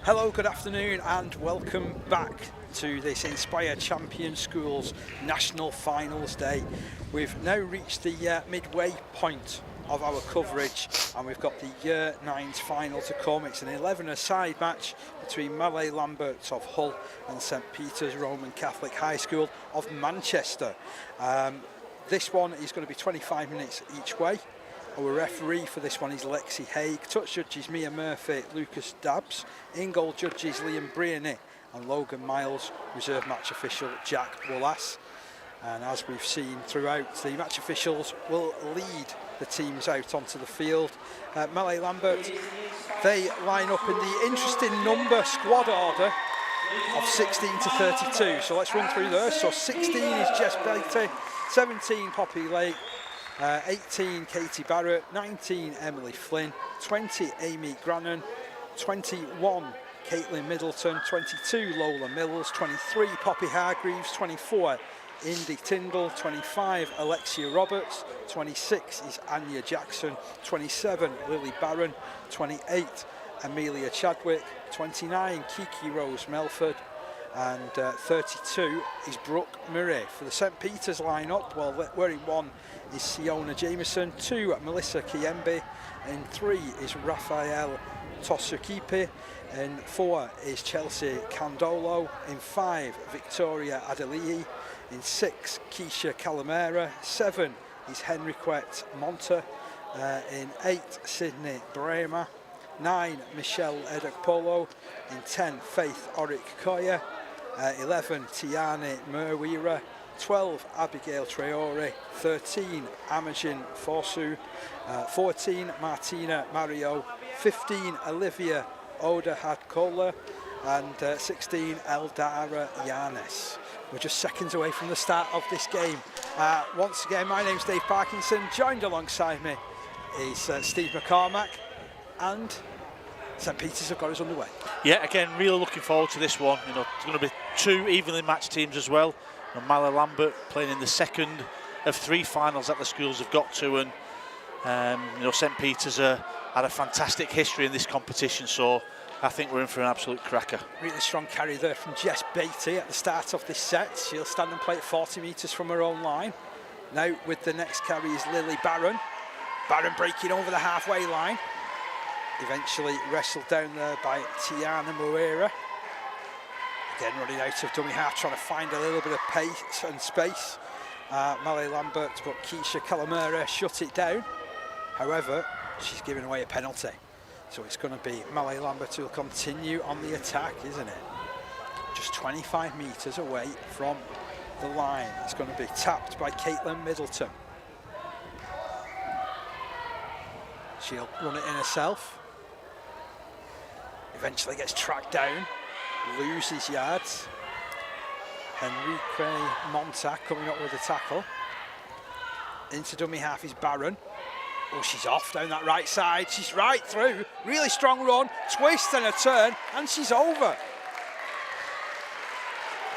Hello, good afternoon and welcome back to this Inspire Champion Schools National Finals Day. We've now reached the midway point of our coverage and we've got the Year 9s final to come. It's an 11-a-side match between Malay Lamberts of Hull and St Peter's Roman Catholic High School of Manchester. This one is going to be 25 minutes each way. Our referee for this one is Lexi Haig. Touch judges Mia Murphy, Lucas Dabbs. In-goal judges Liam Briany and Logan Miles. Reserve match official Jack Wallace. And as we've seen throughout, the match officials will lead the teams out onto the field. Malay Lambert, they line up in the interesting number squad order of 16 to 32. So let's run through those. So 16 is Jess Beatty, 17 Poppy Lake, 18 Katie Barrett, 19 Emily Flynn, 20 Amy Grannon, 21 Caitlin Middleton, 22 Lola Mills, 23 Poppy Hargreaves, 24 Indy Tyndall, 25 Alexia Roberts, 26 is Anya Jackson, 27 Lily Barron, 28 Amelia Chadwick, 29 Kiki Rose Melford, and 32 is Brooke Murray. For the St Peter's lineup, well, wearing 1 is Siona Jameson, 2 Melissa Kiembe, and 3 is Raphael Tosukipe, and 4 is Chelsea Candolo, in 5 Victoria Adeliyi, in 6 Keisha Calamera, 7 is Henriquette Monta, in 8 Sydney Brema, 9 Michelle Edekpolo, in 10 Faith Oric Koya, 11 Tiani Merwira, 12 Abigail Traore, 13 Amajin Forsu, 14 Martina Mario, 15 Olivia Odahadkola, and 16 Eldara Yanes. We're just seconds away from the start of this game. Once again, my name's Dave Parkinson. Joined alongside me is Steve McCormack, and St Peter's have got us underway. Yeah, again, really looking forward to this one. You know, it's going to be 2 evenly matched teams as well. And Malay Lambert playing in the second of 3 finals that the schools have got to, and you know, St Peter's had a fantastic history in this competition, so I think we're in for an absolute cracker. Really strong carry there from Jess Beatty at the start of this set. She'll stand and play at 40 metres from her own line. Now with the next carry is Lily Barron. Barron breaking over the halfway line. Eventually wrestled down there by Tiana Moira. Again running out of dummy half, trying to find a little bit of pace and space. Malay Lambert, but Keisha Calamera shut it down. However, she's giving away a penalty. So it's going to be Malay Lambert who will continue on the attack, isn't it? Just 25 metres away from the line. It's going to be tapped by Caitlin Middleton. She'll run it in herself. Eventually gets tracked down, loses yards. Henrique Monta coming up with a tackle. Into dummy half is Barron. Oh, she's off down that right side. She's right through. Really strong run, twist and a turn, and she's over.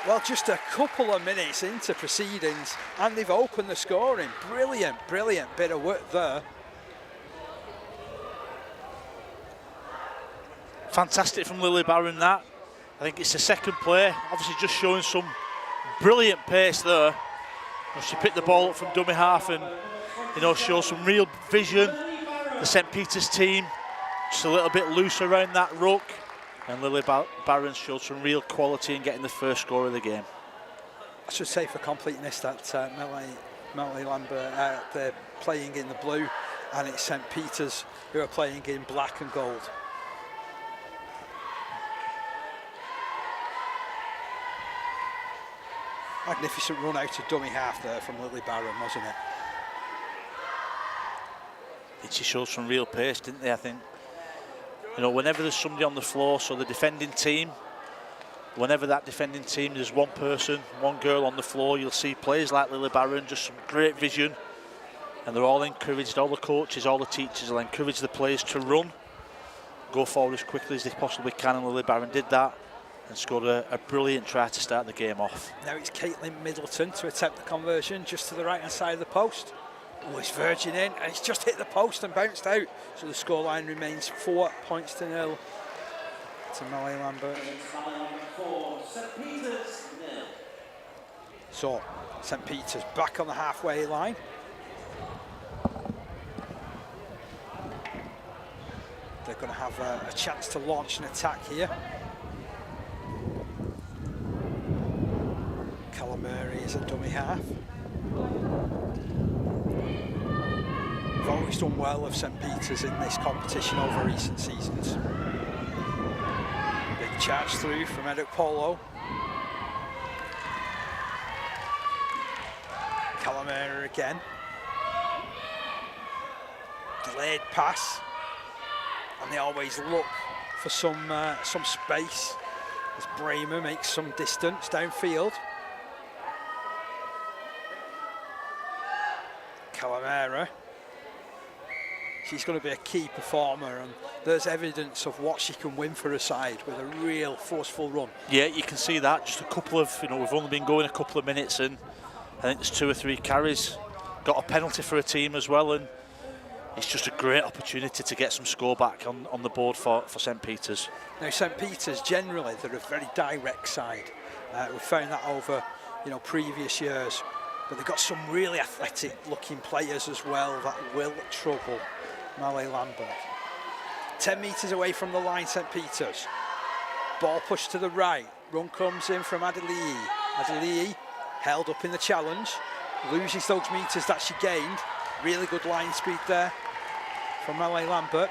Well, just a couple of minutes into proceedings, and they've opened the scoring. Brilliant, brilliant bit of work there. Fantastic from Lily Barron, that. I think it's the second play. Obviously just showing some brilliant pace there. She picked the ball up from dummy half and, you know, shows some real vision. The St Peter's team just a little bit loose around that ruck, and Lily Barron showed some real quality in getting the first score of the game. I should say for completeness that Malay Lambert, they're playing in the blue, and it's St Peter's who are playing in black and gold. Magnificent run out of dummy half there from Lily Barron, wasn't it? She showed some real pace, didn't they? I think, you know, whenever there's somebody on the floor, so the defending team, whenever that defending team, there's one person, one girl on the floor, you'll see players like Lily Barron, just some great vision, and they're all encouraged, all the coaches, all the teachers will encourage the players to run, go forward as quickly as they possibly can, and Lily Barron did that and scored a brilliant try to start the game off. Now it's Caitlin Middleton to attempt the conversion just to the right hand side of the post. Oh, it's verging in, and it's just hit the post and bounced out. So the scoreline remains 4 points to 0. to Malay Lambert. So, St Peter's back on the halfway line. They're going to have a chance to launch an attack here. Calamari is a dummy half. They've always done well of St Peter's in this competition over recent seasons. Big charge through from Eduk Polo. Calamari again. Delayed pass. And they always look for some space as Bramer makes some distance downfield. Calamari. She's going to be a key performer, and there's evidence of what she can win for her side with a real forceful run. Yeah, you can see that. Just a couple of, we've only been going a couple of minutes, and I think there's 2 or 3 carries. Got a penalty for a team as well, and it's just a great opportunity to get some score back on the board for St Peter's. Now, St Peter's generally, they're a very direct side. We've found that over previous years, but they've got some really athletic looking players as well that will trouble Malay Lambert. 10 metres away from the line, St Peter's. Ball pushed to the right. Run comes in from Adelii. Adelii held up in the challenge, loses those metres that she gained. Really good line speed there from Malay Lambert.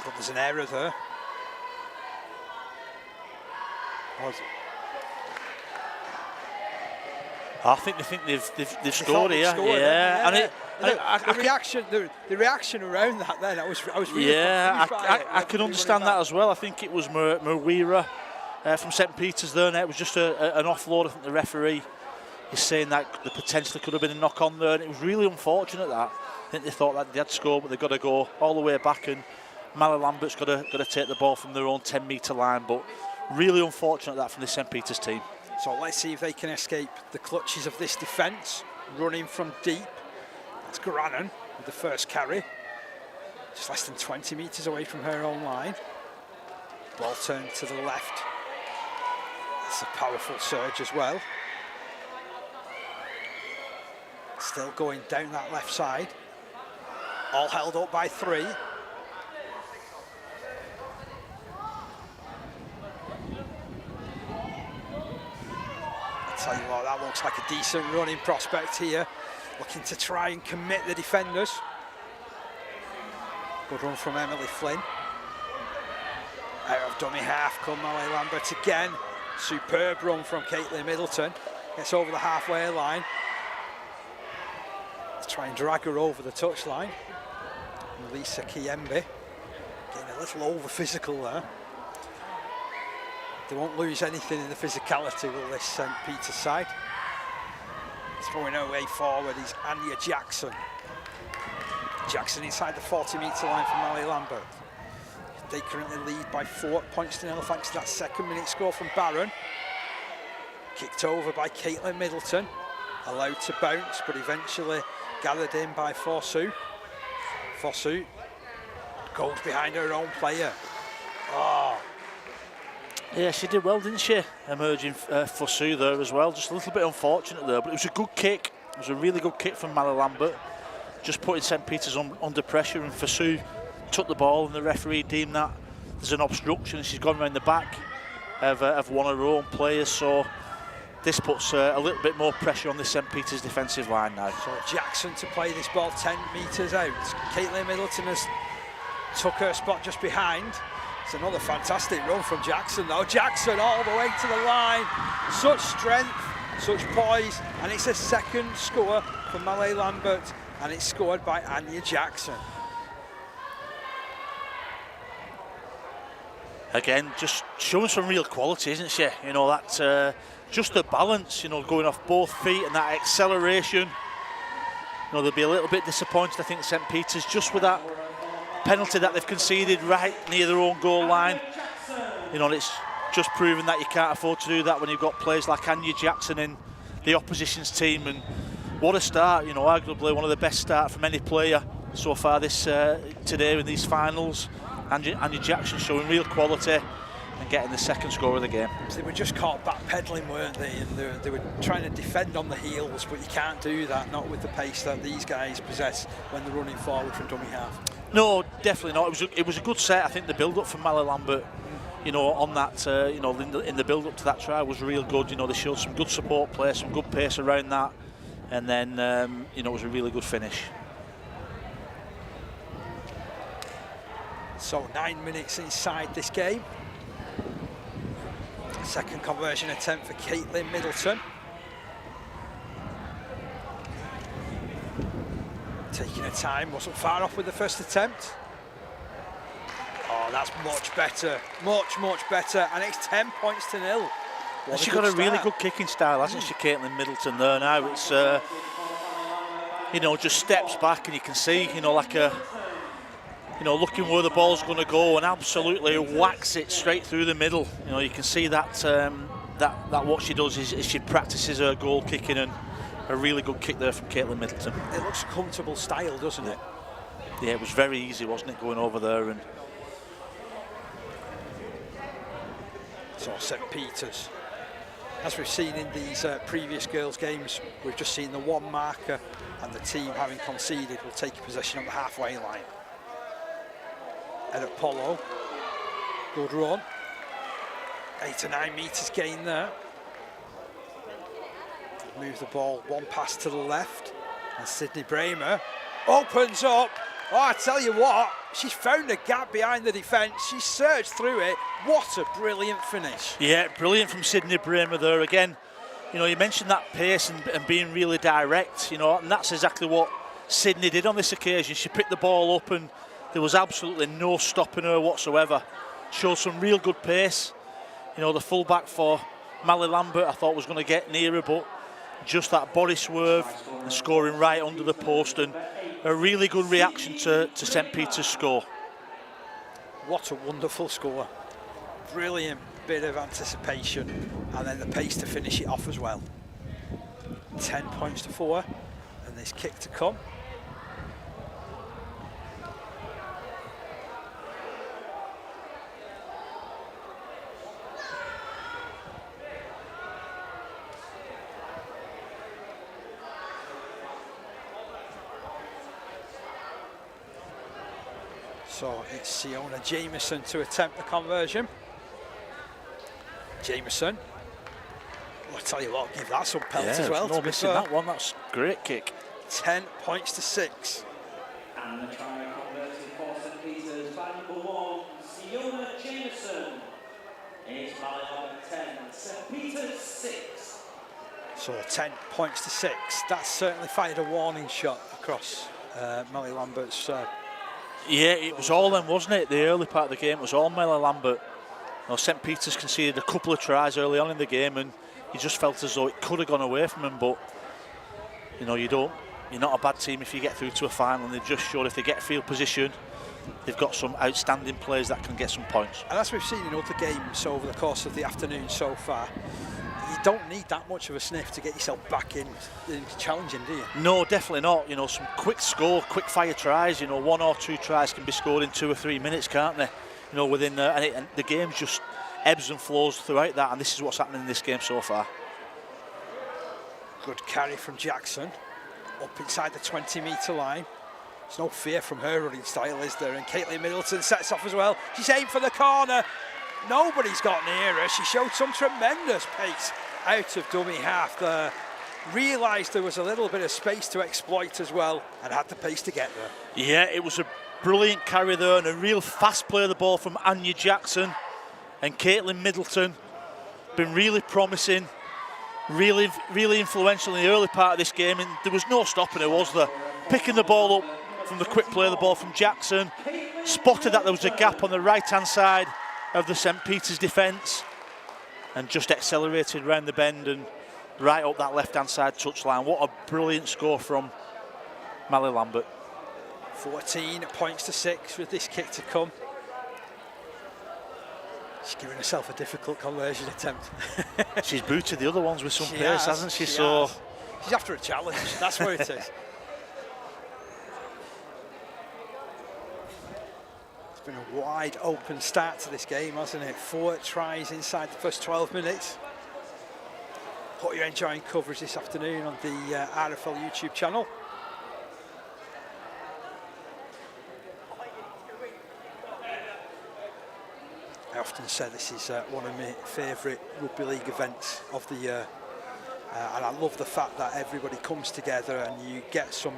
But there's an error there. I think they've scored here. Yeah. The reaction around that then, I was really I can understand that as well. I think it was Mawira from St Peter's there. And it was just an offload. I think the referee is saying that there potentially could have been a knock on there, and it was really unfortunate that. I think they thought that they had scored, but they've got to go all the way back, and Malay Lambert's got to take the ball from their own 10-metre line. But really unfortunate that from the St Peter's team. So let's see if they can escape the clutches of this defence. Running from deep, that's Grannon with the first carry. Just less than 20 metres away from her own line. Ball turned to the left. That's a powerful surge as well. Still going down that left side. All held up by 3. Tell you what, that looks like a decent running prospect here, looking to try and commit the defenders. Good run from Emily Flynn. Out of dummy half come Malay Lambert again. Superb run from Caitlin Middleton. Gets over the halfway line. Let's try and drag her over the touchline. Lisa Kiembe getting a little over physical there. They won't lose anything in the physicality, will this St Peter's side? Throwing her way forward is Anya Jackson. Jackson inside the 40-metre line from Malay Lambert. They currently lead by 4 points to 0 thanks to that second-minute score from Barron. Kicked over by Caitlin Middleton. Allowed to bounce, but eventually gathered in by Forsu. Forsu goes behind her own player. Oh. Yeah, she did well, didn't she? Emerging Forsu there as well. Just a little bit unfortunate there, but it was a good kick. It was a really good kick from Malay Lambert. Just putting St Peter's under pressure, and Forsu took the ball, and the referee deemed that there's an obstruction, and she's gone around the back of one of her own players. So this puts a little bit more pressure on the St Peter's defensive line now. So Jackson to play this ball 10 metres out. Caitlin Middleton has took her spot just behind. It's another fantastic run from Jackson though. Jackson all the way to the line. Such strength, such poise, and it's a second score for Malay Lambert, and it's scored by Anya Jackson. Again, just showing some real quality, isn't she? That just the balance, going off both feet and that acceleration. They'll be a little bit disappointed, I think, St Peter's, just with that penalty that they've conceded right near their own goal line. It's just proven that you can't afford to do that when you've got players like Anya Jackson in the opposition's team. And what a start, arguably one of the best starts from any player so far this today in these finals. Angie Jackson showing real quality and getting the second score of the game. They were just caught backpedaling, weren't they? And they were trying to defend on the heels, but you can't do that, not with the pace that these guys possess when they're running forward from dummy half. No, definitely not. It was a good set. I think the build-up from Mally Lambert, you know, on that, you know, in the build-up to that try was real good. You know, they showed some good support play, some good pace around that, and then, you know, it was a really good finish. So 9 minutes inside this game. Second conversion attempt for Caitlin Middleton. Taking her time, wasn't far off with the first attempt. Oh, that's much better, much better, and it's 10 points to 0. She's got a really good kicking style, hasn't she, Caitlin Middleton there now? It's, you know, just steps back and you can see, you know, like a, you know, looking where the ball's going to go and absolutely whacks it straight through the middle. You know, you can see that that what she does is she practices her goal kicking, and a really good kick there from Caitlin Middleton. It looks a comfortable style, doesn't it? Yeah, it was very easy, wasn't it, going over there? And so St. Peter's, as we've seen in these previous girls' games, we've just seen the one marker and the team having conceded will take a possession on the halfway line. Edit Polo, good run, 8 to 9 metres gain there. Move the ball one pass to the left, and Sydney Bramer opens up. Oh, I tell you what, she's found a gap behind the defence. She surged through it. What a brilliant finish. Yeah, brilliant from Sydney Bramer there again. You know, you mentioned that pace and being really direct, you know, and that's exactly what Sydney did on this occasion. She picked the ball up and there was absolutely no stopping her whatsoever. Showed some real good pace. You know, the fullback for Mally Lambert I thought was going to get near her, but just that body swerve and scoring right under the post, and a really good reaction to St. Peter's score. What a wonderful score. Brilliant bit of anticipation, and then the pace to finish it off as well. 10 points to 4, and this kick to come. So it's Siona Jameson to attempt the conversion. Jameson, I'll tell you what, give that some pelt as well. No missing that one, that's a great kick. 10 points to 6. And the try converted for St. Peter's by number 1, Siona Jameson. It's Mally Lambert 10, St. Peter's 6. So 10 points to 6. That's certainly fired a warning shot across Mally Lambert's. Yeah, it was all them, wasn't it? The early part of the game was all Mally Lambert. You know, St. Peter's conceded a couple of tries early on in the game, and you just felt as though it could have gone away from them. But you know, you're not a bad team if you get through to a final, and they've just showed if they get field position, they've got some outstanding players that can get some points. And as we've seen in other games over the course of the afternoon so far, you don't need that much of a sniff to get yourself back in challenging, do you? No, definitely not. You know, some quick fire tries. You know, 1 or 2 tries can be scored in 2 or 3 minutes, can't they? You know, within and the game just ebbs and flows throughout that, and this is what's happening in this game so far. Good carry from Jackson, up inside the 20-metre line. There's no fear from her running style, is there? And Caitlin Middleton sets off as well. She's aimed for the corner. Nobody's got near her. She showed some tremendous pace out of dummy half there. Realised there was a little bit of space to exploit as well, and had the pace to get there. Yeah, it was a brilliant carry there, and a real fast play of the ball from Anya Jackson. And Caitlin Middleton, been really promising, really influential in the early part of this game, and there was no stopping her, was there? Picking the ball up from the quick play of the ball from Jackson, spotted that there was a gap on the right-hand side of the St. Peter's defence, and just accelerated round the bend and right up that left-hand side touchline. What a brilliant score from Mally Lambert. 14 points to 6 with this kick to come. She's giving herself a difficult conversion attempt. She's booted the other ones with some pace, hasn't she? So she's after a challenge, that's where it is. Been a wide open start to this game, hasn't it? 4 tries inside the first 12 minutes. Hope you're enjoying coverage this afternoon on the RFL YouTube channel. I often say this is one of my favourite rugby league events of the year, and I love the fact that everybody comes together and you get some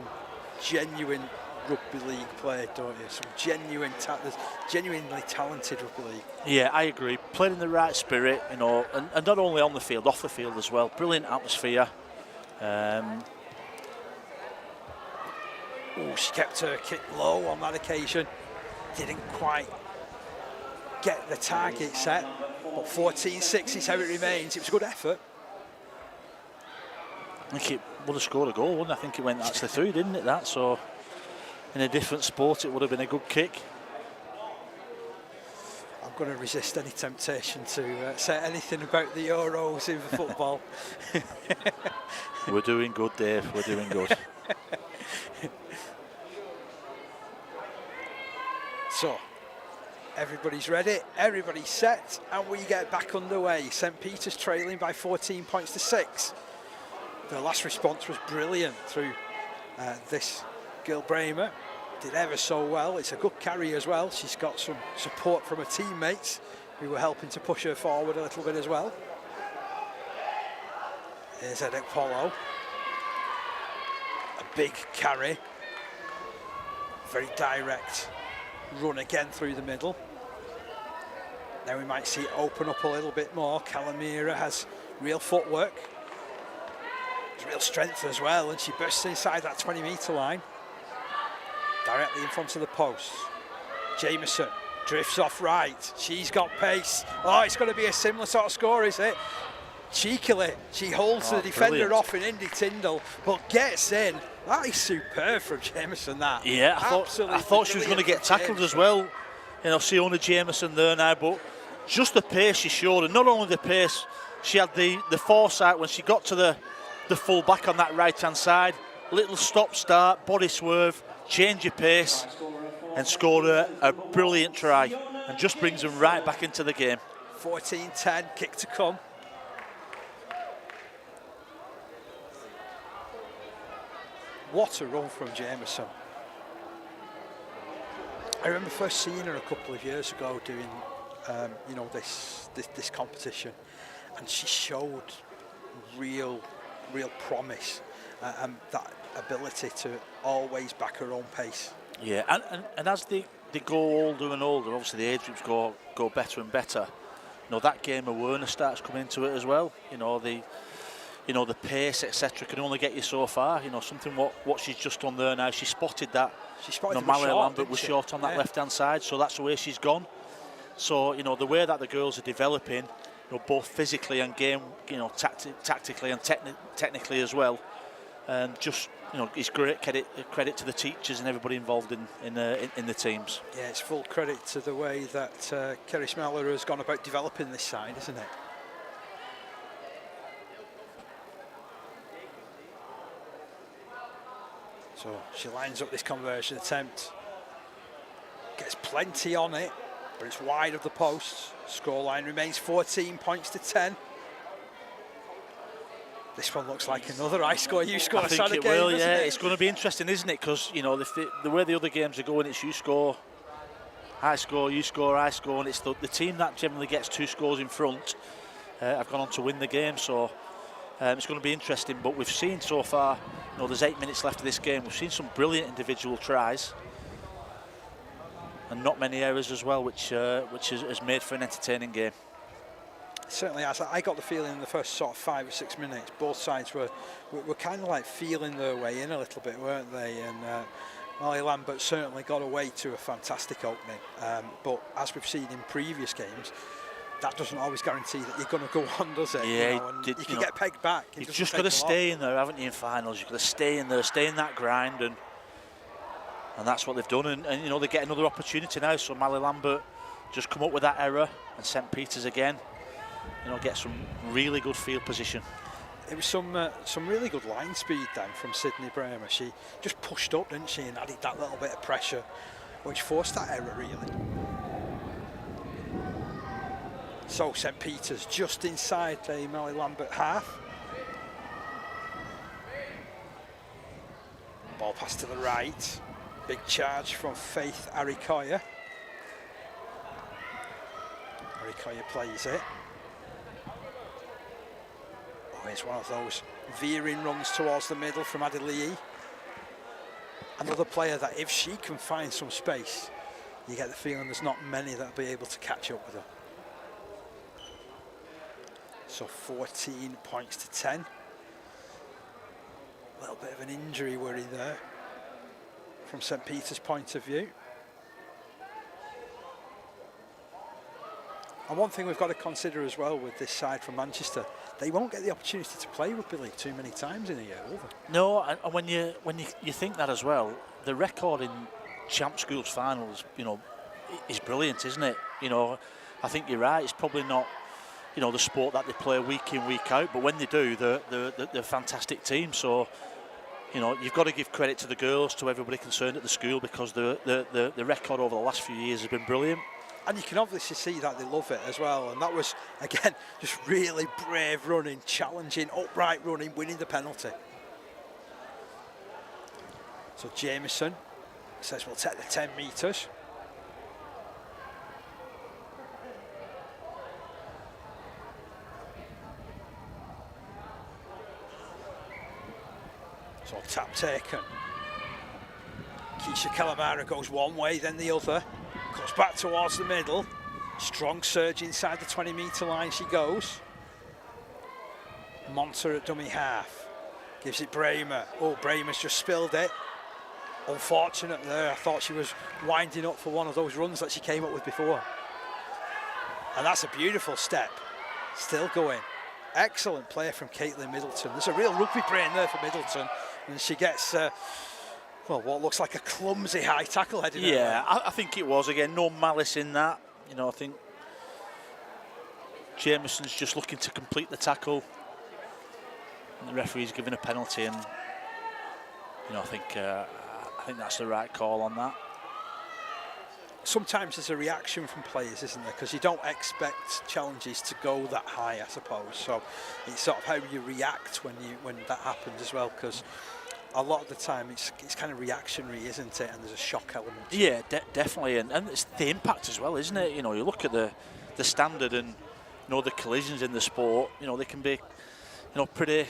genuine rugby league play, don't you? Some genuinely talented rugby league. Yeah, I agree. Playing in the right spirit, you know, and not only on the field, off the field as well. Brilliant atmosphere. She kept her kick low on that occasion. Didn't quite get the target set, but 14-6 is how it remains. It was a good effort. I think it would have scored a goal, wouldn't it? I think it went actually through, didn't it, that? So in a different sport, it would have been a good kick. I'm going to resist any temptation to say anything about the Euros in football. We're doing good, Dave. We're doing good. So, everybody's ready, everybody's set, and we get back underway. St Peter's trailing by 14 points to 6. The last response was brilliant through this girl Bramer. Did ever so well. It's a good carry as well. She's got some support from her teammates who were helping to push her forward a little bit as well. Here's Edek Polo. A big carry. Very direct run again through the middle. Now we might see it open up a little bit more. Calamira has real footwork. There's real strength as well, and she bursts inside that 20-metre line. Directly in front of the post. Jameson drifts off right. She's got pace. Oh, it's going to be a similar sort of score, is it? Cheekily, she holds the defender off in Indy Tyndall, but gets in. That is superb from Jameson, that. Yeah, I thought she was going to get tackled as well. You know, Siona Jameson there now, but just the pace she showed, and not only the pace, she had the foresight when she got to the full back on that right-hand side. Little stop-start, body swerve, change your pace, and scored a brilliant try, and just brings them right back into the game. 14-10, kick to come. What a run from Jameson. I remember first seeing her a couple of years ago doing, you know, this competition, and she showed real promise and that ability to always back her own pace. Yeah, and as they go older and older, obviously the age groups go better and better. You know, that game awareness starts coming into it as well. You know, the pace, etc., can only get you so far. You know, something what she's just done there now. She spotted that. She spotted Mallory Lambert was short on that left-hand side, so that's the way she's gone. So, you know, the way that the girls are developing, you know, both physically and game, you know, tactically and technically as well, just, you know, it's great credit to the teachers and everybody involved in the teams. Yeah, it's full credit to the way that Kerry Smeller has gone about developing this side, isn't it? So she lines up this conversion attempt, gets plenty on it, but it's wide of the post. Scoreline remains 14 points to 10. This one looks like another I score, you score. I think it will, yeah. It's going to be interesting, isn't it? Because, you know, the way the other games are going, it's you score, I score, you score, I score, and it's the team that generally gets 2 scores in front have gone on to win the game. So it's going to be interesting. But we've seen so far, you know, there's 8 minutes left of this game. We've seen some brilliant individual tries and not many errors as well, which has made for an entertaining game. Certainly has. I got the feeling in the first sort of 5 or 6 minutes, both sides were kind of like feeling their way in a little bit, weren't they? And Molly Lambert certainly got away to a fantastic opening. But as we've seen in previous games, that doesn't always guarantee that you're going to go on, does it? Yeah, you know, and you can get pegged back. You've just got to stay in there, haven't you, in finals? You've got to stay in there, stay in that grind, and that's what they've done. And you know, they get another opportunity now. So Molly Lambert just come up with that error, and St Peter's again, you know, get some really good field position. It was some really good line speed then from Sydney Bramer. She just pushed up, didn't she, and added that little bit of pressure. which forced that error really. So St Peter's just inside the Melly Lambert half. Ball pass to the right. Big charge from Faith Arikoya. Arikoya plays it. Oh, here's one of those veering runs towards the middle from Adelie. Another player that if she can find some space, you get the feeling there's not many that'll be able to catch up with her. So 14 points to 10. A little bit of an injury worry there from St Peter's point of view. And one thing we've got to consider as well with this side from Manchester, they won't get the opportunity to play rugby league too many times in a year, will they? No, and when you think that as well, the record in Champ Schools finals, you know, is brilliant, isn't it? You know, I think you're right. It's probably not, you know, the sport that they play week in, week out, but when they do, they're a fantastic team. So, you know, you've got to give credit to the girls, to everybody concerned at the school, because the record over the last few years has been brilliant. And you can obviously see that they love it as well. And that was, again, just really brave running, challenging, upright running, winning the penalty. So Jameson says we'll take the 10 metres. So tap taken. Keisha Calamara goes one way, then the other. Goes back towards the middle. Strong surge inside the 20-metre line she goes. Monter at dummy half. Gives it Bramer. Oh, Bramer's just spilled it. Unfortunate there. I thought she was winding up for one of those runs that she came up with before. And that's a beautiful step. Still going. Excellent play from Caitlin Middleton. There's a real rugby brain there for Middleton. And she gets, well, what looks like a clumsy high tackle heading. Yeah, I think it was. Again, no malice in that. You know, I think Jameson's just looking to complete the tackle. And the referee's giving a penalty, and you know, I think that's the right call on that. Sometimes there's a reaction from players, isn't there? Because you don't expect challenges to go that high, I suppose. So it's sort of how you react when that happens as well. Because a lot of the time it's kind of reactionary, isn't it? And there's a shock element. Yeah, definitely, and it's the impact as well, isn't it? You know, you look at the standard and, you know, the collisions in the sport. You know, they can be, pretty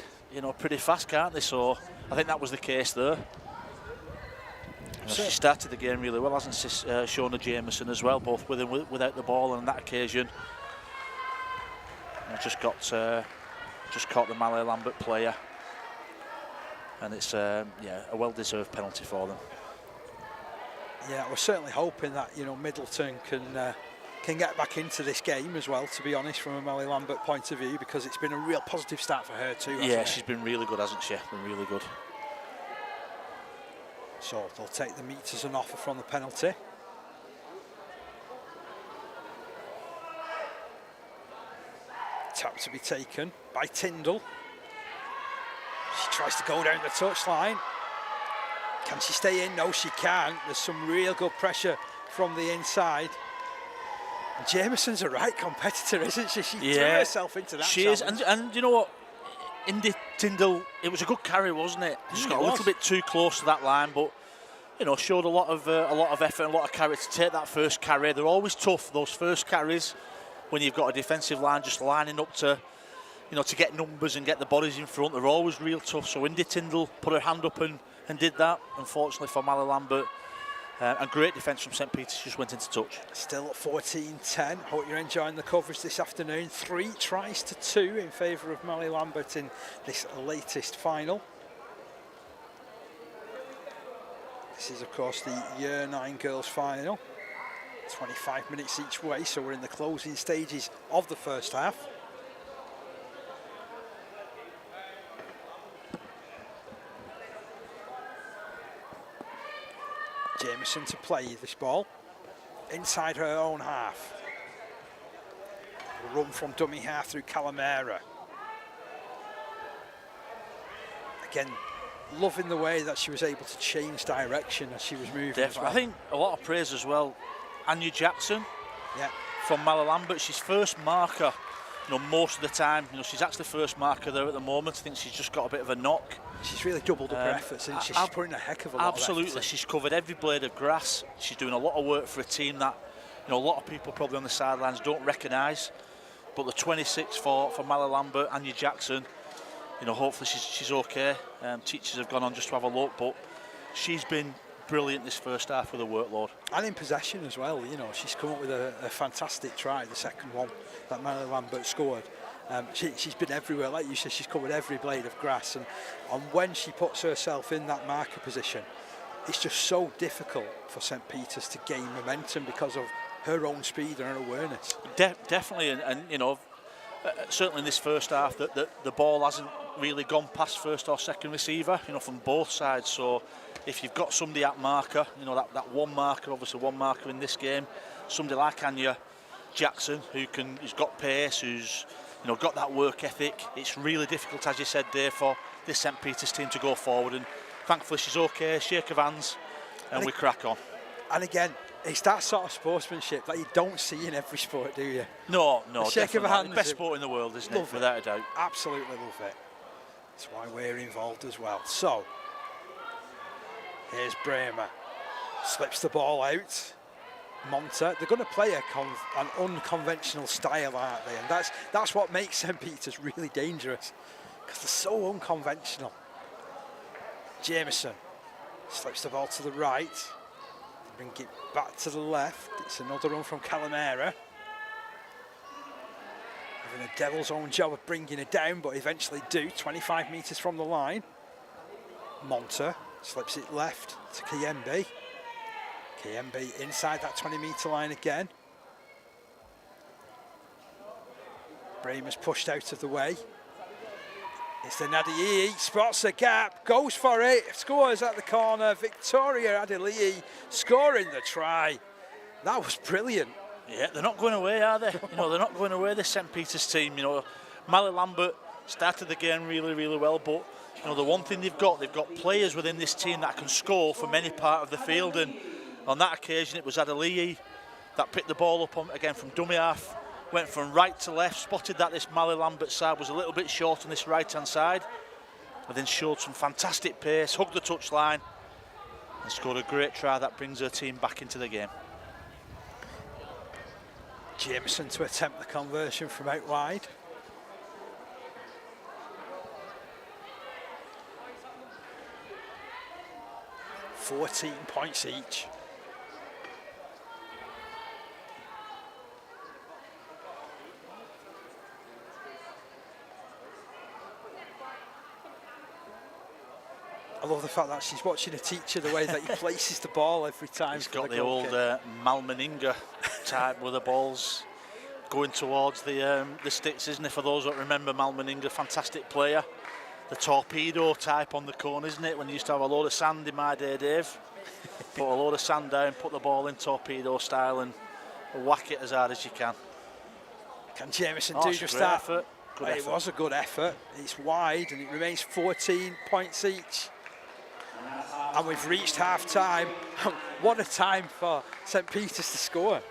fast, can't they? So I think that was the case there. She started the game really well, hasn't she, Shona Jameson as well, both with and without the ball, and on that occasion just caught the Malay Lambert player, and it's a well-deserved penalty for them. Yeah, we're certainly hoping that, you know, Middleton can get back into this game as well, to be honest, from a Malay Lambert point of view, because it's been a real positive start for her too. Yeah, she's been really good, hasn't she? Been really good. So they'll take the metres as an offer from the penalty. Tap to be taken by Tyndall. She tries to go down the touchline. Can she stay in? No, she can't. There's some real good pressure from the inside. And Jameson's a right competitor, isn't she? She threw herself into that. She is, and you know what? Indy Tyndall, it was a good carry, wasn't it? Just got a little bit too close to that line, but you know, showed a lot of effort and a lot of carry to take that first carry. They're always tough, those first carries, when you've got a defensive line just lining up to, you know, to get numbers and get the bodies in front. They're always real tough. So Indy Tyndall put her hand up and did that. Unfortunately for Malay Lambert, and great defence from St Peter's, just went into touch. Still at 14-10. Hope you're enjoying the coverage this afternoon. 3 tries to 2 in favour of Malay Lambert in this latest final. This is, of course, the Year 9 girls final. 25 minutes each way, so we're in the closing stages of the first half. Jameson to play this ball inside her own half. A run from dummy half through Calamara. Again, loving the way that she was able to change direction as she was moving. Definitely. I think a lot of praise as well. Anya Jackson, yeah, from Mallalambert, she's first marker. Most of the time, she's actually first marker there at the moment. I think she's just got a bit of a knock. She's really doubled up her efforts, and she's putting a heck of a lot absolutely. of effort. She's covered every blade of grass. She's doing a lot of work for a team that, a lot of people probably on the sidelines don't recognise. But the 26 for Mallalambert, Anya Jackson, hopefully she's okay. Teachers have gone on just to have a look, but she's been brilliant this first half with the workload. And in possession as well, she's come up with a fantastic try, the second one that Mallalambert scored. She's been everywhere, like you said, she's covered every blade of grass, and when she puts herself in that marker position, it's just so difficult for St. Peter's to gain momentum because of her own speed and her awareness. Definitely, and certainly in this first half, the ball hasn't really gone past first or second receiver, from both sides. So if you've got somebody at marker, that one marker, obviously one marker in this game, somebody like Anya Jackson who's got pace, who's got that work ethic, it's really difficult, as you said, Dave, for this St. Peter's team to go forward. And thankfully she's okay, shake of hands, and we crack on. And again, it's that sort of sportsmanship that you don't see in every sport, do you? No, shake of hands. The best sport in the world, isn't it? Without a doubt. Absolutely love it. That's why we're involved as well. So, here's Bremer. Slips the ball out. Monta. They're going to play an unconventional style, aren't they? And that's what makes St. Peter's really dangerous, because they're so unconventional. Jameson slips the ball to the right. Bring it back to the left. It's another run from Calamera. Having a devil's own job of bringing it down, but eventually do. 25 metres from the line. Monta slips it left to Kiyembe. Kiyembe inside that 20-metre line again. Bremer's pushed out of the way. It's the Nadii, spots a gap, goes for it, scores at the corner. Victoria Adeliyi scoring the try. That was brilliant. Yeah, they're not going away, are they? They're not going away, this St. Peter's team. Mallalambert started the game really, really well, but the one thing they've got players within this team that can score from any part of the field, and on that occasion it was Adeliyi that picked the ball up again from dummy half. Went from right to left, spotted that this Mallalambert side was a little bit short on this right-hand side, and then showed some fantastic pace, hugged the touchline, and scored a great try that brings her team back into the game. Jameson to attempt the conversion from out wide. $14 points each. I love the fact that she's watching a teacher, the way that he places the ball every time. He's got the old Malmeninga type with the balls going towards the sticks, isn't it? For those that remember Malmeninga, fantastic player. The torpedo type on the corner, isn't it? When you used to have a load of sand in my day, Dave. Put a load of sand down, put the ball in torpedo style and whack it as hard as you can. Can Jameson do just that? Effort. Good effort. It was a good effort. It's wide and it remains 14 points each. And we've reached half-time. What a time for St. Peter's to score.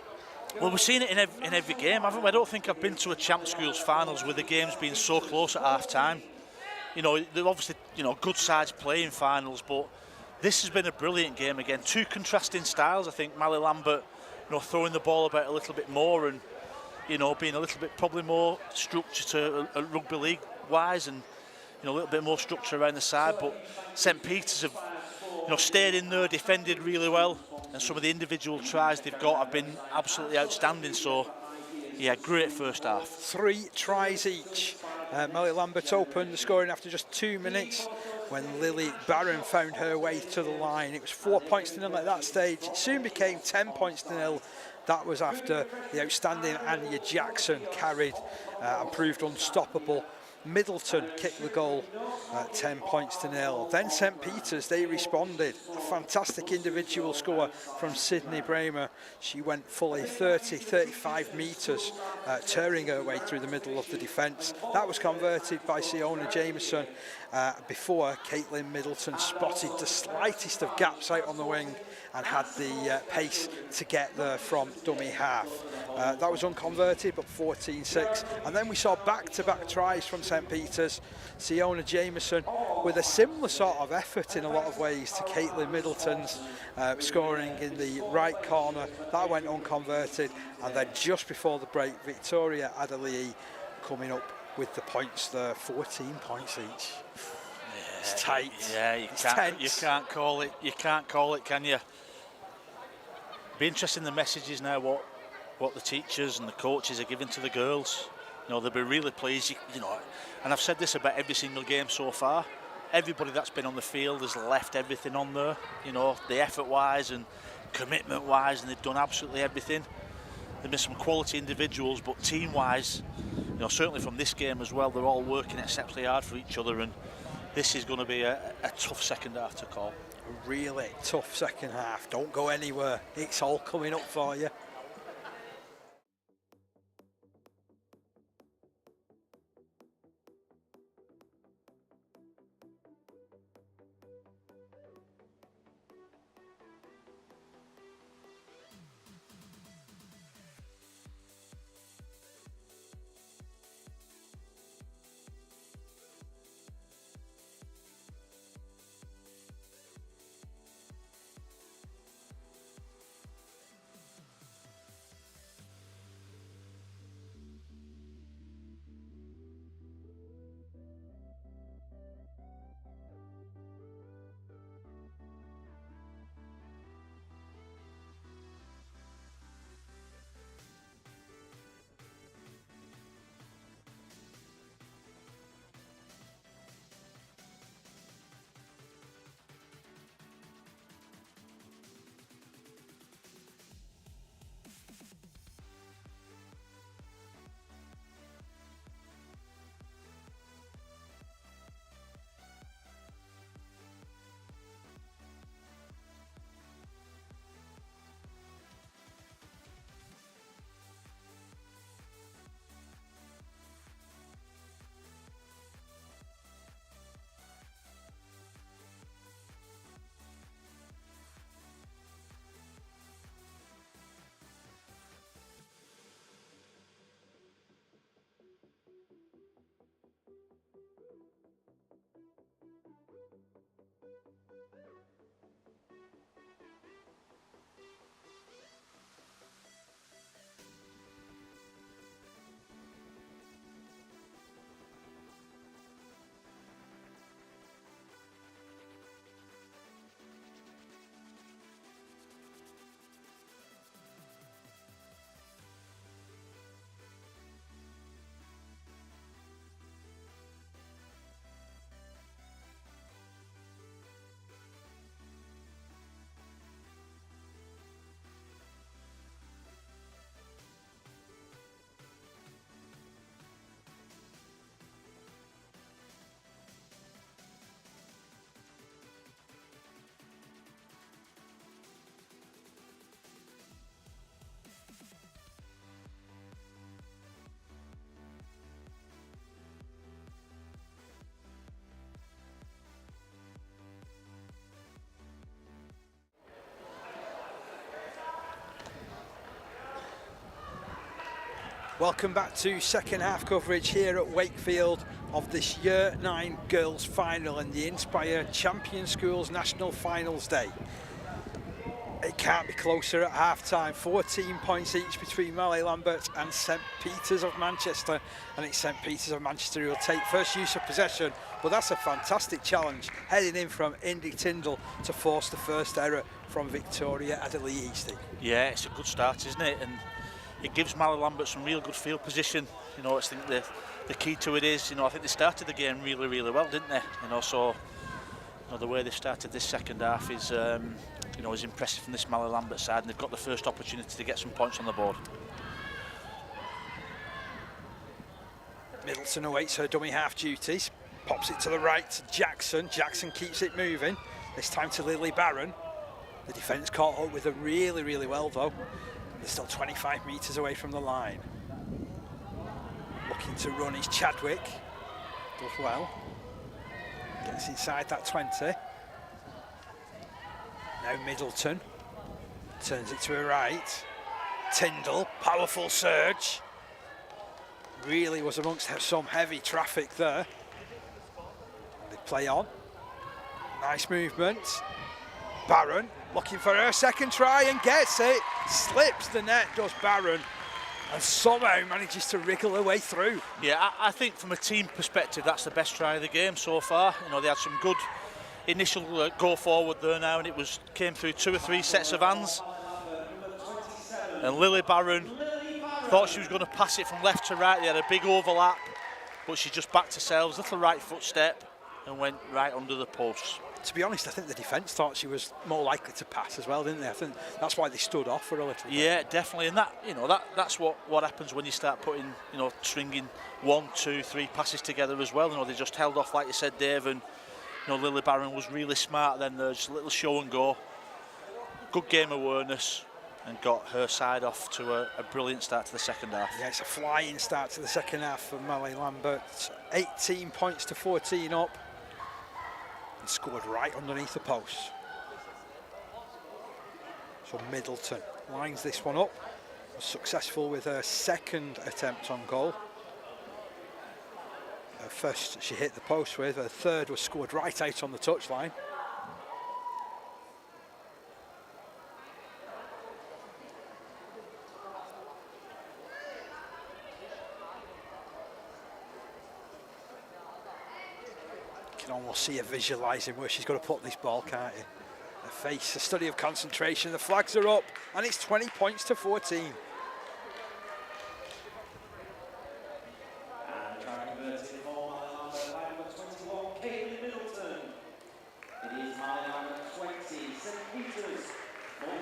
Well, we've seen it in every game, haven't we? I don't think I've been to a Champ Schools finals with the games being so close at half-time. They're obviously, good sides playing finals, but this has been a brilliant game again. Two contrasting styles, I think. Mallalambert, throwing the ball about a little bit more and, being a little bit probably more structured to a rugby league-wise and, a little bit more structure around the side. But St. Peter's have, stayed in there, defended really well, and some of the individual tries they've got have been absolutely outstanding. So, yeah, great first half. 3 tries each. Mallalambert opened the scoring after just 2 minutes when Lily Barron found her way to the line. It was 4 points to nil at that stage. It soon became 10 points to nil. That was after the outstanding Anya Jackson carried and proved unstoppable. Middleton kicked the goal at 10 points to 0. Then St Peter's, they responded. A fantastic individual score from Sydney Bramer. She went fully 35 metres, tearing her way through the middle of the defence. That was converted by Siona Jameson before Caitlin Middleton spotted the slightest of gaps out on the wing and had the pace to get there from dummy half. That was unconverted, but 14-6. And then we saw back-to-back tries from St Peter's. Siona Jameson with a similar sort of effort in a lot of ways to Caitlin Middleton's, scoring in the right corner. That went unconverted. And then just before the break, Victoria Adelaide coming up with the points there, 14 points each. Yeah, it's tight. Yeah, you can't call it. You can't call it, can you? Be interesting the messages now. What the teachers and the coaches are giving to the girls. You know, they'll be really pleased. You know, and I've said this about every single game so far. Everybody that's been on the field has left everything on there. You know, the effort-wise and commitment-wise, and they've done absolutely everything. There've been some quality individuals, but team-wise, you know, certainly from this game as well, they're all working exceptionally hard for each other, and this is going to be a tough second half to call. A really tough second half. Don't go anywhere. It's all coming up for you. Welcome back to second half coverage here at Wakefield of this Year 9 Girls Final and the Inspire Champion Schools National Finals Day. It can't be closer at half-time. 14 points each between Mallet Lambert and St Peter's of Manchester, and it's St Peter's of Manchester who will take first use of possession, but that's a fantastic challenge heading in from Indy Tyndall to force the first error from Victoria Adelaide. Yeah, it's a good start, isn't it? And it gives Mallet Lambert some real good field position. You know, I think the key to it is, you know, I think they started the game really, really well, didn't they? You know, so you know, the way they started this second half is, you know, is impressive from this Mallet Lambert side, and they've got the first opportunity to get some points on the board. Middleton awaits her dummy half duties. Pops it to the right to Jackson. Jackson keeps it moving. This time to Lily Barron. The defence caught up with her really, really well though. They're still 25 metres away from the line. Looking to run is Chadwick. Does well. Gets inside that 20. Now Middleton. Turns it to her right. Tyndall, powerful surge. Really was amongst some heavy traffic there. They play on. Nice movement. Barron looking for her second try and gets it. Slips the net, does Barron, and somehow manages to wriggle her way through. Yeah, I think from a team perspective, that's the best try of the game so far. You know, they had some good initial go forward there now, and it came through 2 or 3 sets of hands. And Lily Barron thought she was going to pass it from left to right. They had a big overlap, but she just backed herself, little right foot step, and went right under the post. To be honest, I think the defence thought she was more likely to pass as well, didn't they? I think that's why they stood off for a little bit. Yeah, definitely, and that's what happens when you start putting, stringing 1, 2, 3 passes together as well. They just held off, like you said, Dave, and Lily Barron was really smart then. There's a little show and go, good game awareness, and got her side off to a brilliant start to the second half. Yeah, it's a flying start to the second half for Molly Lambert. 18 points to 14 up. And scored right underneath the post. So Middleton lines this one up. Was successful with her second attempt on goal. Her first she hit the post with. Her third was scored right out on the touchline. You can almost see her visualising where she's going to put this ball, can't you? Her face, a study of concentration. The flags are up, and it's 20 points to 14. And trying to convert it for Molly Lambert, line number 21, Caitlin Middleton. It is Molly Lambert 20, St Peter's 14.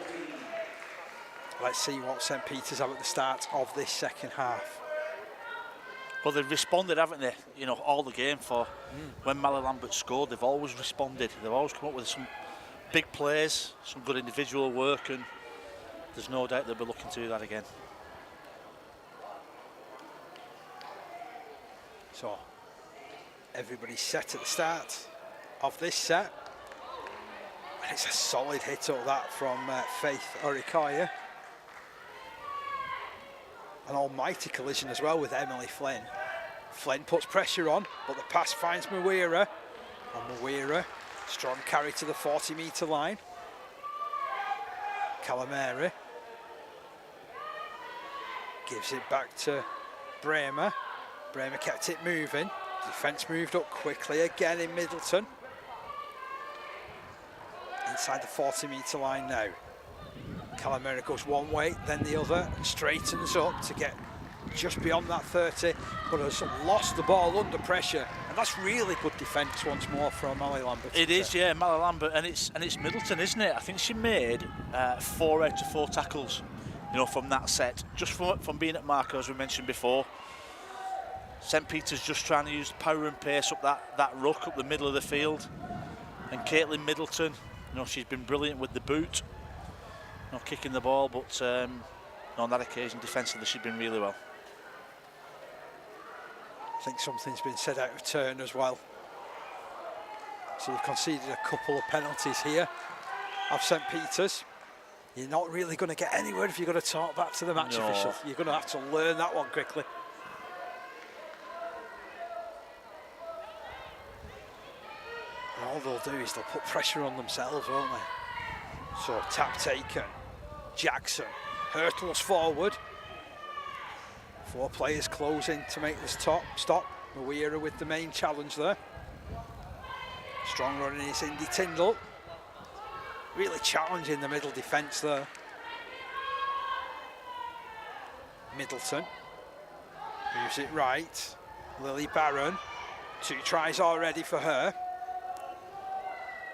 Let's see what St Peter's have at the start of this second half. Well, they've responded, haven't they? All the game for when Molly Lambert scored, they've always responded. They've always come up with some big plays, some good individual work, and there's no doubt they'll be looking to do that again. So, everybody's set at the start of this set. And it's a solid hit up that from Faith Orikoya. An almighty collision as well with Emily Flynn. Flynn puts pressure on, but the pass finds Mawira. And Mawira, strong carry to the 40-metre line. Calamari gives it back to Bremer. Bremer kept it moving. Defence moved up quickly again in Middleton. Inside the 40-metre line now. Calamari goes one way, then the other, and straightens up to get just beyond that 30, but has lost the ball under pressure, and that's really good defence once more from Molly Lambert. It is, yeah, Molly Lambert, and it's Middleton, isn't it? I think she made 4 out of 4 tackles, from that set, just from being at marker, as we mentioned before. St Peter's just trying to use the power and pace up that ruck up the middle of the field, and Caitlin Middleton, she's been brilliant with the boot. Kicking the ball, but on that occasion defensively she's been really well. I think something's been said out of turn as well. So you've conceded a couple of penalties here of St Peter's. You're not really going to get anywhere if you're going to talk back to the match official. You're going to have to learn that one quickly. And all they'll do is they'll put pressure on themselves, won't they? So tap taken. Jackson hurtles forward. 4 players closing to make this stop. Mawira with the main challenge there. Strong running is Indy Tyndall. Really challenging the middle defence there. Middleton moves it right. Lily Barron, 2 tries already for her.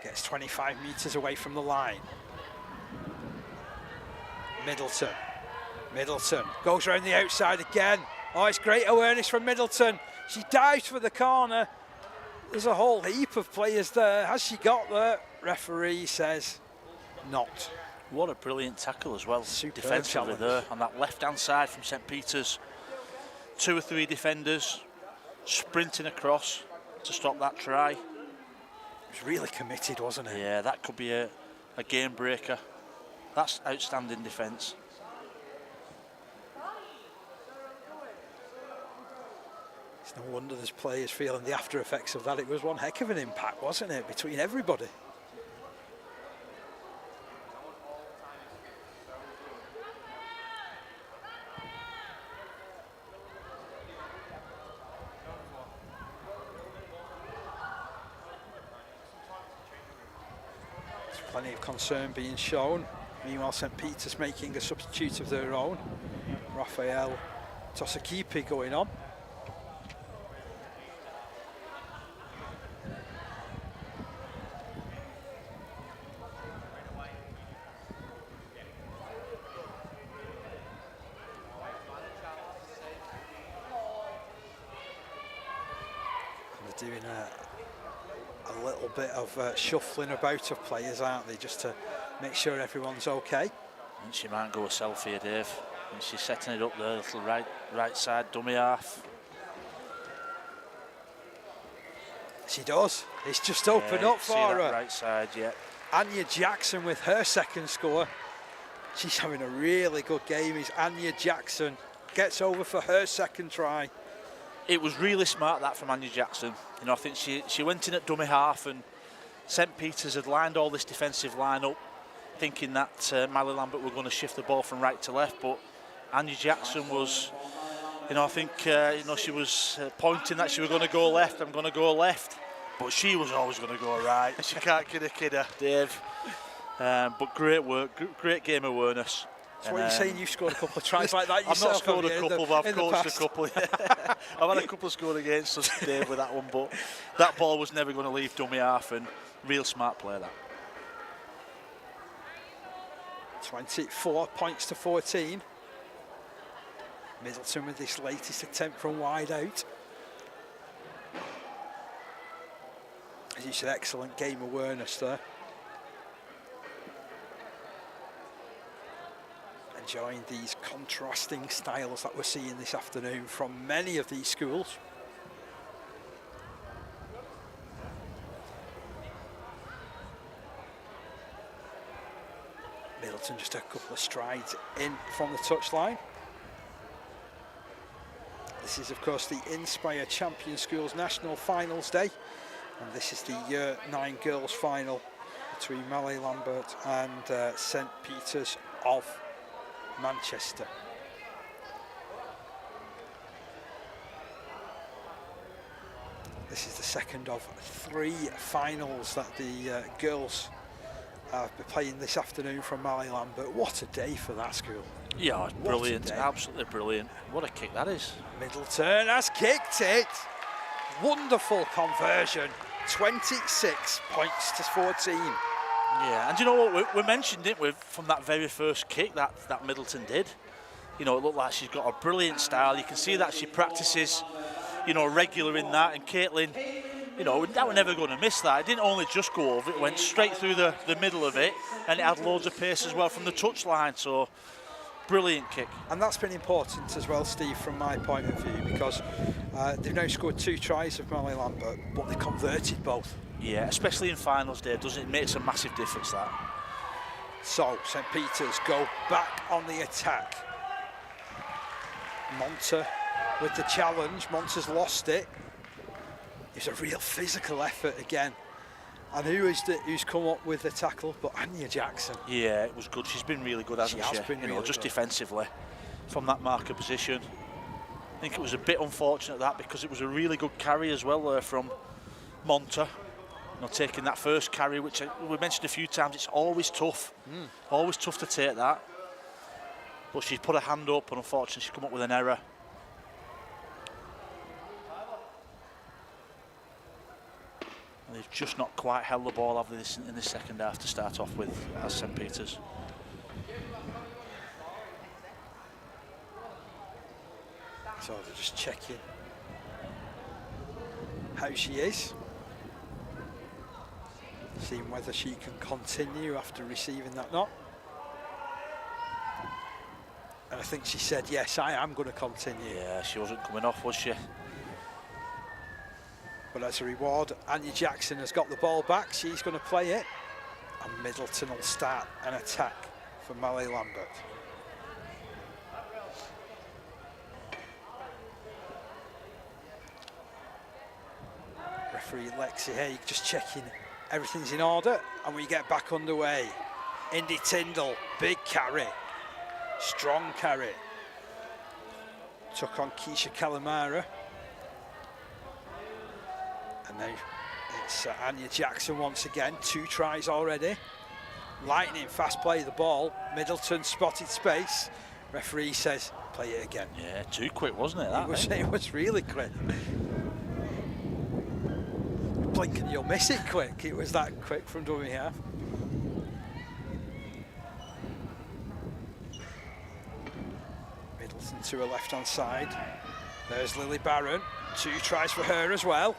Gets 25 metres away from the line. Middleton goes around the outside again. Oh, it's great awareness from Middleton. She dives for the corner. There's a whole heap of players there. Has she got there? Referee says not. What a brilliant tackle as well, Superb defensively challenge there on that left-hand side from St. Peter's. 2 or 3 defenders sprinting across to stop that try. It was really committed, wasn't it? Yeah, that could be a game breaker. That's outstanding defence. It's no wonder there's players feeling the after effects of that. It was one heck of an impact, wasn't it, between everybody? There's plenty of concern being shown. Meanwhile, St. Peter's making a substitute of their own. Raphael Tosakipi going on. They're doing a little bit of shuffling about of players, aren't they, just to make sure everyone's okay. And she might go a selfie here, Dave. And she's setting it up there, little right side dummy half. She does. It's just opened up for her. Right side, yeah. Anya Jackson with her second score. She's having a really good game. Is Anya Jackson gets over for her second try. It was really smart that from Anya Jackson. You know, I think she went in at dummy half, and St. Peter's had lined all this defensive line up, thinking that Miley Lambert were going to shift the ball from right to left, but Anya Jackson was, you know, I think, you know, she was pointing that she was going to go left. I'm going to go left, but she was always going to go right. She can't kid a kidder, Dave. But great work, great game awareness. So what you're saying, you've scored a couple of tries like that yourself? I've not scored a couple, but I've coached a couple. Yeah. I've had a couple scored against us, Dave, with that one, but that ball was never going to leave dummy half, and real smart play that. 24 points to 14. Middleton with this latest attempt from wide out. As you said, excellent game awareness there. Enjoying these contrasting styles that we're seeing this afternoon from many of these schools. Middleton just a couple of strides in from the touchline. This is, of course, the Inspire Champion Schools National Finals Day, and this is the Year 9 girls final between Malay Lambert and St. Peter's of Manchester. This is the second of 3 finals that the girls be playing this afternoon from Malay Lambert. What a day for that school. Yeah, brilliant, absolutely brilliant. What a kick that is. Middleton has kicked it. Wonderful conversion. 26 points to 14. Yeah, and you know what, we mentioned, didn't we, from that very first kick that Middleton did. You know, it looked like she's got a brilliant style. You can see that she practices, you know, regular in that. And Caitlin, you know, that we're never going to miss that. It didn't only just go over, it went straight through the middle of it, and it had loads of pace as well from the touchline. So, brilliant kick. And that's been important as well, Steve, from my point of view, because they've now scored 2 tries of Malay Lambert, but they converted both. Yeah, especially in finals day, doesn't it? It makes a massive difference, that. So, St. Peter's go back on the attack. Monta with the challenge. Monta's lost it. It's a real physical effort again. And who's come up with the tackle? But Anya Jackson. Yeah, it was good. She's been really good, hasn't she? Has been really just good. Defensively from that marker position. I think it was a bit unfortunate that, because it was a really good carry as well there from Monta. You know, taking that first carry, which we mentioned a few times, it's always tough. Always tough to take that. But she's put her hand up, and unfortunately she's come up with an error. And they've just not quite held the ball, have they, in the second half to start off with, as St. Peter's. So they're just checking how she is. Seeing whether she can continue after receiving that knock. And I think she said, yes, I am going to continue. Yeah, she wasn't coming off, was she? But as a reward, Anya Jackson has got the ball back. She's going to play it. And Middleton will start an attack for Molly Lambert. Referee Lexi Haig just checking everything's in order, and we get back underway. Indy Tyndall, big carry, strong carry. Took on Keisha Calamara. And now it's Anya Jackson once again, 2 tries already. Lightning fast play the ball. Middleton spotted space. Referee says, play it again. Yeah, too quick, wasn't it? It was really quick. Blink and you'll miss it quick. It was that quick from dummy half. Middleton to her left-hand side. There's Lily Barron. 2 tries for her as well.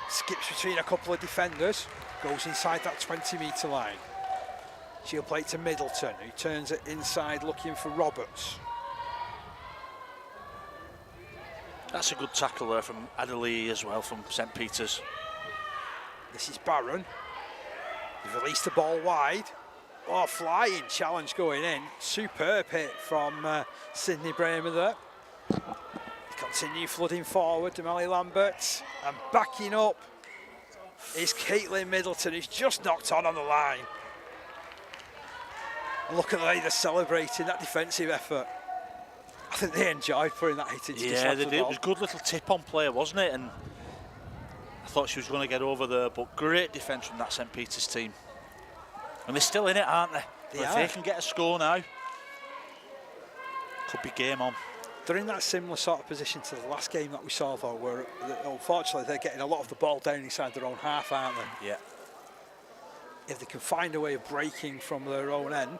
Skips between a couple of defenders. Goes inside that 20-metre line. She'll play it to Middleton, who turns it inside looking for Roberts. That's a good tackle there from Adelie as well, from St Peter's. This is Barron. They've released the ball wide. Oh, flying challenge going in. Superb hit from Sydney Bramer there. Continue flooding forward to Molly Lambert. And backing up is Caitlin Middleton, who's just knocked on the line. And look at the way they're celebrating that defensive effort. I think they enjoyed putting that hit into the Yeah, they did. It was a good little tip-on play, wasn't it? And I thought she was going to get over there, but great defence from that St Peter's team. And they're still in it, aren't they? If they can get a score now, could be game on. They're in that similar sort of position to the last game that we saw, though, where unfortunately they're getting a lot of the ball down inside their own half, aren't they? Yeah. If they can find a way of breaking from their own end,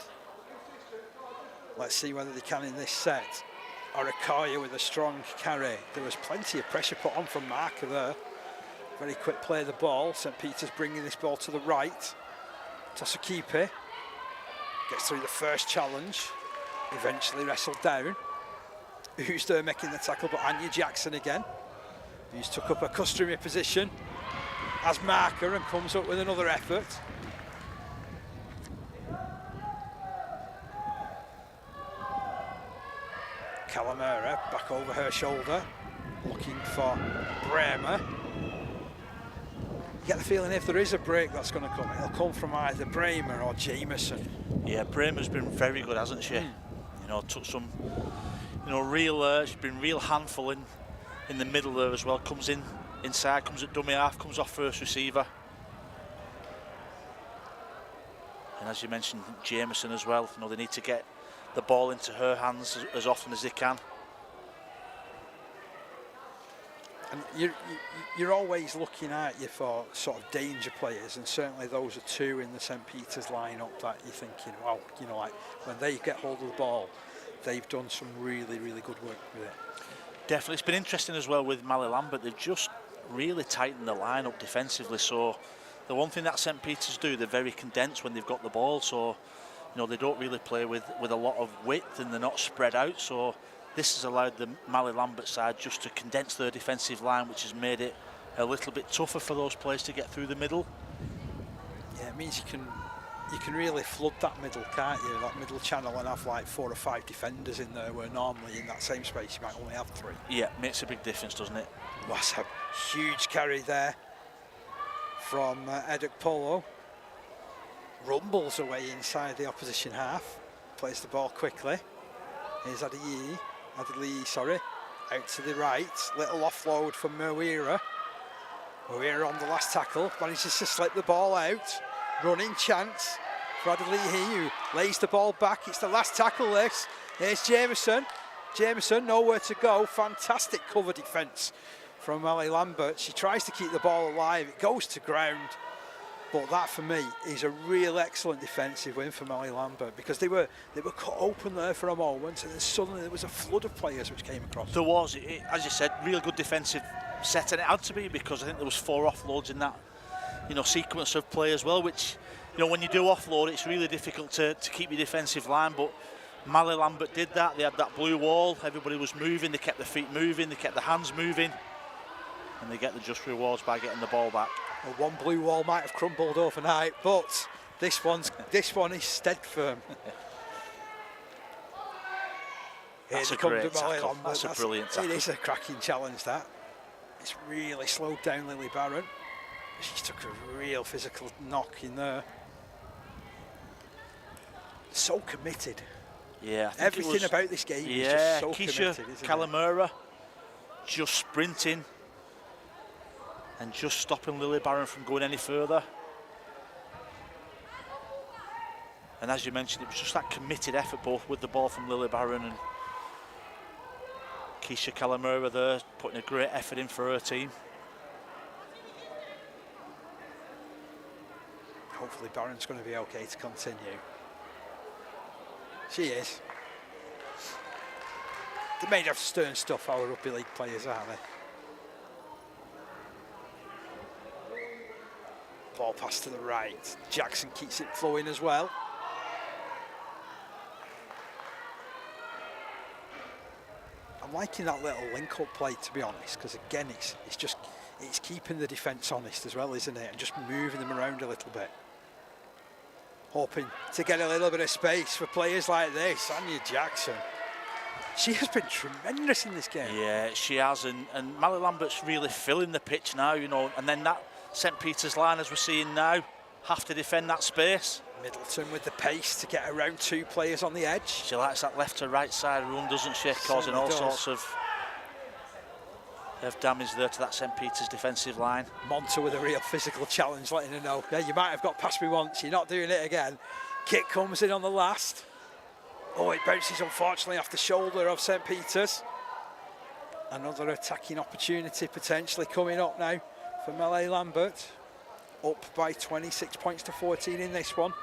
let's see whether they can in this set. Orakoya with a strong carry. There was plenty of pressure put on from Marker there. Very quick play of the ball. St Peter's bringing this ball to the right. Tosakipe gets through the first challenge. Eventually wrestled down. Who's there making the tackle but Anya Jackson again. Who's took up a customary position as marker and comes up with another effort. Calamara back over her shoulder, looking for Bramer. You get the feeling if there is a break that's going to come, it'll come from either Bramer or Jameson. Yeah, Bramer's been very good, hasn't she? You know, took some, real. She's been real handful in the middle there as well. Comes in inside, comes at dummy half, comes off first receiver. And as you mentioned, Jameson as well. They need to get the ball into her hands as often as they can. And you're always looking at you for sort of danger players, and certainly those are 2 in the St Peter's lineup that you're thinking, wow, like when they get hold of the ball, they've done some really, really good work with it. Definitely. It's been interesting as well with Molly Lambert. They've just really tightened the lineup defensively. So the one thing that St Peter's do, they're very condensed when they've got the ball. So they don't really play with a lot of width, and they're not spread out. So this has allowed the Molly Lambert side just to condense their defensive line, which has made it a little bit tougher for those players to get through the middle. Yeah, it means you can really flood that middle, can't you? That middle channel, and have like 4 or 5 defenders in there, where normally in that same space you might only have 3. Yeah, makes a big difference, doesn't it? Was a huge carry there from Eduk Polo. Rumbles away inside the opposition half. Plays the ball quickly. Here's Adelie, out to the right. Little offload from Mawira. Mawira on the last tackle, manages to slip the ball out. Running chance for Adelie, who lays the ball back. It's the last tackle, this. Here's Jameson. Jameson, nowhere to go. Fantastic cover defence from Molly Lambert. She tries to keep the ball alive. It goes to ground. But that for me is a real excellent defensive win for Molly Lambert, because they were cut open there for a moment, and then suddenly there was a flood of players which came across. There was, as you said, real good defensive set, and it had to be because I think there was 4 offloads in that, sequence of play as well. Which, when you do offload, it's really difficult to keep your defensive line. But Molly Lambert did that. They had that blue wall. Everybody was moving. They kept their feet moving. They kept their hands moving, and they get the just rewards by getting the ball back. Well, one blue wall might have crumbled overnight, but this one is stead firm. That's a great tackle. That's a brilliant tackle. It is a cracking challenge, that. It's really slowed down Lily Barron. She took a real physical knock in there. So committed. Yeah, everything about this game is just so committed, isn't Calamura just sprinting and just stopping Lily Barron from going any further. And as you mentioned, it was just that committed effort, both with the ball from Lily Barron and Keisha Calamura there, putting a great effort in for her team. Hopefully Barron's going to be okay to continue. She is. They're made of stern stuff, our rugby league players, aren't they? Ball pass to the right. Jackson keeps it flowing as well. I'm liking that little link-up play, to be honest, because again, it's keeping the defence honest as well, isn't it? And just moving them around a little bit. Hoping to get a little bit of space for players like this. Anya Jackson. She has been tremendous in this game. Yeah, she has, and Molly Lambert's really filling the pitch now, and then that St Peter's line, as we're seeing now, have to defend that space. Middleton with the pace to get around 2 players on the edge. She likes that left to right side run, doesn't she? Causing all sorts of damage there to that St Peter's defensive line. Monta with a real physical challenge, letting her know, yeah, you might have got past me once, you're not doing it again. Kick comes in on the last. Oh, it bounces unfortunately off the shoulder of St Peter's. Another attacking opportunity potentially coming up now for Molly Lambert. Up by 26 points to 14 in this one,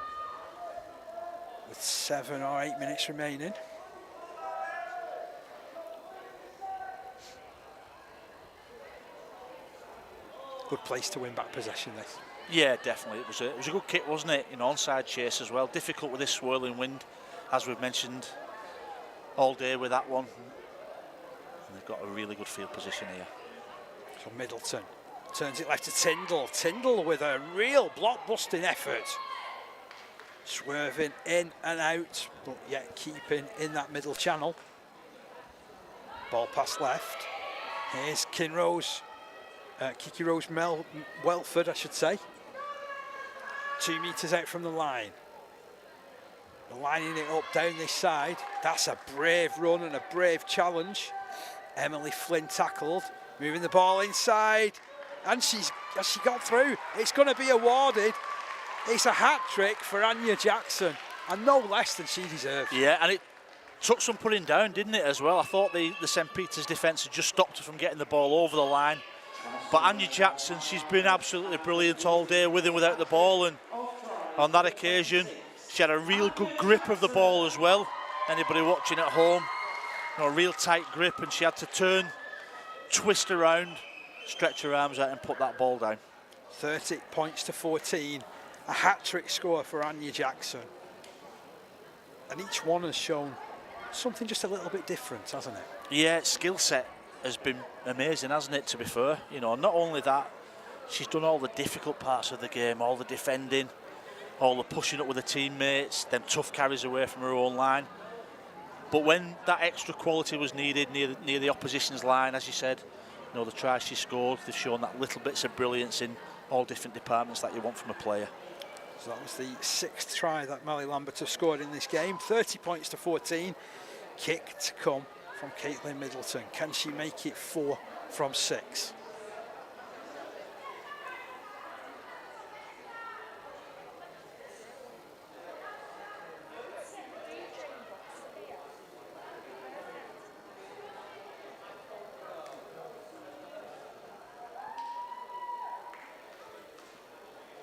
with 7 or 8 minutes remaining. Good place to win back possession, this. Yeah, definitely. It was a good kick, wasn't it? Onside chase as well. Difficult with this swirling wind, as we've mentioned all day with that one. And they've got a really good field position here. So Middleton turns it left to Tyndall. Tyndall with a real block-busting effort. Swerving in and out, but yet keeping in that middle channel. Ball pass left. Here's Kinrose. Kiki Rose Welford, I should say. 2 metres out from the line. Lining it up down this side. That's a brave run and a brave challenge. Emily Flynn tackled. Moving the ball inside. And she got through. It's going to be awarded. It's a hat-trick for Anya Jackson. And no less than she deserves. Yeah, and it took some putting down, didn't it, as well? I thought the St Peter's defence had just stopped her from getting the ball over the line. But Anya Jackson, she's been absolutely brilliant all day with and without the ball, and on that occasion she had a real good grip of the ball as well. Anybody watching at home, a real tight grip, and she had to turn, twist around, stretch her arms out and put that ball down. 30 points to 14, a hat-trick score for Anya Jackson. And each one has shown something just a little bit different, hasn't it? Yeah, skill set has been amazing, hasn't it, to be fair? Not only that, she's done all the difficult parts of the game, all the defending, all the pushing up with her teammates, them tough carries away from her own line. But when that extra quality was needed near the opposition's line, as you said, the tries she scored, they've shown that little bits of brilliance in all different departments that you want from a player. So that was the 6th try that Molly Lambert have scored in this game. 30 points to 14. Kick to come from Caitlin Middleton. Can she make it 4 from 6?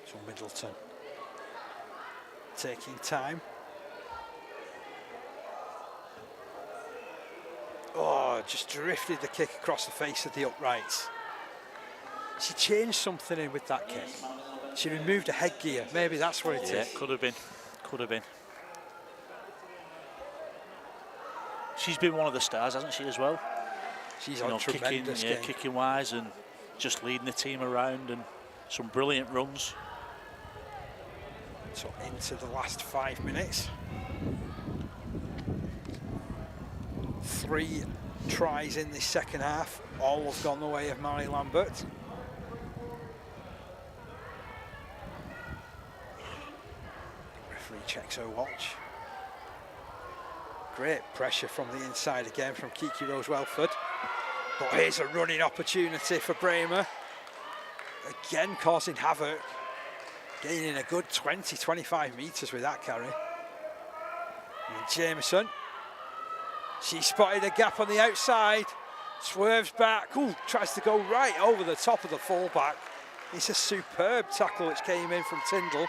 So So Middleton taking time. Oh, just drifted the kick across the face of the uprights. She changed something in with that kick. She removed a headgear. Maybe that's what it is. Yeah, could have been. Could have been. She's been one of the stars, hasn't she, as well? She's on tremendous game. Kicking wise and just leading the team around, and some brilliant runs. So into the last 5 minutes. 3 tries in this second half. All have gone the way of Mary Lambert. Referee checks her watch. Great pressure from the inside again from Kiki Rose-Welford. But here's a running opportunity for Bramer. Again causing havoc. Gaining a good 20-25 metres with that carry. And Jameson. She spotted a gap on the outside. Swerves back. Ooh, tries to go right over the top of the fullback. It's a superb tackle which came in from Tyndall.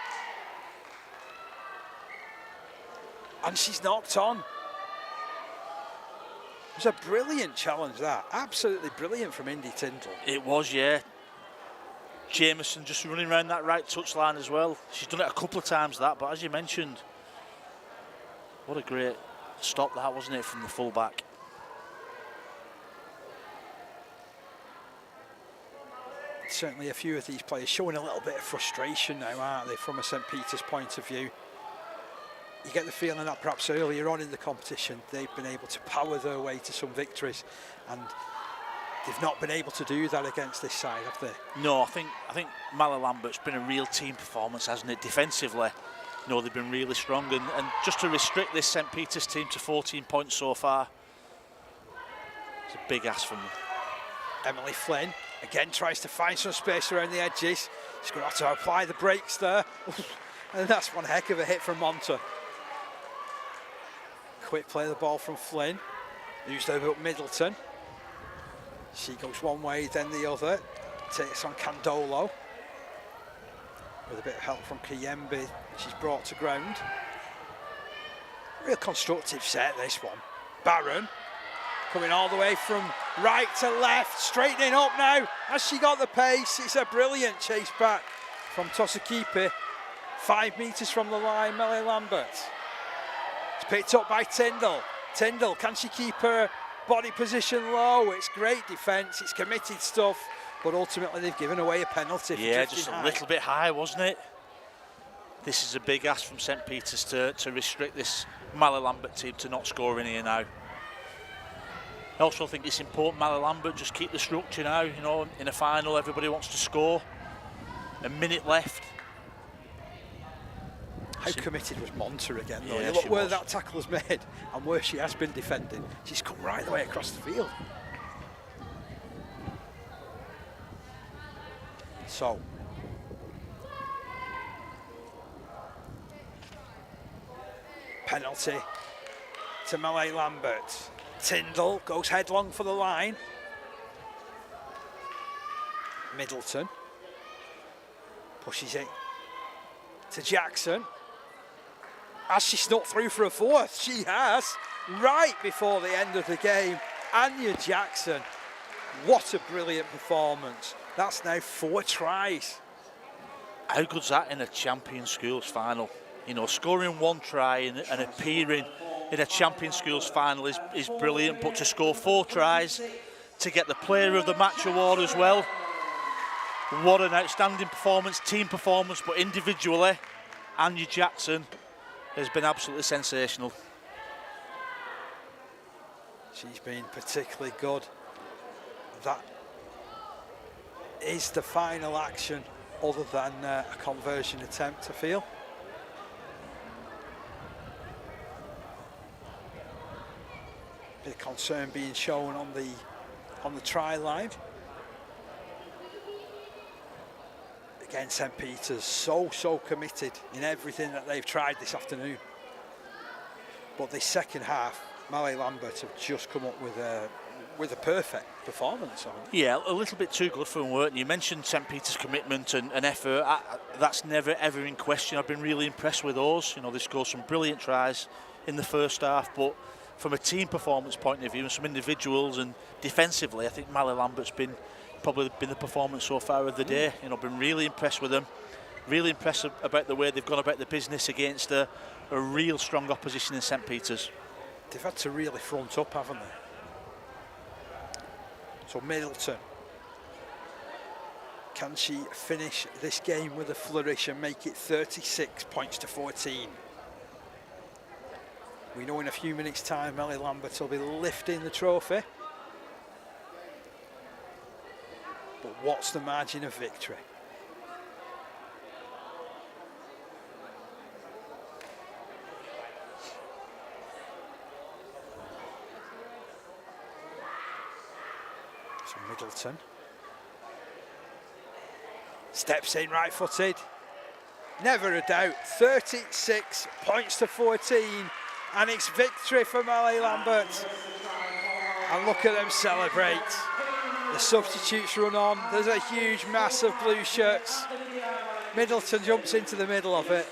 And she's knocked on. It was a brilliant challenge, that. Absolutely brilliant from Indy Tyndall. It was, yeah. Jameson just running around that right touchline as well. She's done it a couple of times, that, but as you mentioned, what a great stop that, wasn't it, from the fullback. Certainly a few of these players showing a little bit of frustration now, aren't they, from a St. Peter's point of view. You get the feeling that perhaps earlier on in the competition they've been able to power their way to some victories, and they've not been able to do that against this side, have they? No, I think Mala Lambert's been a real team performance, hasn't it? Defensively, you know, they've been really strong, and just to restrict this St. Peter's team to 14 points so far, it's a big ask from them. Emily Flynn again tries to find some space around the edges. She's going to have to apply the brakes there. And that's one heck of a hit from Monta. Quick play of the ball from Flynn. Used over at Middleton. She goes one way, then the other. Takes on Candolo. With a bit of help from Kiyembe, she's brought to ground. Real constructive set, this one. Barron coming all the way from right to left, straightening up now. Has she got the pace? It's a brilliant chase back from Tosakipe. 5 metres from the line, Melanie Lambert. It's picked up by Tyndall. Tyndall, can she keep her body position low? It's great defence, it's committed stuff, but ultimately they've given away a penalty. Yeah, just a little bit high, wasn't it? This is a big ask from St. Peter's to restrict this Mala Lambert team to not score in here now. I also think it's important Mala Lambert just keep the structure now. You know, in a final, everybody wants to score. A minute left. How committed was Monta again, though? Yeah, you look where that tackle was made and where she has been defending. She's come right the way across the field. So, penalty to Malay Lambert. Tyndall goes headlong for the line. Middleton pushes it to Jackson. Has she snuck through for a fourth? She has, right before the end of the game. Anya Jackson, what a brilliant performance. That's now 4 tries. How good's that in a champion schools final? You know, scoring 1 try and appearing in a champion schools final is brilliant, but to score 4 tries, to get the player of the match award as well, what an outstanding performance, team performance, but individually, Anya Jackson has been absolutely sensational. She's been particularly good. That is the final action, other than a conversion attempt, I feel. Bit of concern being shown on the try line. Again, St. Peter's so committed in everything that they've tried this afternoon. But this second half, Malay Lambert have just come up with with a perfect performance. Yeah, a little bit too good for them, weren't you? You mentioned St Peter's commitment and effort. That's never ever in question. I've been really impressed with those. You know, they scored some brilliant tries in the first half, but from a team performance point of view and some individuals and defensively, I think Mally Lambert's probably been the performance so far of the day. You know, been really impressed with them. Really impressed about the way they've gone about the business against a real strong opposition in St Peter's. They've had to really front up, haven't they? So Middleton, can she finish this game with a flourish and make it 36 points to 14? We know in a few minutes' time Mally Lambert will be lifting the trophy. But what's the margin of victory? Middleton steps in right-footed, never a doubt. 36 points to 14, and it's victory for Mally Lambert. And look at them celebrate. The substitutes run on. There's a huge mass of blue shirts. Middleton jumps into the middle of it,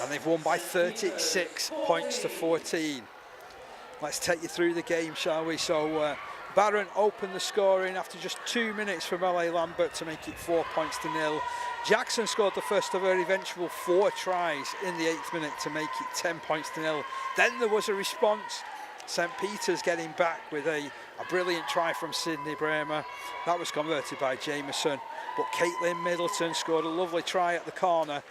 and they've won by 36 points to 14. Let's take you through the game, shall we? So Barron opened the scoring after just 2 minutes for Mally Lambert to make it 4 points to 0. Jackson scored the first of her eventual 4 tries in the 8th minute to make it 10 points to 0. Then there was a response. St Peter's getting back with a brilliant try from Sydney Bremer. That was converted by Jameson. But Caitlin Middleton scored a lovely try at the corner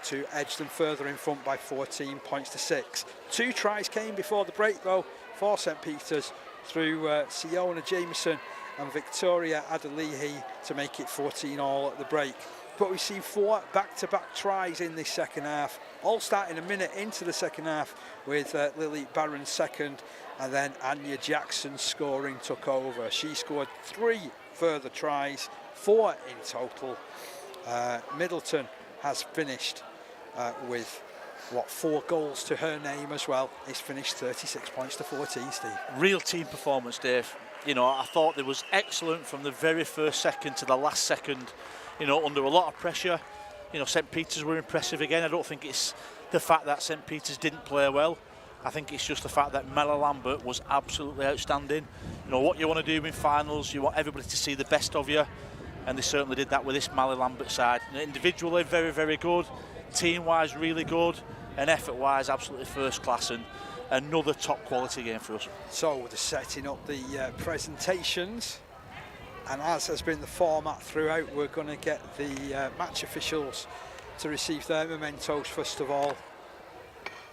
to edge them further in front by 14 points to 6. 2 tries came before the break though for St Peter's through Siona Jameson and Victoria Adelihi to make it 14 all at the break. But we've seen 4 back-to-back tries in this second half, all starting a minute into the second half with Lily Barron's second, and then Anya Jackson scoring took over. She scored 3 further tries, 4 in total. Middleton has finished with 4 goals to her name as well. It's finished 36 points to 14, Steve. Real team performance, Dave. You know, I thought it was excellent from the very first second to the last second. You know, under a lot of pressure. You know, St Peter's were impressive again. I don't think it's the fact that St Peter's didn't play well. I think it's just the fact that Mally Lambert was absolutely outstanding. You know, what you want to do in finals, you want everybody to see the best of you. And they certainly did that with this Mally Lambert side. You know, individually, very, very good. Team-wise, really good. And effort-wise, absolutely first class. And another top quality game for us. So they're setting up the presentations. And as has been the format throughout, we're going to get the match officials to receive their mementos first of all.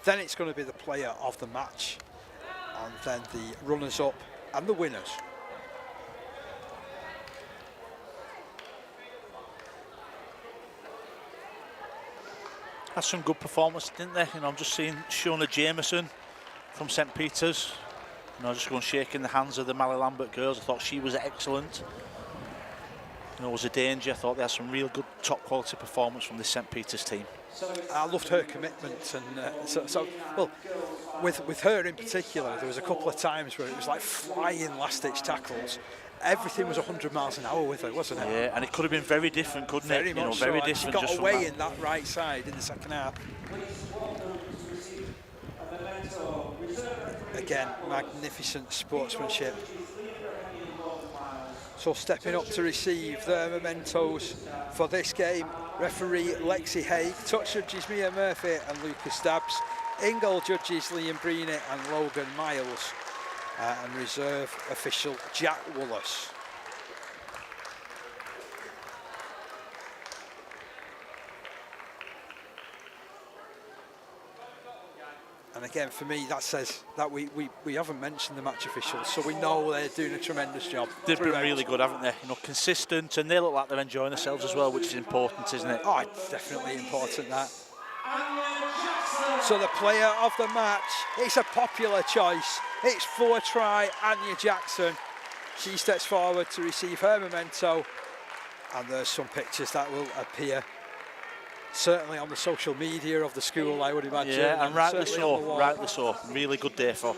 Then it's going to be the player of the match. And then the runners-up and the winners. Had some good performance, didn't they? You know, I'm just seeing Shona Jameson from St Peter's. You know, just going shaking the hands of the Mally Lambert girls. I thought she was excellent. You know, was a danger. I thought they had some real good, top quality performance from the St Peter's team. I loved her commitment, and well, with her in particular, there was a couple of times where it was like flying last-ditch tackles. Everything was 100 miles an hour with her, wasn't it? Yeah, and it could have been very different, couldn't it? Very much so. Very different. She got just away in that right side in the second half. Again, magnificent sportsmanship. So stepping up to receive their mementos for this game, referee Lexi Haig, touch judges Mia Murphy and Lucas Dabbs, in-goal judges Liam Breeney and Logan Miles, and reserve official Jack Wallace. And again, for me, that says that we haven't mentioned the match officials, so we know they're doing a tremendous job. They've been really good, haven't they? You know, consistent, and they look like they're enjoying themselves as well, which is important, isn't it? Oh, it's definitely important, that. So the player of the match, it's a popular choice. It's 4-try Anya Jackson. She steps forward to receive her memento, and there's some pictures that will appear certainly on the social media of the school, I would imagine. Yeah, and rightly so, rightly so. Really good day for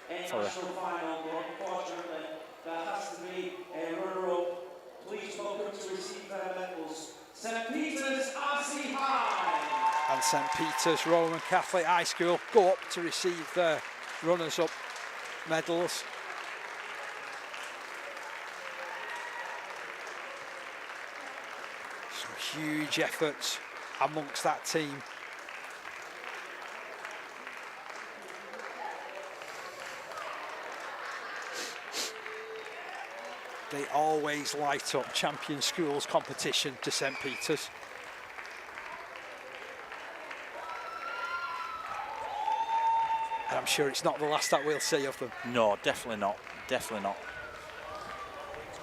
a Sorry. national final, but unfortunately there has to be a runner-up. Please welcome to receive their medals, St Peter's RC High. And St Peter's Roman Catholic High School go up to receive their runners-up medals. Some huge efforts amongst that team. They always light up champion schools competition to St Peter's. And I'm sure it's not the last that we'll see of them. No, definitely not. Definitely not.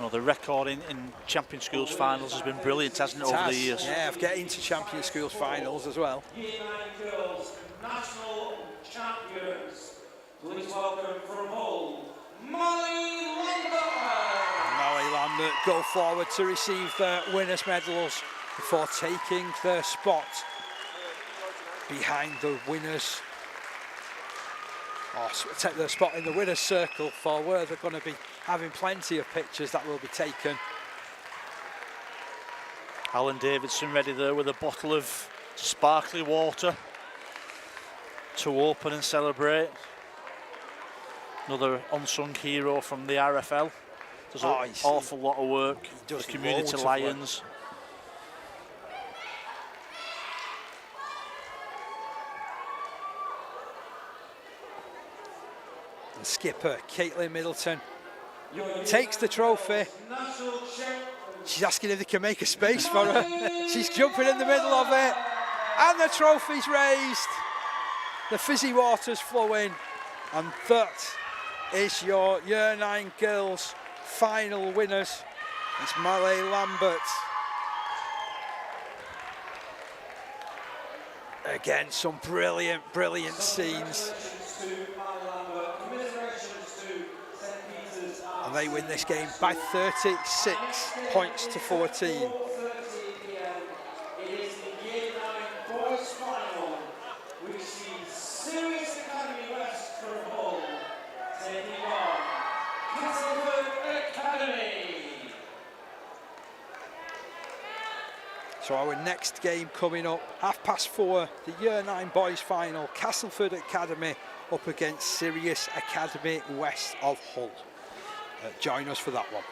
No, the record in champion schools finals has been brilliant, hasn't it, over the years? Yeah, of getting to champion schools finals as well. Year 9 girls, national champions. Please welcome from Hull, Molly Lambert. Molly Lambert go forward to receive their winners' medals before taking their spot behind the winners. Or take their spot in the winners' circle for where they're going to be having plenty of pictures that will be taken. Alan Davidson ready there with a bottle of sparkling water to open and celebrate. Another unsung hero from the RFL. Does an awful lot of work for the community Lions. And skipper Caitlin Middleton takes the trophy. She's asking if they can make a space for her. She's jumping in the middle of it. And the trophy's raised. The fizzy water's flowing. And that is your Year 9 girls final winners. It's Molly Lambert. Again, some brilliant, brilliant scenes. And they win this game by 36 points to 14. It is the Year 9 boys final, which sees Sirius Academy West from Hull taking on Castleford Academy. So our next game coming up, 4:30, the Year 9 boys final, Castleford Academy up against Sirius Academy West of Hull. Join us for that one.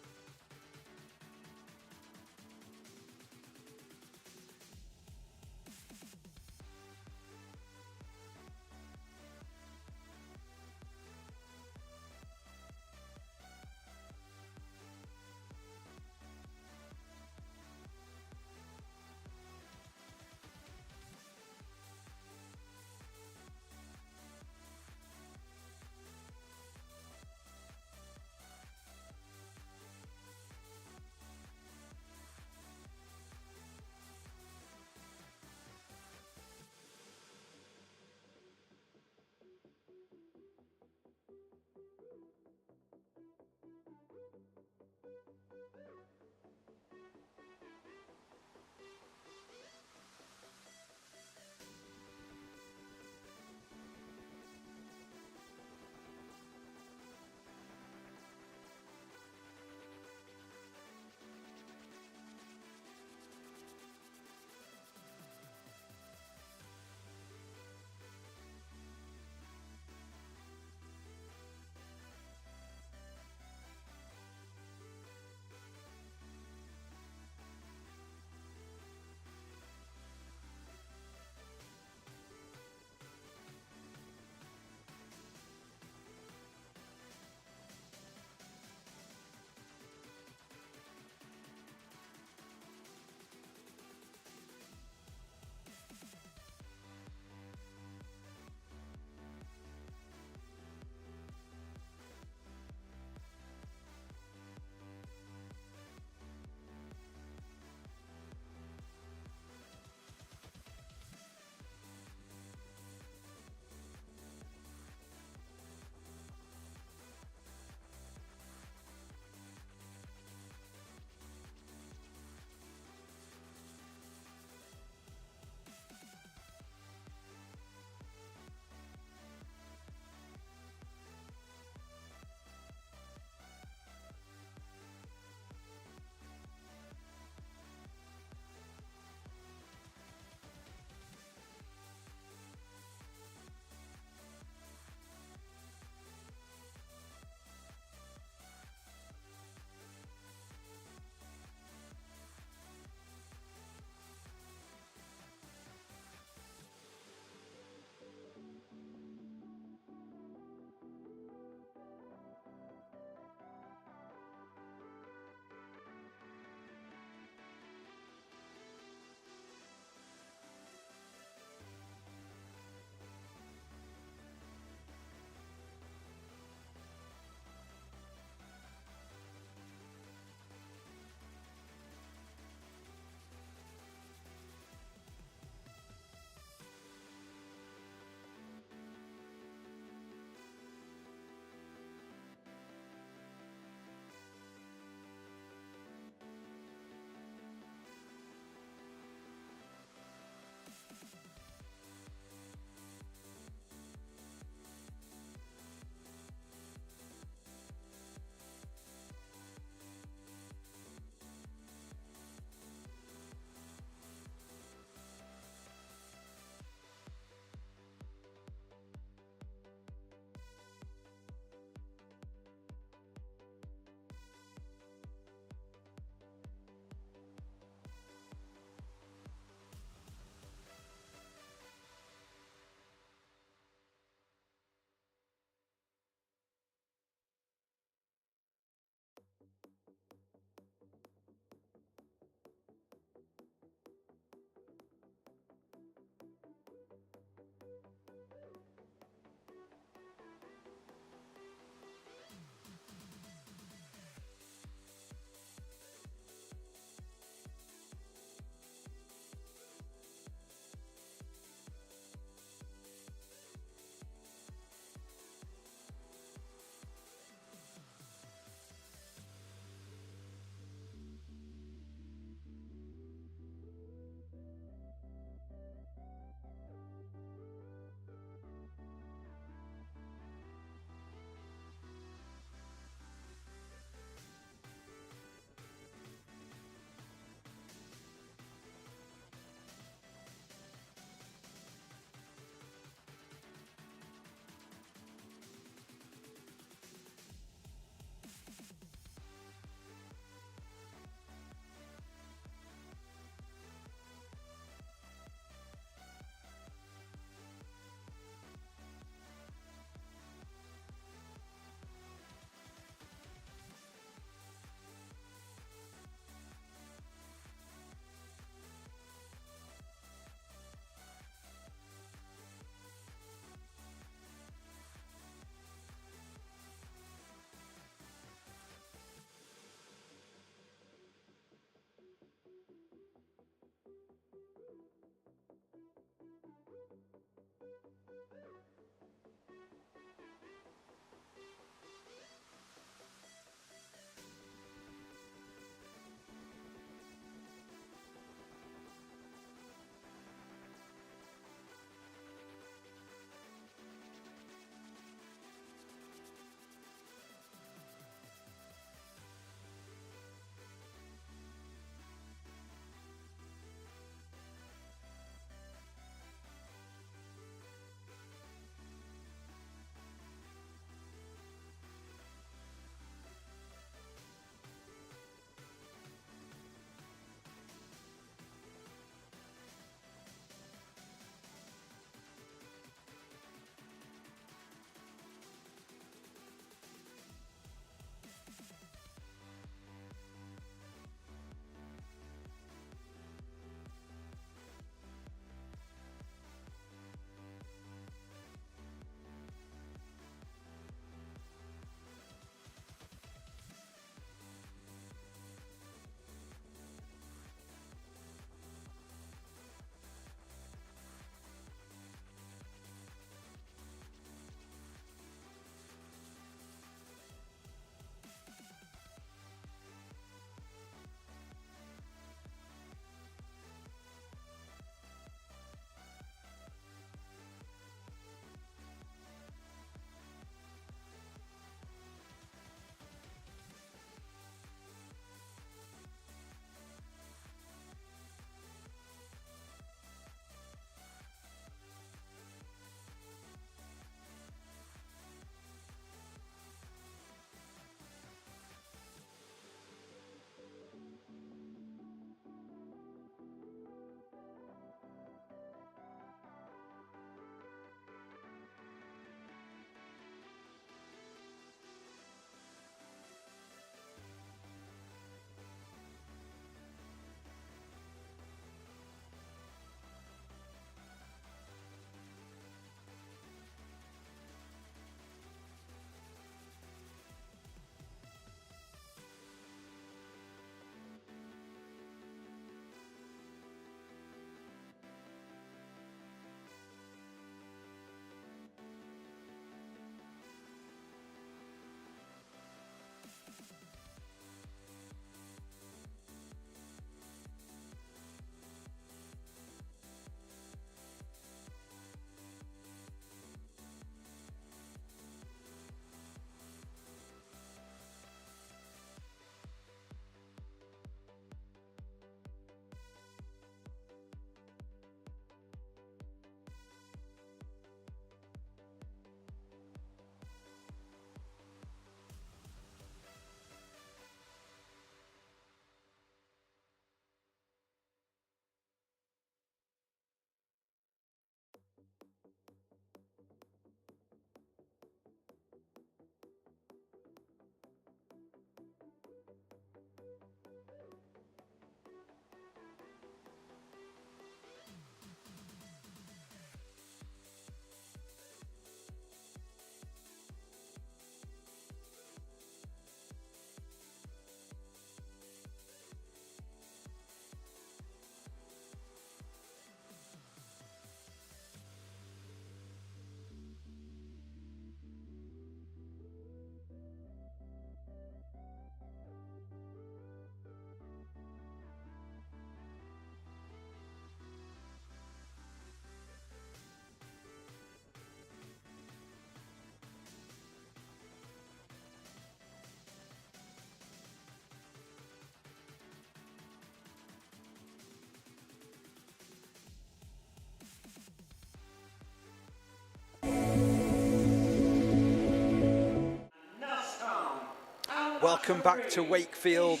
Welcome back to Wakefield.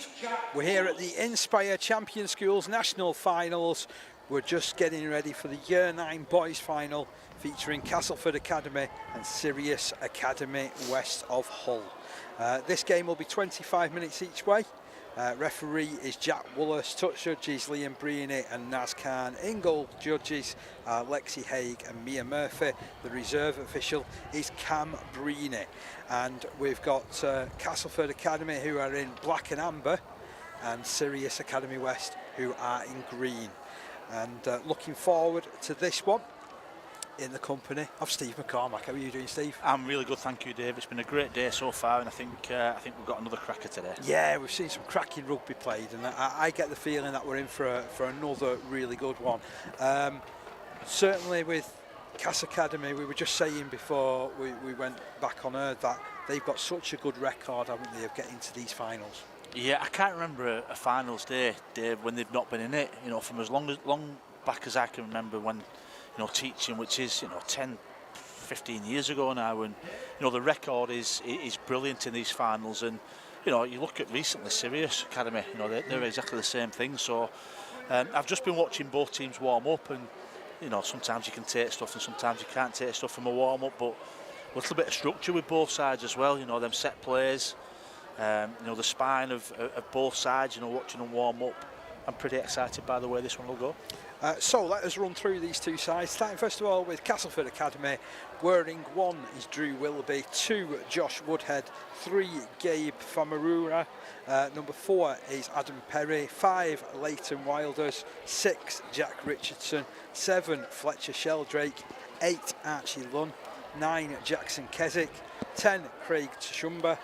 We're here at the Inspire Champion Schools National Finals. We're just getting ready for the Year 9 Boys Final featuring Castleford Academy and Sirius Academy west of Hull. This game will be 25 minutes each way. Referee is Jack Wallace, touch judges Liam Breeny and Naz Khan, in goal judges Lexi Haig and Mia Murphy. The reserve official is Cam Breeny, and we've got Castleford Academy who are in black and amber and Sirius Academy West who are in green. And looking forward to this one in the company of Steve McCormack. How are you doing, Steve? I'm really good, thank you, Dave. It's been a great day so far, and I think we've got another cracker today. Yeah, we've seen some cracking rugby played, and I get the feeling that we're in for another really good one. Certainly with Cass Academy, we were just saying before we went back on air that they've got such a good record, haven't they, of getting to these finals. Yeah, I can't remember a finals day, Dave, when they've not been in it. You know, from as long back as I can remember, when teaching, which is 10, 15 years ago now, and the record is brilliant in these finals. And you look at recently Sirius Academy, they're exactly the same thing. So I've just been watching both teams warm up, and sometimes you can take stuff and sometimes you can't take stuff from a warm up, but a little bit of structure with both sides as well. Them set plays, the spine of both sides. Watching them warm up, I'm pretty excited by the way this one will go. So let us run through these two sides, starting first of all with Castleford Academy. Wearing 1 is Drew Willoughby, 2 Josh Woodhead, 3 Gabe Famarura, number 4 is Adam Perry, 5 Leighton Wilders, 6 Jack Richardson, 7 Fletcher Sheldrake, 8 Archie Lunn, 9 Jackson Keswick, 10 Craig Tshumba,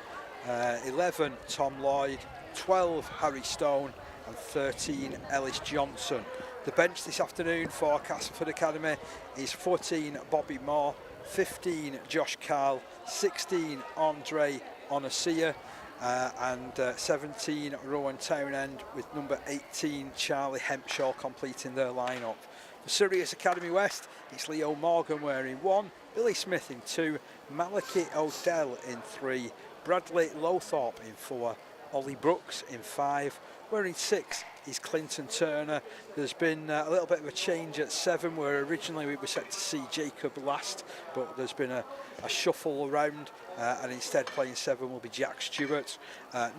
11 Tom Lloyd, 12 Harry Stone and 13 Ellis Johnson. The bench this afternoon for Castleford Academy is 14 Bobby Moore, 15 Josh Carl, 16 Andre Onasia, and 17 Rowan Townend, with number 18 Charlie Hempshaw completing their lineup. For Sirius Academy West, it's Leo Morgan wearing 1, Billy Smith in 2, Malachi Odell in 3, Bradley Lowthorpe in 4, Ollie Brooks in 5, wearing 6 is Clinton Turner. There's been a little bit of a change at 7, where originally we were set to see Jacob last, but there's been a shuffle around, and instead playing 7 will be Jack Stewart.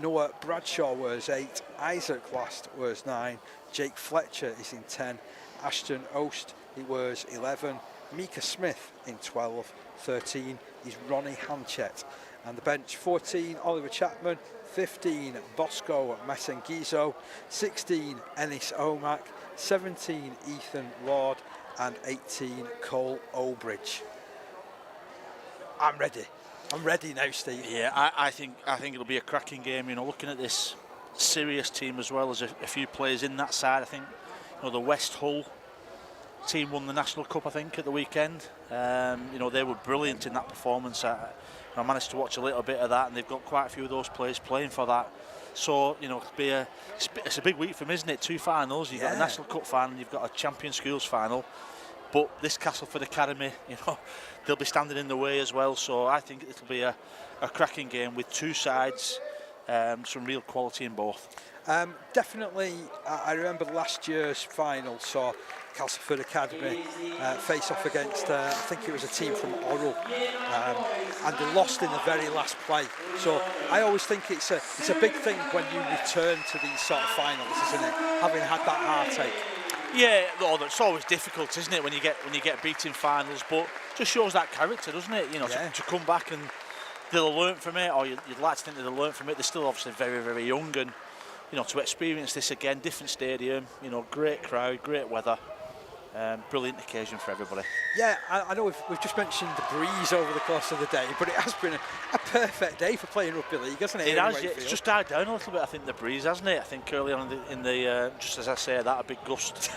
Noah Bradshaw wears 8, Isaac Last wears 9, Jake Fletcher is in 10, Ashton Oast he wears 11, Mika Smith in 12, 13 is Ronnie Hanchet. And the bench, 14 Oliver Chapman, 15 Bosco Messengizo, 16 Ennis Omak, 17 Ethan Lord and 18 Cole Obridge. I'm ready now, Steve. Yeah, I think it'll be a cracking game. Looking at this Sirius team as well as a few players in that side. I think the West Hull team won the National Cup, I think, at the weekend. They were brilliant in that performance. I managed to watch a little bit of that, and they've got quite a few of those players playing for that. So it's a big week for them, isn't it? 2 finals. You've got a National Cup final, you've got a Champion Schools final. But this Castleford Academy, they'll be standing in the way as well. So I think it'll be a cracking game with 2 sides, some real quality in both. Definitely, I remember last year's final saw Castleford Academy face off against, I think it was a team from Orrell, and they lost in the very last play. So I always think it's a big thing when you return to these sort of finals, isn't it? Having had that heartache. Yeah, it's always difficult, isn't it, when you get beat in finals? But it just shows that character, doesn't it? To come back, and they'll learn from it, or you'd like to think that they'll learn from it. They're still obviously very, very young, and to experience this again, different stadium, great crowd, great weather. Brilliant occasion for everybody. Yeah, I know we've just mentioned the breeze over the course of the day, but it has been a perfect day for playing rugby league, hasn't it? It has, yeah. It's just died down a little bit, I think, the breeze, hasn't it? I think early on in the just as I say that, a big gust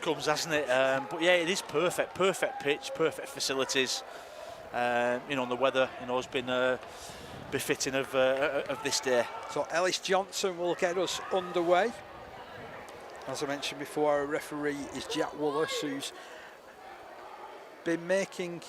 comes, hasn't it? But yeah, it is perfect pitch, perfect facilities. And the weather, has been befitting of this day. So Ellis Johnson will get us underway. As I mentioned before, our referee is Jack Wallace, who's been making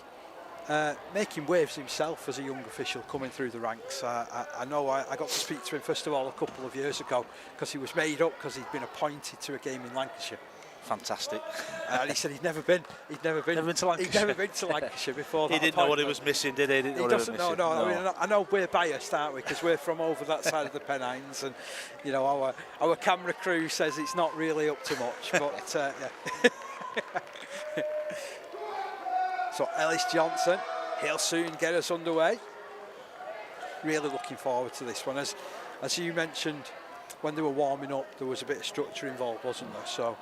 making waves himself as a young official coming through the ranks. I know I got to speak to him first of all a couple of years ago because he was made up because he'd been appointed to a game in Lancashire. Fantastic. And he said he'd never been to Lancashire. He'd never been to Lancashire before. He didn't know what he was missing, did he? He doesn't know. No. I mean, I know we're biased, aren't we? Because we're from over that side of the Pennines, and you know our camera crew says it's not really up to much. But yeah. So Ellis Johnson, he'll soon get us underway. Really looking forward to this one. As you mentioned, when they were warming up, there was a bit of structure involved, wasn't there? So.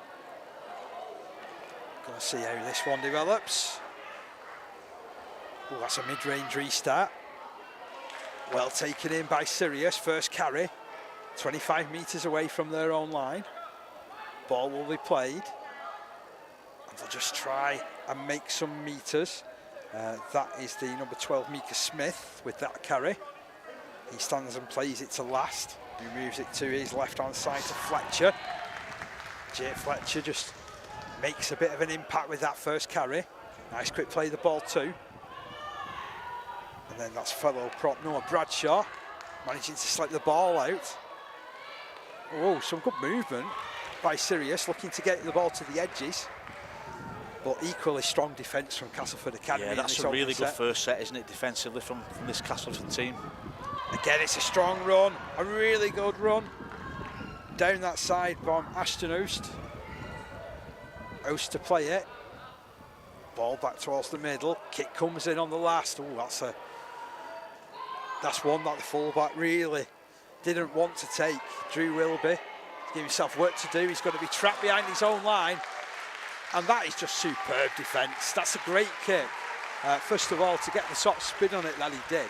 Going to see how this one develops. Oh, that's a mid-range restart. Well taken in by Sirius. First carry, 25 metres away from their own line. Ball will be played. And they'll just try and make some metres. That is the number 12, Mika Smith, with that carry. He stands and plays it to last. He moves it to his left-hand side to Fletcher. Jay Fletcher just makes a bit of an impact with that first carry. Nice quick play the ball too. And then that's fellow prop Noah Bradshaw managing to slip the ball out. Oh, some good movement by Sirius, looking to get the ball to the edges. But equally strong defence from Castleford Academy. Yeah, that's a really good first set, isn't it, defensively from this Castleford team. Again, it's a strong run, a really good run. Down that side from Ashton Oost. Oost to play it. Ball back towards the middle. Kick comes in on the last. Oh, that's one that the fullback really didn't want to take. Drew Wilby, give himself work to do. He's got to be trapped behind his own line. And that is just superb defence. That's a great kick. First of all, to get the sort of spin on it that he did.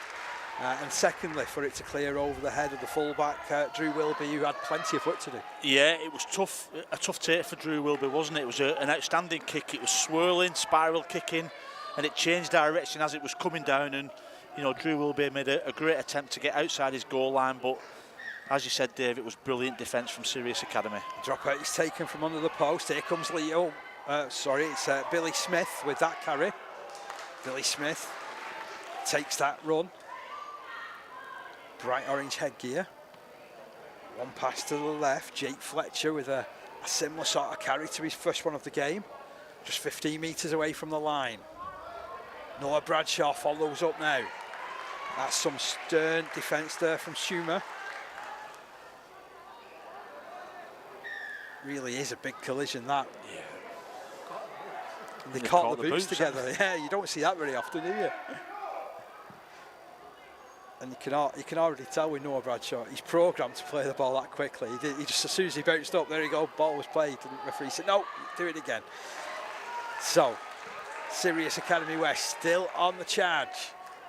And secondly, for it to clear over the head of the fullback, Drew Wilby, who had plenty of work to do. Yeah, it was tough, a tough take for Drew Wilby, wasn't it? It was an outstanding kick. It was swirling, spiral kicking, and it changed direction as it was coming down. And you know, Drew Wilby made a great attempt to get outside his goal line, but as you said, Dave, it was brilliant defence from Sirius Academy. Dropout is taken from under the post. Here comes Leo. It's Billy Smith with that carry. Billy Smith takes that run. Bright orange headgear. One pass to the left. Jake Fletcher with a similar sort of carry to his first one of the game. Just 15 metres away from the line. Noah Bradshaw follows up now. That's some stern defence there from Schumer. Really is a big collision, that. Yeah. They caught the boots together. Yeah, you don't see that very often, do you? And you can already tell with Noah Bradshaw, he's programmed to play the ball that quickly. He just, as soon as he bounced up, there you go, ball was played. And the referee said, no, do it again. So, Sirius Academy West still on the charge.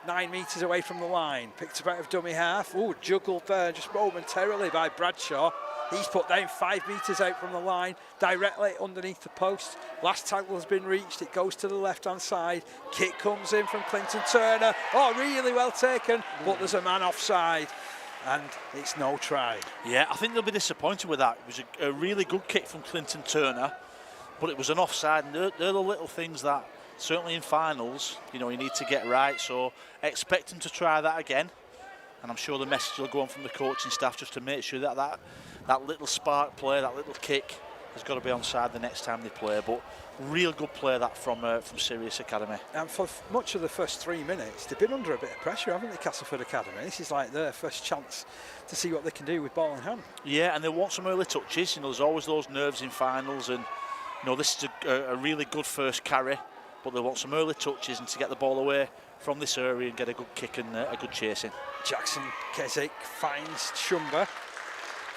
9 metres away from the line. Picked up out of dummy half. Ooh, juggled there just momentarily by Bradshaw. He's put down 5 metres out from the line, directly underneath the post. Last tackle has been reached. It goes to the left-hand side. Kick comes in from Clinton Turner. Oh, really well taken, but there's a man offside, and it's no try. Yeah, I think they'll be disappointed with that. It was a really good kick from Clinton Turner, but it was an offside, and they're the little things that, certainly in finals, you know, you need to get right. So expect them to try that again, and I'm sure the message will go on from the coaching staff just to make sure that little spark play, that little kick has got to be onside the next time they play. But real good play that from Sirius Academy. And for much of the first 3 minutes, they've been under a bit of pressure, haven't they, Castleford Academy? This is like their first chance to see what they can do with ball in hand. Yeah, and they want some early touches. You know, there's always those nerves in finals, and you know, this is a really good first carry, but they want some early touches and to get the ball away from this area and get a good kick and a good chasing. Jackson Keswick finds Shumba.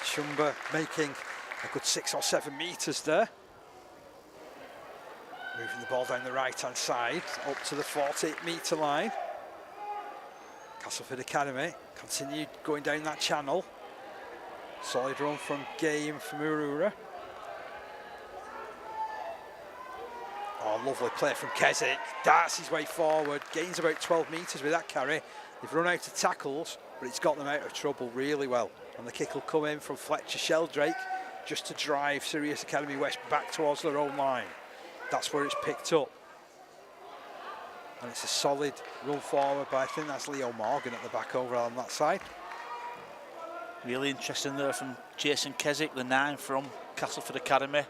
Shumba making a good 6 or 7 metres there. Moving the ball down the right-hand side, up to the 40-metre line. Castleford Academy continued going down that channel. Solid run from Game from Urura. Oh, lovely play from Keswick. Darts his way forward, gains about 12 metres with that carry. They've run out of tackles, but it's got them out of trouble really well. And the kick will come in from Fletcher Sheldrake just to drive Sirius Academy West back towards their own line. That's where it's picked up. And it's a solid run forward, but I think that's Leo Morgan at the back over on that side. Really interesting there from Jason Keswick, the 9 from Castleford Academy.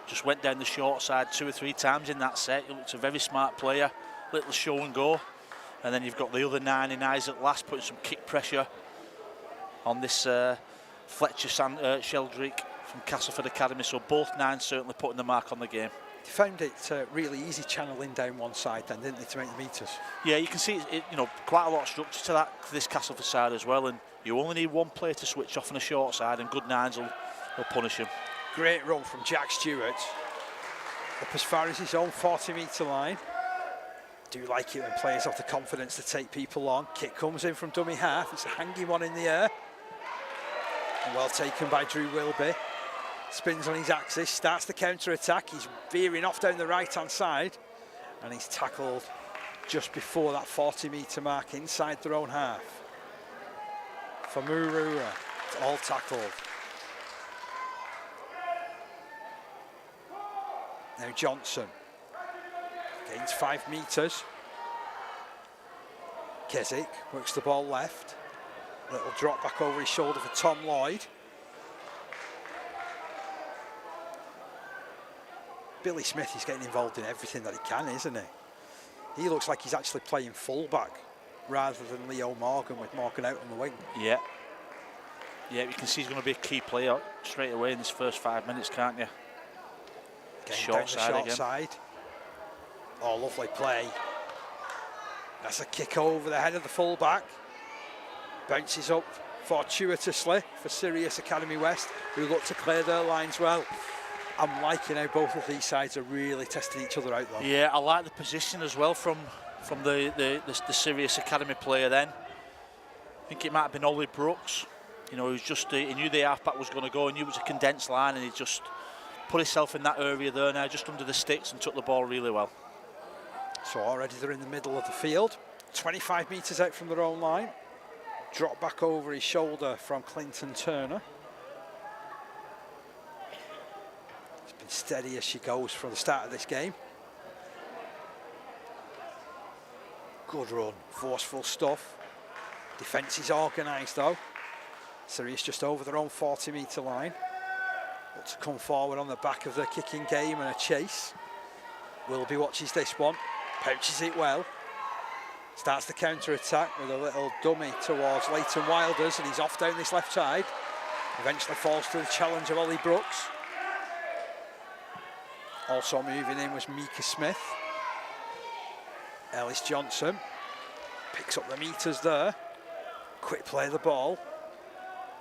Just went down the short side 2 or 3 times in that set. He looks a very smart player, little show and go. And then you've got the other 9 in Isaac Last putting some kick pressure on this Fletcher Sheldrick from Castleford Academy. So both 9 certainly putting the mark on the game. They found it really easy channeling down one side then, didn't they, to make the meters? Yeah, you can see you know, quite a lot of structure to this Castleford side as well, and you only need one player to switch off on the short side, and good 9s will punish him. Great run from Jack Stewart up as far as his own 40-metre line. Do like it when players have the confidence to take people on. Kick comes in from dummy half. It's a hanging one in the air. And well taken by Drew Wilby. Spins on his axis, starts the counter-attack. He's veering off down the right-hand side. And he's tackled just before that 40-metre mark inside their own half. For Murura, it's all tackled. Now Johnson gains 5 metres. Keswick works the ball left. Little drop back over his shoulder for Tom Lloyd. Billy Smith is getting involved in everything that he can, isn't he? He looks like he's actually playing fullback rather than Leo Morgan, with Morgan out on the wing. Yeah. Yeah, you can see he's going to be a key player straight away in this first 5 minutes, can't you? Short side. Oh, lovely play. That's a kick over the head of the fullback. Bounces up fortuitously for Sirius Academy West, who look to clear their lines well. I'm liking how both of these sides are really testing each other out though. Yeah, I like the position as well from the Sirius Academy player then. I think it might have been Ollie Brooks. You know, he knew the halfback was going to go, and knew it was a condensed line, and he just put himself in that area there now, just under the sticks, and took the ball really well. So already they're in the middle of the field, 25 metres out from their own line. Drop back over his shoulder from Clinton Turner. It's been steady as she goes from the start of this game. Good run, forceful stuff. Defence is organised though. Sirius just over their own 40-metre line. But to come forward on the back of their kicking game and a chase. Wilby watches this one, pouches it well. Starts the counter-attack with a little dummy towards Leighton Wilders, and he's off down this left side. Eventually falls to the challenge of Ollie Brooks. Also moving in was Mika Smith. Ellis Johnson picks up the meters there. Quick play of the ball.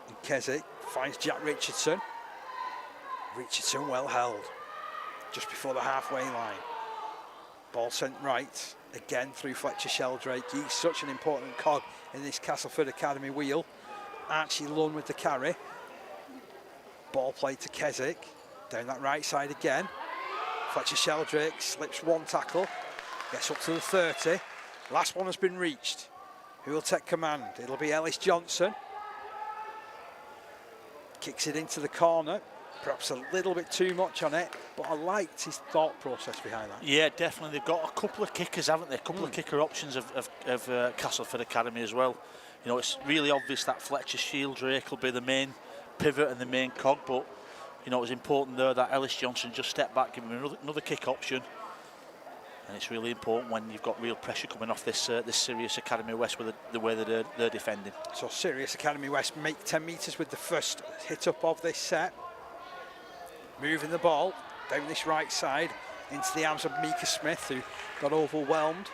And Keswick finds Jack Richardson. Richardson well held just before the halfway line. Ball sent right again through Fletcher Sheldrake. He's such an important cog in this Castleford Academy wheel. Archie Lunn with the carry. Ball played to Keswick down that right side again. Fletcher Sheldrake slips one tackle, gets up to the 30. Last one has been reached. Who will take command? It'll be Ellis Johnson. Kicks it into the corner. Perhaps a little bit too much on it, but I liked his thought process behind that. Yeah, definitely. They've got a couple of kickers, haven't they? A couple of kicker options of Castleford Academy as well. You know, it's really obvious that Fletcher Sheldrake will be the main pivot and the main cog, but you know, it was important there that Ellis Johnson just stepped back, give him another kick option. And it's really important when you've got real pressure coming off this Sirius Academy West with the way that they're defending. So Sirius Academy West make 10 metres with the first hit up of this set. Moving the ball down this right side into the arms of Mika Smith, who got overwhelmed.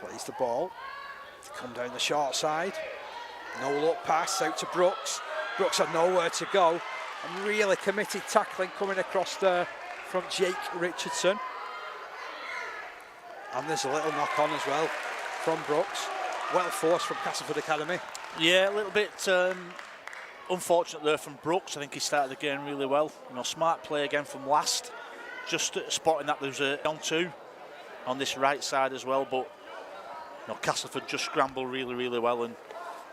Plays the ball to come down the short side. No look pass out to Brooks. Brooks had nowhere to go. And really committed tackling coming across there from Jake Richardson. And there's a little knock on as well from Brooks. Well forced from Castleford Academy. Yeah, a little bit unfortunate there from Brooks. I think he started the game really well. You know, smart play again from Last. Just spotting that there's a on two on this right side as well. But you know, Castleford just scrambled really, really well and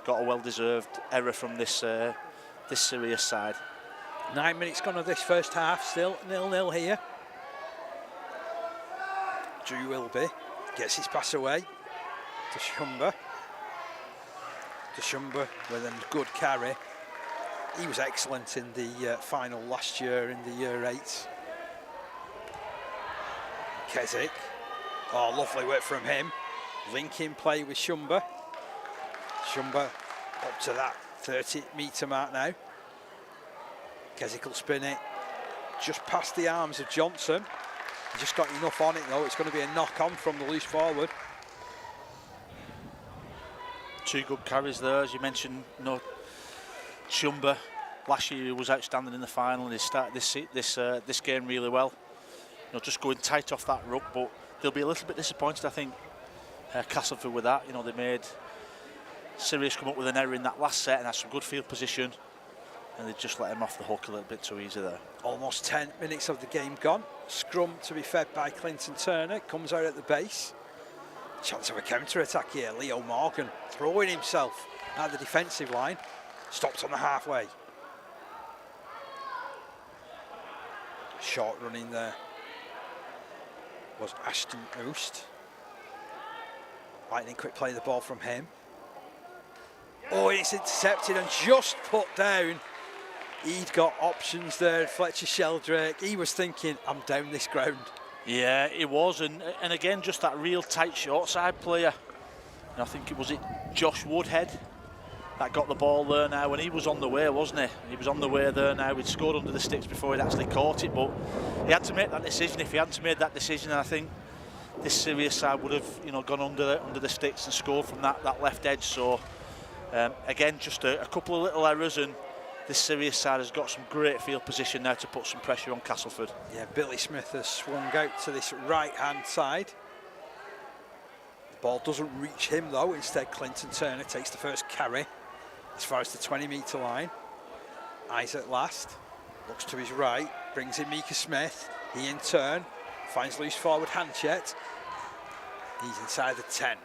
got a well-deserved error from this Sirius side. 9 minutes gone of this first half, still 0-0 here. Drew Wilby gets his pass away to Shumba. Shumba with a good carry. He was excellent in the final last year in the year 8. Keswick. Oh, lovely work from him. Linking play with Shumba. Shumba up to that 30-metre mark now. Keswick will spin it just past the arms of Johnson. He just got enough on it though. It's going to be a knock on from the loose forward. 2 good carries there, as you mentioned. Shumba last year he was outstanding in the final, and he started this game really well. Just going tight off that ruck, but they'll be a little bit disappointed, I think, Castleford with that. They made Sirius come up with an error in that last set and had some good field position, and they just let him off the hook a little bit too easy there. Almost 10 minutes of the game gone. Scrum to be fed by Clinton Turner, comes out at the base. Chance of a counter-attack here. Leo Morgan throwing himself at the defensive line. Stopped on the halfway. Short running there was Ashton Oost. Lightning quick play the ball from him. Oh, it's intercepted and just put down. He'd got options there, Fletcher Sheldrake. He was thinking, I'm down this ground. Yeah, it was, and again, just that real tight short side player. And I think it was Josh Woodhead that got the ball there now, and he was on the way, wasn't he? He was on the way there now. He'd scored under the sticks before he'd actually caught it, but he had to make that decision. If he hadn't made that decision, I think this Sirius side would have, gone under the sticks and scored from that left edge. So again, just a couple of little errors, and this Sirius side has got some great field position now to put some pressure on Castleford. Yeah, Billy Smith has swung out to this right-hand side. The ball doesn't reach him though. Instead, Clinton Turner takes the first carry as far as the 20-metre line. Isaac Last looks to his right, brings in Mika Smith. He in turn finds loose forward Hanchet. He's inside the 10.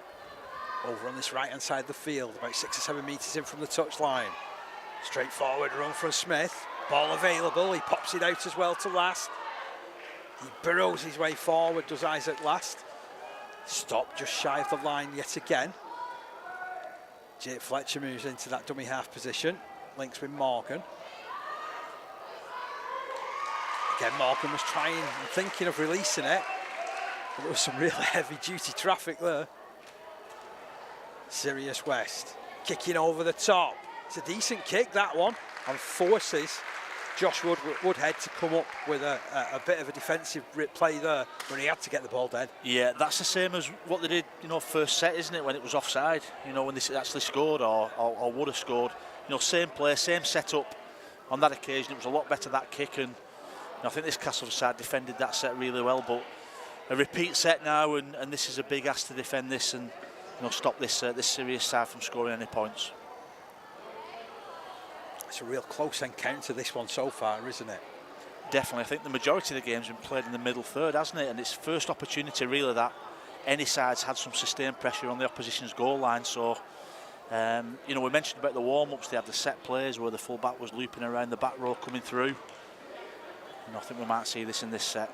Over on this right-hand side of the field, about 6 or 7 metres in from the touch line. Straight forward run from Smith. Ball available. He pops it out as well to Last. He burrows his way forward, does Isaac Last. Stop just shy of the line yet again. Jake Fletcher moves into that dummy half position. Links with Morgan. Again, Morgan was trying and thinking of releasing it, but there was some really heavy-duty traffic there. Sirius West kicking over the top. It's a decent kick, that one, and forces Josh Woodhead to come up with a bit of a defensive play there when he had to get the ball dead. Yeah, that's the same as what they did, first set, isn't it, when it was offside, when they actually scored or would have scored. Same play, same setup. On that occasion, it was a lot better, that kick, and I think this Castleford side defended that set really well, but a repeat set now, and this is a big ask to defend this and stop this Sirius side from scoring any points. It's a real close encounter, this one so far, isn't it? Definitely. I think the majority of the game's been played in the middle third, hasn't it? And it's first opportunity, really, that any side's had some sustained pressure on the opposition's goal line. So, we mentioned about the warm-ups. They had the set plays where the full-back was looping around the back row coming through. And I think we might see this in this set.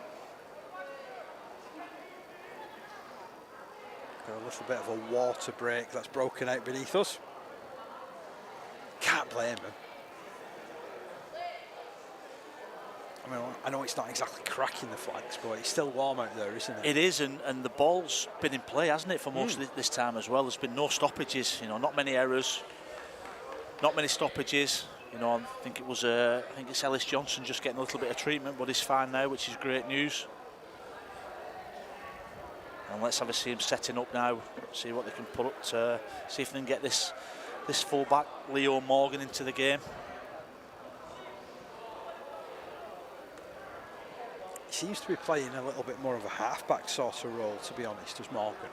Got a little bit of a water break that's broken out beneath us. Can't blame him. I know it's not exactly cracking the flags, but it's still warm out there, isn't it? It is, and the ball's been in play, hasn't it, for most of this time as well. There's been no stoppages, not many errors, not many stoppages. I think it's Ellis Johnson just getting a little bit of treatment, but he's fine now, which is great news. And let's have a see him setting up now, see what they can put up, see if they can get this full-back, Leo Morgan, into the game. He seems to be playing a little bit more of a half-back sort of role, to be honest, as Morgan.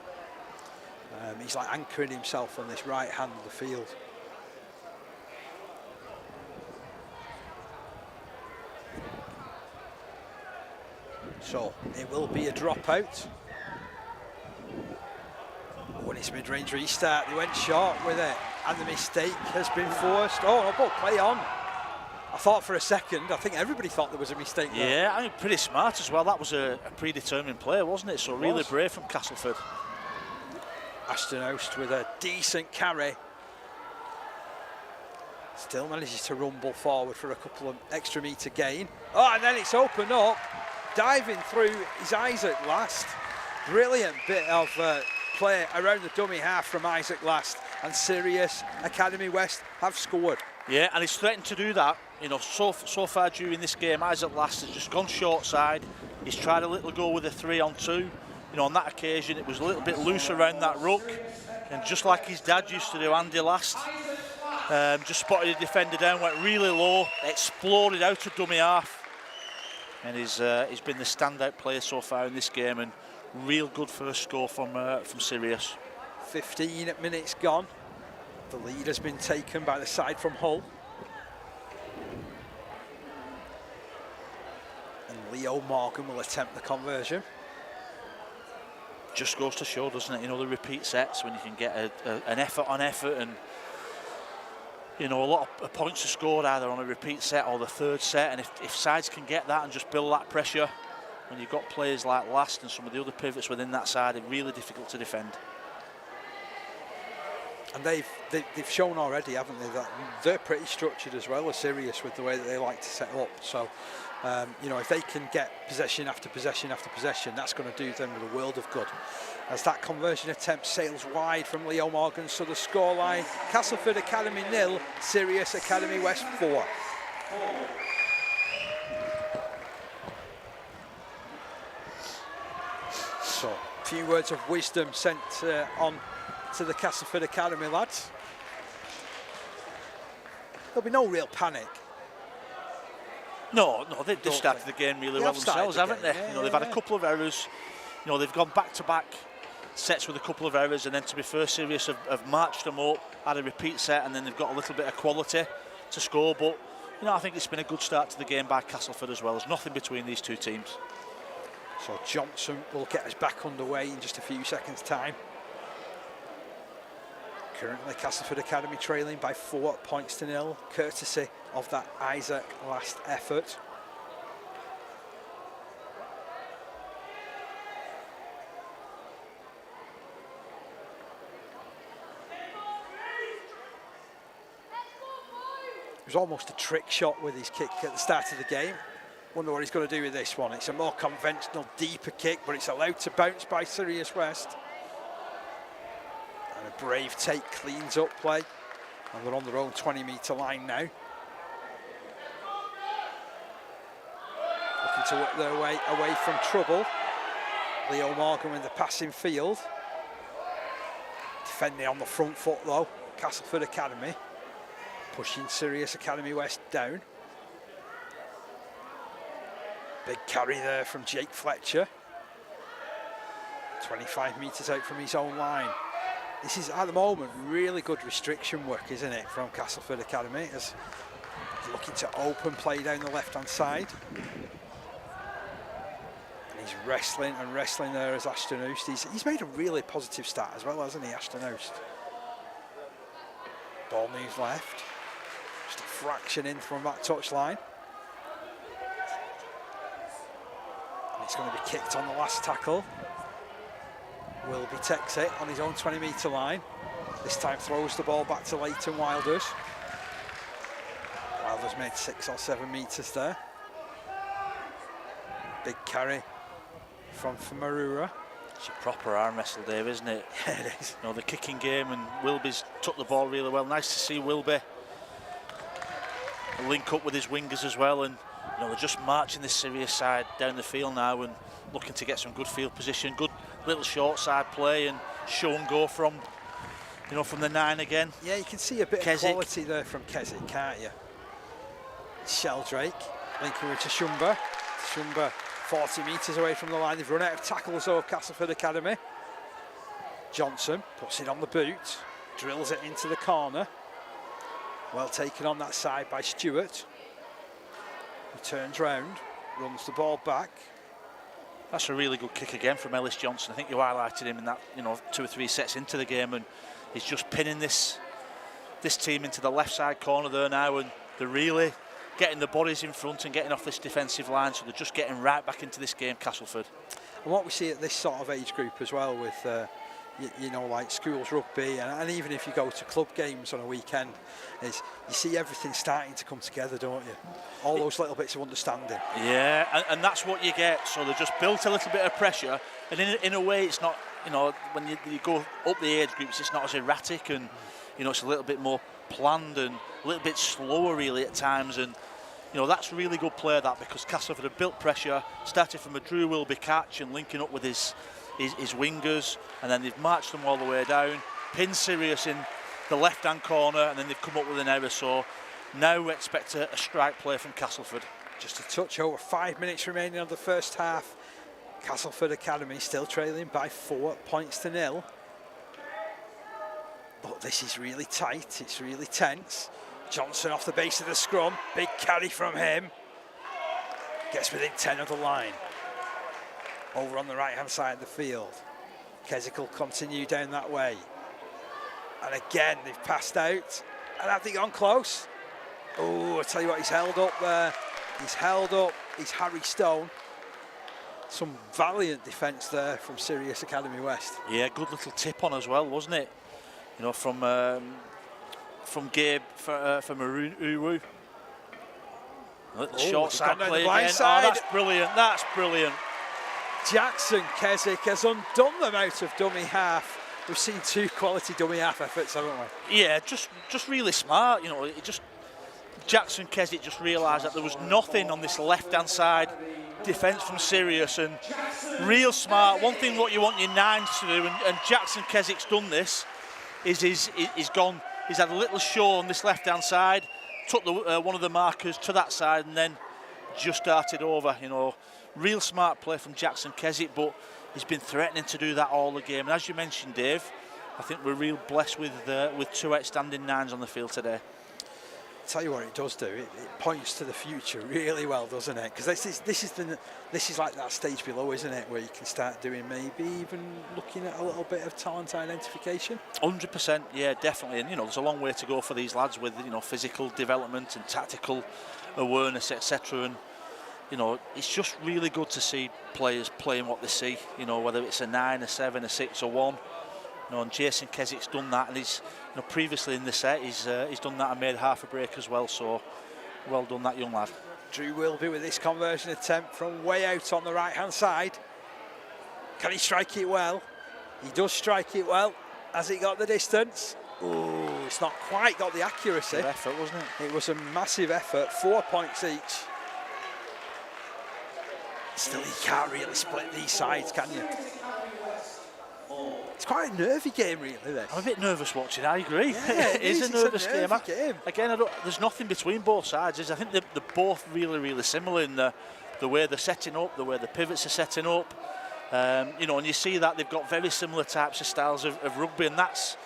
He's like anchoring himself on this right hand of the field. So it will be a dropout. When it's mid-range restart, they went short with it, and the mistake has been forced. Oh, no, play on. I thought for a second, I think everybody thought there was a mistake there. Yeah, I mean, pretty smart as well. That was a predetermined player, wasn't it? So really brave from Castleford. Ashton Oast with a decent carry. Still manages to rumble forward for a couple of extra metre gain. Oh, and then it's opened up. Diving through is Isaac Last. Brilliant bit of play around the dummy half from Isaac Last. And Sirius Academy West have scored. Yeah, and he's threatened to do that. You know, so far during this game, Isaac Last has just gone short side. He's tried a little go with a 3-on-2. You know, on that occasion, it was a little bit loose around that ruck. And just like his dad used to do, Andy Last, just spotted a defender down, went really low, exploded out of dummy half. And he's been the standout player so far in this game, and real good first score from Sirius. 15 minutes gone. The lead has been taken by the side from Hull. And Leo Morgan will attempt the conversion. Just goes to show, doesn't it? You know, the repeat sets, when you can get an effort on effort, and you know, a lot of points are scored either on a repeat set or the third set, and if sides can get that and just build that pressure, when you've got players like Last and some of the other pivots within that side, it's really difficult to defend. And they've shown already, haven't they, that they're pretty structured as well as Sirius with the way that they like to set up. So, you know, if they can get possession after possession after possession, that's going to do them the world of good. As that conversion attempt sails wide from Leo Morgan, so the scoreline, Castleford Academy 0, Sirius Academy West 4. So, a few words of wisdom sent on to the Castleford Academy lads. There'll be no real panic. No, they've started the game really well themselves, haven't they? Yeah, you know, they've had a couple of errors. You know, they've gone back-to-back sets with a couple of errors, and then to be fair, Sirius have marched them up, had a repeat set, and then they've got a little bit of quality to score. But you know, I think it's been a good start to the game by Castleford as well. There's nothing between these two teams. So Johnson will get us back underway in just a few seconds' time. Currently Castleford Academy trailing by 4 points to 0, courtesy of that Isaac Last effort. It was almost a trick shot with his kick at the start of the game. Wonder what he's going to do with this one. It's a more conventional, deeper kick, but it's allowed to bounce by Sirius West. And a brave take cleans up play. And they're on their own 20-metre line now. Looking to work their way away from trouble. Leo Morgan with the passing field. Defending on the front foot though, Castleford Academy. Pushing Sirius Academy West down. Big carry there from Jake Fletcher. 25 metres out from his own line. This is, at the moment, really good restriction work, isn't it, from Castleford Academy, as he's looking to open play down the left-hand side. And he's wrestling and wrestling there as Ashton Oast. He's made a really positive start as well, hasn't he, Ashton Oast? Ball moves left. Just a fraction in from that touchline. And it's going to be kicked on the last tackle. Wilby takes it on his own 20-metre line. This time throws the ball back to Leighton Wilders. Wilders made 6 or 7 metres there. Big carry from Marura. It's a proper arm wrestle, Dave, isn't it? Yeah, it is. You know, the kicking game, and Wilby's took the ball really well. Nice to see Wilby link up with his wingers as well, and you know, they're just marching this Sirius side down the field now and looking to get some good field position, good little short side play, and show and go from, you know, from the 9 again. Yeah, you can see a bit Keswick. of quality there from Keswick, can't you? Sheldrake linking with Tshumba. Tshumba 40 metres away from the line. They've run out of tackles over Castleford Academy. Johnson puts it on the boot, drills it into the corner. Well taken on that side by Stewart. He turns round, runs the ball back. That's a really good kick again from Ellis Johnson. I think you highlighted him in that, you know, 2 or 3 sets into the game, and he's just pinning this team into the left side corner there now, and they're really getting the bodies in front and getting off this defensive line, so they're just getting right back into this game, Castleford. And what we see at this sort of age group as well with you know, like schools rugby, and even if you go to club games on a weekend, is you see everything starting to come together, don't you? All those little bits of understanding. Yeah, and that's what you get. So they just built a little bit of pressure, and in a way it's not, you know, when you go up the age groups, it's not as erratic, and you know, it's a little bit more planned and a little bit slower really at times, and you know, that's really good play, that, because Castleford have built pressure, started from a Drew Wilby catch and linking up with his wingers, and then they've marched them all the way down, pinned Sirius in the left-hand corner, and then they've come up with an error. So now we expect a strike play from Castleford. Just a touch over 5 minutes remaining of the first half. Castleford Academy still trailing by 4 points to 0. But this is really tight, it's really tense. Johnson off the base of the scrum, big carry from him. Gets within 10 of the line. Over on the right-hand side of the field. Keswick will continue down that way. And again, they've passed out. And have they gone close? Oh, I tell you what, he's held up there. He's held up. He's Harry Stone. Some valiant defence there from Sirius Academy West. Yeah, good little tip on as well, wasn't it? You know, from Gabe from Uru. Short side play again. Side. Oh, that's brilliant. That's brilliant. Jackson Keswick has undone them out of dummy half. We've seen 2 quality dummy half efforts, haven't we? Yeah, just really smart. You know, Jackson Keswick just realised that there was nothing on this left-hand side defence from Sirius, and real smart. One thing what you want your nines to do, and Jackson Keswick's done this, is he's had a little show on this left-hand side, took one of the markers to that side, and then just started over. You know, real smart play from Jackson Keswick, but he's been threatening to do that all the game. And as you mentioned, Dave, I think we're real blessed with 2 outstanding nines on the field today. Tell you what it does do, it points to the future really well, doesn't it? Because this is like that stage below, isn't it, where you can start doing maybe even looking at a little bit of talent identification. 100%, yeah, definitely. And you know, there's a long way to go for these lads with, you know, physical development and tactical awareness, etc. And you know, it's just really good to see players playing what they see. You know, whether it's a 9, a 7, a 6, or 1. You know, and Jason Keswick's done that, and he's, you know, previously in the set he's done that and made half a break as well. So well done, that young lad. Drew Wilby with this conversion attempt from way out on the right-hand side. Can he strike it well? He does strike it well. Has he got the distance? Oh, it's not quite got the accuracy. Good effort, wasn't it? It was a massive effort. 4 points each. Still, you can't really split these sides, can you? It's quite a nervy game, really, this. I'm a bit nervous watching, I agree. Yeah, it is a nervous game. game. Again, there's nothing between both sides. I think they're both really, really similar in the way they're setting up, the way the pivots are setting up. You know, and you see that they've got very similar types of styles of rugby, and that's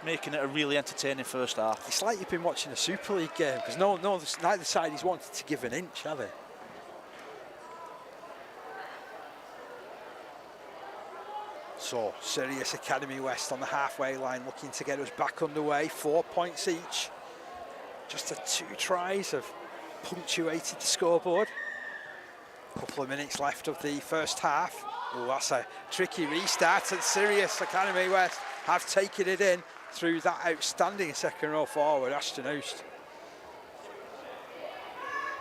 making it a really entertaining first half. It's like you've been watching a Super League game, because neither side has wanted to give an inch, have they? So, Sirius Academy West on the halfway line, looking to get us back underway. 4 points each. Just the 2 tries have punctuated the scoreboard. Couple of minutes left of the first half. Oh, that's a tricky restart, and Sirius Academy West have taken it in through that outstanding second row forward, Ashton Oost.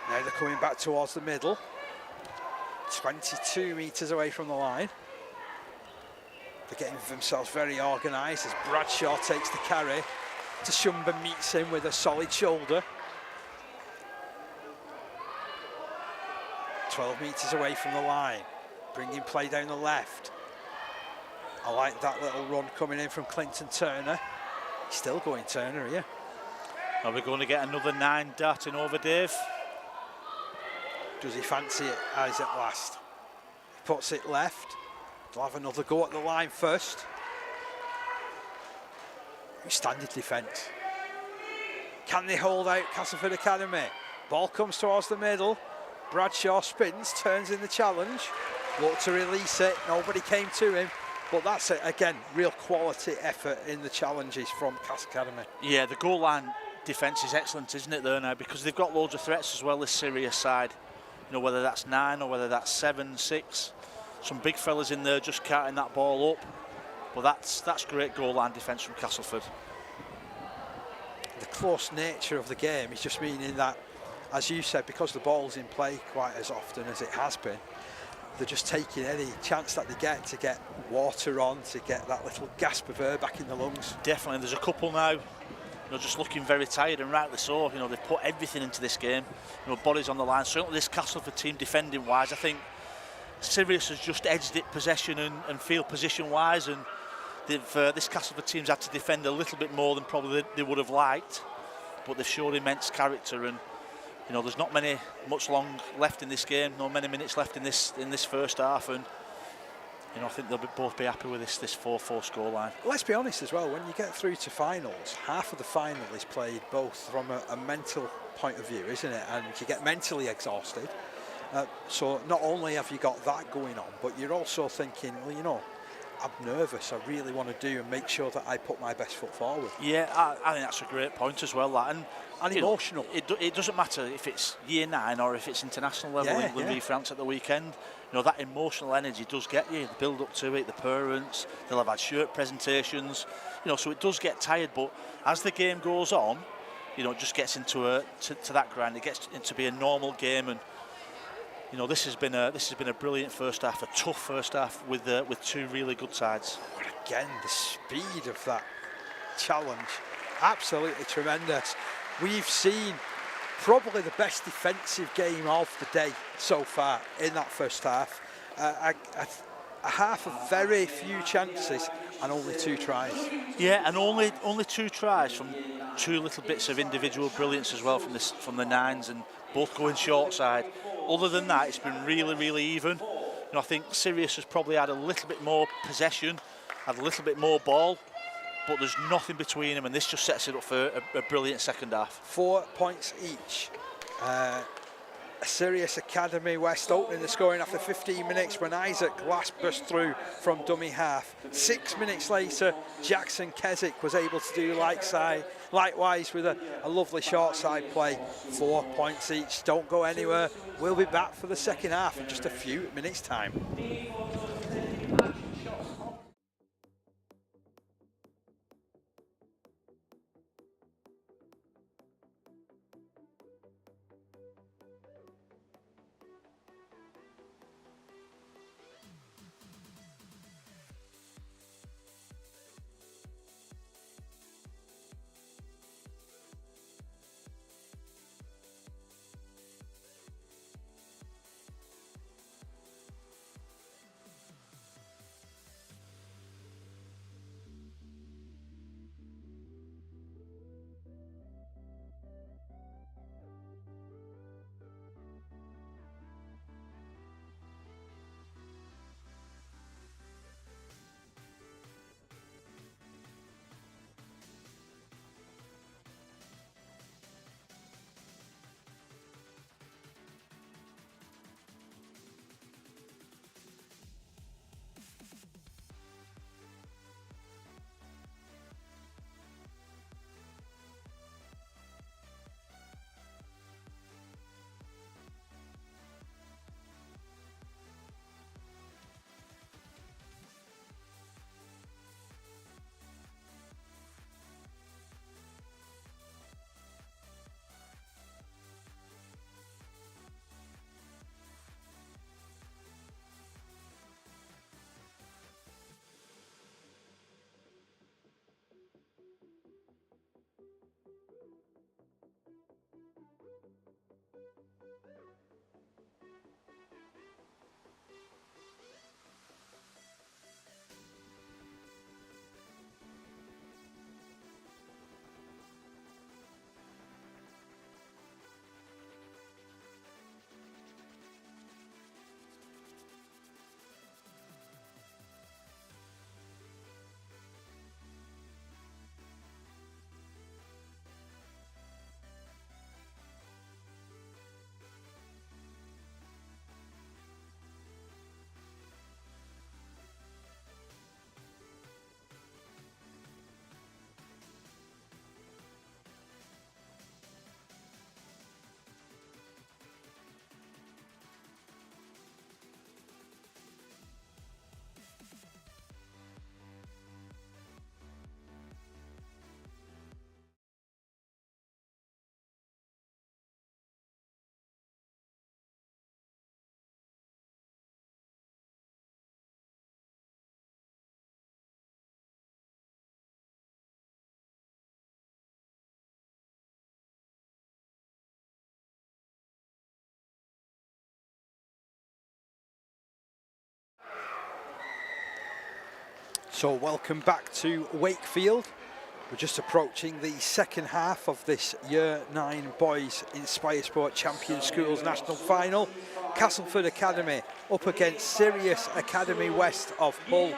Now they're coming back towards the middle. 22 metres away from the line. They're getting themselves very organised as Bradshaw takes the carry. Tashumba meets him with a solid shoulder. 12 metres away from the line. Bringing play down the left. I like that little run coming in from Clinton Turner. He's still going Turner here. Are we going to get another 9 darting over, Dave? Does he fancy it as at last? He puts it left. They'll have another go at the line first. Standard defence. Can they hold out Castleford Academy? Ball comes towards the middle. Bradshaw spins, turns in the challenge. Look to release it. Nobody came to him. But that's it, again, real quality effort in the challenges from Cass Academy. Yeah, the goal line defence is excellent, isn't it, there now? Because they've got loads of threats as well, this Sirius side. You know, whether that's 9 or whether that's 7, 6. Some big fellas in there just carting that ball up. But that's great goal line defence from Castleford. The close nature of the game is just meaning that, as you said, because the ball's in play quite as often as it has been, they're just taking any chance that they get to get water on, to get that little gasp of air back in the lungs. Definitely, there's a couple now, you know, just looking very tired, and rightly so. You know, they've put everything into this game. You know, bodies on the line. Certainly this Castleford team defending wise, I think Sirius has just edged it possession and field position wise, and this Castleford team's had to defend a little bit more than probably they would have liked, but they've shown immense character. And you know, there's not much long left in this game, not many minutes left in this first half, and you know, I think they'll both be happy with this 4-4 scoreline. Let's be honest as well, when you get through to finals, half of the final is played both from a mental point of view, isn't it? And you get mentally exhausted. So not only have you got that going on, but you're also thinking, well, you know, I'm nervous, I really want to do and make sure that I put my best foot forward. Yeah, I think that's a great point as well, that. And emotional. It doesn't matter if it's year 9 or if it's international level in Rugby France at the weekend. You know, that emotional energy does get you, the build up to it, the parents, they'll have had shirt presentations, you know, so it does get tired. But as the game goes on, you know, it just gets into to that grind. It gets into be a normal game, and you know, this has been a brilliant first half, a tough first half with 2 really good sides. But again, the speed of that challenge, absolutely tremendous. We've seen probably the best defensive game of the day so far in that first half. A half of very few chances and only 2 tries. Yeah, and only 2 tries from 2 little bits of individual brilliance as well from the 9s, and both going short side. Other than that, it's been really, really even. You know, I think Sirius has probably had a little bit more possession, had a little bit more ball, but there's nothing between them, and this just sets it up for a brilliant second half. 4 points each. Sirius Academy West opening the scoring after 15 minutes when Isaac Glass burst through from dummy half. 6 minutes later, Jackson Keswick was able to do likewise with a lovely short side play. 4 points each. Don't go anywhere. We'll be back for the second half in just a few minutes' time. So welcome back to Wakefield. We're just approaching the second half of this Year 9 Boys inspiresport Champion Schools National Final. Castleford Academy up against Sirius Academy West of Hull,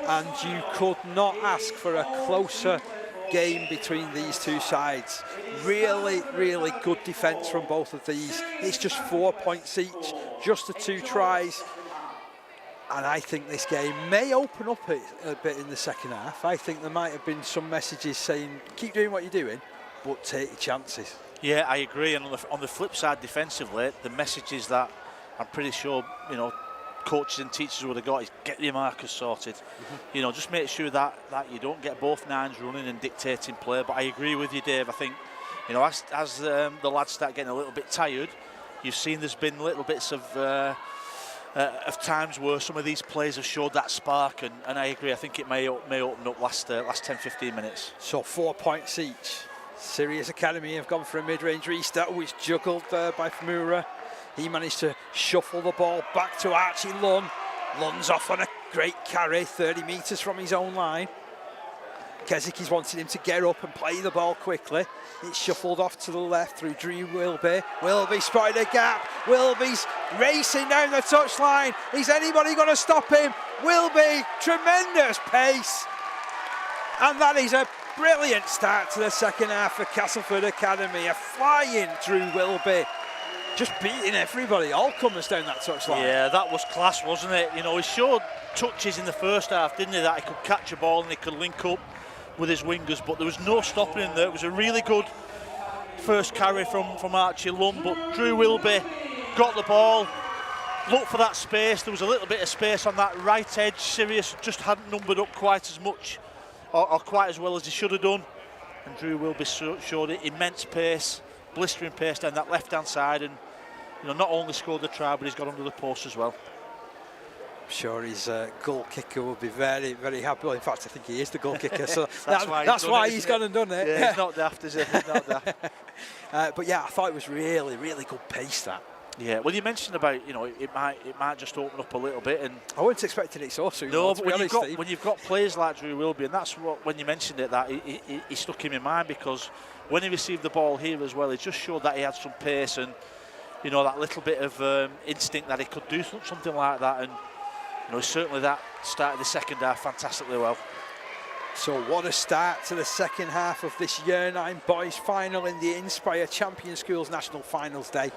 and you could not ask for a closer game between these two sides. Really good defence from both of these. It's just 4 points each, just the 2 tries. And I think this game may open up a bit in the second half. I think there might have been some messages saying, keep doing what you're doing, but take your chances. Yeah, I agree. And on the flip side, defensively, the messages that I'm pretty sure, coaches and teachers would have got is get your markers sorted. Just make sure that you don't get both nines running and dictating play. But I agree with you, Dave. I think, as the lads start getting a little bit tired, you've seen there's been little bits of times where some of these players have showed that spark, and I agree. I think it may open up last 10-15 minutes. So 4 points each. Sirius Academy have gone for a mid-range restart, which juggled there by Famura. He managed to shuffle the ball back to Archie Lunn. Lunn's off on a great carry, 30 metres from his own line. Keswick is wanting him to get up and play the ball quickly. It's shuffled off to the left through Drew Wilby. Wilby spotted a gap. Wilby's racing down the touchline. Is anybody going to stop him? Wilby, tremendous pace. And that is a brilliant start to the second half for Castleford Academy. A flying Drew Wilby, just beating everybody, all comers down that touchline. Yeah, that was class, wasn't it? He showed touches in the first half, didn't he, that he could catch a ball and he could link up with his wingers, but there was no stopping him there. It was a really good first carry from Archie Lunn, but Drew Wilby got the ball, looked for that space. There was a little bit of space on that right edge. Sirius just hadn't numbered up quite as much or quite as well as he should have done, and Drew Wilby showed it immense pace, blistering pace down that left hand side, and not only scored the try, but he's got under the post as well. I'm sure his goal kicker will be very happy. Well, in fact, I think he is the goal kicker, so that's why he's gone and done it. Yeah, he's not daft, is he? He's not daft. But yeah, I thought it was really good pace, that. Yeah, well, you mentioned about it might just open up a little bit, and I wasn't expecting it so soon. No, but when you've got players like Drew Wilby, and that's what, when you mentioned it, that he stuck in my mind, because when he received the ball here as well, he just showed that he had some pace and that little bit of instinct that he could do something like that, and certainly that started the second half fantastically well. So what a start to the second half of this Year 9 Boys final in the Inspire Champion Schools National Finals Day.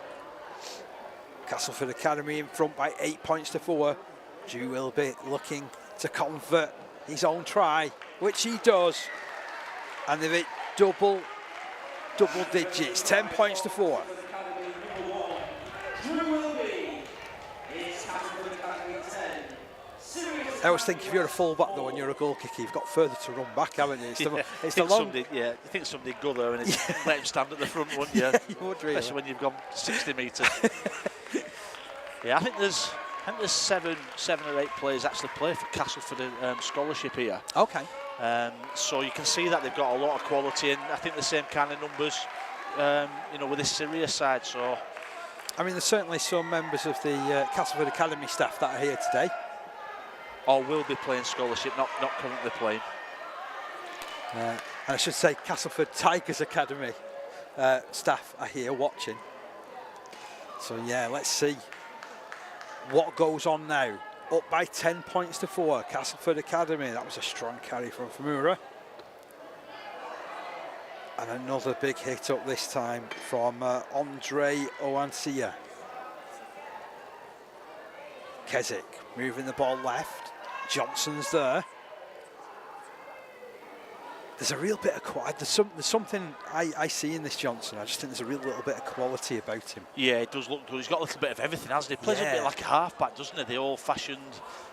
Castleford Academy in front by 8 points to 4. Drew Wilby looking to convert his own try, which he does, and they've hit double digits, 10 points to 4. I always think if you're a full-back though and you're a goal kicker, you've got further to run back, haven't you? It's the long... You think somebody'd go there and let him stand at the front, wouldn't you? Yeah, you would really. Especially when you've gone 60 metres. Yeah, I think there's 7 or 8 players actually play for Castleford scholarship here. Okay. So you can see that they've got a lot of quality, and I think the same kind of numbers, with this Sirius side. So, I mean, there's certainly some members of the Castleford Academy staff that are here today. Or will be playing scholarship, not currently playing. And I should say Castleford Tigers Academy staff are here watching. So yeah, let's see what goes on now. Up by 10 points to 4, Castleford Academy. That was a strong carry from Famura. And another big hit up this time from Andre Oancia. Keswick moving the ball left. Johnson's there. There's a real bit of quality. There's something I see in this Johnson. I just think there's a real little bit of quality about him. Yeah, it does look good. He's got a little bit of everything, hasn't he? He plays a bit like a halfback, doesn't he? The old-fashioned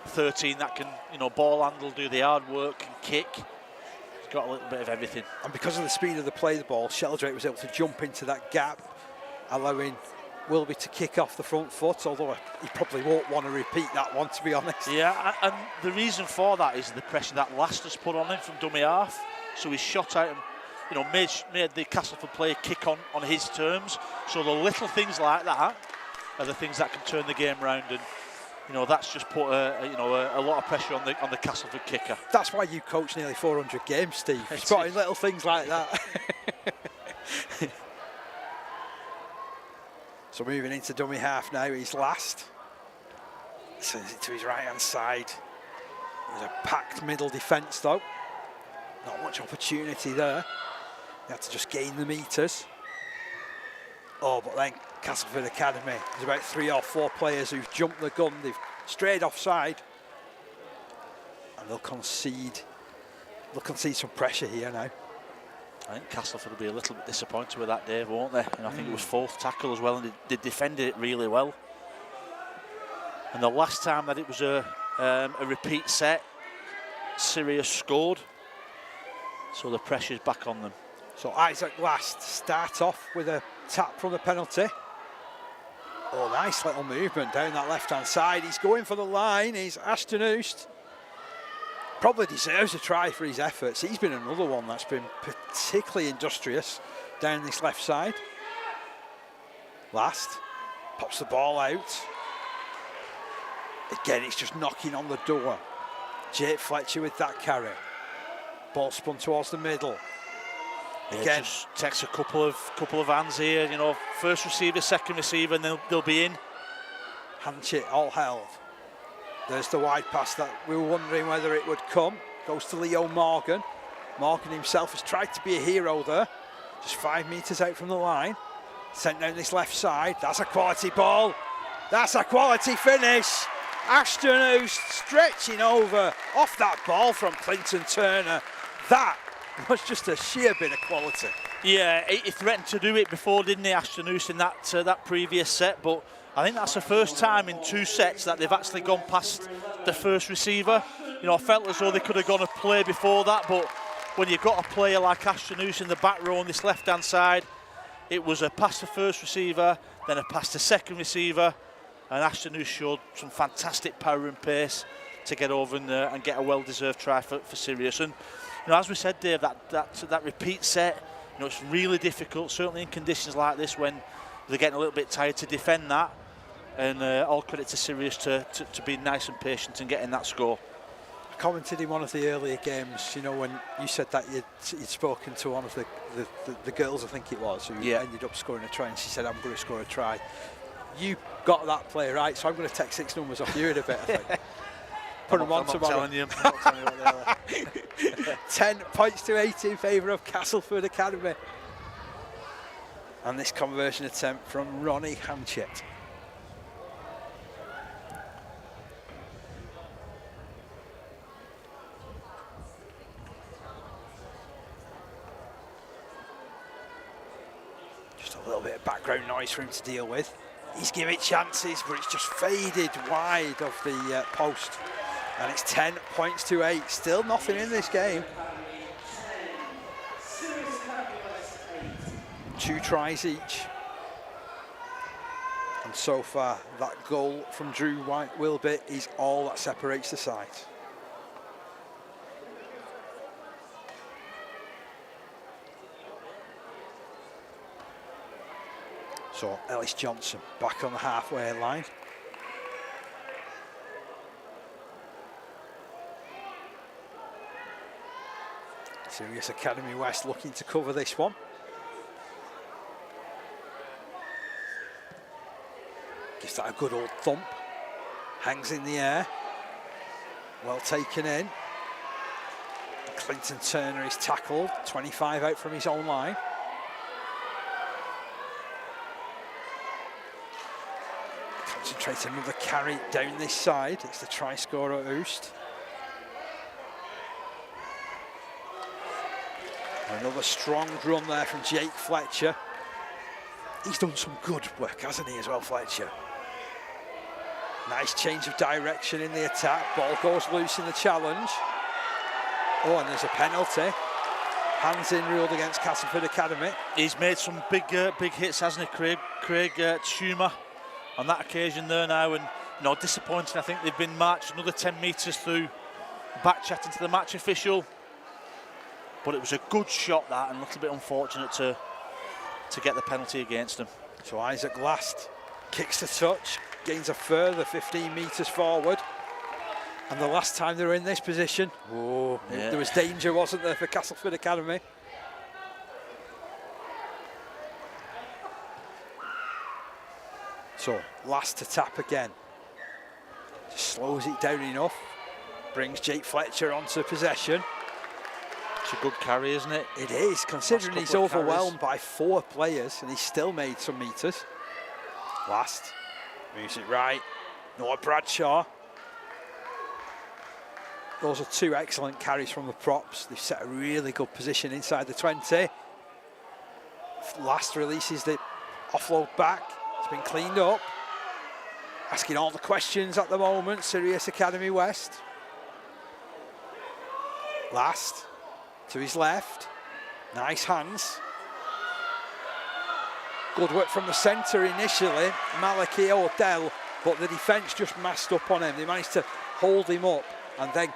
13 that can, ball handle, do the hard work, and kick. He's got a little bit of everything. And because of the speed of the play, the ball, Sheldrake was able to jump into that gap, allowing Wilby to kick off the front foot, although he probably won't want to repeat that one, to be honest. Yeah, and the reason for that is the pressure that Laster's put on him from dummy half. So he's shot out and made the Castleford player kick on his terms. So the little things like that are the things that can turn the game round. And you know, that's just put a lot of pressure on the Castleford kicker. That's why you coach nearly 400 games, Steve. Spotting little things like that. So moving into dummy half now, he's last. Sends it to his right-hand side. There's a packed middle defence though. Not much opportunity there. They had to just gain the metres. Oh, but then Castleford Academy, there's about 3 or 4 players who've jumped the gun. They've strayed offside. And they'll concede some pressure here now. I think Castleford will be a little bit disappointed with that, Dave, won't they? And I think it was 4th tackle as well, and they defended it really well. And the last time that it was a repeat set, Sirius scored. So the pressure's back on them. So Isaac Last start off with a tap from the penalty. Oh, nice little movement down that left-hand side. He's going for the line. He's Ashton Oost. Probably deserves a try for his efforts. He's been another one that's been particularly industrious down this left side. Last pops the ball out. Again, it's just knocking on the door. Jake Fletcher with that carry. Ball spun towards the middle. Yeah, Again, just takes a couple of hands here. You know, first receiver, second receiver, and they'll be in. Hanchett all held. There's the wide pass that we were wondering whether it would come. Goes to Leo Morgan. Morgan himself has tried to be a hero there. Just 5 metres out from the line. Sent down this left side. That's a quality ball. That's a quality finish. Ashton Oost stretching over off that ball from Clinton Turner. That was just a sheer bit of quality. Yeah, he threatened to do it before, didn't he, Ashton Oost, in that previous set, but I think that's the first time in 2 sets that they've actually gone past the first receiver. You know, I felt as though they could have gone a play before that, but when you've got a player like Ashton Oost in the back row on this left-hand side, it was a pass to first receiver, then a pass to second receiver, and Ashton Oost showed some fantastic power and pace to get over and get a well-deserved try for Sirius. And you know, as we said, Dave, that repeat set, you know, it's really difficult, certainly in conditions like this when they're getting a little bit tired to defend that. And all credit to Sirius to be nice and patient and getting that score. I commented in one of the earlier games, you know, when you said that you'd spoken to one of the girls, I think it was, who ended up scoring a try, and she said, I'm going to score a try. You got that play right, so I'm going to take 6 numbers off you in a bit, I think. Put them on tomorrow. I'm not telling you what they are. 10 points to 8 in favour of Castleford Academy. And this conversion attempt from Ronnie Hanchett. Just a little bit of background noise for him to deal with. He's given chances, but it's just faded wide of the post. And it's 10 points to 8. Still nothing in this game. 2 tries each. And so far, that goal from Drew White-Wilby is all that separates the sides. So Ellis Johnson back on the halfway line. Sirius Academy West looking to cover this one. Gives that a good old thump. Hangs in the air. Well taken in. Clinton Turner is tackled. 25 out from his own line. Concentrates another carry down this side. It's the try scorer Oost. Another strong run there from Jake Fletcher. He's done some good work, hasn't he, as well, Fletcher? Nice change of direction in the attack. Ball goes loose in the challenge. Oh, and there's a penalty. Hands in ruled against Castleford Academy. He's made some big hits, hasn't he, Craig Schumer, on that occasion there now, and you know, disappointing. I think they've been marched another 10 metres through, back chatting to the match official. But it was a good shot, that, and a little bit unfortunate to get the penalty against him. So Isaac Last kicks the touch. gains a further 15 metres forward. And the last time they were in this position, there was danger, wasn't there, for Castleford Academy? So, last to tap again. Just slows it down enough. Brings Jake Fletcher onto possession. It's a good carry, isn't it? It is, considering he's overwhelmed by 4 players and he's still made some metres. Last, moves it right. Noah Bradshaw. Those are 2 excellent carries from the props. They've set a really good position inside the 20. Last releases the offload back. It's been cleaned up. Asking all the questions at the moment, Sirius Academy West. Last, to his left. Nice hands. Good work from the centre initially, Malachi Odell, but the defence just massed up on him. They managed to hold him up, and then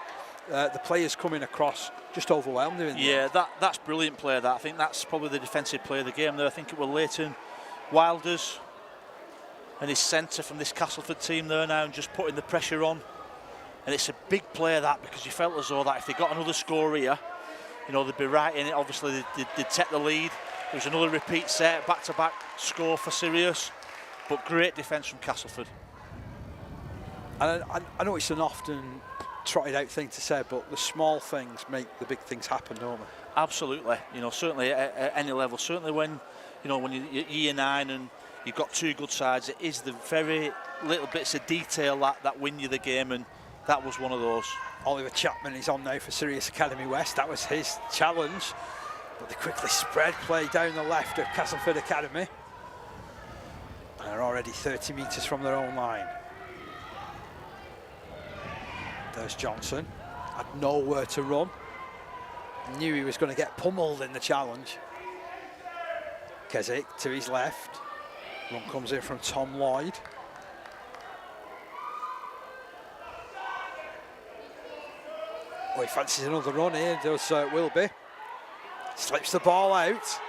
the players coming across just overwhelmed him. Yeah, that's brilliant play. That I think that's probably the defensive play of the game there. I think it was Leighton Wilders and his centre from this Castleford team there now, and just putting the pressure on. And it's a big play that, because you felt as though that if they got another score here, you know, they'd be right in it. Obviously, they'd take the lead. There was another repeat set, back-to-back score for Sirius, but great defence from Castleford. And I know it's an often trotted out thing to say, but the small things make the big things happen, don't they? Absolutely. You know, certainly at any level. Certainly when, you know, when you're year 9 and you've got 2 good sides, it is the very little bits of detail that win you the game, and that was one of those. Oliver Chapman is on now for Sirius Academy West. That was his challenge. But they quickly spread play down the left of Castleford Academy. And they're already 30 metres from their own line. There's Johnson. Had nowhere to run. Knew he was going to get pummeled in the challenge. Keswick to his left. Run comes in from Tom Lloyd. Oh, he fancies another run here, does Wilby. Slips the ball out.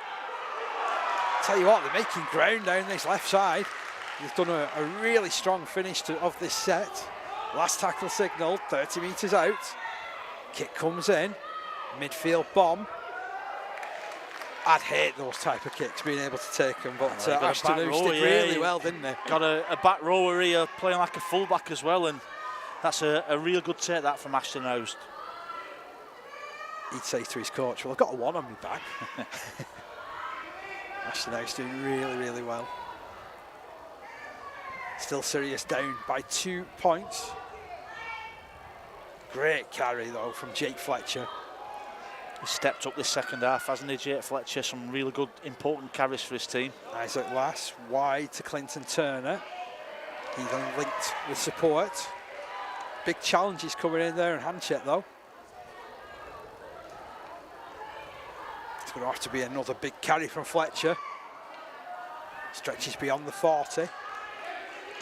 Tell you what, they're making ground down this left side. He's done a really strong finish of this set. Last tackle signalled, 30 metres out. Kick comes in, midfield bomb. I'd hate those type of kicks, being able to take them, but Ashton Hoos did really well, didn't they? Got a back rower here, playing like a fullback as well, and that's a real good take that from Ashton Hoos. He'd say to his coach, well, I've got a 1 on my back. Ashton House doing really, really well. Still Sirius down by 2 points. Great carry, though, from Jake Fletcher. He stepped up this second half, hasn't he, Jake Fletcher? Some really good, important carries for his team. Isaac Lass, wide to Clinton Turner. He then linked with support. Big challenges coming in there, and hand check, though. It's going to have to be another big carry from Fletcher. Stretches beyond the 40.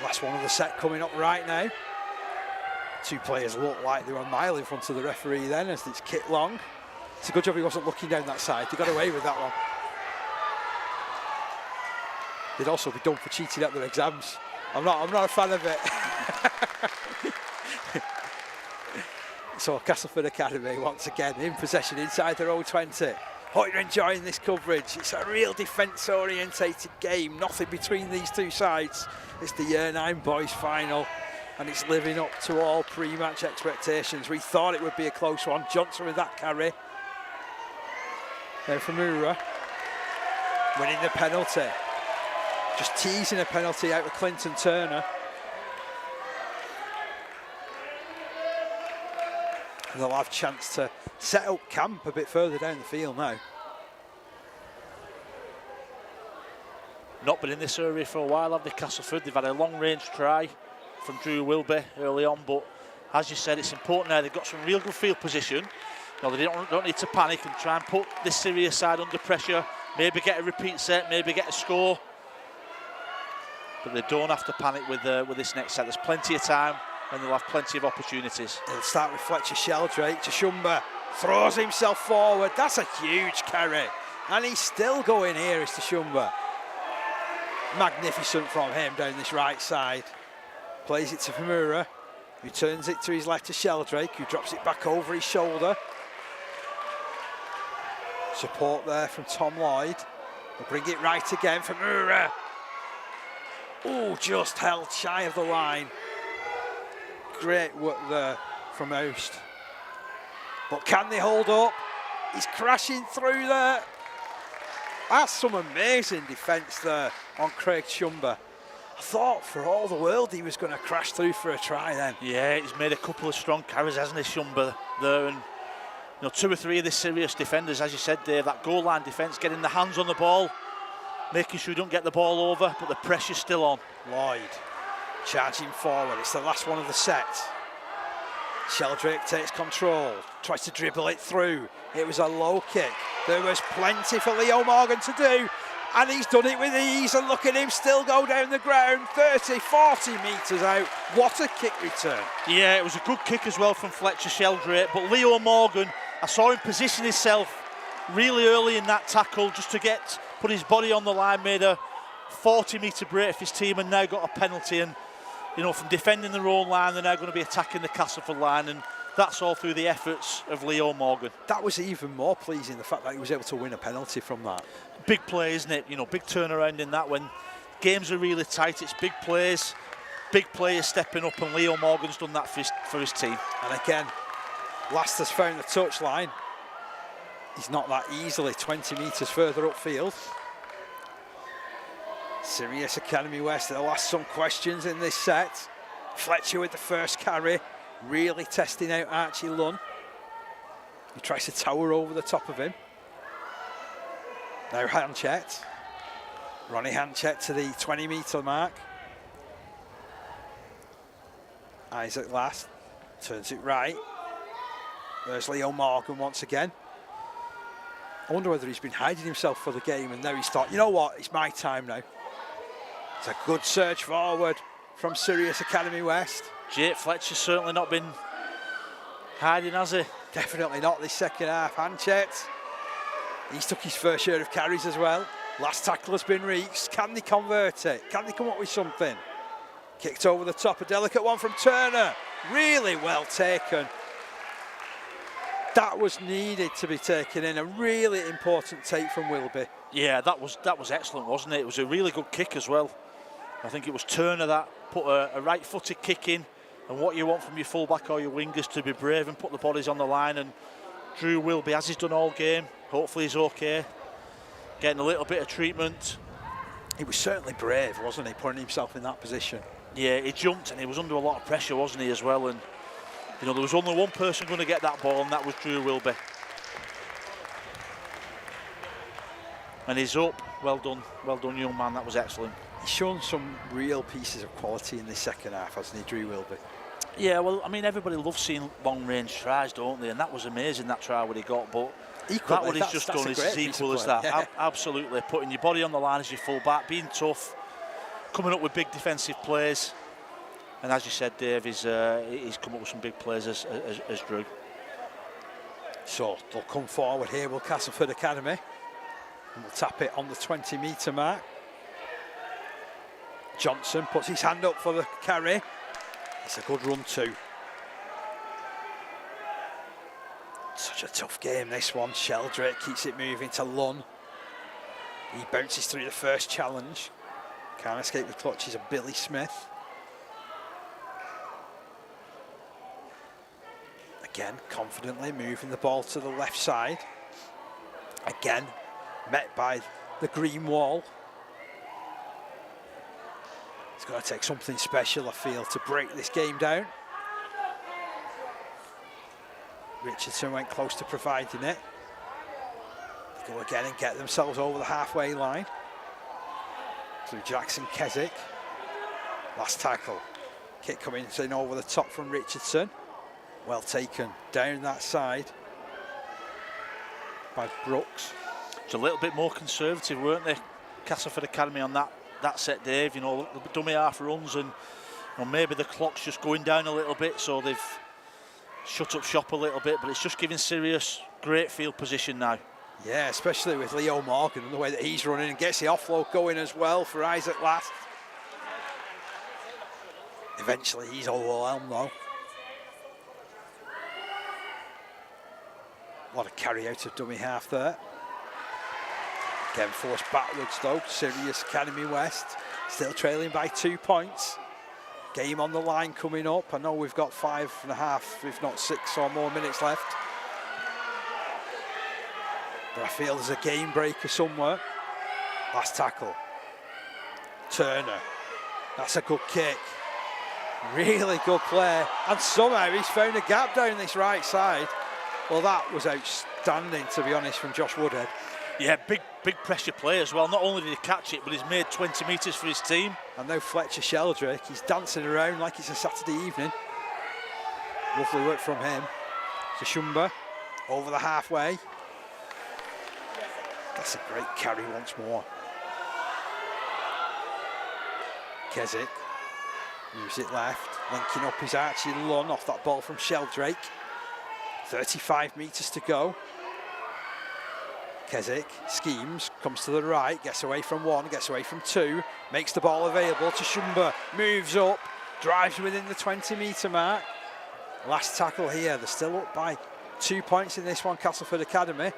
Last one of the set coming up right now. 2 players look like they were a mile in front of the referee then, as it's Kit Long. It's a good job he wasn't looking down that side. They got away with that one. They'd also be done for cheating at their exams. I'm not a fan of it. So Castleford Academy once again in possession inside their own 20. Hope you're enjoying this coverage. It's a real defence-orientated game. Nothing between these 2 sides. It's the Year 9 boys final, and it's living up to all pre-match expectations. We thought it would be a close one. Johnson with that carry. Then from Ura, winning the penalty. Just teasing a penalty out of Clinton Turner. And they'll have a chance to set up camp a bit further down the field now. Not been in this area for a while, have they, Castleford? They've had a long-range try from Drew Wilby early on, but as you said, it's important now. They've got some real good field position. No, they don't need to panic and try and put this Sirius side under pressure. Maybe get a repeat set, maybe get a score. But they don't have to panic with this next set. There's plenty of time, and they'll have plenty of opportunities. It'll start with Fletcher Sheldrake. Tashumba throws himself forward. That's a huge carry. And he's still going here, is Tashumba. Magnificent from him down this right side. Plays it to Famura, who turns it to his left to Sheldrake, who drops it back over his shoulder. Support there from Tom Lloyd. We'll bring it right again for Famura. Oh, just held shy of the line. Great work there from Oast. But can they hold up? He's crashing through there. That's some amazing defence there on Craig Shumba. I thought for all the world he was going to crash through for a try then. Yeah, he's made a couple of strong carries, hasn't he, Shumba there? And you know, 2 or 3 of the serious defenders, as you said, Dave, that goal line defence, getting the hands on the ball, making sure you don't get the ball over, but the pressure's still on. Lloyd charging forward. It's the last one of the set. Sheldrake takes control, tries to dribble it through. It was a low kick. There was plenty for Leo Morgan to do, and he's done it with ease, and look at him still go down the ground, 30, 40 metres out. What a kick return. Yeah, it was a good kick as well from Fletcher Sheldrake, but Leo Morgan, I saw him position himself really early in that tackle just to put his body on the line, made a 40-metre break for his team, and now got a penalty. And you know, from defending their own line, they're now going to be attacking the Castleford line, and that's all through the efforts of Leo Morgan. That was even more pleasing, the fact that he was able to win a penalty from that. Big play, isn't it? You know, big turnaround in that when games are really tight. It's big plays, big players stepping up, and Leo Morgan's done that for his team. And again, Last has found the touchline. He's not that easily 20 metres further upfield. Sirius Academy West, they'll ask some questions in this set. Fletcher with the first carry, really testing out Archie Lunn. He tries to tower over the top of him. Now Hanchett. Ronnie Hanchett to the 20-metre mark. Isaac Last turns it right. There's Leo Morgan once again. I wonder whether he's been hiding himself for the game, and now he's thought, you know what, it's my time now. It's a good surge forward from Sirius Academy West. Jake Fletcher's certainly not been hiding, has he? Definitely not this second half. Hanchett, he's took his first share of carries as well. Last tackle has been reached. Can they convert it? Can they come up with something? Kicked over the top, a delicate one from Turner. Really well taken. That was needed to be taken in. A really important take from Wilby. Yeah, that was excellent, wasn't it? It was a really good kick as well. I think it was Turner that put a right-footed kick in, and what you want from your fullback or your wingers to be brave and put the bodies on the line. And Drew Wilby, as he's done all game, hopefully he's okay, getting a little bit of treatment. He was certainly brave, wasn't he, putting himself in that position? Yeah, he jumped and he was under a lot of pressure, wasn't he, as well? And you know, there was only one person going to get that ball, and that was Drew Wilby. And he's up. Well done, young man. That was excellent. He's shown some real pieces of quality in the second half, hasn't he, Drew Wilby? Yeah, well, I mean, everybody loves seeing long-range tries, don't they? And that was amazing, that try what he got. But that what he's just done is as equal as that. Yeah. Absolutely, putting your body on the line as your full-back, being tough, coming up with big defensive plays. And as you said, Dave, he's come up with some big plays as Drew. So they'll come forward here, will Castleford Academy. And we'll tap it on the 20-metre mark. Johnson puts his hand up for the carry. It's a good run too. Such a tough game, this one. Sheldrake keeps it moving to Lunn. He bounces through the first challenge. Can't escape the clutches of Billy Smith. Again, confidently moving the ball to the left side. Again, met by the green wall. It's going to take something special, I feel, to break this game down. Richardson went close to providing it. They go again and get themselves over the halfway line. Through Jackson Keswick. Last tackle. Kick coming in over the top from Richardson. Well taken down that side by Brooks. It's a little bit more conservative, weren't they? Castleford Academy on that set, Dave. You know, the dummy half runs, and you know, maybe the clock's just going down a little bit, so they've shut up shop a little bit. But it's just giving Sirius great field position now. Yeah, especially with Leo Morgan and the way that he's running, and gets the offload going as well for Isaac Last. Eventually he's overwhelmed though. What a carry out of dummy half there. Again forced backwards though, Sirius Academy West. Still trailing by 2 points. Game on the line coming up. I know we've got 5.5, if not 6 or more minutes left. But I feel there's a game breaker somewhere. Last tackle. Turner. That's a good kick. Really good play. And somehow he's found a gap down this right side. Well, that was outstanding, to be honest, from Josh Woodhead. Yeah, big pressure play as well. Not only did he catch it, but he's made 20 metres for his team. And now Fletcher Sheldrake, he's dancing around like it's a Saturday evening. Lovely work from him. Shumba over the halfway. That's a great carry once more. Keswick moves it left, linking up his Archie Lunn off that ball from Sheldrake. 35 metres to go. Keswick schemes, comes to the right, gets away from 1, gets away from 2, makes the ball available to Shumba, moves up, drives within the 20-metre mark. Last tackle here, they're still up by 2 points in this one, Castleford Academy.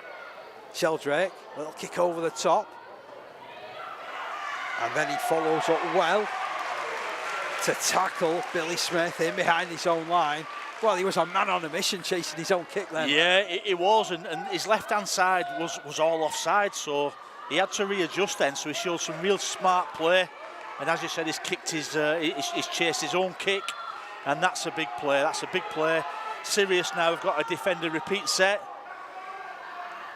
Sheldrake, little kick over the top. And then he follows up well to tackle Billy Smith in behind his own line. Well, he was a man on a mission chasing his own kick then. Yeah, it was, and his left-hand side was all offside, so he had to readjust then, so he showed some real smart play. And as you said, he's chased his own kick, and that's a big play, Sirius now have got a defender repeat set.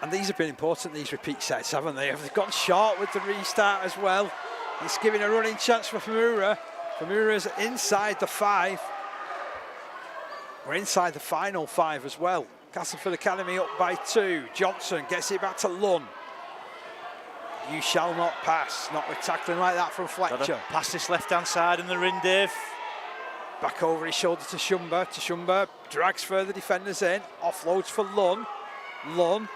And these have been important, these repeat sets, haven't they? They've gone short with the restart as well. It's giving a running chance for Famura. Famura's inside the 5. We're inside the final 5 as well. Castleford Academy up by 2. Johnson gets it back to Lunn. You shall not pass. Not with tackling like that from Fletcher. Pass this left-hand side in the ring, Dave. Back over his shoulder to Shumba. Shumba drags further defenders in. Offloads for Lunn. Lunn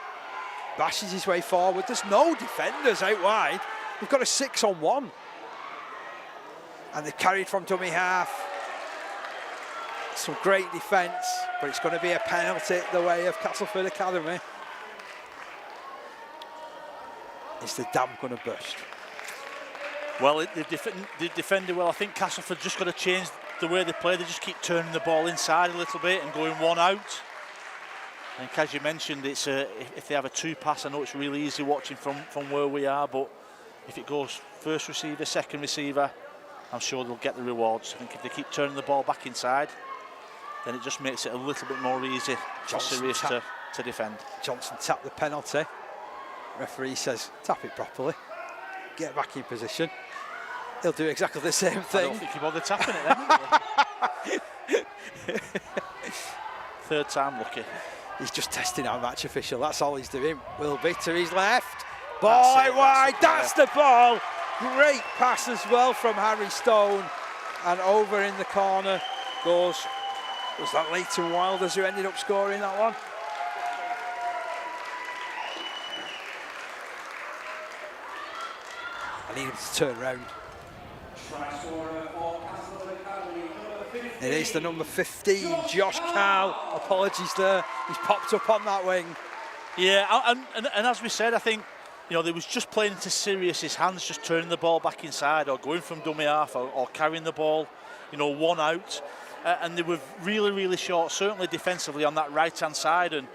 bashes his way forward. There's no defenders out wide. We've got a 6-on-1. And they've carried from dummy half. Some great defence, but it's going to be a penalty the way of Castleford Academy. Is the dam going to burst? Well, they defended well. I think Castleford just got to change the way they play. They just keep turning the ball inside a little bit and going one out. I think, as you mentioned, it's if they have a 2-pass, I know it's really easy watching from where we are, but if it goes first receiver, second receiver, I'm sure they'll get the rewards. I think if they keep turning the ball back inside, then it just makes it a little bit more easy for Sirius to defend. Johnson tapped the penalty. Referee says, tap it properly. Get back in position. He'll do exactly the same thing. I don't think he bothered tapping it then. Third time lucky. He's just testing our match official. That's all he's doing. Will be to his left. Ball wide. That's the ball. Great pass as well from Harry Stone. And over in the corner goes, was that Leighton Wilders who ended up scoring that one? I need him to turn around. It is the number 15, Josh Carl. Apologies there. He's popped up on that wing. Yeah, and as we said, I think, you know, they was just playing into Sirius's hands, just turning the ball back inside or going from dummy half or carrying the ball, you know, one out. And they were really, really short, certainly defensively on that right-hand side. And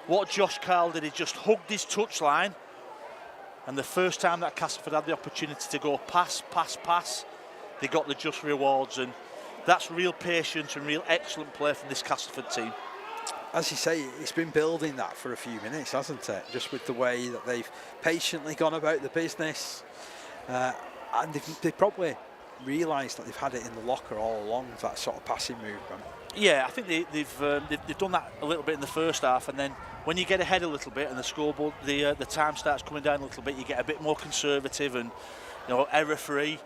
what Josh Carl did, he just hugged his touchline. And the first time that Castleford had the opportunity to go pass, they got the just rewards. And that's real patience and real excellent play from this Castleford team. As you say, it's been building that for a few minutes, hasn't it? Just with the way that they've patiently gone about the business. And they've probably realised that they've had it in the locker all along, that sort of passing movement. Yeah, I think they've done that a little bit in the first half, and then when you get ahead a little bit and the scoreboard, the time starts coming down a little bit, you get a bit more conservative and, you know, error-free.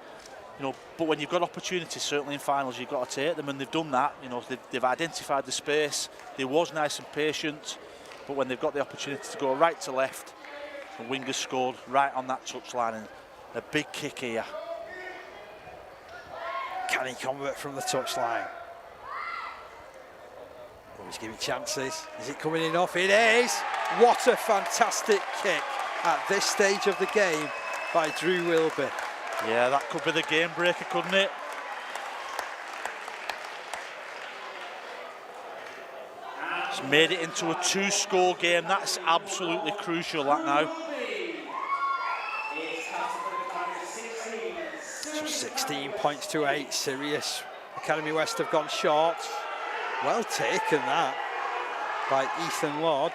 You know, but when you've got opportunities, certainly in finals, you've got to take them, and they've done that. You know, they've identified the space. They was nice and patient, but when they've got the opportunity to go right to left, the wingers scored right on that touchline, and a big kick here. Can he convert from the touchline? Always giving chances. Is it coming enough? It is! What a fantastic kick at this stage of the game by Drew Wilby. Yeah, that could be the game breaker, couldn't it? It's made it into a 2-score game. That's absolutely crucial, that now. So 16 points to 8. Sirius Academy West have gone short. Well taken that by Ethan Lord.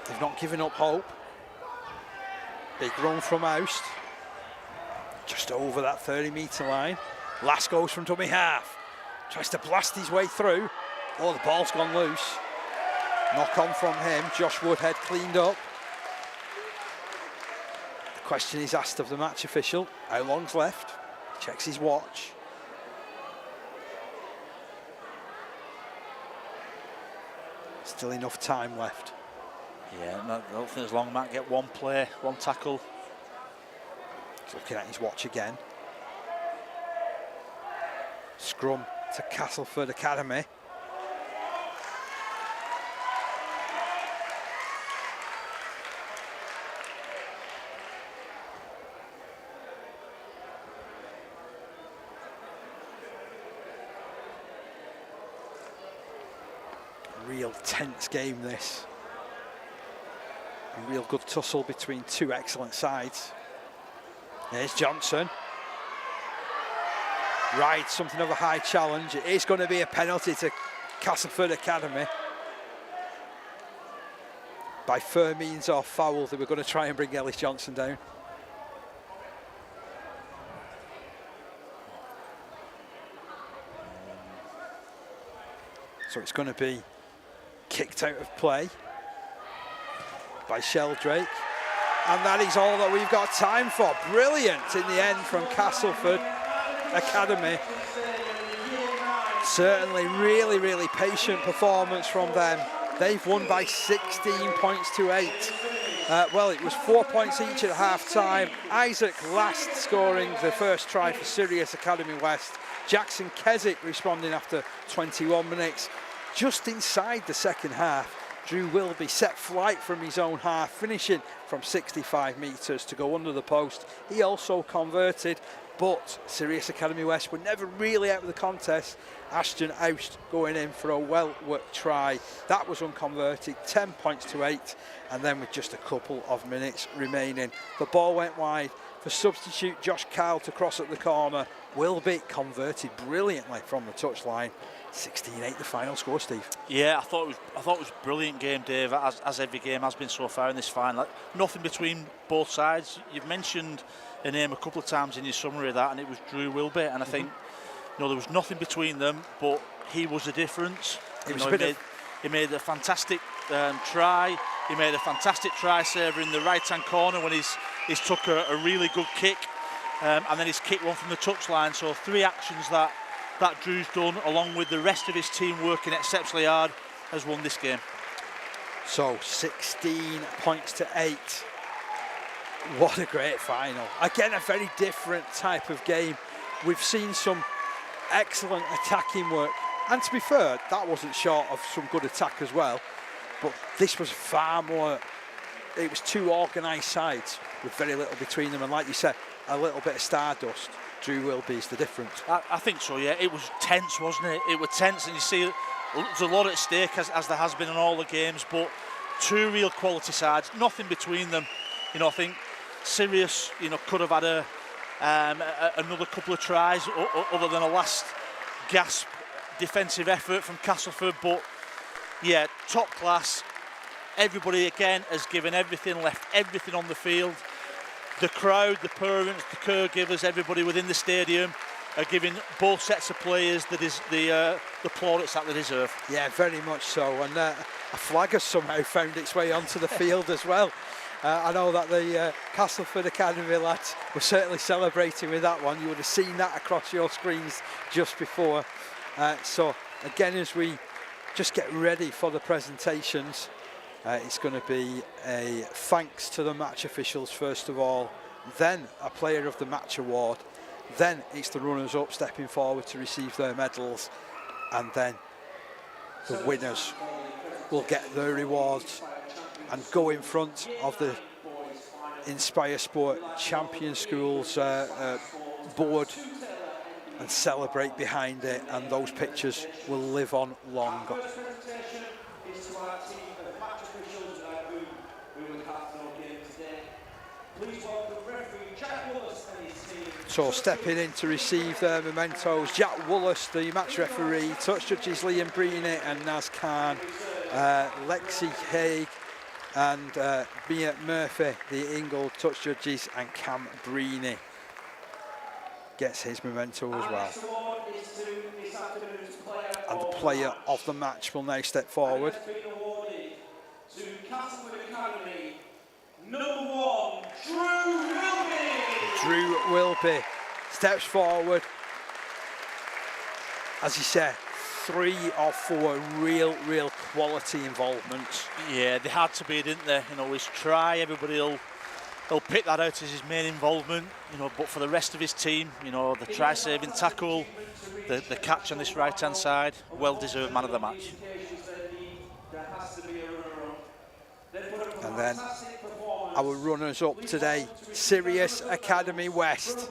They've not given up hope. Big run from Oust. Just over that 30-metre line. Last goes from dummy half. Tries to blast his way through. Oh, the ball's gone loose. Knock on from him. Josh Woodhead cleaned up. The question is asked of the match official. How long's left? Checks his watch. Still enough time left. Yeah, I don't think as long as Matt get one play, one tackle. He's looking at his watch again. Scrum to Castleford Academy. Real tense game this. A real good tussle between two excellent sides. There's Johnson. Rides something of a high challenge. It is going to be a penalty to Castleford Academy. By fair means or foul, they were going to try and bring Ellis Johnson down. So it's going to be kicked out of play by Sheldrake. And that is all that we've got time for. Brilliant in the end from Castleford Academy. Certainly really, really patient performance from them. They've won by 16 points to 8. Well, it was 4 points each at half-time. Isaac Last scoring the first try for Sirius Academy West. Jackson Keswick responding after 21 minutes. Just inside the second half, Drew Wilby set flight from his own half, finishing from 65 metres to go under the post. He also converted, but Sirius Academy West were never really out of the contest. Ashton Oust going in for a well-worked try. That was unconverted, 10 points to 8, and then with just a couple of minutes remaining, the ball went wide for substitute Josh Kyle to cross at the corner. Wilby converted brilliantly from the touchline. 16-8 the final score, Steve. Yeah, I thought it was a brilliant game, Dave, as every game has been so far in this final. Like, nothing between both sides. You've mentioned a name a couple of times in your summary of that, and it was Drew Wilby, and I think there was nothing between them, but he was the difference. He made a fantastic try. He made a fantastic try saver in the right-hand corner when he's took a really good kick, and then he's kicked one from the touchline. So 3 actions that Drew's done, along with the rest of his team working exceptionally hard, has won this game. So 16 points to 8. What a great final. Again, a very different type of game. We've seen some excellent attacking work. And to be fair, that wasn't short of some good attack as well. But this was far more, it was 2 organised sides with very little between them. And like you said, a little bit of stardust. Drew Wilby's the difference. I think so, yeah. It was tense, wasn't it? It was tense, and you see there's a lot at stake, as there has been in all the games, but 2 real quality sides, nothing between them. I think Sirius, could have had another couple of tries other than a last gasp defensive effort from Castleford, but yeah, top class. Everybody again has given everything, left everything on the field. The crowd, the parents, the caregivers, everybody within the stadium are giving both sets of players the plaudits that they deserve. Yeah, very much so. And a flag has somehow found its way onto the field as well. I know that the Castleford Academy lads were certainly celebrating with that one. You would have seen that across your screens just before. So again, as we just get ready for the presentations, it's going to be a thanks to the match officials first of all, then a player of the match award, Then it's the runners-up stepping forward to receive their medals, and then the winners will get their rewards and go in front of the Inspire Sport Champion Schools board and celebrate behind it, and those pictures will live on longer. So stepping in to receive their mementos, Jack Wallace, the match referee, touch judges Liam Breeny and Naz Khan, Lexi Haig and Mia Murphy, the Ingle touch judges, and Cam Breeny gets his memento as well. And the player of the match will now step forward. Number 1, Drew Wilby. Drew Wilby steps forward. As he said, 3 or 4 real quality involvements. Yeah, they had to be, didn't they? You know, his try, everybody will pick that out as his main involvement, you know, but for the rest of his team, you know, the try saving tackle, the catch on this right hand side, well deserved man of the match. And then our runners up today, Sirius Academy West.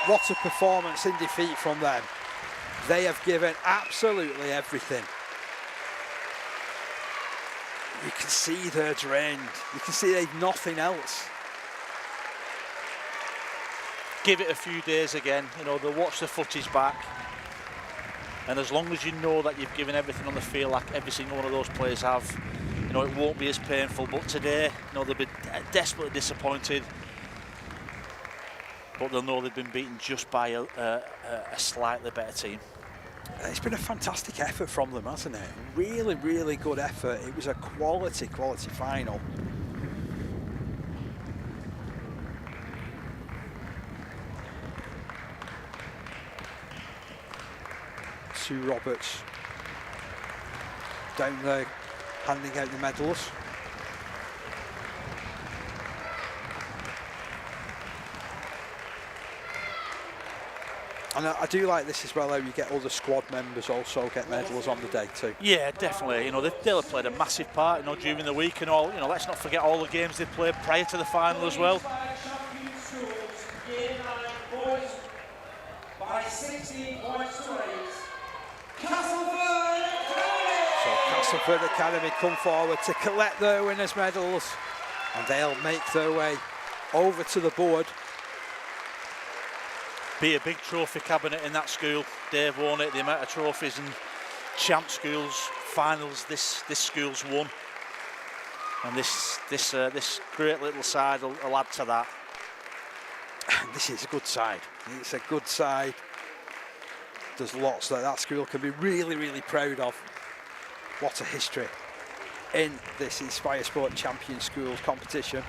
What a performance in defeat from them. They have given absolutely everything. You can see they're drained. You can see they've nothing else. Give it a few days again, you know, they'll watch the footage back. And as long as you know that you've given everything on the field, like every single one of those players have, you know, it won't be as painful. But today, you know, they'll be desperately disappointed. But they'll know they've been beaten just by a slightly better team. It's been a fantastic effort from them, hasn't it? Really good effort. It was a quality final. Sue Roberts down there handing out the medals. And I do like this as well, how you get other squad members also get medals on the day too. Yeah, definitely. You know, they'll have played a massive part, you know, during the week and all. You know, let's not forget all the games they played prior to the final as well. So Castleford Academy come forward to collect their winners' medals, and they'll make their way over to the board. Be a big trophy cabinet in that school. Dave won it, the amount of trophies and champ schools, finals this school's won. And this great little side will add to that. This is a good side. It's a good side. There's lots that school can be really proud of. What a history in this Inspire Sport Champion Schools competition.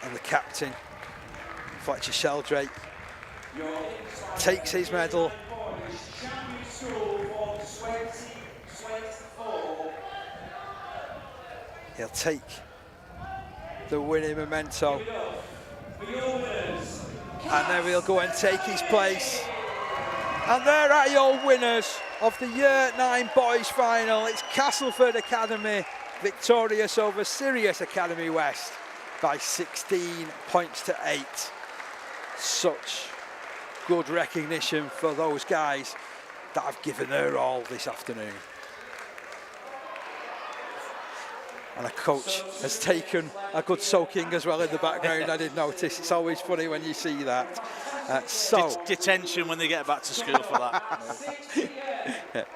And the captain, Fletcher Sheldrake, takes his medal. He'll take the winning memento. And then we'll go and take his place. And there are your winners of the Year 9 Boys Final. It's Castleford Academy victorious over Sirius Academy West by 16 points to 8. Such good recognition for those guys that have given their all this afternoon. And a coach has taken a good soaking as well in the background. I did notice. It's always funny when you see that. Detention when they get back to school for that.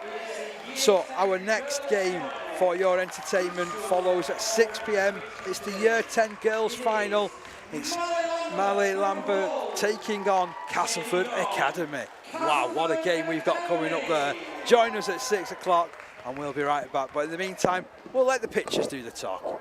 So our next game for your entertainment follows at 6 p.m. It's the Year 10 Girls Final. It's Marley Lambert taking on Castleford Academy. Wow, what a game we've got coming up there. Join us at 6 o'clock and we'll be right back. But in the meantime, we'll let the pictures do the talk.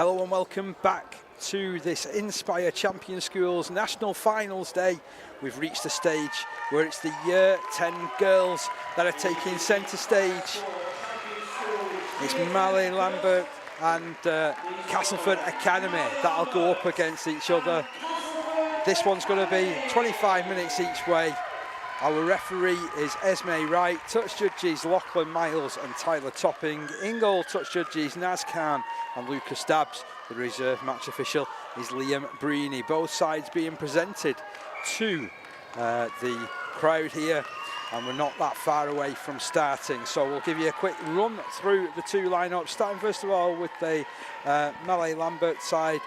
Hello and welcome back to this Inspire Champion Schools National Finals Day. We've reached the stage where it's the Year 10 girls that are taking centre stage. It's Malay Lambert and Castleford Academy that'll go up against each other. This one's going to be 25 minutes each way. Our referee is Esme Wright, touch judges Lachlan Miles and Tyler Topping, in-goal touch judges Naz Khan and Lucas Dabbs. The reserve match official is Liam Breeny. Both sides being presented to the crowd here, and we're not that far away from starting. So we'll give you a quick run through the two lineups, starting first of all with the Malay Lambert side.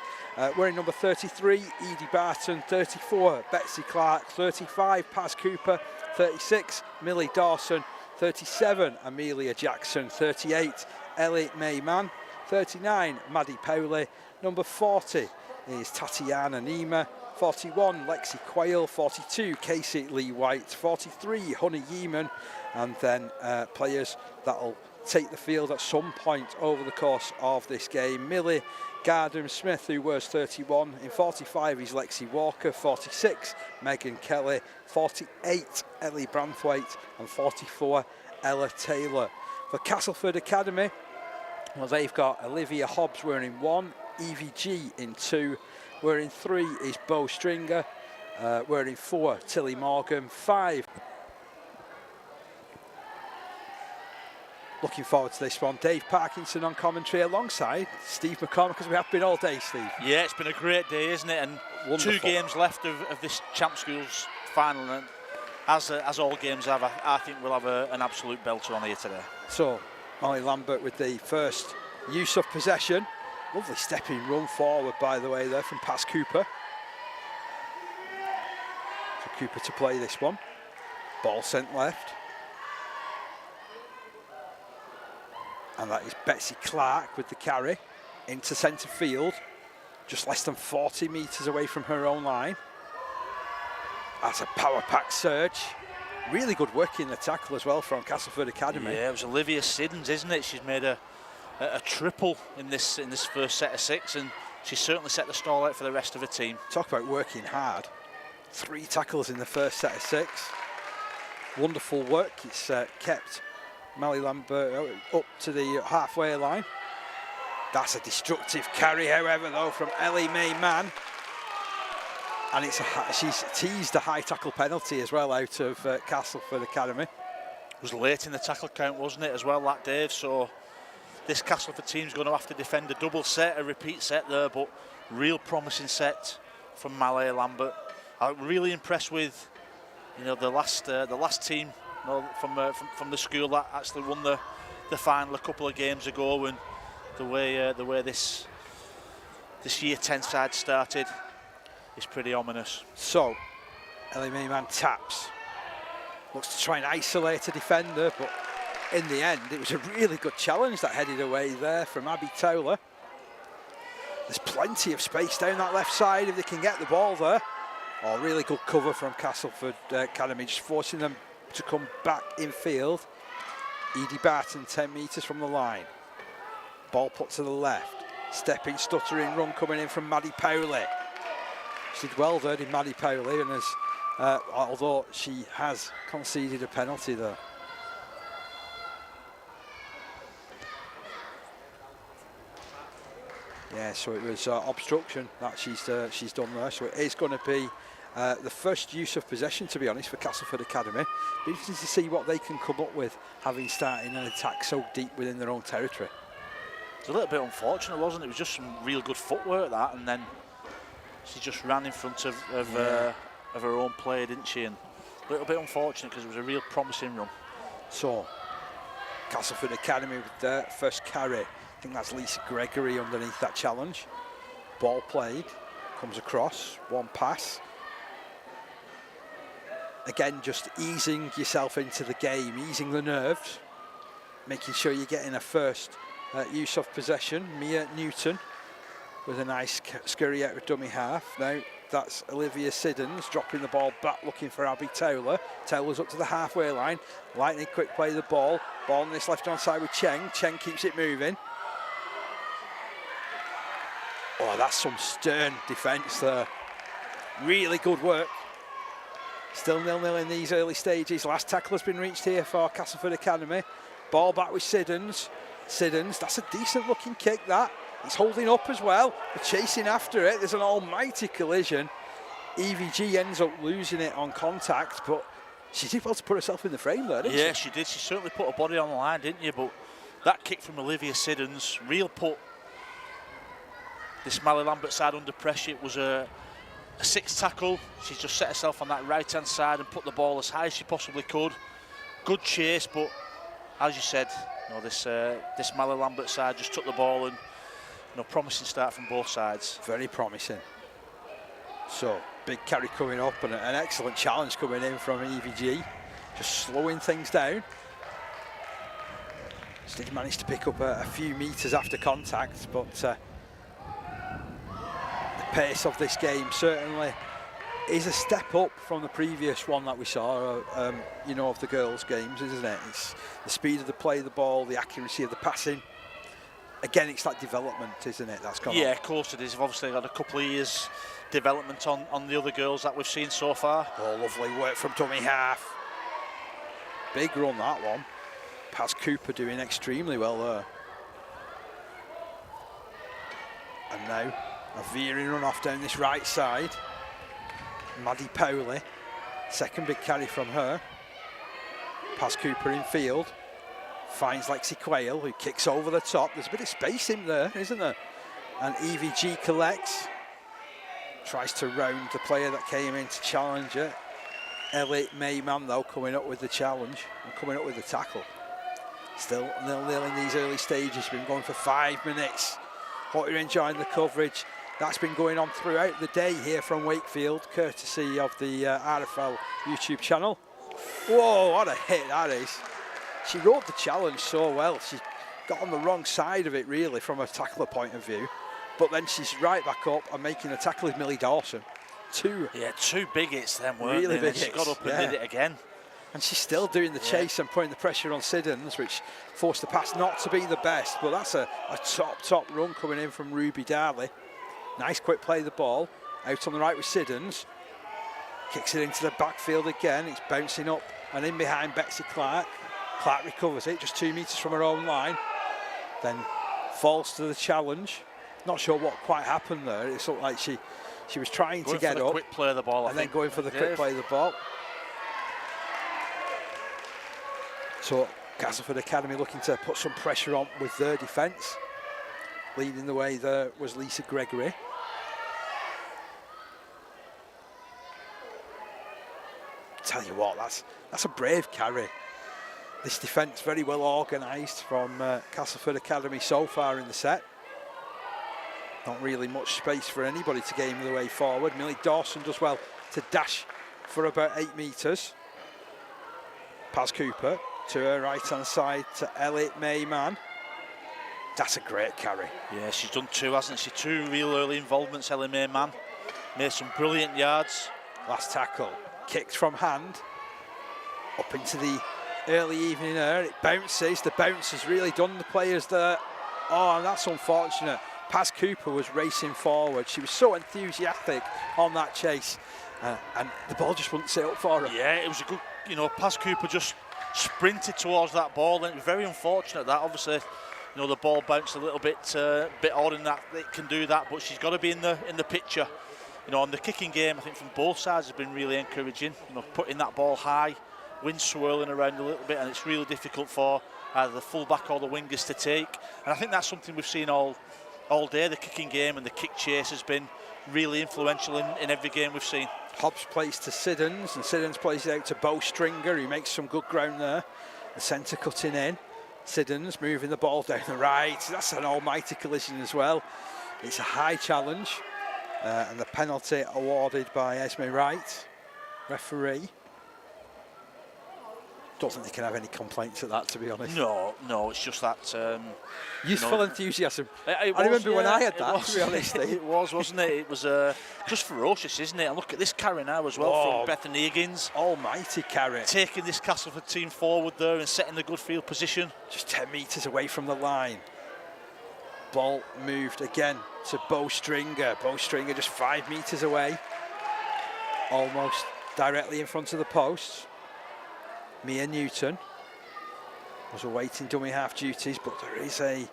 Wearing number 33, Edie Barton, 34, Betsy Clark, 35, Paz Cooper, 36, Millie Dawson, 37, Amelia Jackson, 38, Ellie May Mann, 39, Maddie Powley, number 40 is Tatiana Nima, 41, Lexi Quayle, 42, Casey Lee White, 43, Honey Yeeman, and then players that'll take the field at some point over the course of this game. Millie Gardner Smith, who wears 31. In 45 is Lexi Walker, 46 Megan Kelly, 48 Ellie Branthwaite, and 44 Ella Taylor. For Castleford Academy, well, they've got Olivia Hobbs wearing 1, Evie G in 2, wearing 3 is Bo Stringer, wearing 4 Tilly Morgan, 5. Looking forward to this one. Dave Parkinson on commentary alongside Steve McCormick, because we have been all day, Steve. Yeah, it's been a great day, isn't it? And wonderful. 2 games left of this Champ Schools final, and as all games have, I think we'll have an absolute belter on here today. So, Molly Lambert with the first use of possession. Lovely stepping run forward, by the way, there from Paz Cooper. So Cooper to play this one. Ball sent left. And that is Betsy Clark with the carry into centre field, just less than 40 metres away from her own line. That's a power-packed surge. Really good work in the tackle as well from Castleford Academy. Yeah, it was Olivia Siddons, isn't it? She's made a triple in this first set of 6, and she's certainly set the stall out for the rest of her team. Talk about working hard. 3 tackles in the first set of 6. Wonderful work. It's kept Molly Lambert up to the halfway line. That's a destructive carry, however, though, from Ellie May Mann. And she's teased a high tackle penalty as well out of Castleford Academy. It was late in the tackle count, wasn't it, as well, that Dave? So this Castleford team's going to have to defend a double set, a repeat set there, but real promising set from Malay Lambert. I'm really impressed with, the last team. From the school that actually won the final a couple of games ago, and the way this Year 10 side started is pretty ominous. So Ellie Mayman taps, looks to try and isolate a defender, but in the end it was a really good challenge that headed away there from Abby Towler. There's plenty of space down that left side if they can get the ball there. Oh, really good cover from Castleford Academy, just forcing them to come back in field. Edie Barton 10 metres from the line. Ball put to the left. Stepping, stuttering run coming in from Maddie Powley. She did well there, did Maddie Powley, and although she has conceded a penalty there. Yeah, so it was obstruction that she's done there. So it is going to be the first use of possession, to be honest, for Castleford Academy. Be interesting to see what they can come up with, having started an attack so deep within their own territory. It's a little bit unfortunate, wasn't it? It was just some real good footwork, that, and then she just ran in front of her own play, didn't she? And a little bit unfortunate because it was a real promising run. So, Castleford Academy with their first carry. I think that's Lisa Gregory underneath that challenge. Ball played, comes across, one pass. Again, just easing yourself into the game, easing the nerves, making sure you're getting a first use of possession. Mia Newton with a nice scurry out of dummy half. Now that's Olivia Siddons dropping the ball back, looking for Abby Towler. Towler's up to the halfway line. Lightning quick play the ball. Ball on this left-hand side with Cheng. Cheng keeps it moving. Oh, that's some stern defence there. Really good work. Still 0-0 in these early stages. Last tackle has been reached here for Castleford Academy. Ball back with Siddons. Siddons, that's a decent looking kick that. He's holding up as well. They're chasing after it. There's an almighty collision. EVG ends up losing it on contact, but she did well to put herself in the frame there, didn't she? Yeah, she did. She certainly put her body on the line, didn't you? But that kick from Olivia Siddons real put this Mally Lambert side under pressure. It was a 6 tackle. She just set herself on that right-hand side and put the ball as high as she possibly could. Good chase, but as you said, you know, this Mally Lambert side just took the ball and, you know, promising start from both sides. Very promising. So, big carry coming up and an excellent challenge coming in from EVG. Just slowing things down. Still managed to pick up a few metres after contact, but the pace of this game certainly is a step up from the previous one that we saw, you know, of the girls' games, isn't it? It's the speed of the play of the ball, the accuracy of the passing. Again, it's that development, isn't it? That's gone on. Yeah, of course it is. We've obviously got a couple of years development on the other girls that we've seen so far. Oh, lovely work from dummy half. Big run, that one. Paz Cooper doing extremely well there. And now a veering run off down this right side. Maddie Powley, second big carry from her. Paz Cooper in field. Finds Lexi Quayle, who kicks over the top. There's a bit of space in there, isn't there? And EVG collects. Tries to round the player that came in to challenge it. Ellie Mayman, though, coming up with the challenge and coming up with the tackle. Still 0-0 in these early stages. Been going for 5 minutes. Hope you're enjoying the coverage. That's been going on throughout the day here from Wakefield, courtesy of the RFL YouTube channel. Whoa, what a hit that is. She rode the challenge so well. She got on the wrong side of it, really, from a tackler point of view. But then she's right back up and making a tackle with Millie Dawson. Two big hits then, weren't really they? big hits. She got up and did it again. And she's still doing the chase and putting the pressure on Siddons, which forced the pass not to be the best. But that's a top run coming in from Ruby Darley. Nice quick play of the ball. Out on the right with Siddons. Kicks it into the backfield again. It's bouncing up and in behind Betsy Clark. Clark recovers it, just 2 metres from her own line. Then falls to the challenge. Not sure what quite happened there. It looked like she was trying to get up. Quick play of the ball, and then going for the quick play of the ball. So Castleford Academy looking to put some pressure on with their defence. Leading the way there was Lisa Gregory. Tell you what, that's a brave carry. This defence very well organised from Castleford Academy so far in the set. Not really much space for anybody to game the way forward. Millie Dawson does well to dash for about 8 metres. Paz Cooper to her right-hand side to Ellie Mayman. That's a great carry. Yeah, she's done 2, hasn't she? 2 real early involvements, Ellie Mayman. Made some brilliant yards. Last tackle, kicked from hand. Up into the early evening air. It bounces. The bounce has really done the players there. Oh, and that's unfortunate. Paz Cooper was racing forward. She was so enthusiastic on that chase. And the ball just wouldn't sit up for her. Yeah, it was a good, you know, Paz Cooper just sprinted towards that ball, and it was very unfortunate that obviously, you know, the ball bounced a little bit odd in that it can do that, but she's got to be in the picture. You know, on the kicking game, I think from both sides has been really encouraging. You know, putting that ball high, wind swirling around a little bit, and it's really difficult for either the fullback or the wingers to take. And I think that's something we've seen all day. The kicking game and the kick chase has been really influential in every game we've seen. Hobbs plays to Siddons, and Siddons plays it out to Bo Stringer, who makes some good ground there. The centre cutting in. Siddons moving the ball down the right. That's an almighty collision as well. It's a high challenge. And the penalty awarded by Esme Wright, referee. Don't think they can have any complaints at that, to be honest. No, it's just that youthful enthusiasm. I remember when I had that, to be honest. It was, wasn't it? It was just ferocious, isn't it? And look at this carry now as well from Bethany Higgins. Almighty carry. Taking this Castleford team forward there and setting the good field position. Just 10 metres away from the line. ball moved again to Bo Stringer. Bo Stringer just 5 metres away, almost directly in front of the post. Mia Newton was awaiting dummy half duties, but there is a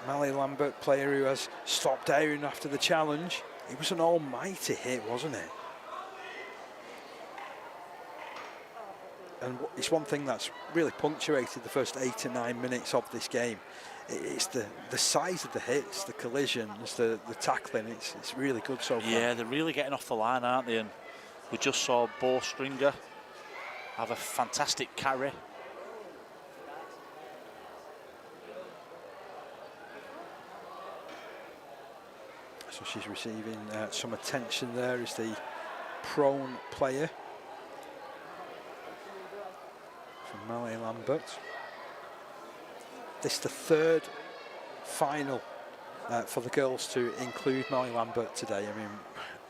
Mally Lambert player who has stopped down after the challenge. It was an almighty hit, wasn't it? And it's one thing that's really punctuated the first 8 or 9 minutes of this game. It's the size of the hits, the collisions, the tackling. It's really good so far. Yeah, they're really getting off the line, aren't they? And we just saw Bo Stringer have a fantastic carry. So she's receiving some attention there as the prone player from Mally Lambert. This is the third final for the girls to include Mally Lambert today. I mean,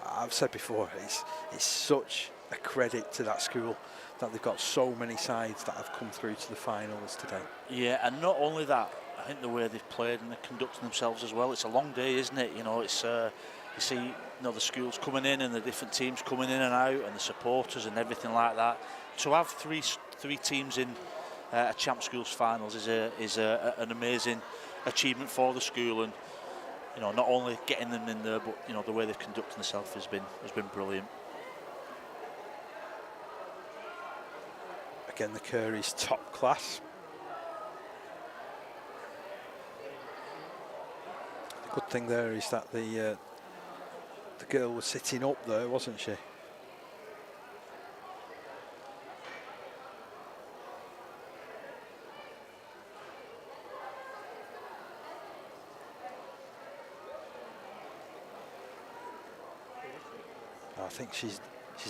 I've said before, it's such a credit to that school that they've got so many sides that have come through to the finals today. Yeah, and not only that, I think the way they've played and they're conducting themselves as well. It's a long day, isn't it? You know, it's you see, you know, the schools coming in and the different teams coming in and out, and the supporters and everything like that. To have three teams in a Champ Schools finals is an amazing achievement for the school, and you know, not only getting them in there, but you know, the way they've conducted themselves has been brilliant. Again, the Curry's top class. The good thing there is that the girl was sitting up there, wasn't she? I think she's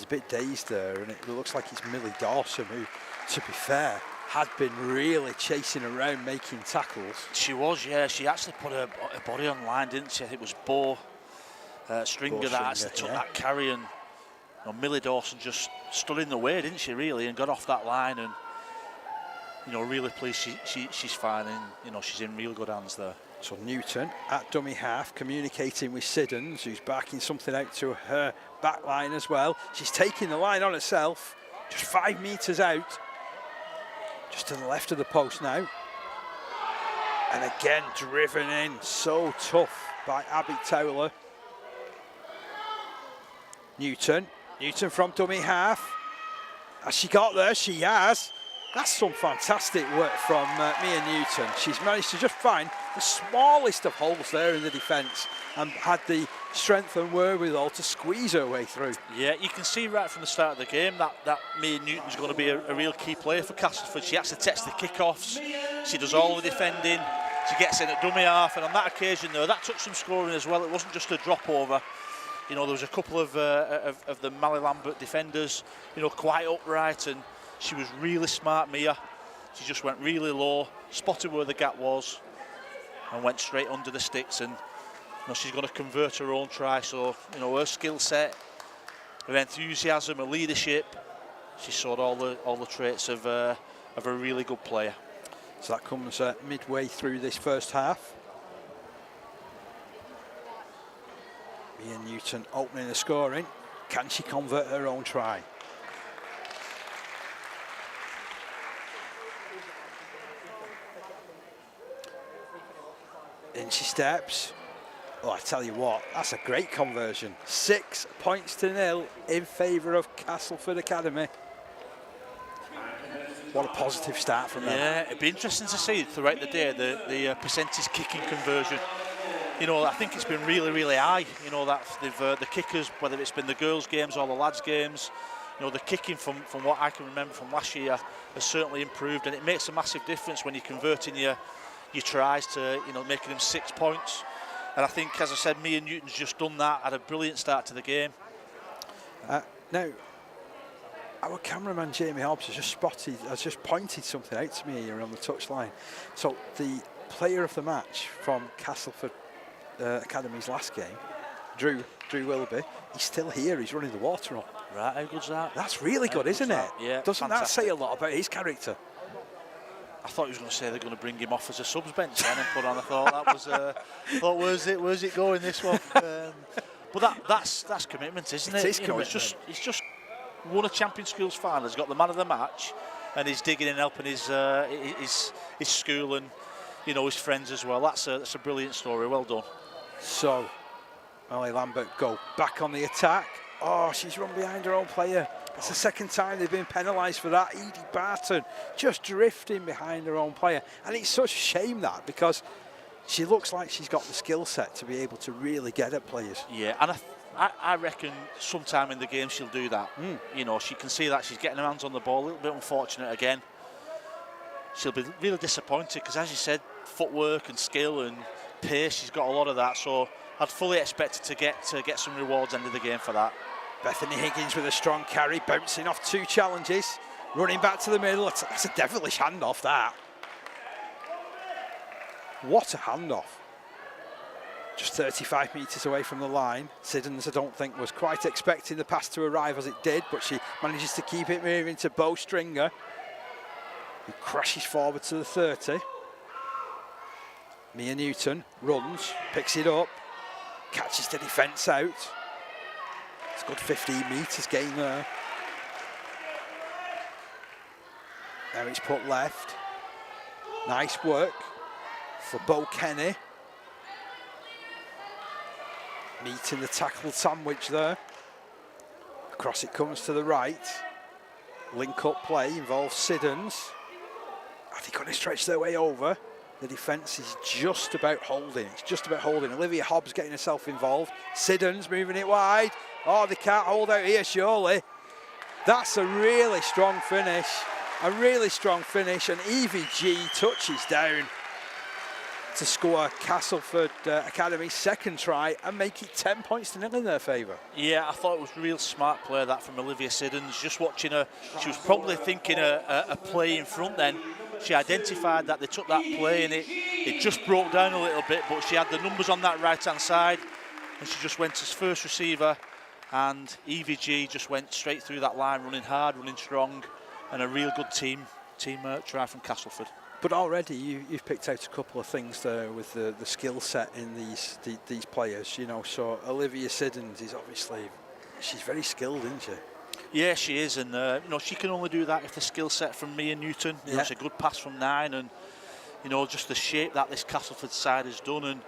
a bit dazed there, and it looks like it's Millie Dawson who, to be fair, had been really chasing around making tackles. She was, yeah. She actually put her body on line, didn't she? It was Bo Stringer that actually took that carry, and you know, Millie Dawson just stood in the way, didn't she, really, and got off that line, and you know, really pleased she's fine, and you know, she's in real good hands there. So Newton at dummy half, communicating with Siddons, who's backing something out to her back line as well. She's taking the line on herself, just 5 metres out, just to the left of the post now. And again, driven in, so tough by Abby Towler. Newton from dummy half. Has she got there? She has. That's some fantastic work from Mia Newton. She's managed to just find the smallest of holes there in the defence and had the strength and wherewithal to squeeze her way through. Yeah, you can see right from the start of the game that Mia Newton's going to be a real key player for Castleford. She actually takes the kickoffs, she does all the defending, she gets in at dummy half, and on that occasion though, that took some scoring as well. It wasn't just a drop over. You know, there was a couple of the Mally Lambert defenders, you know, quite upright, and she was really smart, Mia. She just went really low, spotted where the gap was, and went straight under the sticks. And you know, she's going to convert her own try. So you know, her skill set, her enthusiasm, her leadership, she showed all the traits of a really good player. So that comes midway through this first half. Mia Newton opening the scoring. Can she convert her own try? In she steps. Oh, I tell you what, that's a great conversion. 6 points to 0 in favour of Castleford Academy. What a positive start from them. Yeah, it'd be interesting to see throughout the day the percentage kicking conversion. You know, I think it's been really, really high. You know, that they've the kickers, whether it's been the girls' games or the lads' games, you know, the kicking from what I can remember from last year has certainly improved, and it makes a massive difference when you're converting your tries to, you know, making them 6 points. And I think, as I said, Mia Newton's just done that, had a brilliant start to the game. Now, our cameraman Jamie Hobbs has just pointed something out to me here on the touchline. So the player of the match from Castleford Academy's last game, Drew Willoughby, he's still here, he's running the water on. Right, how good's that? That's really good, isn't it? Yeah. Doesn't fantastic. that say a lot about his character? I thought he was going to say they're going to bring him off as a subs bench then and put on. I thought that was, thought where's it going this one? But that's commitment, isn't it? It is you know, commitment. he's just won a Champion Schools final. He's got the man of the match, and he's digging and helping his school and his friends as well. That's a brilliant story. Well done. So, Molly Lambert go back on the attack. Oh, she's run behind her own player. It's the second time they've been penalised for that. Edie Barton just drifting behind her own player. And it's such a shame that, because she looks like she's got the skill set to be able to really get at players. Yeah, and I reckon sometime in the game she'll do that. She can see that she's getting her hands on the ball. A little bit unfortunate again. She'll be really disappointed because, as you said, footwork and skill and pace, she's got a lot of that. So I'd fully expect her to get some rewards end of the game for that. Bethany Higgins with a strong carry, bouncing off 2 challenges, running back to the middle. That's a devilish handoff, that. What a handoff. Just 35 metres away from the line. Siddons, I don't think, was quite expecting the pass to arrive as it did, but she manages to keep it moving to Bo Stringer, who crashes forward to the 30. Mia Newton runs, picks it up, catches the defence out. It's a good 15 metres gain there. Now it's put left. Nice work for Bo Kenny. Meeting the tackle sandwich there. Across it comes to the right. Link up play involves Siddons. Are they going to stretch their way over? The defence is just about holding. It's just about holding. Olivia Hobbs getting herself involved. Siddons moving it wide. Oh, they can't hold out here, surely. That's a really strong finish. A really strong finish. And Evie G touches down to score Castleford Academy's second try and make it 10 points to 0 in their favour. Yeah, I thought it was real smart play that from Olivia Siddons. Just watching her, she was probably thinking a play in front then. She identified that they took that play and it just broke down a little bit, but she had the numbers on that right-hand side and she just went as first receiver, and Evie G just went straight through that line, running hard, running strong, and a real good team try from Castleford. But already you've picked out a couple of things there with the skill set in these players, so Olivia Siddons is obviously, she's very skilled, isn't she? Yeah, she is, and she can only do that if the skill set from Mia Newton. It's a good pass from 9, and just the shape that this Castleford side has done, and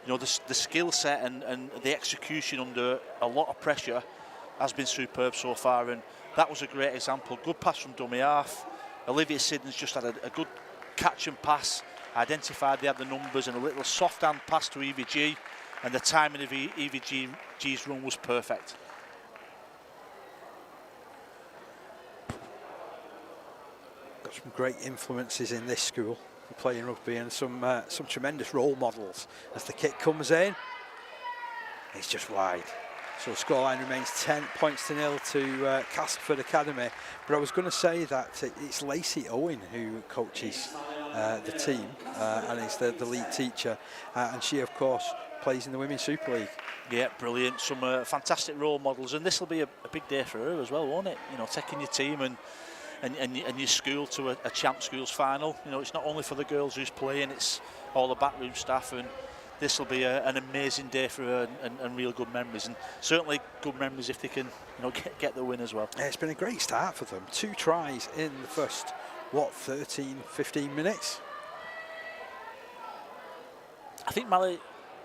the skill set and the execution under a lot of pressure has been superb so far, and that was a great example. Good pass from dummy half. Olivia Siddons just had a good catch and pass, identified they had the numbers, and a little soft hand pass to Evie G, and the timing of Evie G's run was perfect. Got some great influences in this school for playing rugby, and some tremendous role models. As the kick comes in, it's just wide. So the scoreline remains 10 points to 0 to Castleford Academy. But I was going to say that it's Lacey Owen who coaches the team and is the lead teacher. And she, of course, plays in the Women's Super League. Yeah, brilliant. Some fantastic role models. And this will be a big day for her as well, won't it? Taking your team and your school to a Champ Schools final. It's not only for the girls who's playing, it's all the backroom staff, and this will be an amazing day for her, and real good memories, and certainly good memories if they can get the win as well. Yeah, it's been a great start for them. 2 tries in the first 13-15 minutes. I think Mally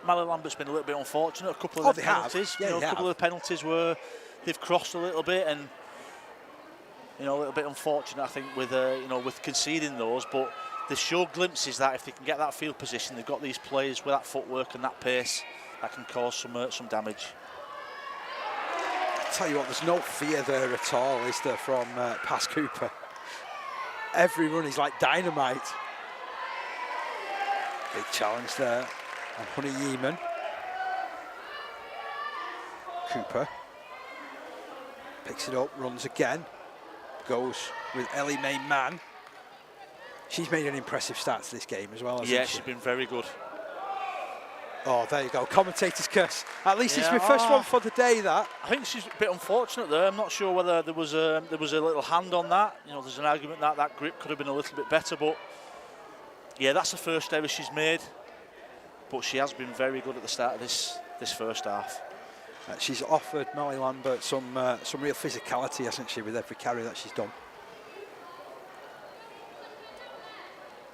Lambert's been a little bit unfortunate. A couple of the penalties, a couple of the penalties were they've crossed a little bit, and a little bit unfortunate, I think, with with conceding those, but they show glimpses that if they can get that field position, they've got these players with that footwork and that pace that can cause some damage. I'll tell you what, there's no fear there at all, is there, from Pas Cooper? Every run is like dynamite. Big challenge there on Honey Yeaman. Cooper picks it up, runs again, goes with Ellie Mae Mann. She's made an impressive start to this game as well, hasn't she? Yeah, she's been very good. Oh, there you go. Commentator's curse. At least it's my first one for the day, that. I think she's a bit unfortunate there. I'm not sure whether there was a little hand on that. There's an argument that grip could have been a little bit better, but Yeah, that's the first error she's made, but she has been very good at the start of this first half. She's offered Molly Lambert some real physicality, hasn't she, with every carry that she's done.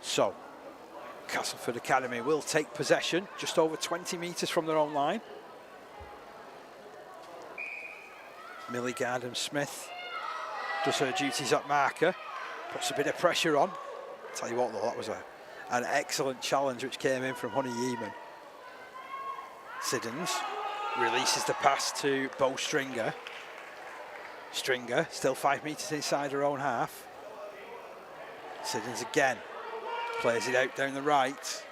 So, Castleford Academy will take possession just over 20 metres from their own line. Millie Gardner-Smith does her duties at marker, puts a bit of pressure on. Tell you what though, that was an excellent challenge which came in from Honey Yeeman. Siddons releases the pass to Bo Stringer. Stringer still 5 metres inside her own half. Siddons again plays it out down the right.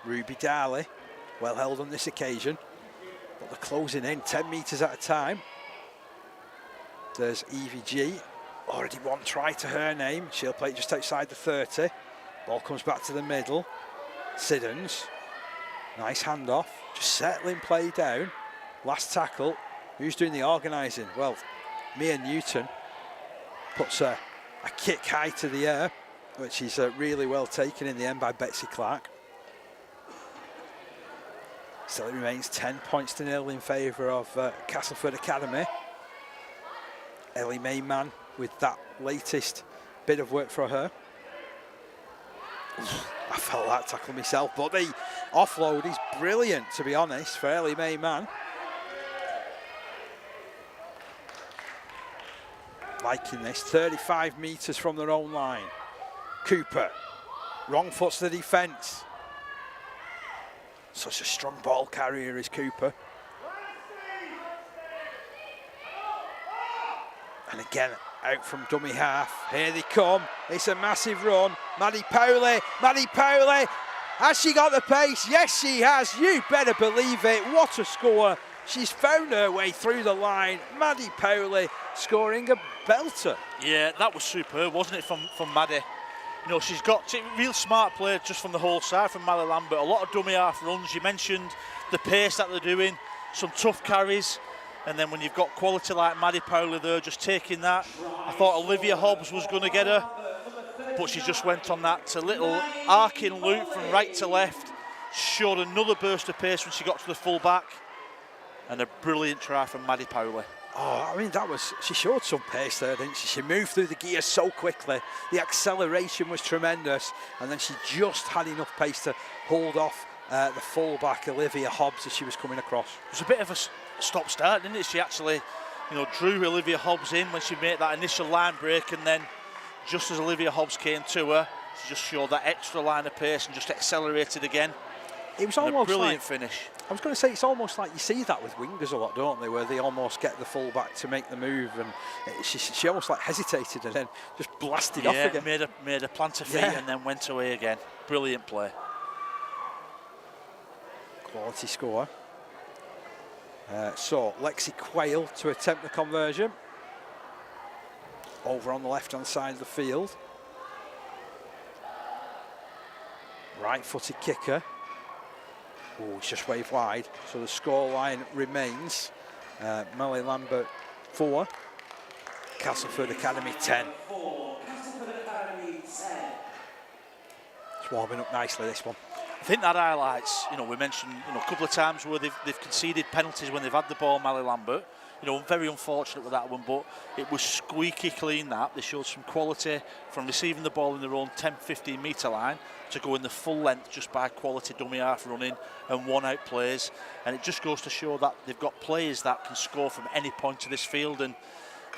Ruby Darley, well held on this occasion, but they're closing in 10 metres at a time. There's Evie G, already one try to her name. She'll play just outside the 30. Ball comes back to the middle. Siddons, nice handoff, just settling play down. Last tackle, who's doing the organising? Well, Mia Newton puts a kick high to the air, which is really well taken in the end by Betsy Clark. Still it remains 10 points to 0 in favour of Castleford Academy. Ellie Mayman with that latest bit of work for her. I felt that tackle myself, but the offload is brilliant, to be honest, for Ellie Mayman. Liking this, 35 metres from their own line. Cooper, wrong foots the defence. Such a strong ball carrier is Cooper. And again, out from dummy half. Here they come. It's a massive run. Maddie Powley. Has she got the pace? Yes, she has. You better believe it. What a score. She's found her way through the line. Maddie Powley scoring a belter. Yeah, that was superb, wasn't it, from Maddie? You know, she's got real smart play just from the whole side from Molly Lambert. A lot of dummy half runs. You mentioned the pace that they're doing, some tough carries. And then when you've got quality like Maddie Powley there, just taking that. I thought Olivia Hobbs was going to get her, but she just went on that little arcing loop from right to left. Showed another burst of pace when she got to the full back. And a brilliant try from Maddie Powley. Oh, I mean, she showed some pace there, didn't she? She moved through the gears so quickly. The acceleration was tremendous. And then she just had enough pace to hold off the full-back, Olivia Hobbs, as she was coming across. It was a bit of a stop-start, didn't it? She actually, drew Olivia Hobbs in when she made that initial line break, and then just as Olivia Hobbs came to her, she just showed that extra line of pace and just accelerated again. It was almost a brilliant finish. I was going to say, it's almost like you see that with wingers a lot, don't they, where they almost get the full-back to make the move, and she almost like hesitated and then just blasted off again. Made a plant of feet and then went away again. Brilliant play. Quality score. So Lexi Quayle to attempt the conversion. Over on the left-hand side of the field. Right-footed kicker. Oh, it's just waved wide. So the score line remains Molly Lambert 4, Castleford Academy 10. It's warming up nicely, this one. I think that highlights, we mentioned, a couple of times where they've conceded penalties when they've had the ball, Molly Lambert. Very unfortunate with that one, but it was squeaky clean that. They showed some quality from receiving the ball in their own 10-15 metre line to go in the full length just by quality dummy half running and one-out plays. And it just goes to show that they've got players that can score from any point of this field, and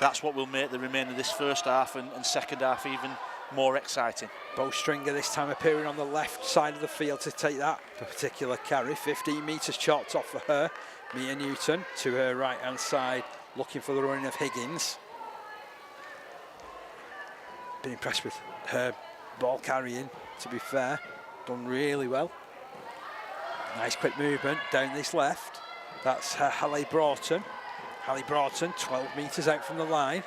that's what will make the remainder of this first half and second half even more exciting. Bo Stringer this time appearing on the left side of the field to take that particular carry. 15 metres chopped off for her. Mia Newton to her right hand side looking for the running of Higgins. Been impressed with her ball carrying, to be fair. Done really well. Nice quick movement down this left. That's Hallie Broughton. Hallie Broughton 12 metres out from the line.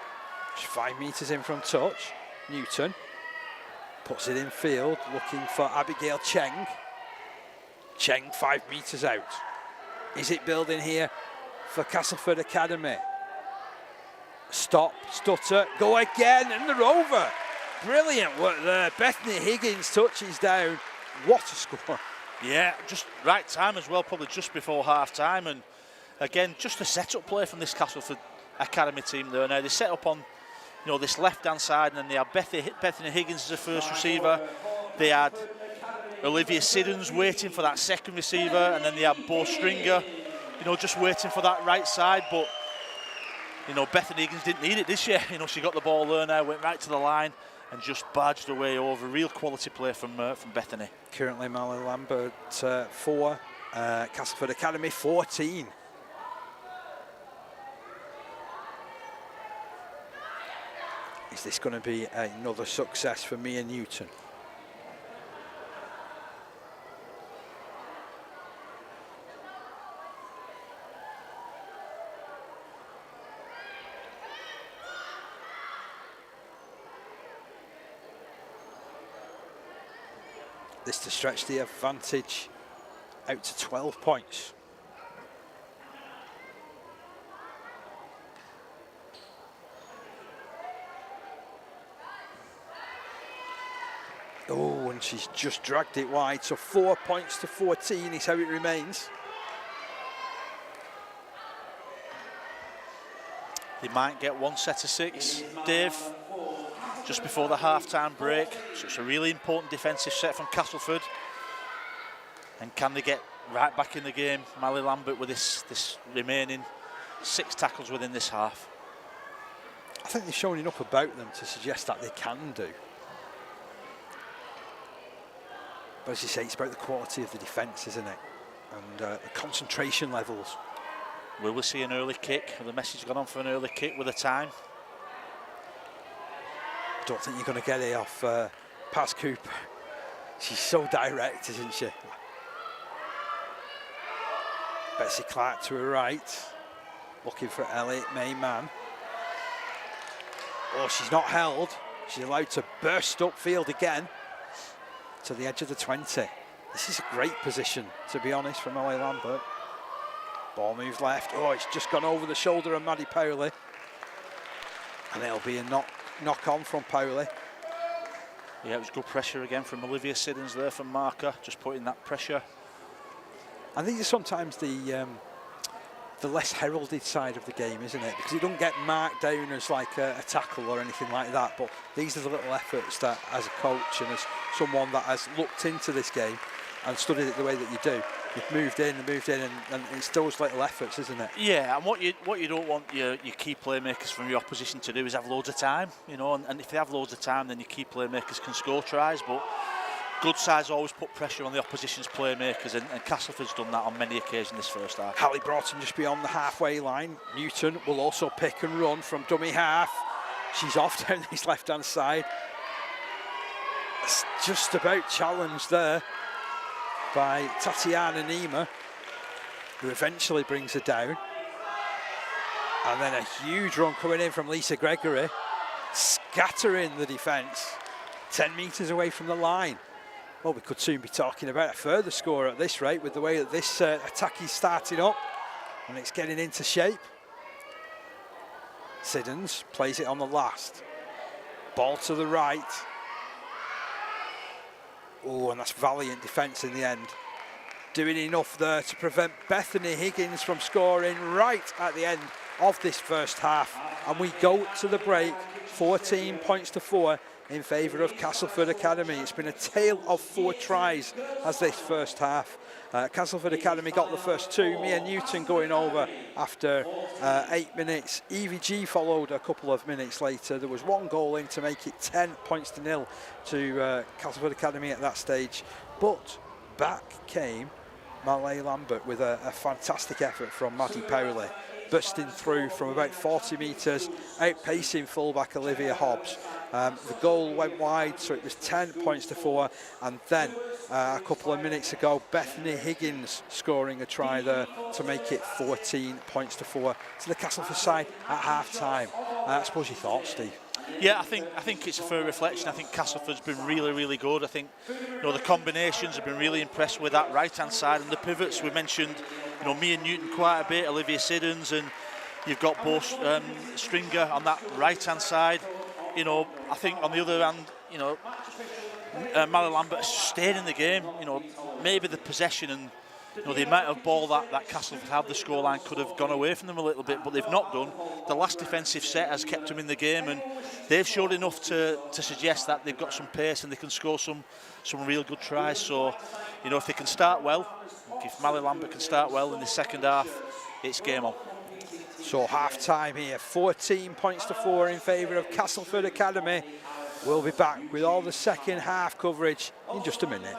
Just 5 metres in from touch. Newton puts it in field, looking for Abigail Cheng. Cheng 5 metres out. Is it building here for Castleford Academy? Stop, stutter, go again, and they're over. Brilliant work there. Bethany Higgins touches down what a score. Yeah, just right time as well, probably just before half time. And again, just a set-up play from this Castleford Academy team there. Now they set up on, this left-hand side, and then they had Bethany Higgins as a first receiver. They had Olivia Siddons waiting for that second receiver, and then they had Bo Stringer, just waiting for that right side. But, Bethany Higgins didn't need it, did she? She got the ball there now, went right to the line, and just barged away over. Real quality play from Bethany. Currently Mallory Lambert 4, Castleford Academy 14. Is this going to be another success for Mia Newton? This to stretch the advantage out to 12 points. Oh, and she's just dragged it wide, so 4 points to 14 is how it remains. They might get one set of 6, Dave, just before the half-time break. So it's a really important defensive set from Castleford. And can they get right back in the game? Mallory Lambert with this remaining 6 tackles within this half. I think they've shown enough about them to suggest that they can do. But as you say, it's about the quality of the defence, isn't it? And the concentration levels. Will we see an early kick? Have the message gone on for an early kick with a time? I don't think you're going to get it off Paz Cooper. She's so direct, isn't she? Betsy Clark to her right, looking for Elliot May Mann. Oh, she's not held. She's allowed to burst upfield again to the edge of the 20. This is a great position, to be honest, from Ellie Lambert. Ball moves left. Oh, it's just gone over the shoulder of Maddie Powley. And it'll be a knock on from Powley. Yeah, it was good pressure again from Olivia Siddons there from marker, just putting that pressure. I think it's sometimes the less heralded side of the game, isn't it? Because it don't get marked down as like a tackle or anything like that, but these are the little efforts that, as a coach and as someone that has looked into this game and studied it the way that you do, you've moved in, and it's those little efforts, isn't it? Yeah, and what you don't want your key playmakers from your opposition to do is have loads of time, and if they have loads of time, then your key playmakers can score tries, but good sides always put pressure on the opposition's playmakers, and Castleford's done that on many occasions this first half. Hallie Broughton just beyond the halfway line. Newton will also pick and run from dummy half. She's off down his left-hand side. It's just about challenged there by Tatiana Nima, who eventually brings her down. And then a huge run coming in from Lisa Gregory, scattering the defence 10 metres away from the line. Well, we could soon be talking about a further score at this rate with the way that this attack is starting up and it's getting into shape. Siddons plays it on the last. Ball to the right. Oh, and that's valiant defence in the end. Doing enough there to prevent Bethany Higgins from scoring right at the end of this first half. And we go to the break, 14 points to 4 in favour of Castleford Academy. It's been a tale of 4 tries as this first half. Castleford Academy got the first 2. Mia Newton going over after 8 minutes. EVG followed a couple of minutes later. There was 1 goal in to make it 10 points to 0 to Castleford Academy at that stage. But back came Malay Lambert with a fantastic effort from Maddie Powley, bursting through from about 40 metres, outpacing fullback Olivia Hobbs. The goal went wide, so it was 10 points to 4. And then a couple of minutes ago, Bethany Higgins scoring a try there to make it 14 points to 4 to the Castleford side at half-time. I suppose you thought, Steve. Yeah, I think it's a fair reflection. I think Castleford's been really, really good. I think the combinations have been really impressed with that right-hand side and the pivots. We mentioned Mia Newton quite a bit, Olivia Siddons, and you've got Bo Stringer on that right-hand side. you know, I think on the other hand, you know, Mally Lambert stayed in the game. You know, maybe the possession and, you know, the amount of ball that Castleford had, the scoreline could have gone away from them a little bit, but they've not done. The last defensive set has kept them in the game, and they've showed enough to suggest that they've got some pace and they can score some real good tries. So, you know, if they can start well, if Mally Lambert can start well in the second half, it's game on. So half time here, 14 points to 4 in favour of Castleford Academy. We'll be back with all the second half coverage in just a minute.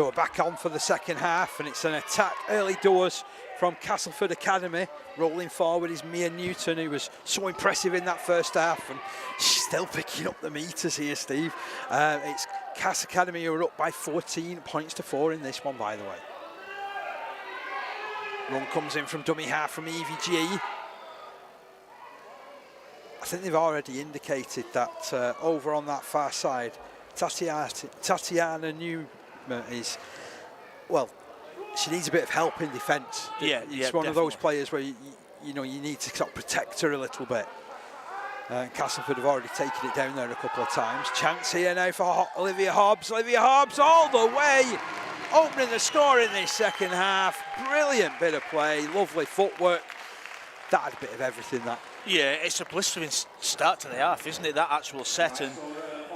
So we're back on for the second half, and it's an attack early doors from Castleford Academy. Rolling forward is Mia Newton, who was so impressive in that first half, and she's still picking up the meters here, Steve. It's Cass Academy who are up by 14 points to 4 in this one, by the way. Run comes in from dummy half from EVG. I think they've already indicated that over on that far side, Tatiana Newman is, well, she needs a bit of help in defence. It's one of those players where you know you need to sort of protect her a little bit. Castleford have already taken it down there a couple of times. Chance here now for Olivia Hobbs. Olivia Hobbs all the way, opening the score in this second half. Brilliant bit of play, lovely footwork. That had a bit of everything, that. Yeah, it's a blistering start to the half, isn't it, that actual set? And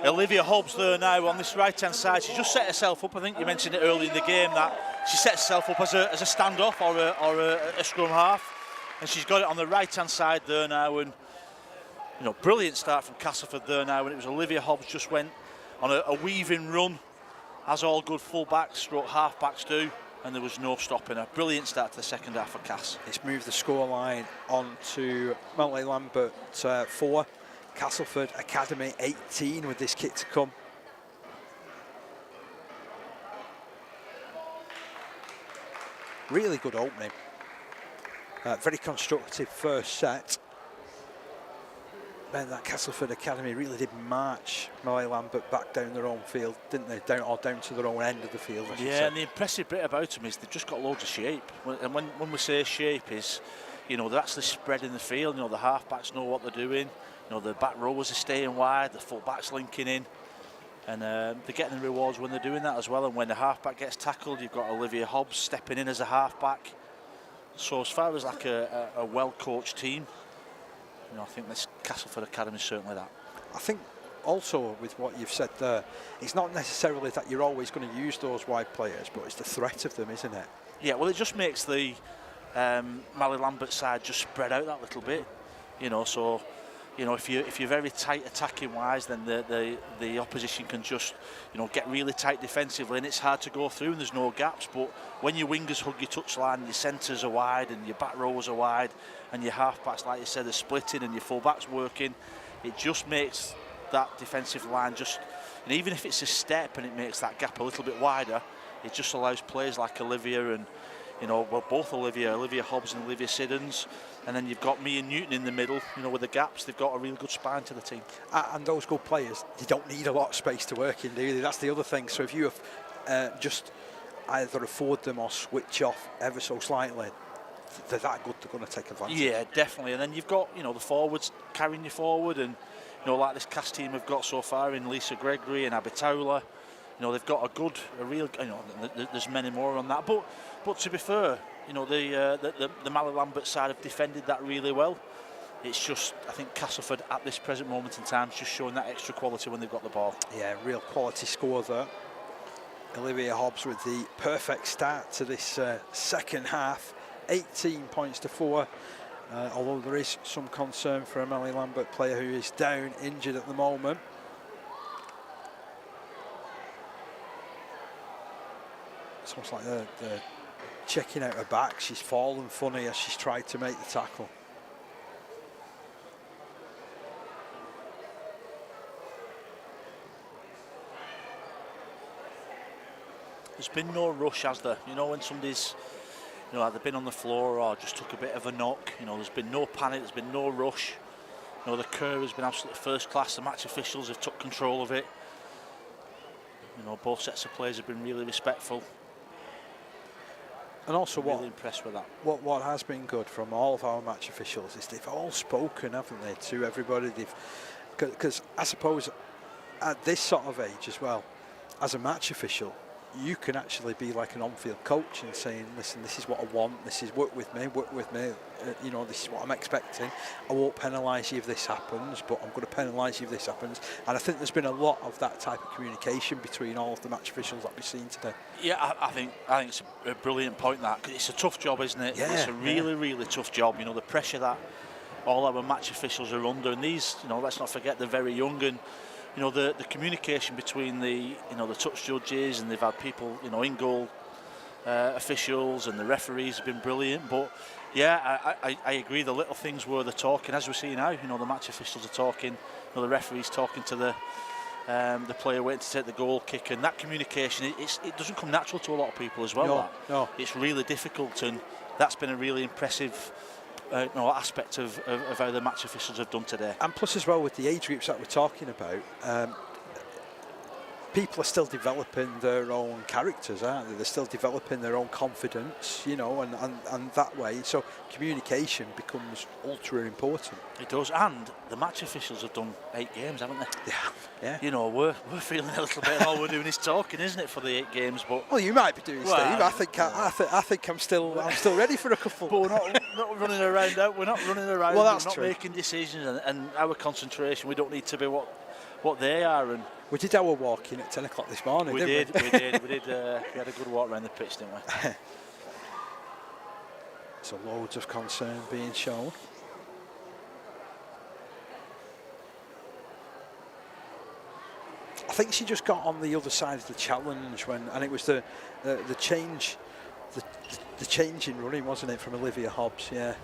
Olivia Hobbs there now on this right-hand side. She just set herself up. I think you mentioned it early in the game that she set herself up as a standoff or a scrum half, and she's got it on the right-hand side there now. And you know, brilliant start from Castleford there now. And it was Olivia Hobbs just went on a weaving run, as all good full-backs, stroke half-backs do, and there was no stopping her. Brilliant start to the second half for Cass. It's moved the scoreline on to Meltley Lambert 4. Castleford Academy 18 with this kick to come. Really good opening. Very constructive first set. Then that Castleford Academy really did march Meltley Lambert back down their own field, didn't they? Down to their own end of the field, I should say. And the impressive bit about them is they've just got loads of shape. And when we say shape is, you know, they're actually spreading the field. You know, the half-backs know what they're doing. You know, the back rowers are staying wide, the full-backs linking in. And they're getting the rewards when they're doing that as well. And when the half-back gets tackled, you've got Olivia Hobbs stepping in as a half-back. So as far as like a well-coached team, you know, I think this Castleford Academy is certainly that. I think also with what you've said there, it's not necessarily that you're always going to use those wide players, but it's the threat of them, isn't it? Yeah, well, it just makes the Meltley Lambert side just spread out that little bit, you know. So, you know, if you're very tight attacking wise, then the opposition can just, you know, get really tight defensively, and it's hard to go through, and there's no gaps. But when your wingers hug your touchline, your centres are wide, and your back rowers are wide, and your half-backs, like you said, are splitting, and your full-backs working, it just makes that defensive line just, and even if it's a step and it makes that gap a little bit wider, it just allows players like Olivia and, you know, well, both Olivia Hobbs and Olivia Siddons, and then you've got Mia Newton in the middle, you know, with the gaps. They've got a really good spine to the team. And those good players, they don't need a lot of space to work in, do they? That's the other thing. So if you have just either afford them or switch off ever so slightly, they're that good, they're going to take advantage. Yeah, definitely. And then you've got, you know, the forwards carrying you forward, and, you know, like this cast team have got so far in Lisa Gregory and Abby Towler. You know, they've got a real, you know, there's many more on that. But to be fair, you know, the Meltley Lambert side have defended that really well. It's just, I think Castleford at this present moment in time is just showing that extra quality when they've got the ball. Yeah, real quality score there. Olivia Hobbs with the perfect start to this second half, 18 points to 4. Although there is some concern for a Meltley Lambert player who is down, injured at the moment. It's almost like they're checking out her back. She's fallen funny as she's tried to make the tackle. There's been no rush, has there? You know, when somebody's, you know, either been on the floor or just took a bit of a knock, you know, there's been no panic, there's been no rush. You know, the curve has been absolutely first class. The match officials have took control of it. You know, both sets of players have been really respectful. And also, I'm really impressed with that. What has been good from all of our match officials is they've all spoken, haven't they, to everybody. Because I suppose at this sort of age as well, as a match official, you can actually be like an on-field coach and saying, listen, this is what I want, this is work with me, you know, this is what I'm expecting. I won't penalise you if this happens, but I'm going to penalise you if this happens. And I think there's been a lot of that type of communication between all of the match officials that we've seen today. Yeah, I think it's a brilliant point, that, 'cause it's a tough job, isn't it? Yeah, it's a really tough job. You know, the pressure that all our match officials are under, and these, you know, let's not forget, they're very young, and you know, the communication between the the touch judges, and they've had people, you know, in goal officials and the referees have been brilliant. But yeah, I agree. The little things where they're talking, as we see now, you know, the match officials are talking, you know, the referees talking to the player waiting to take the goal kick, and that communication, it doesn't come natural to a lot of people as well. No. It's really difficult, and that's been a really impressive aspect of how the match officials have done today. And plus as well, with the age groups that we're talking about, people are still developing their own characters, aren't they? They're still developing their own confidence, you know, and that way, so communication becomes ultra important. It does, and the match officials have done 8 games, haven't they? Yeah. You know, we're feeling a little bit, all we're doing is talking, isn't it, for the 8 games? But well, you might be doing, Steve. I think I'm still ready for a couple. But we're not running around. We're not running around. Well, that's we're not true. making decisions, and our concentration. We don't need to be what they are. And we did our walk in at 10 o'clock this morning. We did. We had a good walk around the pitch, didn't we? So loads of concern being shown. I think she just got on the other side of the challenge and it was the change in running, wasn't it, from Olivia Hobbs? Yeah.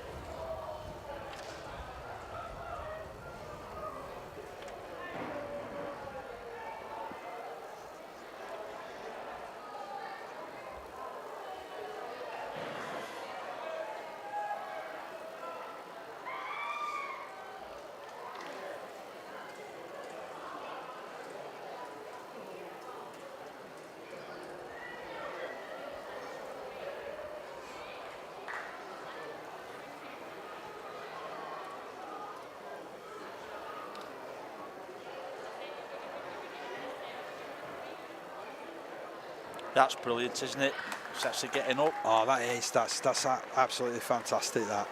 That's brilliant, isn't it? It's actually getting up. Oh, that's absolutely fantastic, that.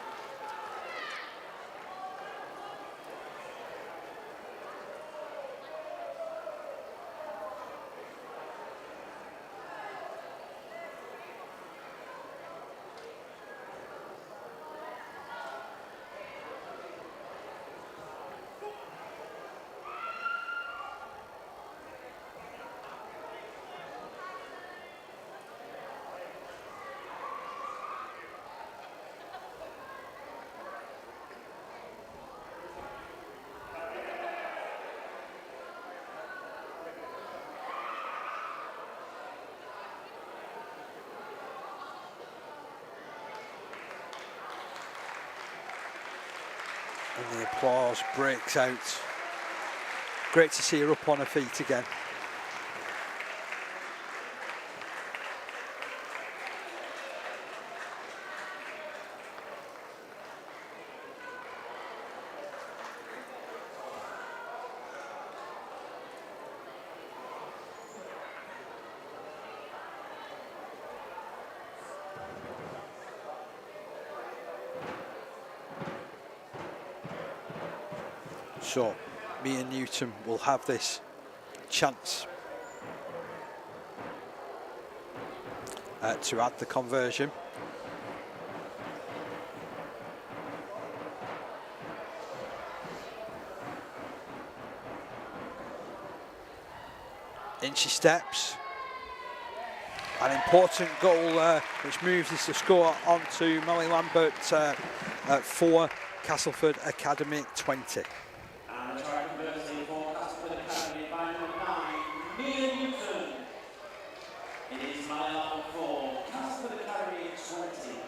And the applause breaks out. Great to see her up on her feet again. So, Mia Newton will have this chance to add the conversion. In she steps. An important goal which moves the score on to Molly Lambert at 4, Castleford Academy 20. And the try converting for Castleford Academy by number 9, Mia Newton. It is my number 4, Castleford Academy 20.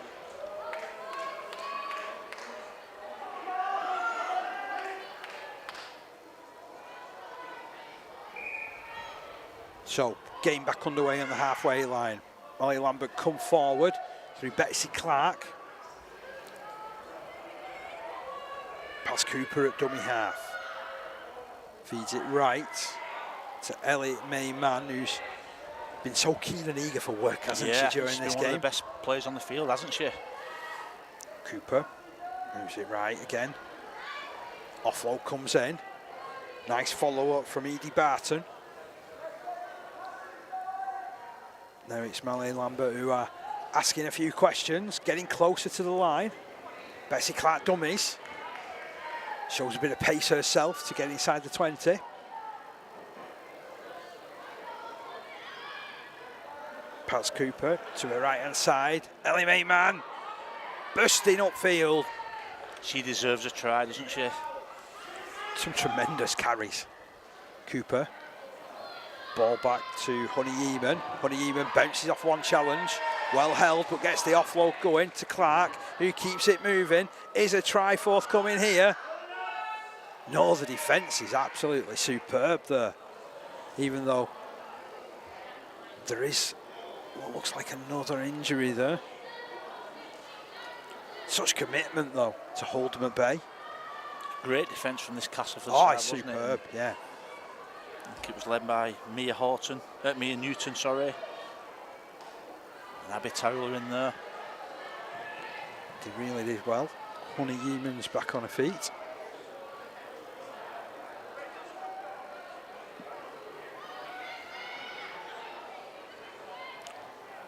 So, game back underway on the halfway line. Molly Lambert come forward through Betsy Clark. Past Cooper at dummy half. Feeds it right to Elliot May Mann, who's been so keen and eager for work, hasn't she, during this game? One of the best players on the field, hasn't she? Cooper moves it right again. Offload comes in. Nice follow-up from Edie Barton. Now it's Molly Lambert who are asking a few questions, getting closer to the line. Betsy Clark dummies. Shows a bit of pace herself to get inside the 20. Paz Cooper to her right hand side. Ellie Mayman bursting upfield. She deserves a try, doesn't she? Some tremendous carries. Cooper. Ball back to Honey Eamon. Honey Eamon bounces off one challenge. Well held, but gets the offload going to Clark, who keeps it moving. Is a try forthcoming here? No, the defence is absolutely superb there. Even though there is what looks like another injury there. Such commitment, though, to hold them at bay. Great defence from this Castleford Oh, side, it's wasn't superb, it? yeah. I think it was led by Mia Newton, sorry. And Abby Towler in there. They really did well. Honey Yeaman's back on her feet.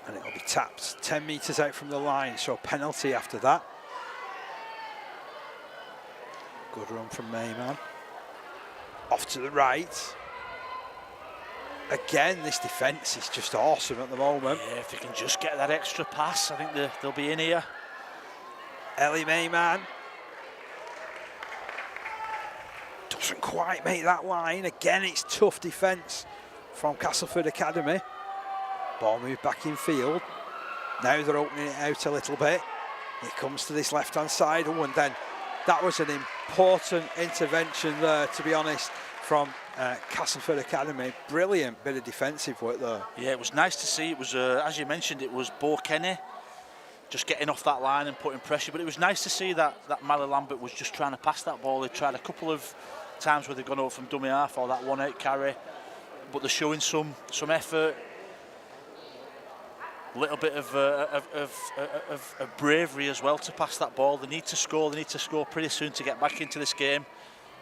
And it'll be tapped 10 metres out from the line, so penalty after that. Good run from Mayman. Off to the right. Again, this defence is just awesome at the moment. Yeah, if they can just get that extra pass, I think they'll be in here. Ellie Mayman doesn't quite make that line. Again, it's tough defence from Castleford Academy. Ball moved back in field. Now they're opening it out a little bit. It comes to this left-hand side. Oh, and then that was an important intervention there, to be honest, from Castleford Academy. Brilliant bit of defensive work there. Yeah, it was nice to see. It was, as you mentioned, it was Bo Kenny just getting off that line and putting pressure. But it was nice to see that Mally Lambert was just trying to pass that ball. They tried a couple of times where they've gone over from dummy half or that 1-8 carry, but they're showing some effort. A little bit of bravery as well to pass that ball. They need to score. They need to score pretty soon to get back into this game.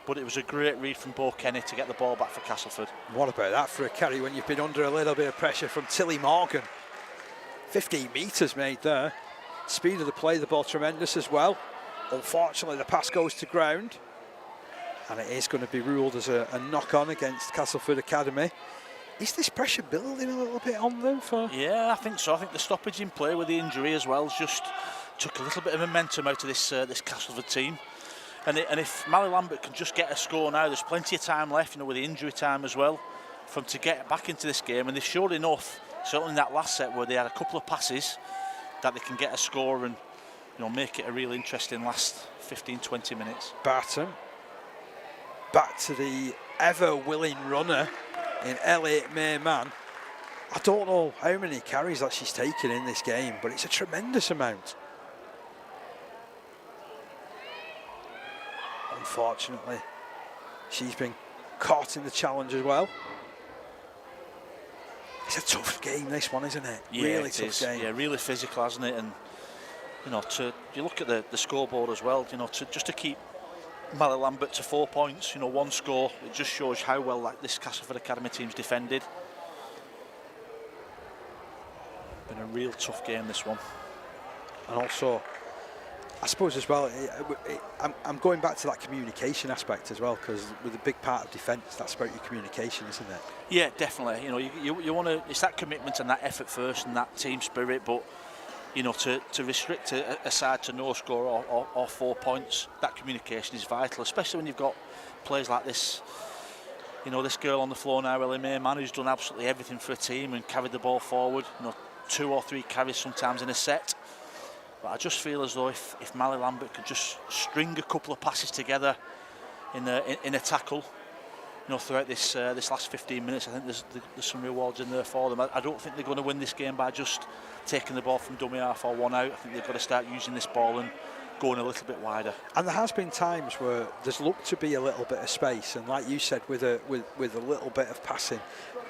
But it was a great read from Bo Kenny to get the ball back for Castleford. What about that for a carry when you've been under a little bit of pressure from Tilly Morgan? 15 metres made there. Speed of the play, the ball tremendous as well. Unfortunately, the pass goes to ground. And it is going to be ruled as a knock-on against Castleford Academy. Is this pressure building a little bit on them? Yeah, I think so. I think the stoppage in play with the injury as well just took a little bit of momentum out of this Castleford team. And if Mally Lambert can just get a score now, there's plenty of time left, with the injury time as well, for them to get back into this game. And they've showed enough, certainly in that last set where they had a couple of passes, that they can get a score and make it a real interesting last 15-20 minutes. Barton back to the ever-willing runner in Ellie Mayman. I don't know how many carries that she's taken in this game, but it's a tremendous amount. Unfortunately, she's been caught in the challenge as well. It's a tough game, this one, isn't it? Yeah, really it tough is. game. Yeah, really physical, hasn't it? And you look at the scoreboard as well. To keep Mally Lambert to 4 points, one score. It just shows how well this Castleford Academy team's defended. Been a real tough game, this one. And also, I suppose as well, I'm going back to that communication aspect as well, because with a big part of defence, that's about your communication, isn't it? Yeah, definitely. You want to. It's that commitment and that effort first, and that team spirit. But to restrict a side to no score or 4 points, that communication is vital, especially when you've got players like this. This girl on the floor now, Ellie Mayman, who's done absolutely everything for a team and carried the ball forward. 2 or 3 carries sometimes in a set. But I just feel as though if Mally Lambert could just string a couple of passes together in a tackle, throughout this last 15 minutes, I think there's some rewards in there for them. I don't think they're going to win this game by just taking the ball from dummy half or 1 out. I think they've got to start using this ball and going a little bit wider. And there has been times where there's looked to be a little bit of space, and like you said, with a little bit of passing,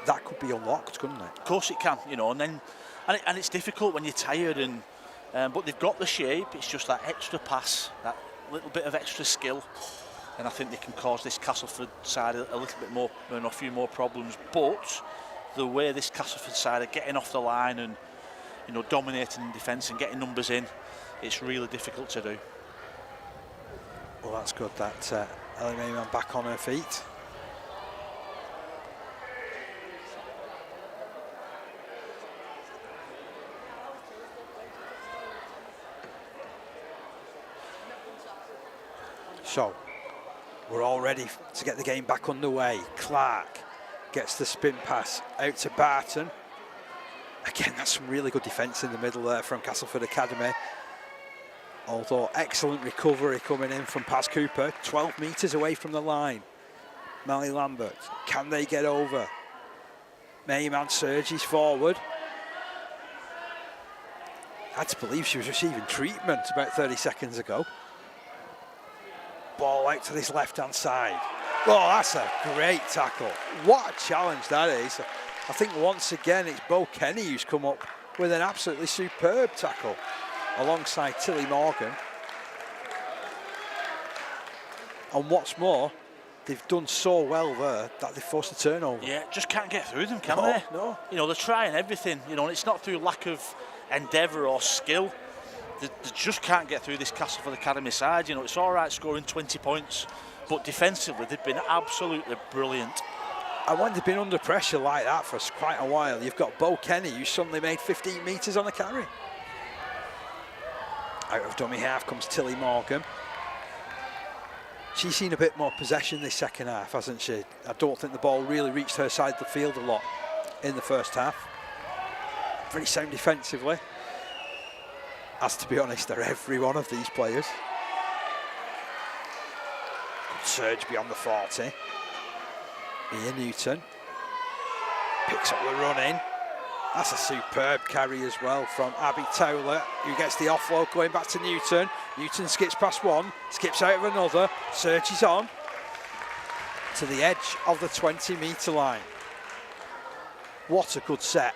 that could be unlocked, couldn't it? Of course it can, and it's difficult when you're tired but they've got the shape. It's just that extra pass, that little bit of extra skill, and I think they can cause this Castleford side a little bit more, a few more problems. But the way this Castleford side are getting off the line and dominating in defence and getting numbers in, it's really difficult to do. Well, that's good that Ellie Mayman back on her feet. So we're all ready to get the game back underway. Clark gets the spin pass out to Barton. Again, that's some really good defence in the middle there from Castleford Academy. Although excellent recovery coming in from Paz Cooper, 12 metres away from the line. Mally Lambert, can they get over? Mayman surges forward. Had to believe she was receiving treatment about 30 seconds ago. Ball out to this left-hand side. Oh, that's a great tackle. What a challenge that is. I think once again it's Bo Kenny who's come up with an absolutely superb tackle alongside Tilly Morgan. And what's more, they've done so well there that they've forced a turnover. Yeah, just can't get through them, can they? No. You know, they're trying everything, you know, and it's not through lack of endeavour or skill. They just can't get through this Castleford Academy side. You know, it's all right scoring 20 points, but defensively they've been absolutely brilliant. And when they've been under pressure like that for quite a while, you've got Bo Kenny who suddenly made 15 metres on a carry. Out of dummy half comes Tilly Morgan. She's seen a bit more possession this second half, hasn't she? I don't think the ball really reached her side of the field a lot in the first half. Very sound defensively. As to be honest, they're every one of these players. Good surge beyond the 40. Ian Newton picks up the run in. That's a superb carry as well from Abby Towler, who gets the offload going back to Newton. Newton skips past one, skips out of another, surges on to the edge of the 20-metre line. What a good set.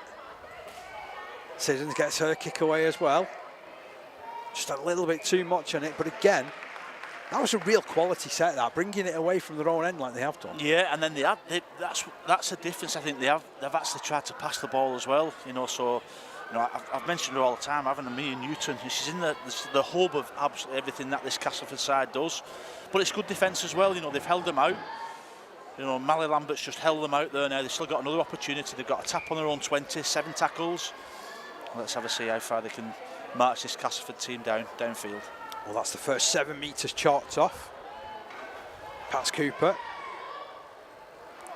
Siddons gets her kick away as well. Just a little bit too much on it, but again, that was a real quality set, that, bringing it away from their own end like they have done. Yeah, and then that's the difference. I think they've actually tried to pass the ball as well. You know, so you know I've mentioned her all the time, haven't I? Mia Newton, she's in the hub of absolutely everything that this Castleford side does. But it's good defence as well. You know, they've held them out. You know, Mally Lambert's just held them out there now. They've still got another opportunity. They've got a tap on their own 20, 7 tackles. Let's have a see how far they can march this Castleford team downfield. Well, that's the first 7 metres chalked off. Paz Cooper.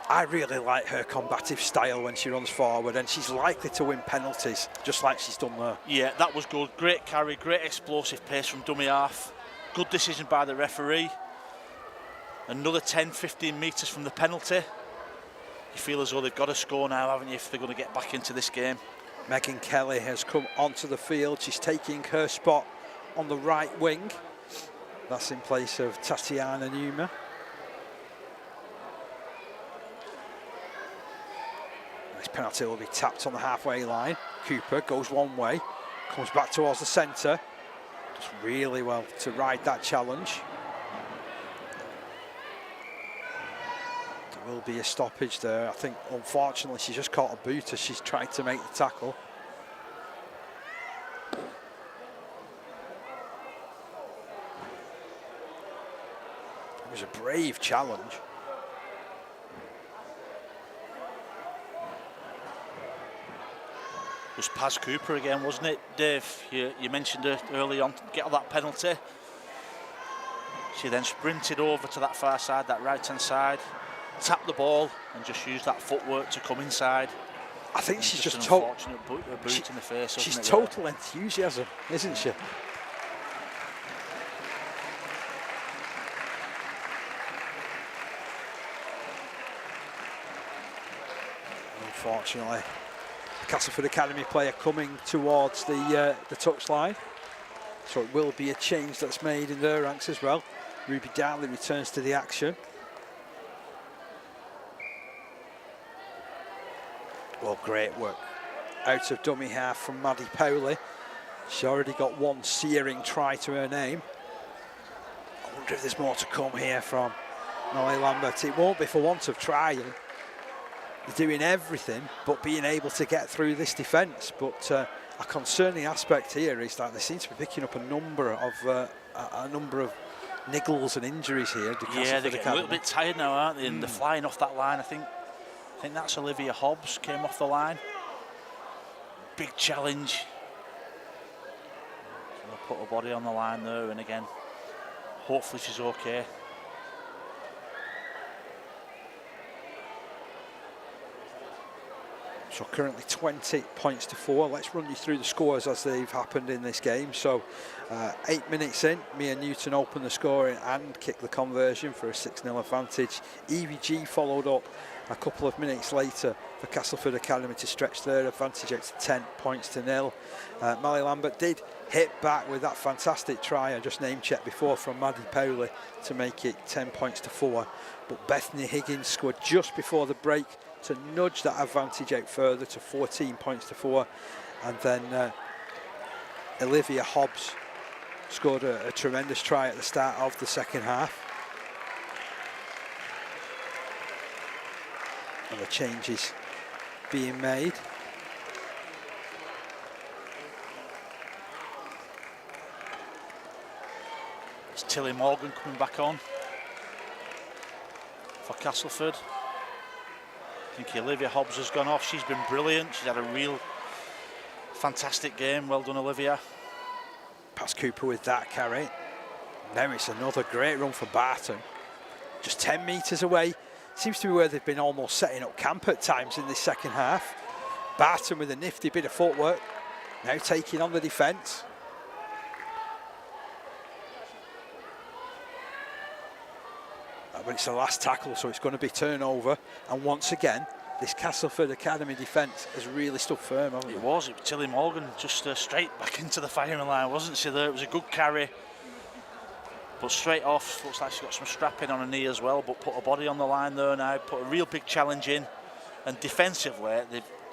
I really like her combative style when she runs forward, and she's likely to win penalties, just like she's done there. Yeah, that was good. Great carry, great explosive pace from dummy half. Good decision by the referee. Another 10, 15 metres from the penalty. You feel as though they've got to score now, haven't you, if they're going to get back into this game. Megan Kelly has come onto the field. She's taking her spot on the right wing. That's in place of Tatiana Numa. This penalty will be tapped on the halfway line. Cooper goes one way, comes back towards the centre. Does really well to ride that challenge. There will be a stoppage there. I think, unfortunately, she just caught a boot as she's tried to make the tackle. It was a brave challenge. It was Paz Cooper again, wasn't it, Dave? You mentioned her early on to get that penalty. She then sprinted over to that far side, that right-hand side, tapped the ball and just used that footwork to come inside. I think she's just an unfortunate boot in the face. She's total enthusiasm, isn't she? Unfortunately, the Castleford Academy player coming towards the touchline, so it will be a change that's made in their ranks as well. Ruby Darley returns to the action. Well, great work out of dummy half from Maddie Powley. She's already got one searing try to her name. I wonder if there's more to come here from Molly Lambert. It won't be for want of trying. They're doing everything but being able to get through this defence. But a concerning aspect here is that they seem to be picking up a number of niggles and injuries here. Yeah, they're getting a little bit tired now, aren't they? And they're flying off that line. I think that's Olivia Hobbs came off the line. Big challenge. She'll put her body on the line there, and again, hopefully she's okay. So currently 20 points to 4. Let's run you through the scores as they've happened in this game. So 8 minutes in, Mia Newton opened the scoring and kicked the conversion for a 6-0 advantage. EVG followed up a couple of minutes later for Castleford Academy to stretch their advantage out to 10 points to 0. Mally Lambert did hit back with that fantastic try I just name checked before from Maddie Powley to make it 10 points to 4. But Bethany Higgins scored just before the break to nudge that advantage out further to 14 points to 4. And then Olivia Hobbs scored a tremendous try at the start of the second half. And the changes being made. It's Tilly Morgan coming back on for Castleford. I think Olivia Hobbs has gone off. She's been brilliant. She's had a real fantastic game. Well done, Olivia. Past Cooper with that carry. Now it's another great run for Barton. Just 10 metres away. Seems to be where they've been almost setting up camp at times in this second half. Barton with a nifty bit of footwork. Now taking on the defence. But it's the last tackle, so it's going to be turnover. And once again, this Castleford Academy defence has really stood firm, hasn't it? It was Tilly Morgan just straight back into the firing line, wasn't she there? It was a good carry. But straight off, looks like she's got some strapping on her knee as well, but put her body on the line there now, put a real big challenge in. And defensively,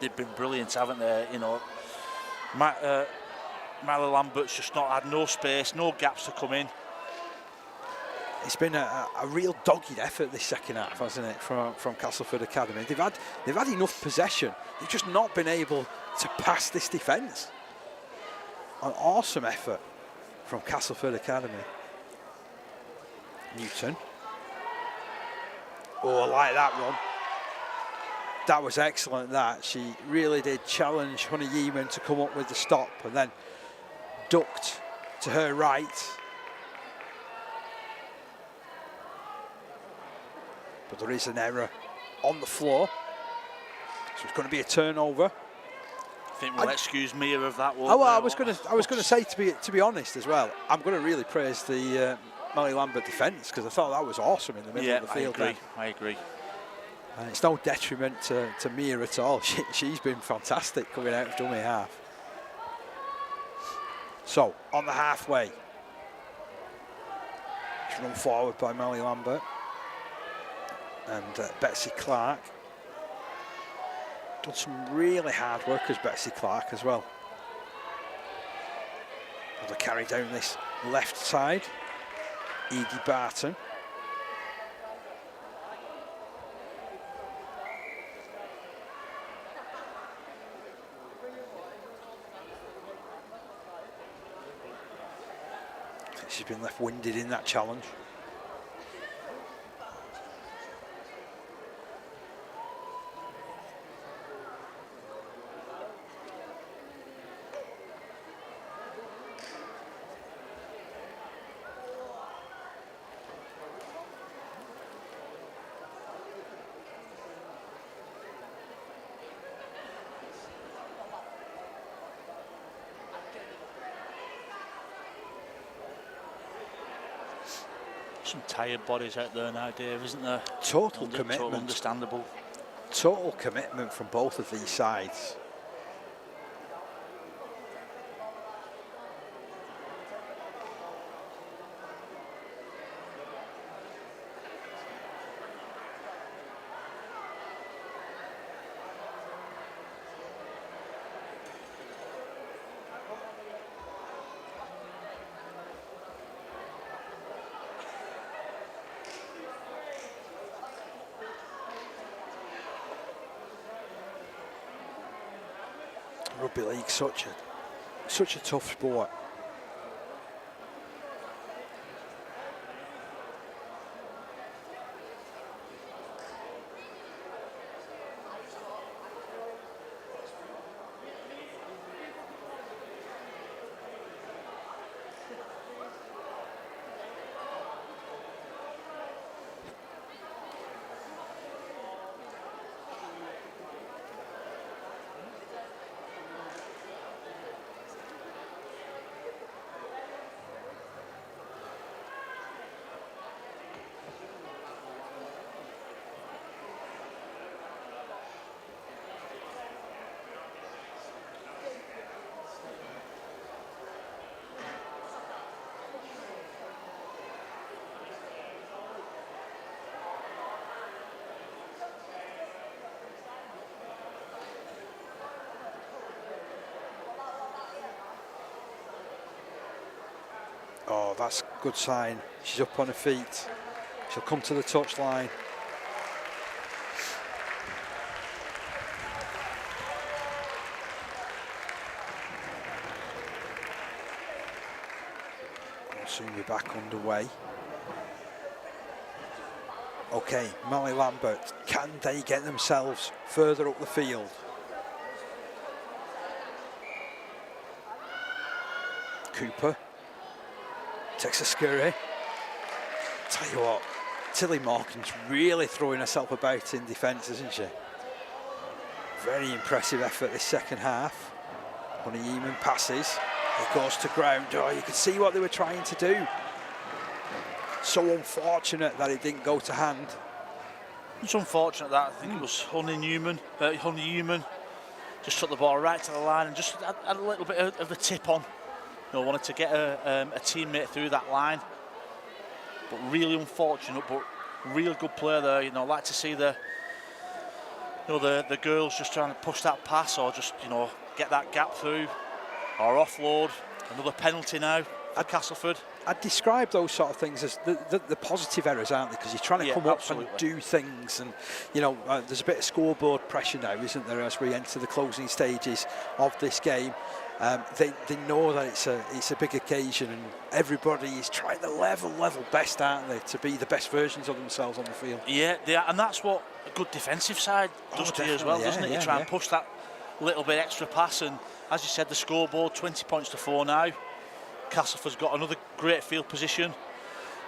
they've been brilliant, haven't they? You know, Mally Lambert's just not had no space, no gaps to come in. It's been a real dogged effort this second half, hasn't it, from Castleford Academy. They've had enough possession. They've just not been able to pass this defence. An awesome effort from Castleford Academy. Newton. Oh, I like that run. That was excellent, that. She really did challenge Honey Yeeman to come up with the stop and then ducked to her right. But there is an error on the floor. So it's going to be a turnover. I think we'll excuse Mia of that one. Oh, well, I was going to say, to be honest as well, I'm going to really praise the Mally Lambert defence, because I thought that was awesome in the middle of the field. I agree. And it's no detriment to Mia at all. She's been fantastic coming out of dummy half. So, on the halfway. It's run forward by Mally Lambert. And Betsy Clark. Done some really hard work as Betsy Clark as well. Another carry down this left side. Edie Barton. I think she's been left winded in that challenge. Some tired bodies out there now, Dave, isn't there? Total commitment. Totally understandable. Total commitment from both of these sides. Rugby league, such a tough sport. Oh, that's a good sign. She's up on her feet. She'll come to the touchline. We'll soon be back underway. Okay, Molly Lambert, can they get themselves further up the field? Cooper takes a scurry. Tell you what, Tilly Morgan's really throwing herself about in defence, isn't she? Very impressive effort this second half. Honey Eamon passes, it goes to ground. Oh, you could see what they were trying to do. So unfortunate that it didn't go to hand. It's unfortunate that I think it was Honey Newman just took the ball right to the line and just had a little bit of a tip on. You know, wanted to get a teammate through that line, but really unfortunate. But real good player there. You know, like to see the girls just trying to push that pass or just get that gap through or offload. Another penalty now at Castleford. I'd describe those sort of things as the positive errors, aren't they? Because you're trying to come up and do things, and there's a bit of scoreboard pressure now, isn't there, as we enter the closing stages of this game. They know that it's a big occasion, and everybody is trying to level best, aren't they, to be the best versions of themselves on the field. Yeah, and that's what a good defensive side does to you as well, doesn't it? You try and push that little bit extra pass, and as you said, the scoreboard 20 points to 4 now. Castleford's got another great field position.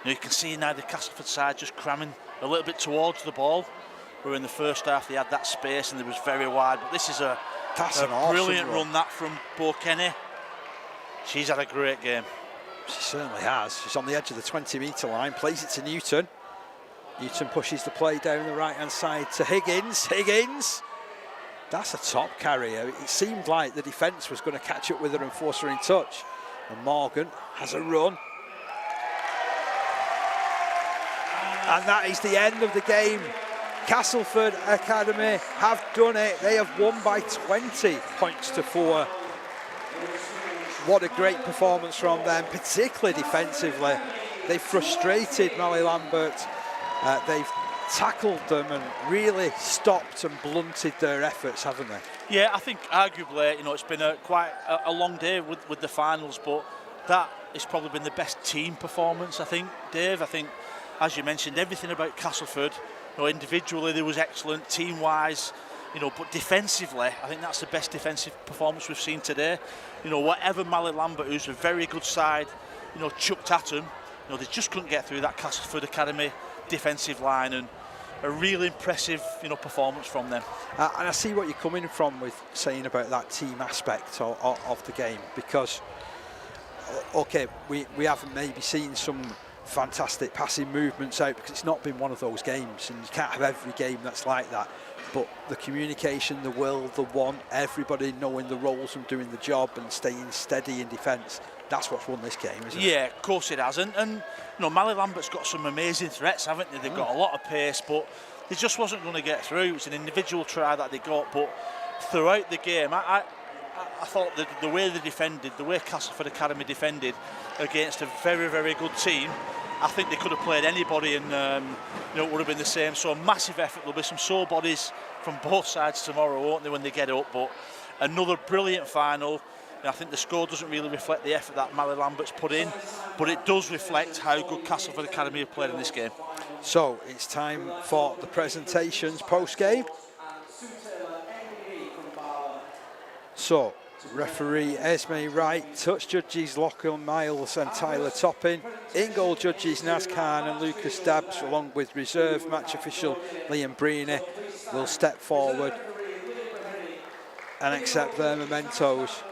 You can see now the Castleford side just cramming a little bit towards the ball. Where in the first half they had that space and they was very wide. But this is a brilliant run that from Bo Kenny. She's had a great game. She certainly has. She's on the edge of the 20-metre line, plays it to Newton. Newton pushes the play down the right-hand side to Higgins. Higgins! That's a top carry. It seemed like the defence was going to catch up with her and force her in touch. And Morgan has a run. And that is the end of the game. Castleford Academy have done it. They have won by 20 points to 4. What a great performance from them, particularly defensively. They frustrated Molly Lambert. They've tackled them and really stopped and blunted their efforts, haven't they? Yeah, I think arguably, it's been quite a long day with the finals, but that has probably been the best team performance, I think, Dave. I think, as you mentioned, everything about Castleford, individually they was excellent, team-wise, but defensively, I think that's the best defensive performance we've seen today. Whatever Molly Lambert, who's a very good side, chucked at them, they just couldn't get through that Castleford Academy defensive line, and a really impressive performance from them. And I see what you're coming from with saying about that team aspect of the game, because okay, we haven't maybe seen some fantastic passing movements out because it's not been one of those games, and you can't have every game that's like that, but the communication, the will, the want, everybody knowing the roles and doing the job and staying steady in defence, that's what's won this game, isn't it? Yeah, of course it has. And Molly Lambert's got some amazing threats, haven't they? They've got a lot of pace, but they just wasn't going to get through. It was an individual try that they got, but throughout the game, I thought that the way they defended, the way Castleford Academy defended against a very, very good team, I think they could have played anybody, and it would have been the same. So a massive effort. There'll be some sore bodies from both sides tomorrow, won't there, when they get up? But another brilliant final. I think the score doesn't really reflect the effort that Molly Lambert's put in, but it does reflect how good Castleford Academy have played in this game. So it's time for the presentations post-game. So referee Esme Wright, touch judges Lachlan Miles and Tyler Toppin, in-goal judges Naz Khan and Lucas Dabbs, along with reserve match official Liam Breeny, will step forward and accept their mementos.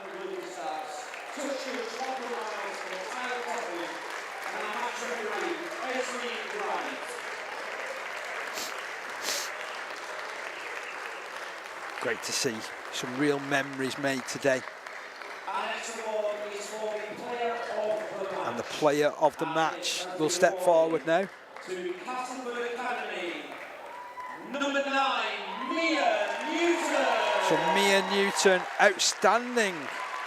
Great to see some real memories made today. And the player of the match will step forward now. To Castleford Academy, number 9, Mia Newton. So Mia Newton, outstanding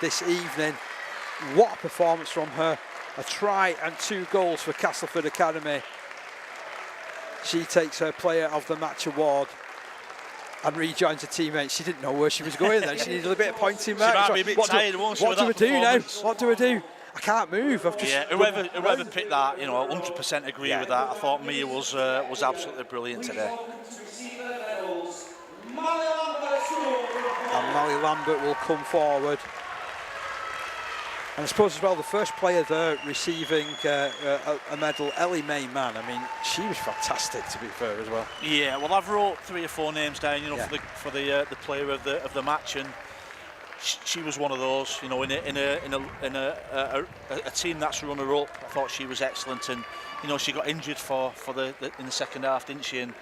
this evening. What a performance from her. a try and 2 goals for Castleford Academy. She takes her Player of the Match award and rejoins her teammates. She didn't know where she was going then. She needed a bit of pointing back. She might be a bit tired, won't she, What with do I that do now? performance? What do I do? I can't move. I've just whoever picked that, 100% agree with that. I thought Mia was absolutely brilliant today. And Mally Lambert will come forward. And I suppose as well, the first player there receiving a medal, Ellie Mae Mann. I mean, she was fantastic, to be fair, as well. Yeah, well, I've wrote 3 or 4 names down, for the player of the match, and she was one of those. In a team that's runner-up. I thought she was excellent, and she got injured in the second half, didn't she? And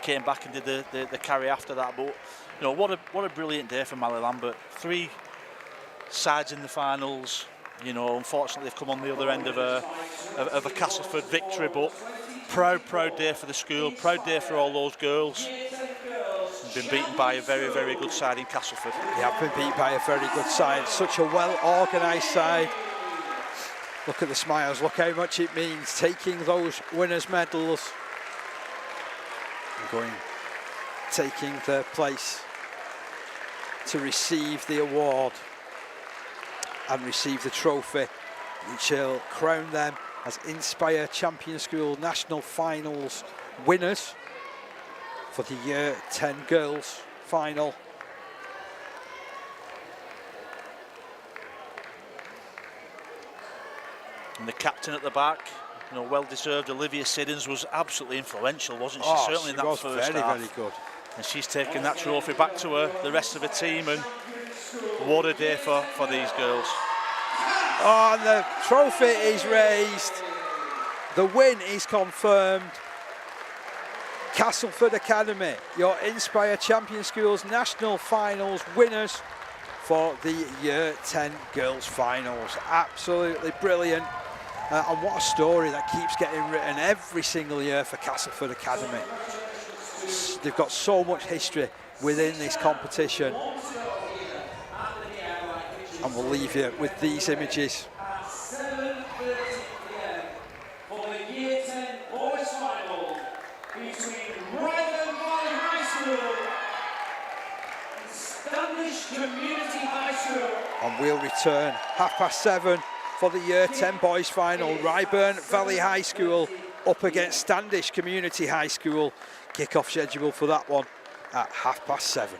came back and did the carry after that. But what a brilliant day for Mally Lambert. 3 sides in the finals. Unfortunately they've come on the other end of a Castleford victory, but proud day for the school, proud day for all those girls. Been beaten by a very, very good side in Castleford. Yeah, been beaten by a very good side. Such a well-organised side. Look at the smiles. Look how much it means taking those winners' medals and taking their place to receive the award and receive the trophy, which will crown them as Inspire Champion School National Finals winners for the Year 10 Girls Final. And the captain at the back, well deserved. Olivia Siddons was absolutely influential, wasn't she? Certainly in that first half. Very good. And she's taken that trophy back to the rest of her team, and what a day for these girls. Oh, and the trophy is raised. The win is confirmed. Castleford Academy, your Inspire Champion Schools National Finals winners for the Year 10 Girls Finals. Absolutely brilliant. And what a story that keeps getting written every single year for Castleford Academy. They've got so much history within this competition. And we'll leave you with these images. For the Year 10 Boys Final between Rugby High School and Standish Community High School. And we'll return 7:30 for the Year 10 Boys Final. Ryburn Valley High School up against Standish Community High School. Kick-off schedule for that one at 7:30.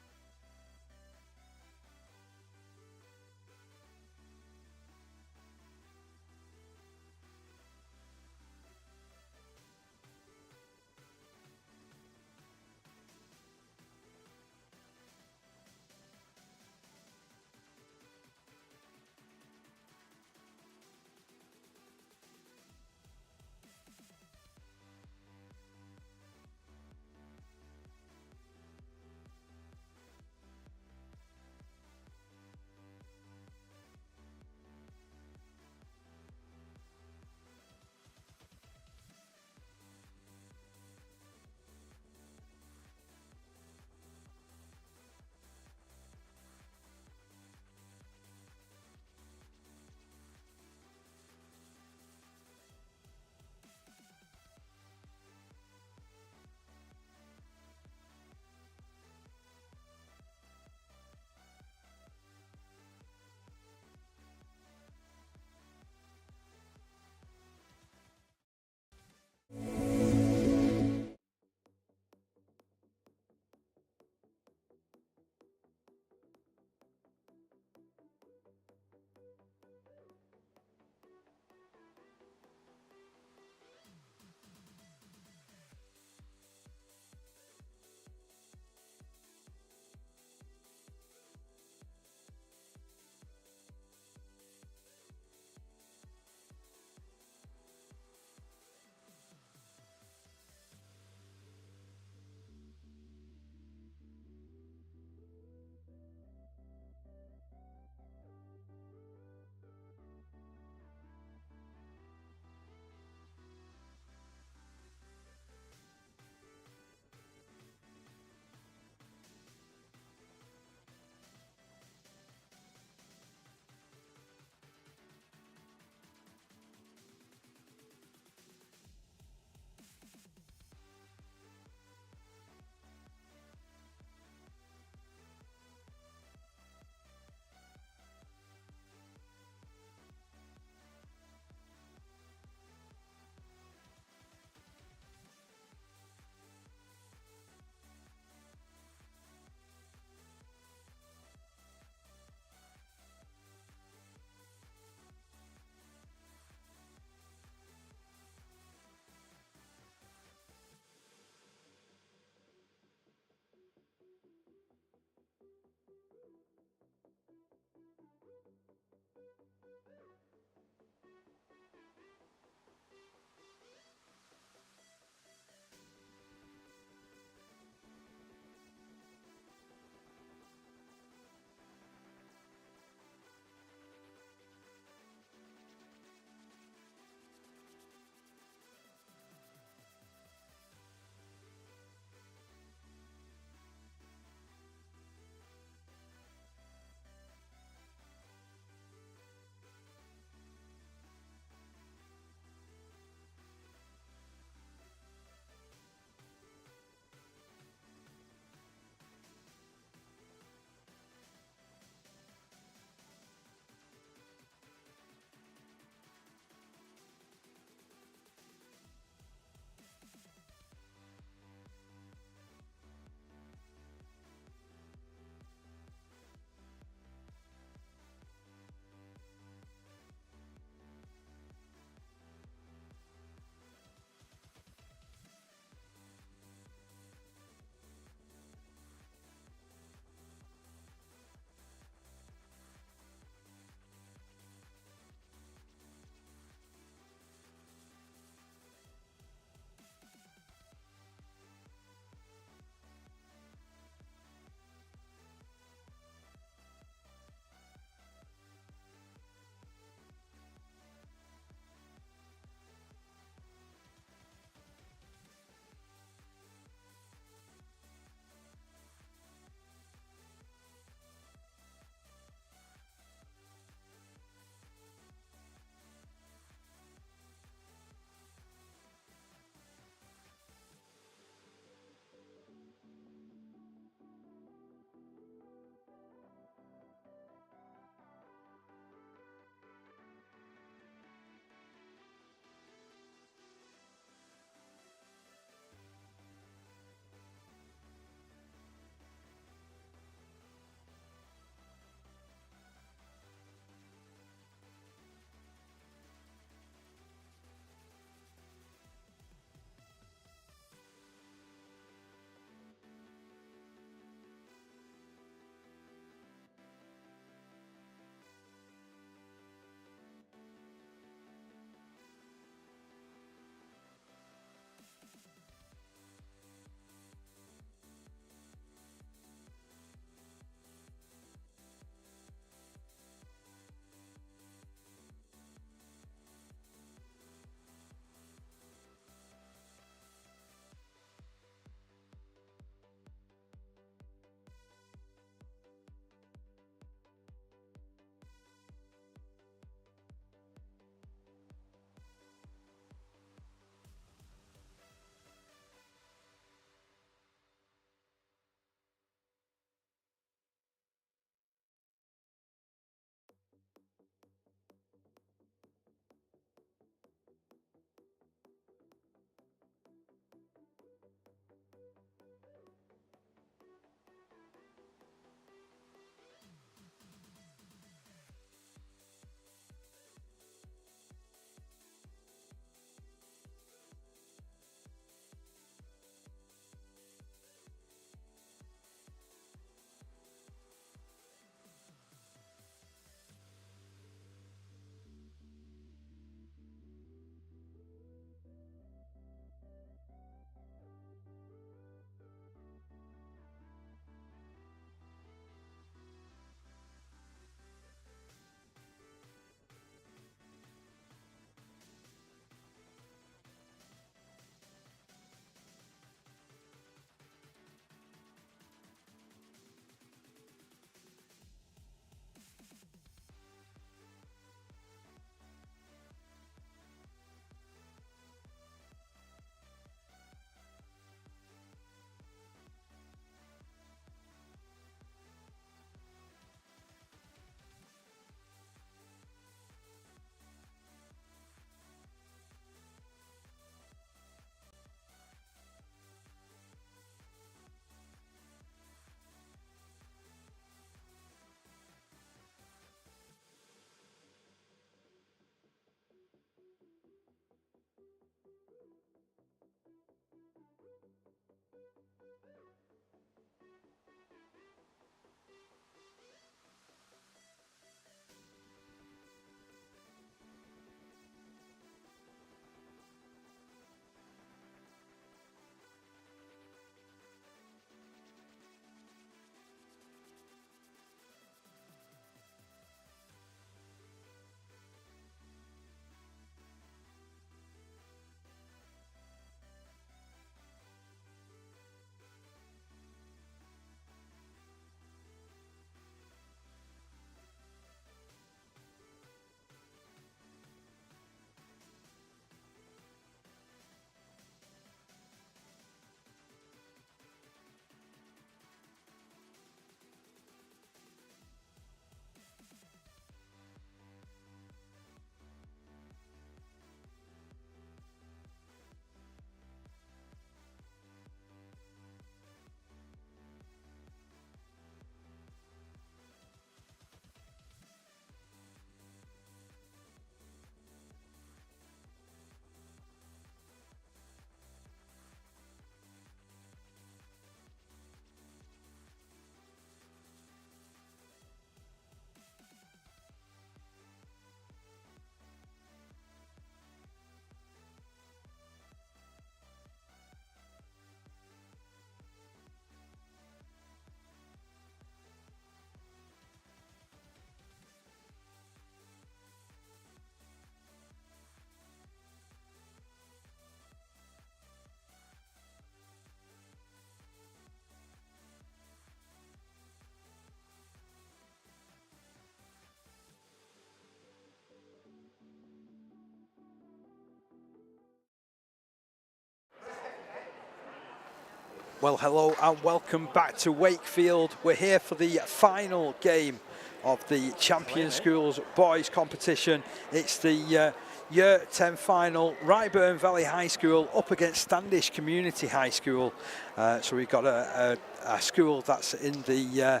Well, hello and welcome back to Wakefield. We're here for the final game of the Champion Schools boys competition. It's the Year 10 final, Ryburn Valley High School up against Standish Community High School. So we've got a school that's in the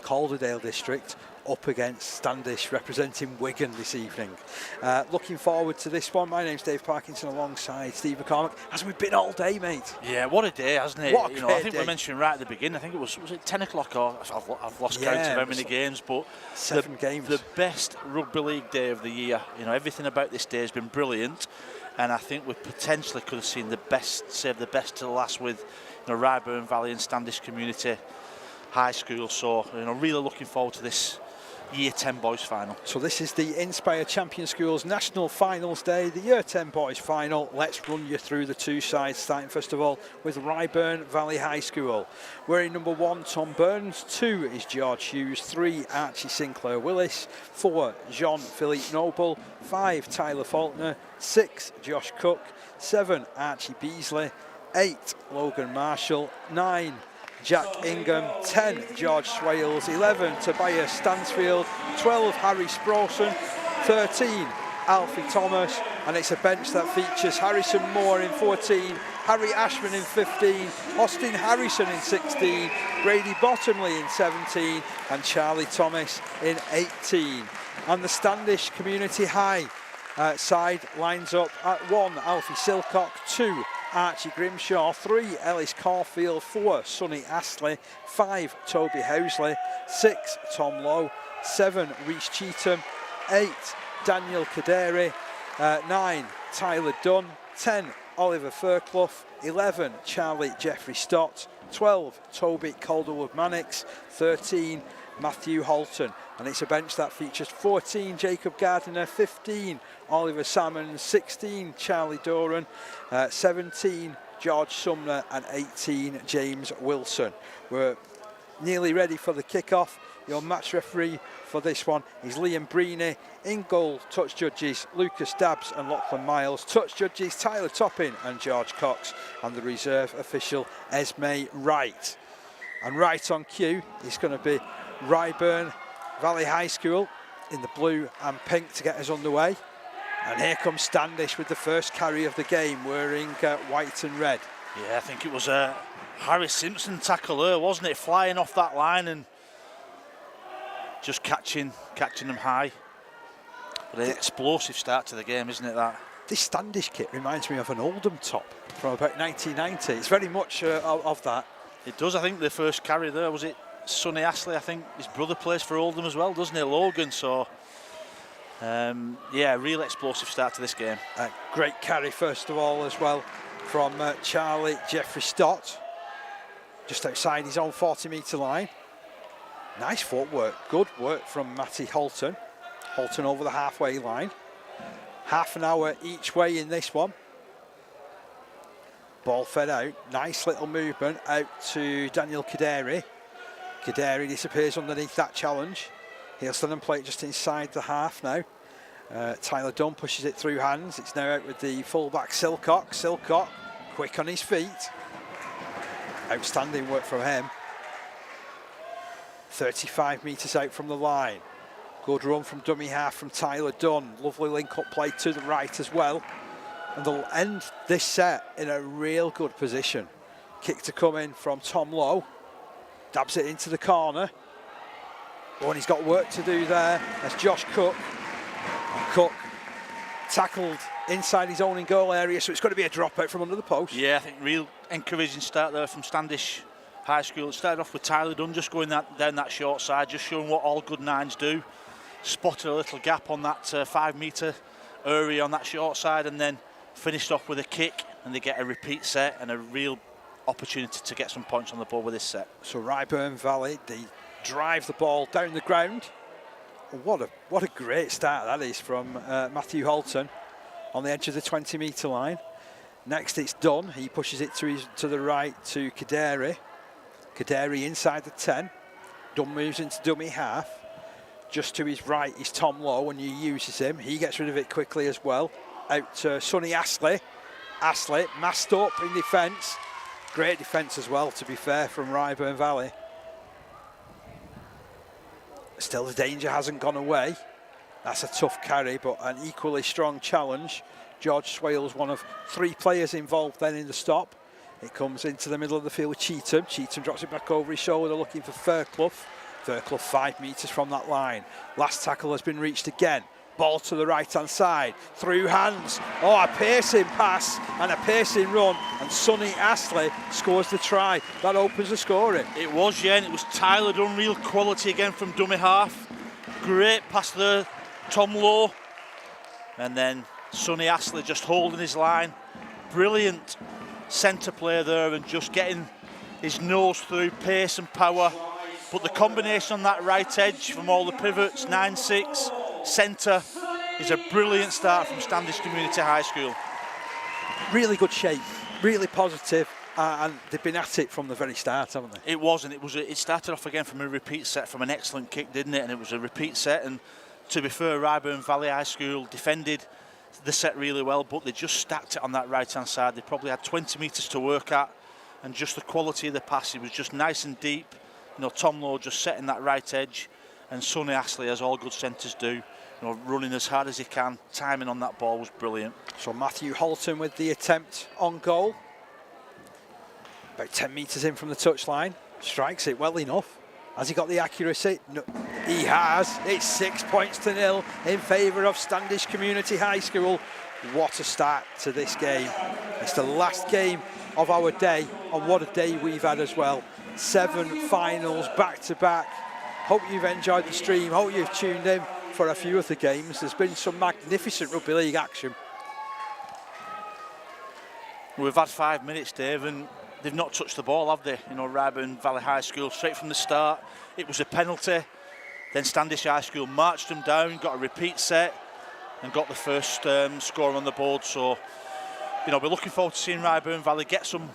Calderdale district up against Standish, representing Wigan this evening. Looking forward to this one. My name's Dave Parkinson alongside Steve McCormick. As we've been all day, mate. Yeah, what a day, hasn't it? What a I think day. we mentioned right at the beginning, I think it was it 10 o'clock or I've lost count of how many games, but 7 games. The best rugby league day of the year. Everything about this day has been brilliant, and I think we potentially could have seen the best, save the best to the last with Ryburn Valley and Standish Community High School. So, really looking forward to this Year 10 boys final. So this is the Inspire Champion Schools National Finals Day, the Year 10 boys final. Let's run you through the two sides, starting first of all with Ryburn Valley High School. Wearing number 1, Tom Burns. 2 is George Hughes. 3, Archie Sinclair Willis. 4, Jean-Philippe Noble. 5, Tyler Faulkner. 6, Josh Cook. 7, Archie Beasley. 8, Logan Marshall. 9, Jack Ingham. 10, George Swales. 11, Tobias Stansfield. 12, Harry Sprawson. 13, Alfie Thomas. And it's a bench that features Harrison Moore in 14, Harry Ashman in 15, Austin Harrison in 16, Brady Bottomley in 17, and Charlie Thomas in 18. And the Standish Community High side lines up at 1, Alfie Silcock. 2, Archie Grimshaw. 3, Ellis Caulfield. 4, Sonny Astley. 5, Toby Housley. 6, Tom Lowe. 7, Reece Cheetham. 8, Daniel Kaderi. 9, Tyler Dunn. 10, Oliver Fairclough. 11, Charlie Jeffrey Stott. 12, Toby Calderwood Mannix. 13, Matthew Holton. And it's a bench that features 14, Jacob Gardiner. 15, Oliver Salmon. 16, Charlie Doran. 17, George Sumner. And 18, James Wilson. We're nearly ready for the kick-off. Your match referee for this one is Liam Breeny. In goal, touch judges Lucas Dabbs and Lachlan Miles. Touch judges Tyler Toppin and George Cox. And the reserve official Esme Wright. And right on cue is going to be Ryburn Valley High School in the blue and pink to get us underway. And here comes Standish with the first carry of the game, wearing white and red. Yeah, I think it was a Harry Simpson tackle there, wasn't it? Flying off that line and just catching them high. But an explosive start to the game, isn't it, that? This Standish kit reminds me of an Oldham top from about 1990. It's very much of that. It does. I think the first carry there, was it Sonny Astley? I think his brother plays for Oldham as well, doesn't he, Logan? So, yeah, real explosive start to this game. Great carry, first of all, as well, from Charlie Jeffrey Stott, just outside his own 40-metre line. Nice footwork, good work from Matty Holton. Holton over the halfway line. Half an hour each way in this one. Ball fed out, nice little movement out to Daniel Kaderi. Kaderi disappears underneath that challenge. He'll stand and play it just inside the half now. Tyler Dunn pushes it through hands. It's now out with the fullback Silcock. Silcock, quick on his feet. Outstanding work from him. 35 metres out from the line. Good run from dummy half from Tyler Dunn. Lovely link-up play to the right as well. And they'll end this set in a real good position. Kick to come in from Tom Lowe. Dabs it into the corner. Oh, and he's got work to do there. That's Josh Cook. Cook tackled inside his own in goal area, so it's going to be a dropout from under the post. Yeah, I think real encouraging start there from Standish High School. It started off with Tyler Dunn just going down that short side, just showing what all good nines do. Spotted a little gap on that 5-metre area on that short side, and then finished off with a kick, and they get a repeat set and a real opportunity to get some points on the board with this set. So Ryburn Valley, they drive the ball down the ground. What a great start that is from Matthew Holton on the edge of the 20-metre line. Next it's Dunn. He pushes it to the right to Kaderi. Kaderi inside the 10. Dunn moves into dummy half. Just to his right is Tom Lowe, and he uses him. He gets rid of it quickly as well. Out to Sonny Astley. Astley masked up in defence. Great defence as well, to be fair, from Ryburn Valley. Still, the danger hasn't gone away. That's a tough carry, but an equally strong challenge. George Swales, one of 3 players involved then in the stop. It comes into the middle of the field with Cheetham. Cheetham drops it back over his shoulder, looking for Fairclough. Fairclough 5 metres from that line. Last tackle has been reached again. Ball to the right-hand side, through hands. Oh, a piercing pass and a piercing run, and Sonny Astley scores the try. That opens the scoring. It was, yeah, and it was Tyler Dunn, real quality again from dummy half. Great pass there, Tom Lowe. And then Sonny Astley just holding his line. Brilliant centre play there and just getting his nose through, pace and power. But the combination on that right edge from all the pivots, 9-6, centre, is a brilliant start from Standish Community High School. Really good shape, really positive, and they've been at it from the very start, haven't they? It was, and it started off again from a repeat set from an excellent kick, didn't it? And it was a repeat set, and to be fair, Ryburn Valley High School defended the set really well, but they just stacked it on that right-hand side. They probably had 20 metres to work at, and just the quality of the pass, it was just nice and deep. You know, Tom Lowe just setting that right edge, and Sonny Astley, as all good centres do, you know, running as hard as he can. Timing on that ball was brilliant. So Matthew Holton with the attempt on goal. About 10 metres in from the touchline. Strikes it well enough. Has he got the accuracy? No, he has. It's 6 points to 0 in favour of Standish Community High School. What a start to this game. It's the last game of our day, and what a day we've had as well. 7 finals back to back. Hope you've enjoyed the stream. Hope you've tuned in for a few of the games. There's been some magnificent rugby league action. We've had 5 minutes, Dave, and they've not touched the ball, have they? You know, Ryburn Valley High School, straight from the start, it was a penalty. Then Standish High School marched them down, got a repeat set, and got the first score on the board. So, you know, we're looking forward to seeing Ryburn Valley get some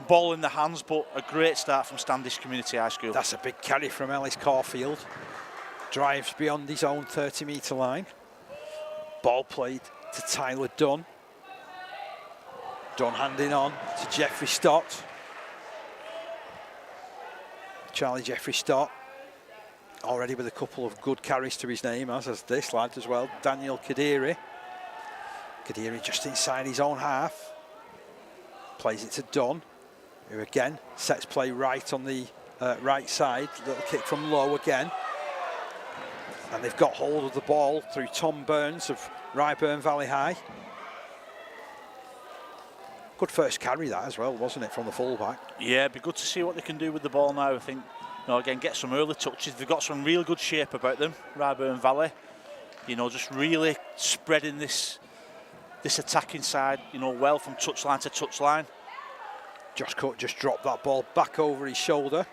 ball in the hands, but a great start from Standish Community High School. That's a big carry from Ellis Caulfield. Drives beyond his own 30-metre line. Ball played to Tyler Dunn. Dunn handing on to Jeffrey Stott. Charlie Jeffrey Stott, already with a couple of good carries to his name, as has this lad as well, Daniel Kadiri. Kadiri just inside his own half. Plays it to Dunn, who again sets play right on the right side. Little kick from Lowe again. And they've got hold of the ball through Tom Burns of Ryburn Valley High. Good first carry that as well, wasn't it, from the fullback? Yeah, it'd be good to see what they can do with the ball now. I think, you know, again, get some early touches. They've got some real good shape about them, Ryburn Valley. You know, just really spreading this attacking side, you know, well from touchline to touchline. Josh Cook just dropped that ball back over his shoulder.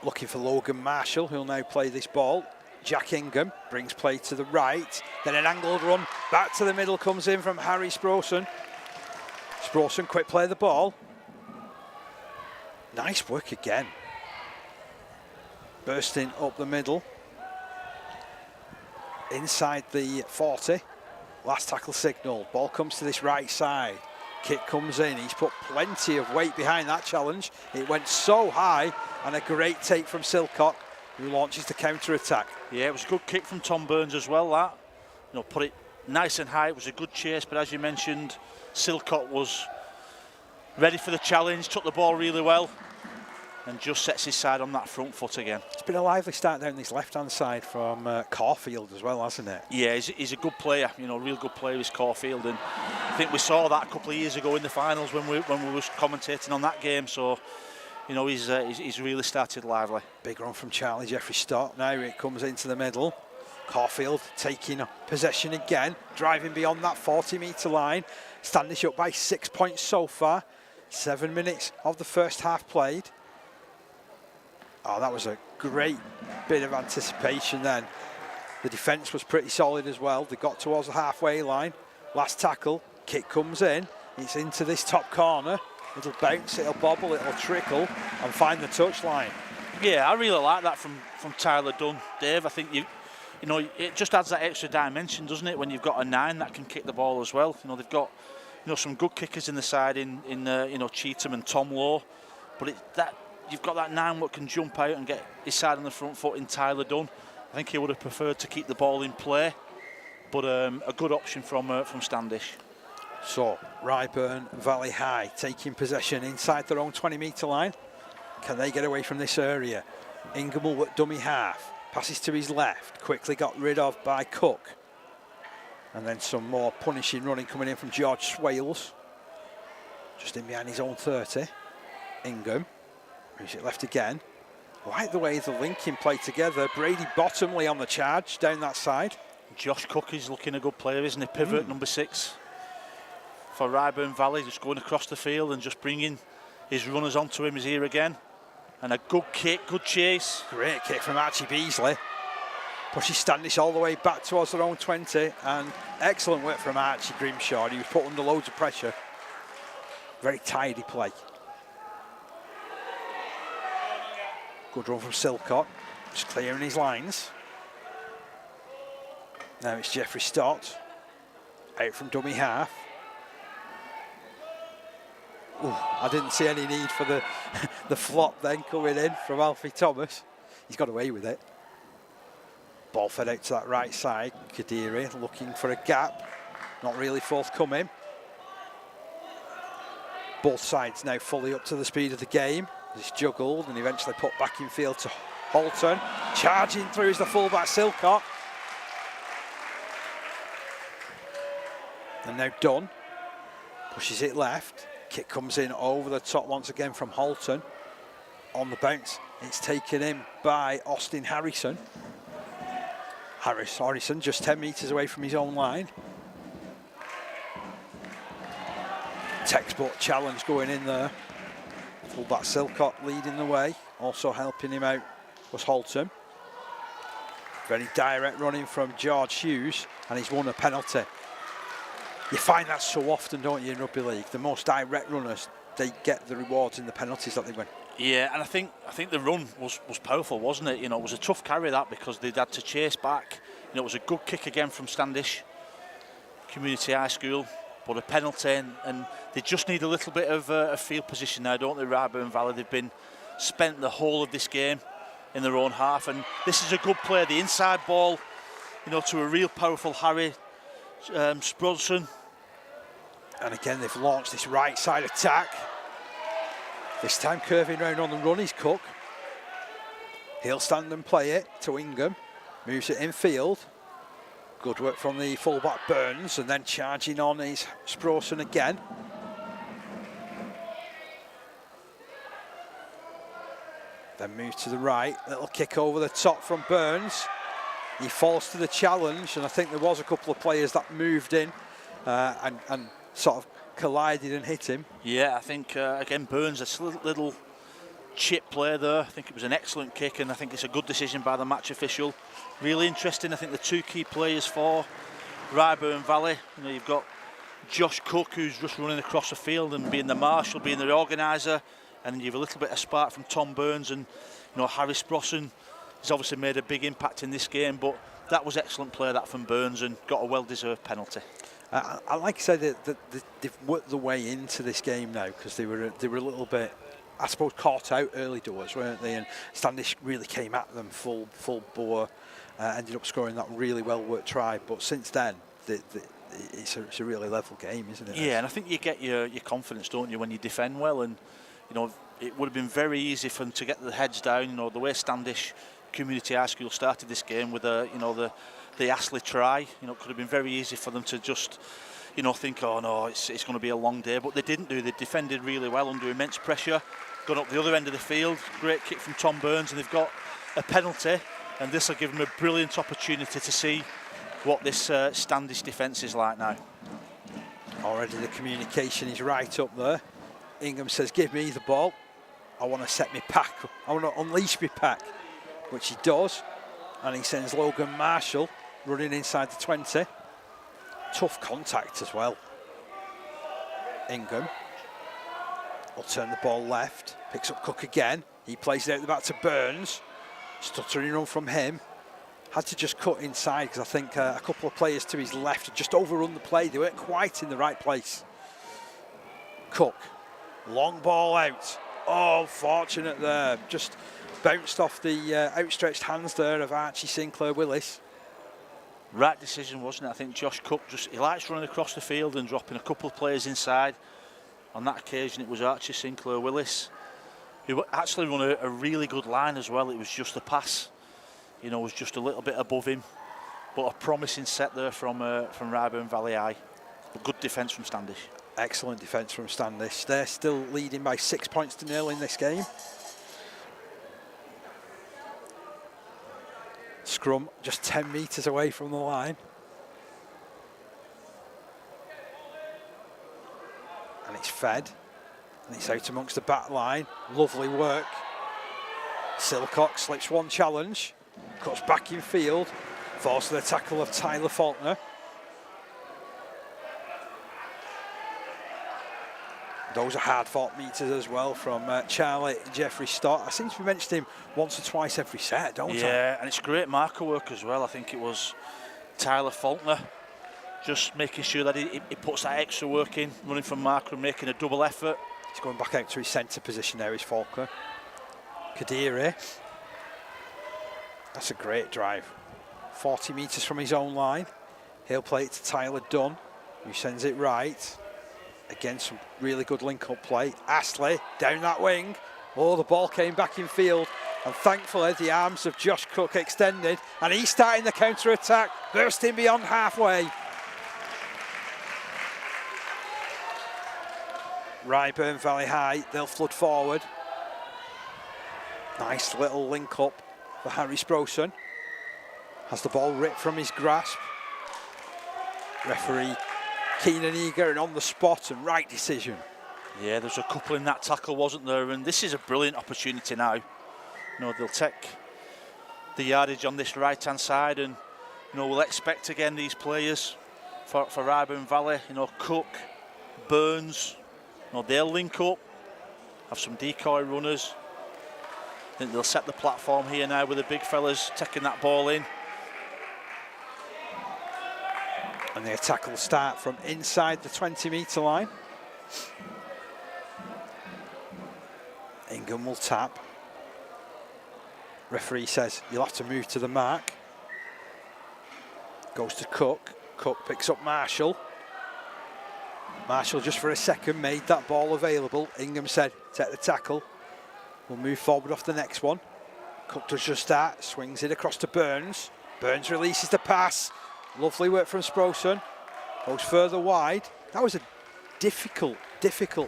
Looking for Logan Marshall, who'll now play this ball. Jack Ingham brings play to the right, then an angled run back to the middle comes in from Harry Sproson. Sproson, quick play the ball. Nice work again. Bursting up the middle. Inside the 40. Last tackle signal. Ball comes to this right side. Kick comes in. He's put plenty of weight behind that challenge. It went so high, and a great take from Silcock, who launches the counter-attack. Yeah, it was a good kick from Tom Burns as well, that. You know, put it nice and high. It was a good chase, but as you mentioned, Silcock was ready for the challenge, took the ball really well, and just sets his side on that front foot again. It's been a lively start down this left-hand side from Caulfield as well, hasn't it? Yeah, he's a good player, you know, real good player is Caulfield, and I think we saw that a couple of years ago in the finals when we were commentating on that game, so, you know, he's really started lively. Big run from Charlie Jeffrey Stott. Now it comes into the middle. Caulfield taking possession again, driving beyond that 40-metre line. Standish up by 6 points so far. 7 minutes of the first half played. Oh, that was a great bit of anticipation then. The defence was pretty solid as well. They got towards the halfway line. Last tackle, kick comes in. It's into this top corner. It'll bounce, it'll bobble, it'll trickle and find the touchline. Yeah, I really like that from Tyler Dunn. Dave, I think you know, it just adds that extra dimension, doesn't it, when you've got a 9 that can kick the ball as well. You know, they've got some good kickers in the side in Cheetham and Tom Law, but you've got that 9 that can jump out and get his side on the front foot in Tyler Dunn. I think he would have preferred to keep the ball in play, but a good option from Standish. So Ryburn Valley High taking possession inside their own 20-metre line. Can they get away from this area? Ingham will at dummy half, passes to his left, quickly got rid of by Cook. And then some more punishing running coming in from George Swales. Just in behind his own 30. Ingham moves it left again. I like the way the linking play together. Brady Bottomley on the charge down that side. Josh Cook is looking a good player, isn't he? Pivot number 6 for Ryburn Valley, just going across the field and just bringing his runners onto him. He's here again. And a good kick, good chase. Great kick from Archie Beasley. Pushes Standish all the way back towards their own 20, and excellent work from Archie Grimshaw. He was put under loads of pressure. Very tidy play. Good run from Silcott, just clearing his lines. Now it's Jeffrey Stott, out from dummy half. Ooh, I didn't see any need for the flop then coming in from Alfie Thomas. He's got away with it. Ball fed out to that right side. Kadiri looking for a gap, not really forthcoming. Both sides now fully up to the speed of the game. It's juggled and eventually put back in field to Holton. Charging through is the fullback Silcott. And now Dunn pushes it left. Kick comes in over the top once again from Holton. On the bounce, it's taken in by Austin Harrison. Harrison just 10 metres away from his own line. Textbook challenge going in there. Fullback Silcott leading the way. Also helping him out was Holton. Very direct running from George Hughes, and he's won a penalty. You find that so often, don't you, in rugby league? The most direct runners, they get the rewards in the penalties that they win. Yeah, and I think the run was powerful, wasn't it? You know, it was a tough carry that, because they'd had to chase back. You know, it was a good kick again from Standish Community High School, but a penalty, and they just need a little bit of a field position now, don't they, Ryburn Valley? They've been spent the whole of this game in their own half, and this is a good play. The inside ball, you know, to a real powerful Harry Sprodson. And again, they've launched this right side attack. This time curving round on the run is Cook. He'll stand and play it to Ingham. Moves it in field. Good work from the fullback Burns, and then charging on is Sprodson again. Then moves to the right. Little kick over the top from Burns. He falls to the challenge, and I think there was a couple of players that moved in and sort of collided and hit him. Yeah, I think again Burns, a little chip play there. I think it was an excellent kick, and I think it's a good decision by the match official. Really interesting. I think the two key players for Ryburn Valley, you know, you've got Josh Cook, who's just running across the field and being the marshal, being the organiser, and you have a little bit of spark from Tom Burns, and you know, Harry Sprodson has obviously made a big impact in this game, but that was excellent play that from Burns, and got a well-deserved penalty. I like I said, that they've worked their way into this game now, because they were a little bit, I suppose, caught out early doors, weren't they? And Standish really came at them full bore, ended up scoring that really well-worked try. But since then, it's a really level game, isn't it? Yeah, and I think you get your confidence, don't you, when you defend well. And you know, it would have been very easy for them to get the heads down. You know, the way Standish Community High School started this game with the Astley try, you know, it could have been very easy for them to just, you know, think, oh no, it's going to be a long day. But they didn't do. They defended really well under immense pressure. Gone up the other end of the field. Great kick from Tom Burns, and they've got a penalty. And this will give them a brilliant opportunity to see what this Standish defence is like now. Already the communication is right up there. Ingham says, give me the ball. I want to set me pack. I want to unleash me pack, which he does. And he sends Logan Marshall running inside the 20. Tough contact as well. Ingham will turn the ball left. Picks up Cook again. He plays it out the back to Burns. Stuttering run from him. Had to just cut inside, because I think a couple of players to his left had just overrun the play. They weren't quite in the right place. Cook, long ball out. Oh, fortunate there. Just bounced off the outstretched hands there of Archie Sinclair Willis. Right decision, wasn't it? I think Josh Cook he likes running across the field and dropping a couple of players inside. On that occasion, it was Archie Sinclair Willis who actually run a really good line as well. It was just a pass, was just a little bit above him, but a promising set there from Ryburn Valley High. But good defence from Standish. Excellent defence from Standish. They're still leading by 6 points to 0 in this game. Scrum just 10 metres away from the line. And it's fed. And it's out amongst the back line. Lovely work. Silcock slips one challenge. Cuts back in field. Falls to the tackle of Tyler Faulkner. Those are hard-fought metres as well from Charlie Jeffrey Stott. I seem to be mentioning him once or twice every set, don't I? Yeah, and it's great marker work as well. I think it was Tyler Faulkner just making sure that he puts that extra work in, running from marker and making a double effort. He's going back out to his centre position there, is Faulkner. Kadiri. That's a great drive. 40 metres from his own line. He'll play it to Tyler Dunn, who sends it right. Again, some really good link-up play. Astley down that wing. Oh, the ball came back in field. And thankfully, the arms of Josh Cook extended. And he's starting the counter-attack, bursting beyond halfway. Ryburn Valley High, they'll flood forward. Nice little link-up for Harry Sproson. Has the ball ripped from his grasp. Referee keen and eager and on the spot, and right decision. Yeah, there's a couple in that tackle, wasn't there? And this is a brilliant opportunity now. They'll take the yardage on this right-hand side, and we'll expect again these players for Ryburn Valley. Cook, Burns, they'll link up, have some decoy runners. I think they'll set the platform here now with the big fellas taking that ball in. And the attack will start from inside the 20-metre line. Ingham will tap. Referee says you'll have to move to the mark. Goes to Cook. Cook picks up Marshall. Marshall just for a second made that ball available. Ingham said take the tackle. We'll move forward off the next one. Cook does just that. Swings it across to Burns. Burns releases the pass. Lovely work from Sproson. Goes further wide. That was a difficult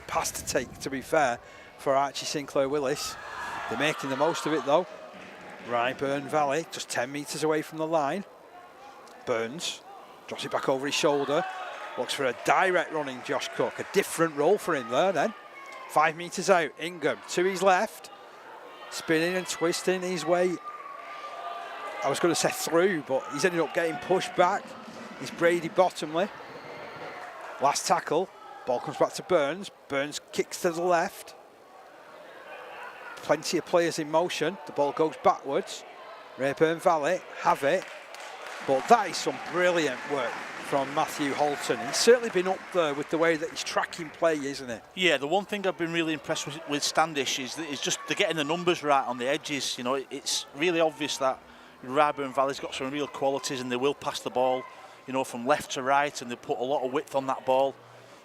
pass to take, to be fair, for Archie Sinclair Willis. They're making the most of it though. Ryburn Valley, just 10 metres away from the line. Burns drops it back over his shoulder. Looks for a direct running Josh Cook. A different role for him there then. 5 metres out. Ingham to his left. Spinning and twisting his way. I was going to say through, but he's ended up getting pushed back. He's Brady Bottomley. Last tackle. Ball comes back to Burns. Burns kicks to the left. Plenty of players in motion. The ball goes backwards. Ryburn Valley have it. But that is some brilliant work from Matthew Holton. He's certainly been up there with the way that he's tracking play, isn't it? Yeah, the one thing I've been really impressed with Standish is that they're getting the numbers right on the edges. It's really obvious that Ryburn Valley's got some real qualities, and they will pass the ball, from left to right, and they put a lot of width on that ball.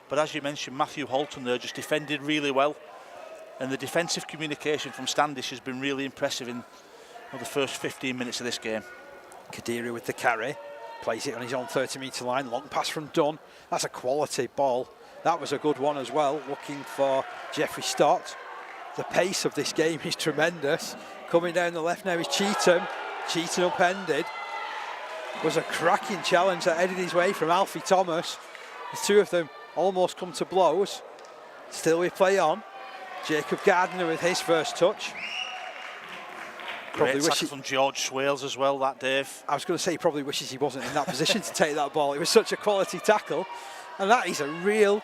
But as you mentioned, Matthew Holton there just defended really well, and the defensive communication from Standish has been really impressive in the first 15 minutes of this game. Kadiri with the carry, plays it on his own 30-metre line. Long pass from Dunn. That's a quality ball. That was a good one as well. Looking for Jeffrey Stott. The pace of this game is tremendous. Coming down the left now is Cheatham. Cheatham upended. Was a cracking challenge that headed his way from Alfie Thomas. The two of them almost come to blows. Still we play on. Jacob Gardner with his first touch. Great tackle from George Swales as well, that Dave. I was going to say he probably wishes he wasn't in that position to take that ball. It was such a quality tackle. And that is a real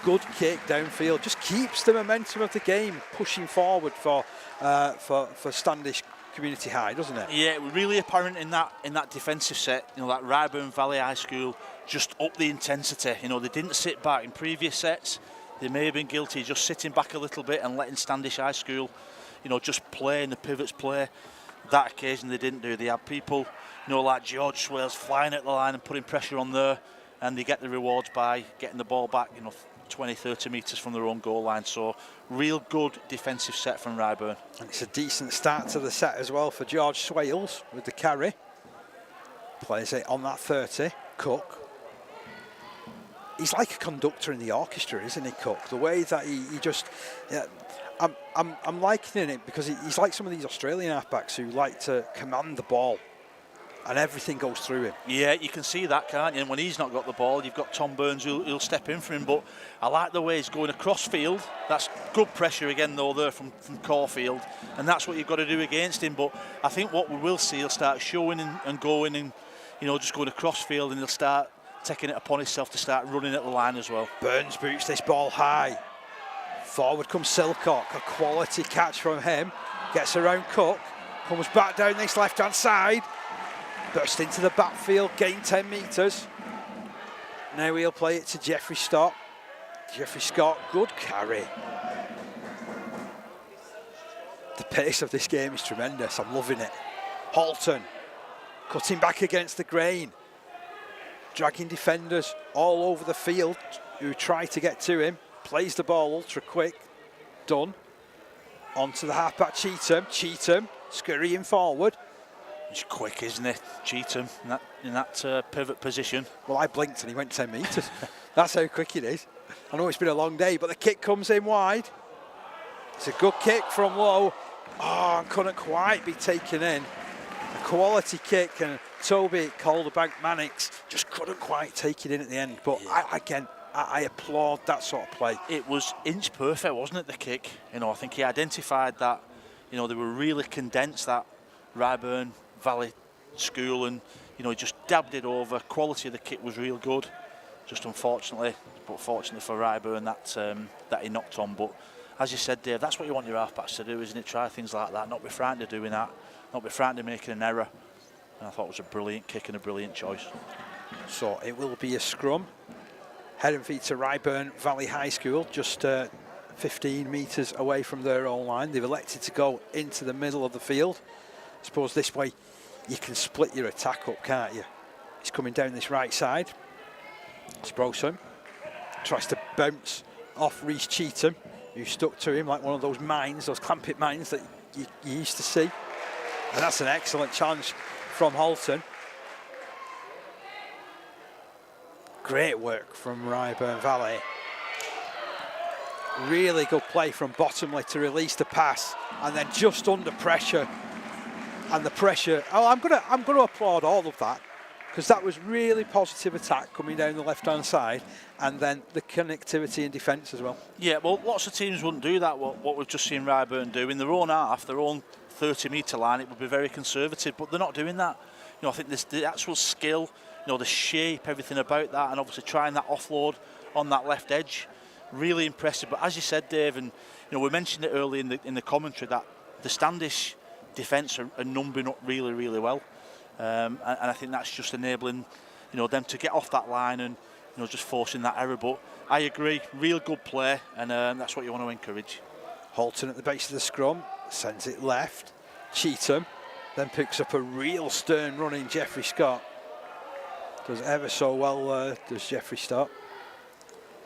good kick downfield. Just keeps the momentum of the game pushing forward for Standish Community High, doesn't it? Yeah, it was really apparent in that defensive set. That Ryburn Valley High School just upped the intensity. They didn't sit back in previous sets. they may have been guilty of just sitting back a little bit and letting Standish High School, just play and the pivots play. That occasion they didn't do. They had people, like George Swales flying at the line and putting pressure on there, and they get the rewards by getting the ball back, 20, 30 metres from their own goal line. So real good defensive set from Ryburn. And it's a decent start to the set as well for George Swales with the carry. Plays it on that 30, Cook. He's like a conductor in the orchestra, isn't he, Cook? The way that he just, I'm likening it because he's like some of these Australian halfbacks who like to command the ball and everything goes through him. Yeah, you can see that, can't you? And when he's not got the ball, you've got Tom Burns who'll step in for him. But I like the way he's going across field. That's good pressure again, though, there from Caulfield. And that's what you've got to do against him. But I think what we will see, he'll start showing and going and, just going across field, and he'll start taking it upon himself to start running at the line as well. Burns boots this ball high. Forward comes Silcock, a quality catch from him. Gets around Cook, comes back down this left-hand side. Burst into the backfield, gain 10 metres. Now he'll play it to Jeffrey Scott. Jeffrey Scott, good carry. The pace of this game is tremendous, I'm loving it. Halton, cutting back against the grain. Dragging defenders all over the field who try to get to him. Plays the ball ultra quick. Done. Onto the halfback Cheetham. Cheetham scurrying forward. He's quick, isn't it, Cheetham, in that pivot position. Well, I blinked and he went 10 metres. That's how quick it is. I know it's been a long day, but the kick comes in wide. It's a good kick from low. Oh, couldn't quite be taken in. A quality kick, and Toby Calderbank Mannix just couldn't quite take it in at the end. But yeah. I applaud that sort of play. It was inch perfect, wasn't it, the kick? I think he identified that, they were really condensed, that Ryburn Valley school, and, he just dabbed it over. Quality of the kick was real good. Just unfortunately, but fortunately for Ryburn, that he knocked on. But as you said, Dave, that's what you want your halfbacks to do, isn't it? Try things like that, not be frightened of doing that, not be frightened of making an error. And I thought it was a brilliant kick and a brilliant choice. So it will be a scrum. Head and feet to Ryburn Valley High School, just 15 metres away from their own line. They've elected to go into the middle of the field. I suppose this way you can split your attack up, can't you? He's coming down this right side. Sprosom tries to bounce off Reece Cheetham, who stuck to him like one of those mines, those clampet mines that you used to see. And that's an excellent challenge from Halton. Great work from Ryburn Valley. Really good play from Bottomley to release the pass, and then just under pressure. And the pressure, I'm gonna applaud all of that, because that was really positive attack coming down the left-hand side, and then the connectivity in defence as well. Yeah, well, lots of teams wouldn't do that, what we've just seen Ryburn do. In their own half, their own 30-metre line, it would be very conservative, but they're not doing that. I think the actual skill, the shape, everything about that, and obviously trying that offload on that left edge, really impressive. But as you said, Dave, and we mentioned it early in the commentary, that the Standish defence are numbing up really, really well, and I think that's just enabling, them to get off that line and just forcing that error. But I agree, real good play, and that's what you want to encourage. Halton at the base of the scrum, sends it left. Cheetham then picks up a real stern running Jeffrey Scott. Does ever so well, does Jeffrey Scott.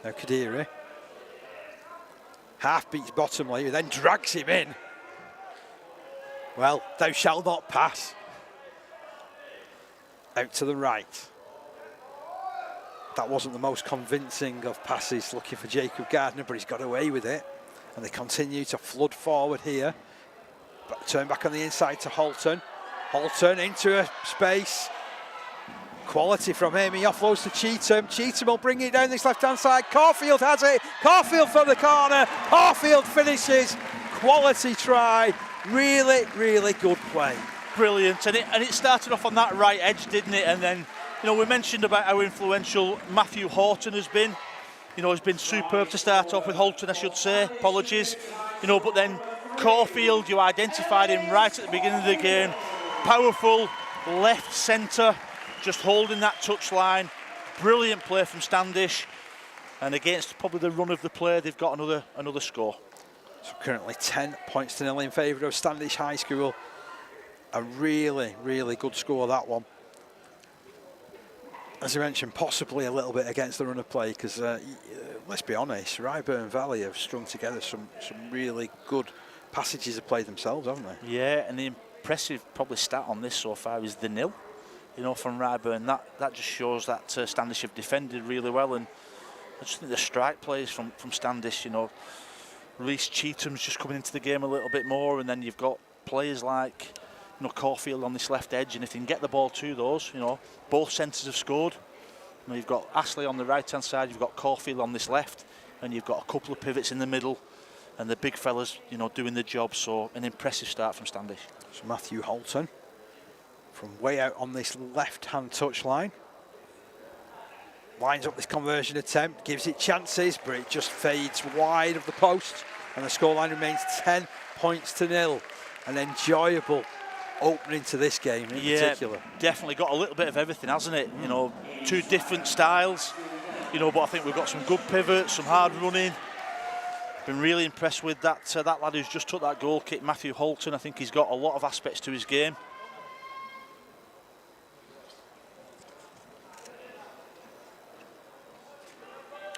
Now Kadiri. Half beats Bottomley, who then drags him in. Well, thou shalt not pass. Out to the right. That wasn't the most convincing of passes, looking for Jacob Gardner, but he's got away with it. And they continue to flood forward here. But turn back on the inside to Halton. Halton into a space. Quality from him, he offloads to Cheetham. Cheetham will bring it down this left-hand side. Caulfield has it. Caulfield from the corner. Caulfield finishes. Quality try. Really, really good play. Brilliant, and it started off on that right edge, didn't it? And then, we mentioned about how influential Matthew Horton has been. Has been superb to start off with. Halton, I should say. Apologies. But then Caulfield, you identified him right at the beginning of the game. Powerful left centre, just holding that touchline. Brilliant play from Standish. And against probably the run of the play, they've got another score. So currently 10 points to 0 in favour of Standish High School. A really, really good score, that one. As I mentioned, possibly a little bit against the run of play, because let's be honest, Ryburn Valley have strung together some really good passages of play themselves, haven't they? Yeah, and the impressive probably stat on this so far is the nil, from Ryburn. That just shows that Standish have defended really well, and I just think the strike plays from Standish, Reece Cheatham's just coming into the game a little bit more, and then you've got players like Caulfield on this left edge, and if they can get the ball to those, both centres have scored. You've got Ashley on the right hand side, you've got Caulfield on this left, and you've got a couple of pivots in the middle, and the big fellas doing the job. So an impressive start from Standish. So Matthew Holton from way out on this left hand touchline lines up this conversion attempt, gives it chances, but it just fades wide of the post, and the scoreline remains 10 points to 0. An enjoyable opening to this game in particular. Definitely got a little bit of everything, hasn't it? Two different styles, but I think we've got some good pivots, some hard running. Been really impressed with that lad who's just took that goal kick, Matthew Holton. I think he's got a lot of aspects to his game.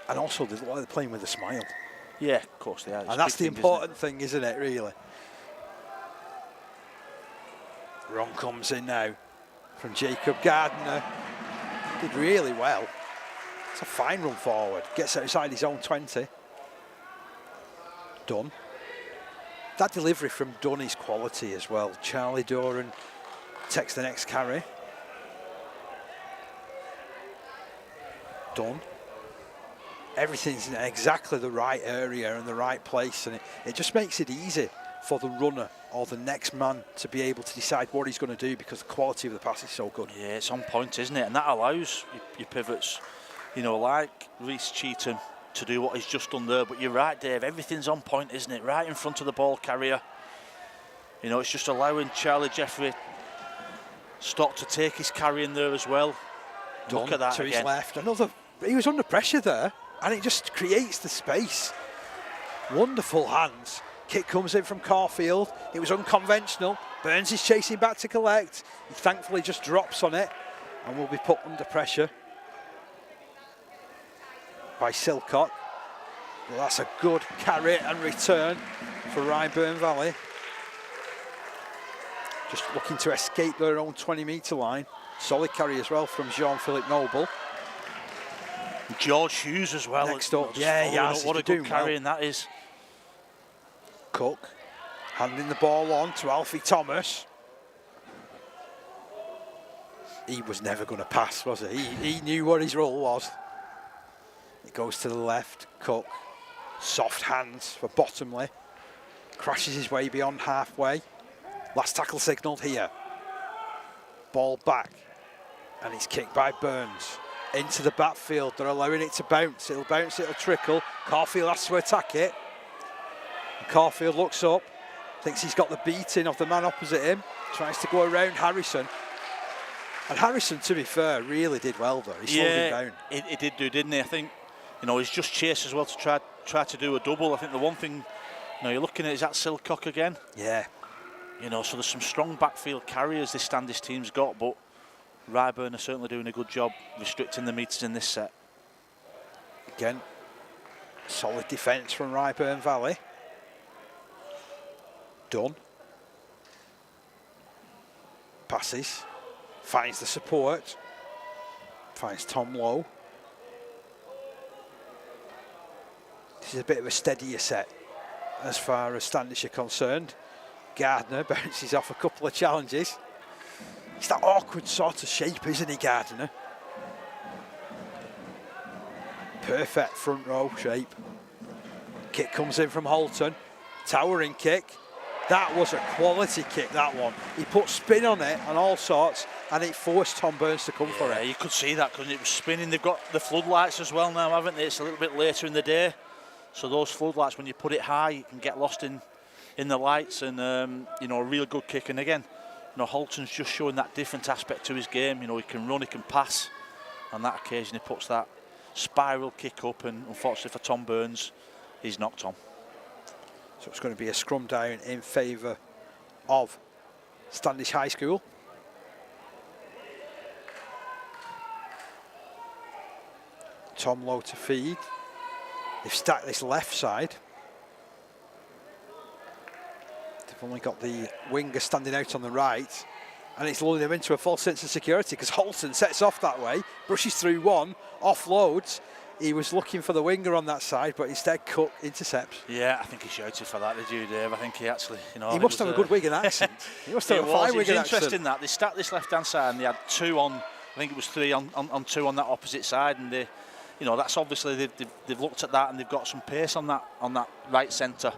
And also they're playing with a smile. Yeah, of course they are. And that's the important thing, isn't it, really? Run comes in now from Jacob Gardner. Did really well. It's a fine run forward. Gets outside his own 20. Dunn. That delivery from Dunn is quality as well. Charlie Doran takes the next carry. Dunn. Everything's in exactly the right area and the right place, and it just makes it easy for the runner or the next man to be able to decide what he's going to do, because the quality of the pass is so good. Yeah, it's on point, isn't it? And that allows your pivots, like Reece Cheatham, to do what he's just done there. But you're right, Dave, everything's on point, isn't it? Right in front of the ball carrier. It's just allowing Charlie Jeffrey Stock to take his carry in there as well. Dunn Look at that to again. his left. He was under pressure there, and it just creates the space. Wonderful hands. Kick comes in from Caulfield. It was unconventional. Burns is chasing back to collect. He thankfully just drops on it and will be put under pressure by Silcock. Well, that's a good carry and return for Ryburn Valley. Just looking to escape their own 20-metre line. Solid carry as well from Jean-Philippe Noble. George Hughes as well. Next up, What a good carrying that is. Cook handing the ball on to Alfie Thomas. He was never going to pass, was he? He knew what his role was. It goes to the left. Cook, soft hands for Bottomley. Crashes his way beyond halfway. Last tackle signalled here. Ball back, and it's kicked by Burns. Into the backfield, they're allowing it to bounce. It'll bounce, it'll trickle. Caulfield has to attack it. And Caulfield looks up, thinks he's got the beating of the man opposite him, tries to go around Harrison. And Harrison, to be fair, really did well though. He slowed him down. He did do, didn't he? I think, he's just chased as well to try to do a double. I think the one thing, you're looking at is that Silcock again. Yeah. So there's some strong backfield carriers this Standish team's got, but Ryburn are certainly doing a good job restricting the meters in this set. Again, solid defence from Ryburn Valley. Dunn. Passes. Finds the support. Finds Tom Lowe. This is a bit of a steadier set as far as Standish are concerned. Gardner bounces off a couple of challenges. It's that awkward sort of shape, isn't he, Gardner? Perfect front row shape. Kick comes in from Holton. Towering kick. That was a quality kick, that one. He put spin on it and all sorts, and it forced Tom Burns to come for it. You could see that, because it was spinning. They've got the floodlights as well now, haven't they? It's a little bit later in the day. So those floodlights, when you put it high, you can get lost in the lights, and a real good kick. And again, Holton's just showing that different aspect to his game. He can run, he can pass. On that occasion, he puts that spiral kick up, and unfortunately for Tom Burns, he's knocked on. So it's going to be a scrum down in favour of Standish High School. Tom Lowe to feed. They've stacked this left side. They've only got the winger standing out on the right, and it's lulling them into a false sense of security because Holton sets off that way, brushes through one, offloads. He was looking for the winger on that side, but instead Cook intercepts. Yeah, I think he shouted for that, did you, Dave? I think he actually, he must have a good Wigan accent. He must have a fine Wigan accent. It was interesting that they stacked this left-hand side, and they had 2 on. I think it was 3 on 2 on that opposite side, and they, that's obviously they've looked at that, and they've got some pace on that right centre,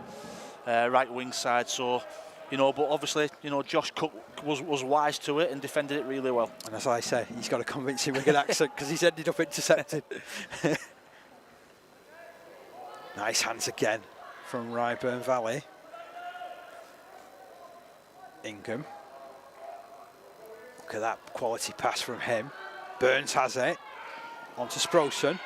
right wing side. So, but obviously, Josh Cook was wise to it and defended it really well. And as I say, he's got a convincing Wigan accent because he's ended up intercepted. Nice hands again from Ryburn Valley. Ingham. Look at that quality pass from him. Burns has it. On to Sproson.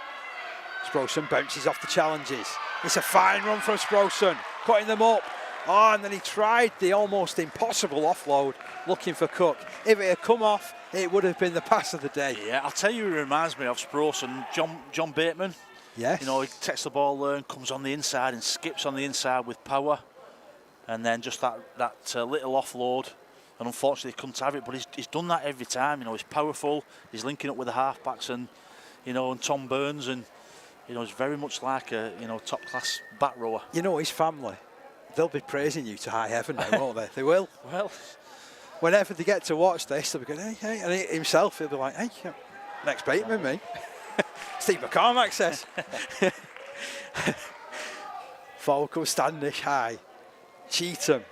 Sproson bounces off the challenges. It's a fine run from Sproson, cutting them up. Oh, and then he tried the almost impossible offload, looking for Cook. If it had come off, it would have been the pass of the day. Yeah, I'll tell you, it reminds me of Sproson, John Bateman. Yes. He takes the ball there and comes on the inside and skips on the inside with power. And then just that little offload. And unfortunately, he couldn't have it, but he's done that every time. He's powerful. He's linking up with the halfbacks and Tom Burns, and he's very much like a top-class back rower. His family, they'll be praising you to high heaven now, won't they? They will. Well, whenever they get to watch this, they'll be going, hey, and himself, he'll be like, hey, next Bateman, me. Steve McCormack says. Forward comes Standish High. Cheetham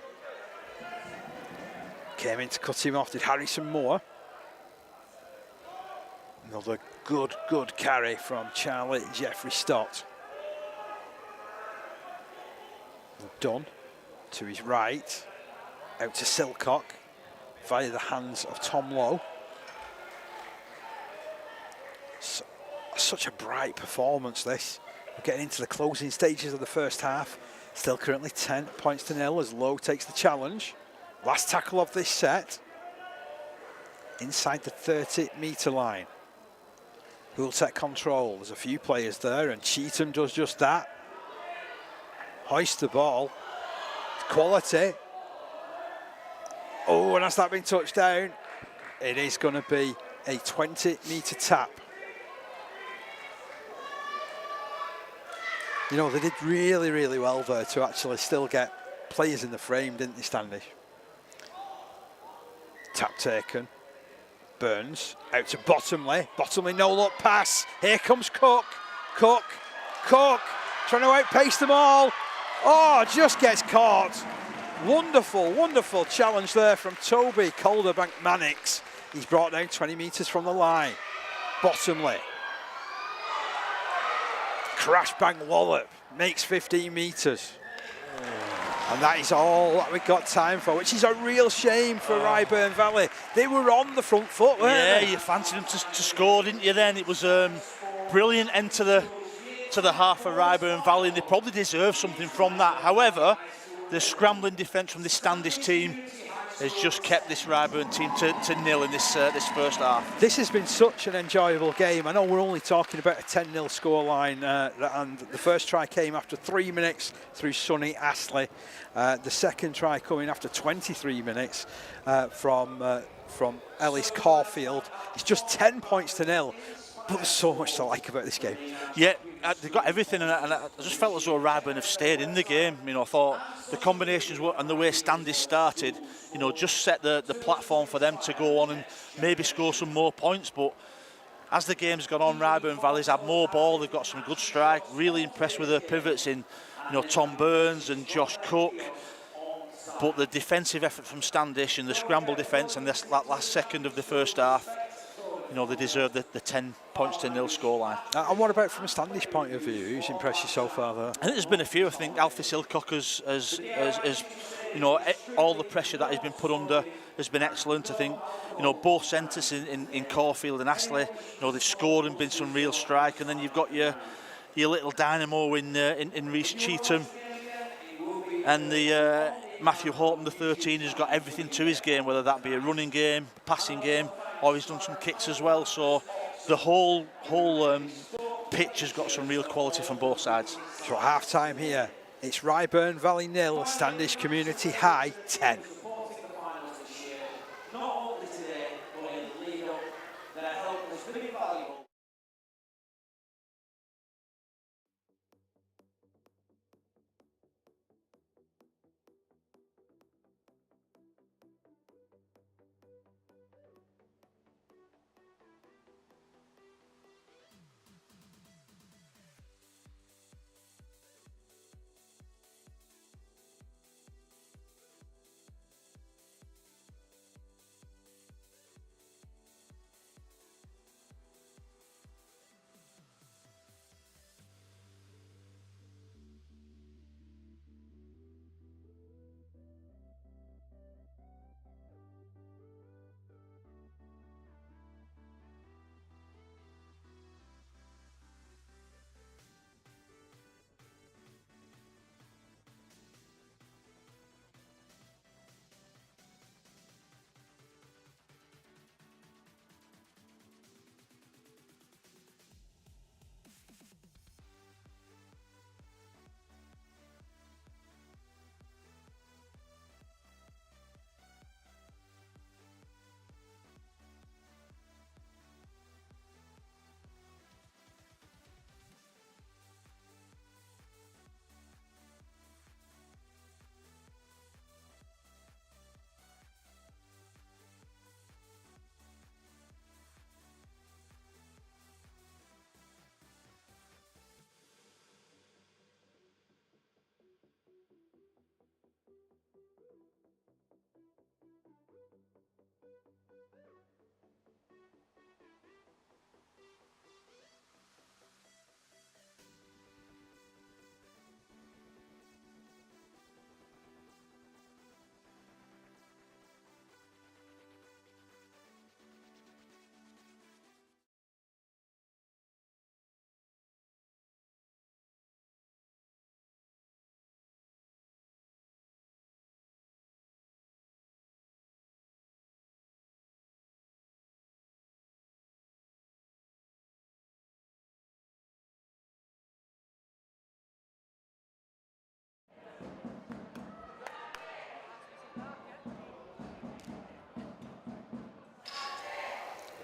came in to cut him off. Did Harrison Moore. Another good carry from Charlie Jeffrey Stott. Dunn to his right. Out to Silcock via the hands of Tom Lowe. Such a bright performance, this. We're getting into the closing stages of the first half. Still currently 10 points to 0 as Lowe takes the challenge. Last tackle of this set. Inside the 30-metre line. Who'll take control? There's a few players there, and Cheetham does just that. Hoist the ball. Quality. Oh, and has that been touched down? It is going to be a 20-metre tap. They did really well there to actually still get players in the frame, didn't they, Standish? Tap taken. Burns out to Bottomley. Bottomley no-look pass. Here comes Cook. Cook trying to outpace them all. Oh, just gets caught. Wonderful challenge there from Toby Calderbank Mannix. He's brought down 20 metres from the line. Bottomley. Crash bang wallop, makes 15 metres. And that is all that we've got time for, which is a real shame for Ryburn Valley. They were on the front foot, weren't they? Yeah, you fancied them to score, didn't you then? It was brilliant end to the half of Ryburn Valley, and they probably deserve something from that. However, the scrambling defence from the Standish team has just kept this Ryburn team to nil in this first half. This has been such an enjoyable game. I know we're only talking about a 10-0 scoreline, and the first try came after 3 minutes through Sonny Astley. The second try coming after 23 minutes from Ellis Caulfield. It's just 10 points to 0. But there's so much to like about this game. Yeah, they've got everything, and I just felt as though Ryburn have stayed in the game. I thought the combinations and the way Standish started, just set the platform for them to go on and maybe score some more points. But as the game's gone on, Ryburn Valley's had more ball. They've got some good strike. Really impressed with their pivots in, Tom Burns and Josh Cook. But the defensive effort from Standish and the scramble defence and that last second of the first half, they deserve the 10 points to 0 scoreline. And what about from a Standish point of view? Who's impressed you so far there? I think there's been a few. I think Alfie Silcock has all the pressure that he's been put under. has been excellent. I think, both centres in Caulfield and Astley, they've scored and been some real strike. And then you've got your little dynamo in Reece Cheetham, and the Matthew Horton, the 13, has got everything to his game, whether that be a running game, passing game, or he's done some kicks as well. So the whole pitch has got some real quality from both sides. So half time here, it's Ryburn Valley 0, Standish Community High 10. Not only today, but in the lead up, their help was very valuable.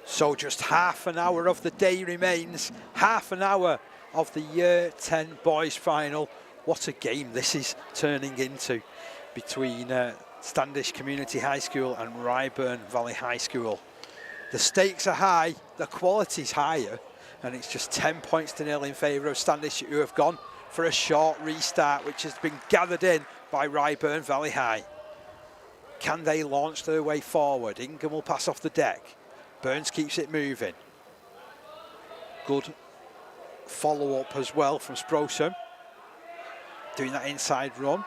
So just half an hour of the day remains, half an hour of the Year 10 boys final. What a game this is turning into between Standish Community High School and Ryburn Valley High School. The stakes are high, the quality's higher, and it's just 10 points to 0 in favour of Standish, who have gone for a short restart, which has been gathered in by Ryburn Valley High. Can they launch their way forward? Ingham will pass off the deck. Burns keeps it moving. Good follow-up as well from Sprosum. Doing that inside run.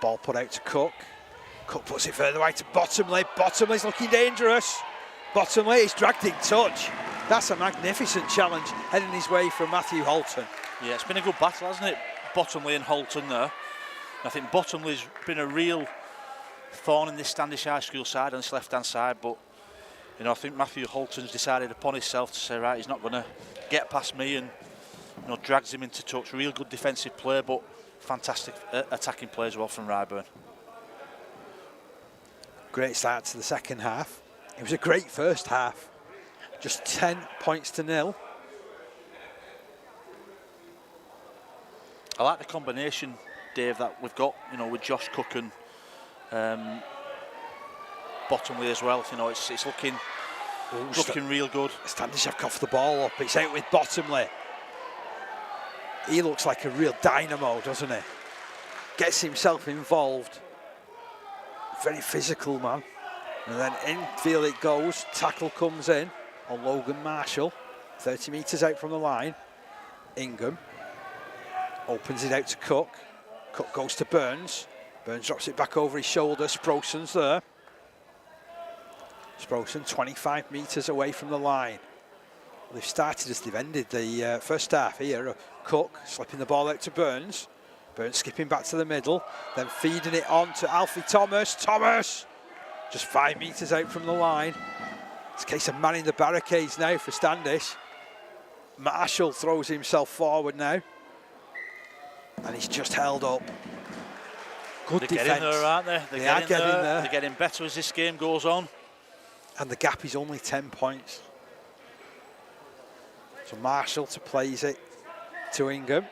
Ball put out to Cook. Cook puts it further away to Bottomley. Bottomley's looking dangerous. Bottomley is dragged in touch. That's a magnificent challenge heading his way from Matthew Holton. Yeah, it's been a good battle, hasn't it? Bottomley and Holton there. I think Bottomley's been a real thorn in this Standish High School side on this left-hand side, but I think Matthew Holton's decided upon himself to say, right, he's not going to get past me, and drags him into touch. Real good defensive play, but fantastic attacking play as well from Ryburn. Great start to the second half. It was a great first half. Just 10 points to 0. I like the combination, Dave, that we've got, with Josh Cook and Bottomley as well. It's looking real good. Standish have coughed the ball up. It's out with Bottomley. He looks like a real dynamo, doesn't he? Gets himself involved. Very physical man. And then infield it goes. Tackle comes in on Logan Marshall. 30 metres out from the line. Ingham opens it out to Cook. Cook goes to Burns. Burns drops it back over his shoulder. Sproson's there. Sproson 25 metres away from the line. They've started as they've ended the first half here. Cook slipping the ball out to Burns. Burns skipping back to the middle, then feeding it on to Alfie Thomas. Thomas just 5 metres out from the line. It's a case of manning the barricades now for Standish. Marshall throws himself forward now. And he's just held up. Good defence. They're getting there, aren't they? They are getting there. They're getting better as this game goes on. And the gap is only 10 points. So Marshall to plays it to Ingham.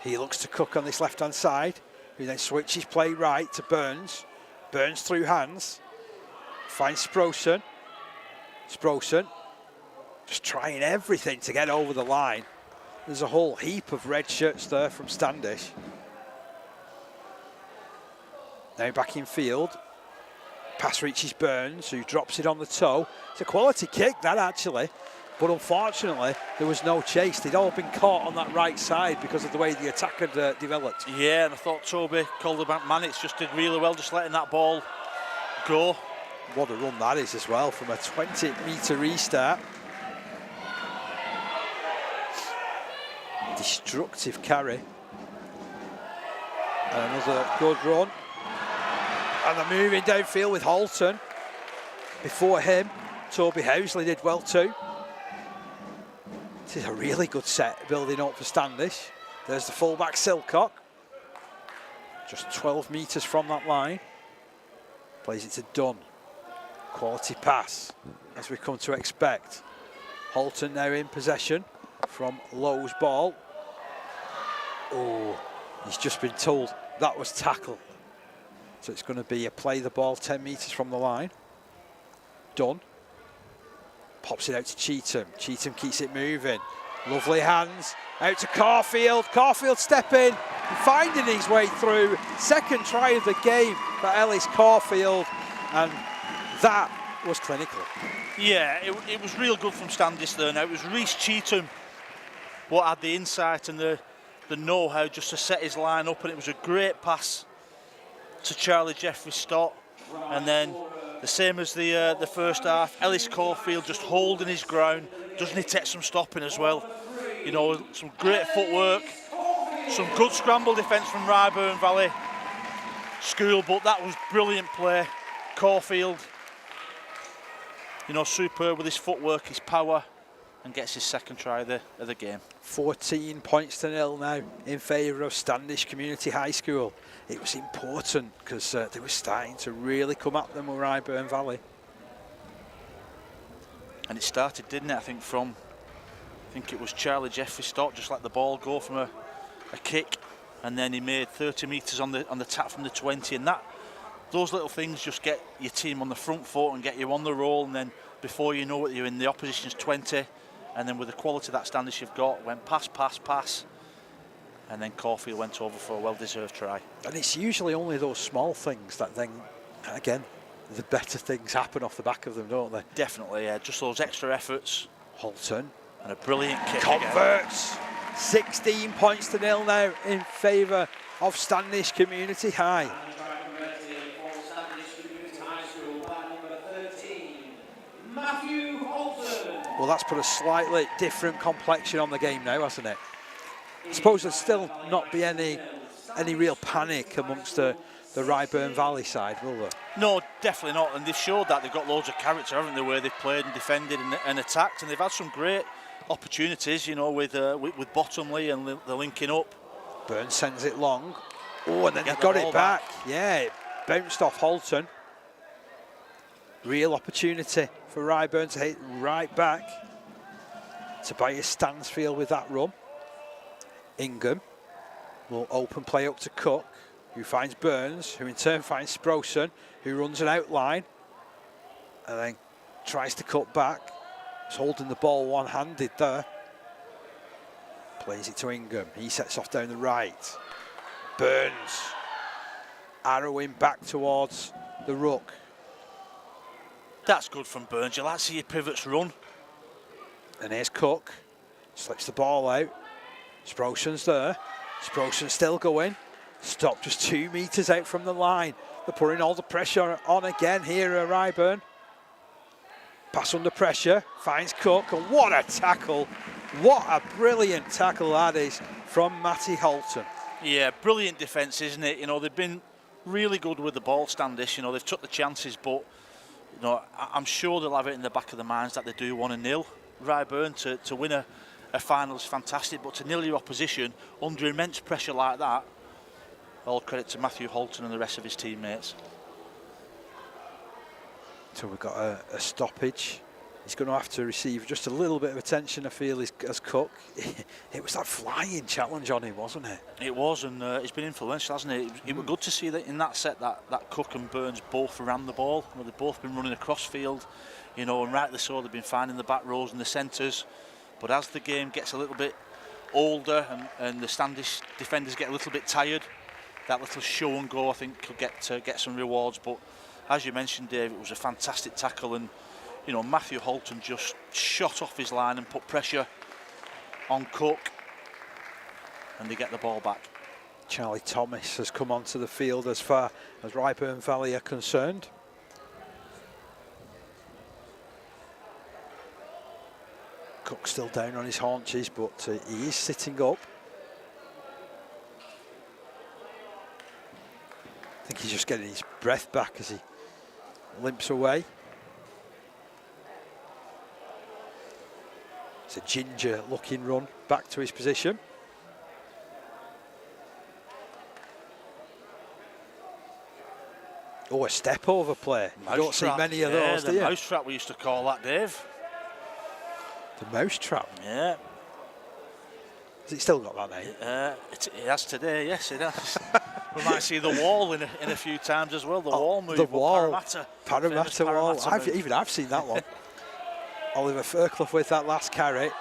He looks to Cook on this left-hand side, who then switches play right to Burns. Burns through hands. Finds Sproson. Sproson just trying everything to get over the line. There's a whole heap of red shirts there from Standish. Now back in field. Pass reaches Burns, who drops it on the toe. It's a quality kick, that actually. But unfortunately, there was no chase. They'd all been caught on that right side because of the way the attack had developed. Yeah, and I thought Toby Calderbank-Mannix just did really well, just letting that ball go. What a run that is as well, from a 20-metre restart. Destructive carry. And another good run. And they're moving downfield with Halton. Before him, Toby Housley did well too. This is a really good set building up for Standish. There's the fullback Silcock. Just 12 metres from that line. Plays it to Dunn. Quality pass, as we come to expect. Halton now in possession from Lowe's ball. Oh, he's just been told that was tackle. So it's going to be a play the ball 10 metres from the line. Dunn. Pops it out to Cheetham. Cheetham keeps it moving. Lovely hands. Out to Caulfield. Caulfield stepping, finding his way through. Second try of the game for Ellis Caulfield. And that was clinical. Yeah, it was real good from Standish there. Now, it was Reece Cheetham what had the insight and the know-how just to set his line up. And it was a great pass to Charlie Jeffrey-Stott. And then the same as the first half, Ellis Caulfield just holding his ground. Doesn't he take some stopping as well? You know, some great footwork, some good scramble defence from Ryburn Valley School, but that was brilliant play. Caulfield, you know, superb with his footwork, his power, and gets his second try of the game. 14 points to 0 now in favour of Standish Community High School. It was important because they were starting to really come at them with Ryburn Valley. And it started, didn't it? I think it was Charlie Jeffrey-Stott just let the ball go from a kick, and then he made 30 metres on the tap from the 20, and those little things just get your team on the front foot and get you on the roll, and then before you know it, you're in the opposition's 20, and then with the quality that Standish have got, went pass, and then Caulfield went over for a well-deserved try. And it's usually only those small things that then, again, the better things happen off the back of them, don't they? Definitely, yeah, just those extra efforts. Halton. And a brilliant kick. Converts. 16 points to 0 now in favour of Standish Community High. Well, that's put a slightly different complexion on the game now, hasn't it? I suppose there'll still not be any real panic amongst the Ryburn Valley side, will there? No, definitely not. And they've showed that they've got loads of character, haven't they, where they've played and defended and attacked, and they've had some great opportunities, you know, with Bottomley and the linking up. Burns sends it long. Oh, and then they got it back. Yeah, it bounced off Halton. Real opportunity for Ryburn to hit right back. Tobias Stansfield with that run. Ingham will open play up to Cook, who finds Burns, who in turn finds Sproson, who runs an outline and then tries to cut back. He's holding the ball one-handed there. Plays it to Ingham. He sets off down the right. Burns arrowing back towards the ruck. That's good from Burns. You like to see your pivots run. And here's Cook. Slips the ball out. Sproson's there. Sproson still going. Stop just 2 metres out from the line. They're putting all the pressure on again here at Ryburn. Pass under pressure, finds Cook, and what a tackle. What a brilliant tackle that is from Matty Holton. Yeah, brilliant defence, isn't it? You know, they've been really good with the ball standish. You know, they've took the chances, but, you know, I'm sure they'll have it in the back of their minds that they do want to nil Ryburn. To win a final is fantastic, but to nil your opposition under immense pressure like that, all credit to Matthew Holton and the rest of his teammates. So we've got a stoppage. He's going to have to receive just a little bit of attention, I feel, as Cook. It was that flying challenge on him, wasn't it? It was, and it's been influential, hasn't it? It was good to see that in that set that Cook and Burns both ran the ball. You know, they've both been running across field, you know, and rightly so, they've been finding the back rows and the centres. But as the game gets a little bit older and the standish defenders get a little bit tired, that little show and go, I think, could get some rewards. But as you mentioned, Dave, it was a fantastic tackle, and you know, Matthew Holton just shot off his line and put pressure on Cook, and they get the ball back. Charlie Thomas has come onto the field as far as Ryburn Valley are concerned. Cook's still down on his haunches, but he is sitting up. I think he's just getting his breath back as he limps away. It's a ginger-looking run back to his position. Oh, a step-over play. You don't see many of those, do you? The mousetrap we used to call that, Dave. The mousetrap? Yeah. Has it still got that name? It has today, yes, it has. We might see the wall in a few times as well. The wall move. The wall. Parramatta wall. move. I've seen that one. Oliver Fairclough with that last carry.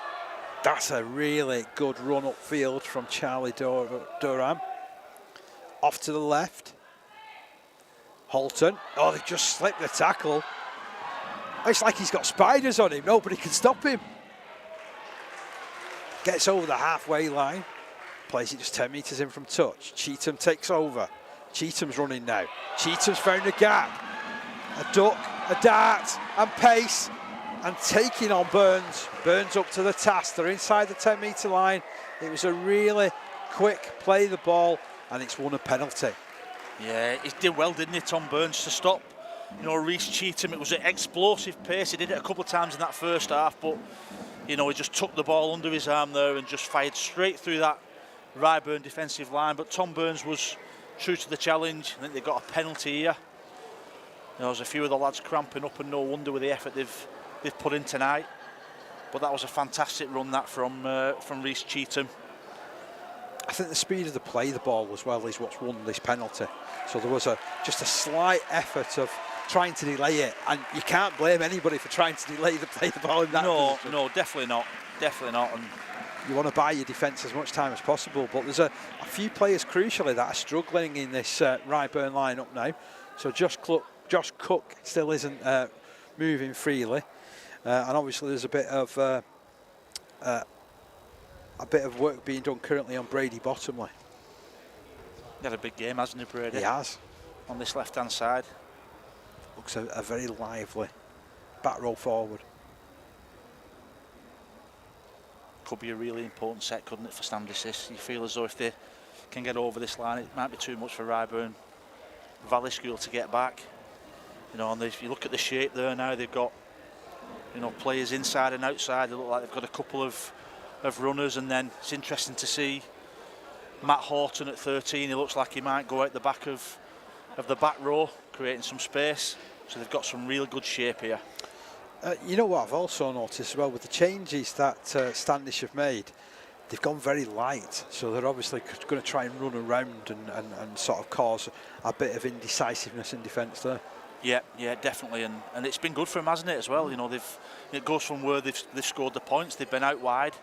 That's a really good run upfield from Charlie Durham. Off to the left. Holton. Oh, they just slipped the tackle. It's like he's got spiders on him. Nobody can stop him. Gets over the halfway line. Plays it just 10 metres in from touch. Cheetham takes over. Cheetham's running now. Cheetham's found a gap. A duck, a dart, and pace. And taking on Burns. Burns up to the task. They're inside the 10-metre line. It was a really quick play the ball, and it's won a penalty. Yeah, he did well, didn't he, Tom Burns, to stop, you know, Reece Cheetham. It was an explosive pace. He did it a couple of times in that first half, but, you know, he just took the ball under his arm there and just fired straight through that Ryburn defensive line. But Tom Burns was true to the challenge. I think they got a penalty here. There was a few of the lads cramping up, and no wonder with the effort they've put in tonight. But that was a fantastic run, that from Reece Cheetham. I think the speed of the play the ball as well is what's won this penalty. So there was just a slight effort of trying to delay it, and you can't blame anybody for trying to delay the play the ball in that position. No, definitely not. Definitely not. And you want to buy your defence as much time as possible, but there's a few players crucially that are struggling in this Ryburn lineup now. So Josh Cook still isn't moving freely, and obviously there's a bit of work being done currently on Brady Bottomley. He had a big game, hasn't he, Brady? He has. On this left-hand side. Looks a very lively back row forward. Could be a really important set, couldn't it, for Standish? You feel as though if they can get over this line, it might be too much for Ryburn Valley School to get back. You know, and if you look at the shape there now, they've got, you know, players inside and outside. They look like they've got a couple of runners, and then it's interesting to see Matt Horton at 13. He looks like he might go out the back of the back row, creating some space. So they've got some real good shape here. You know what I've also noticed as well, with the changes that Standish have made, they've gone very light. So they're obviously going to try and run around and sort of cause a bit of indecisiveness in defence there. Yeah, definitely, and it's been good for them, hasn't it, as well? You know, it goes from where they've scored the points. They've been out wide,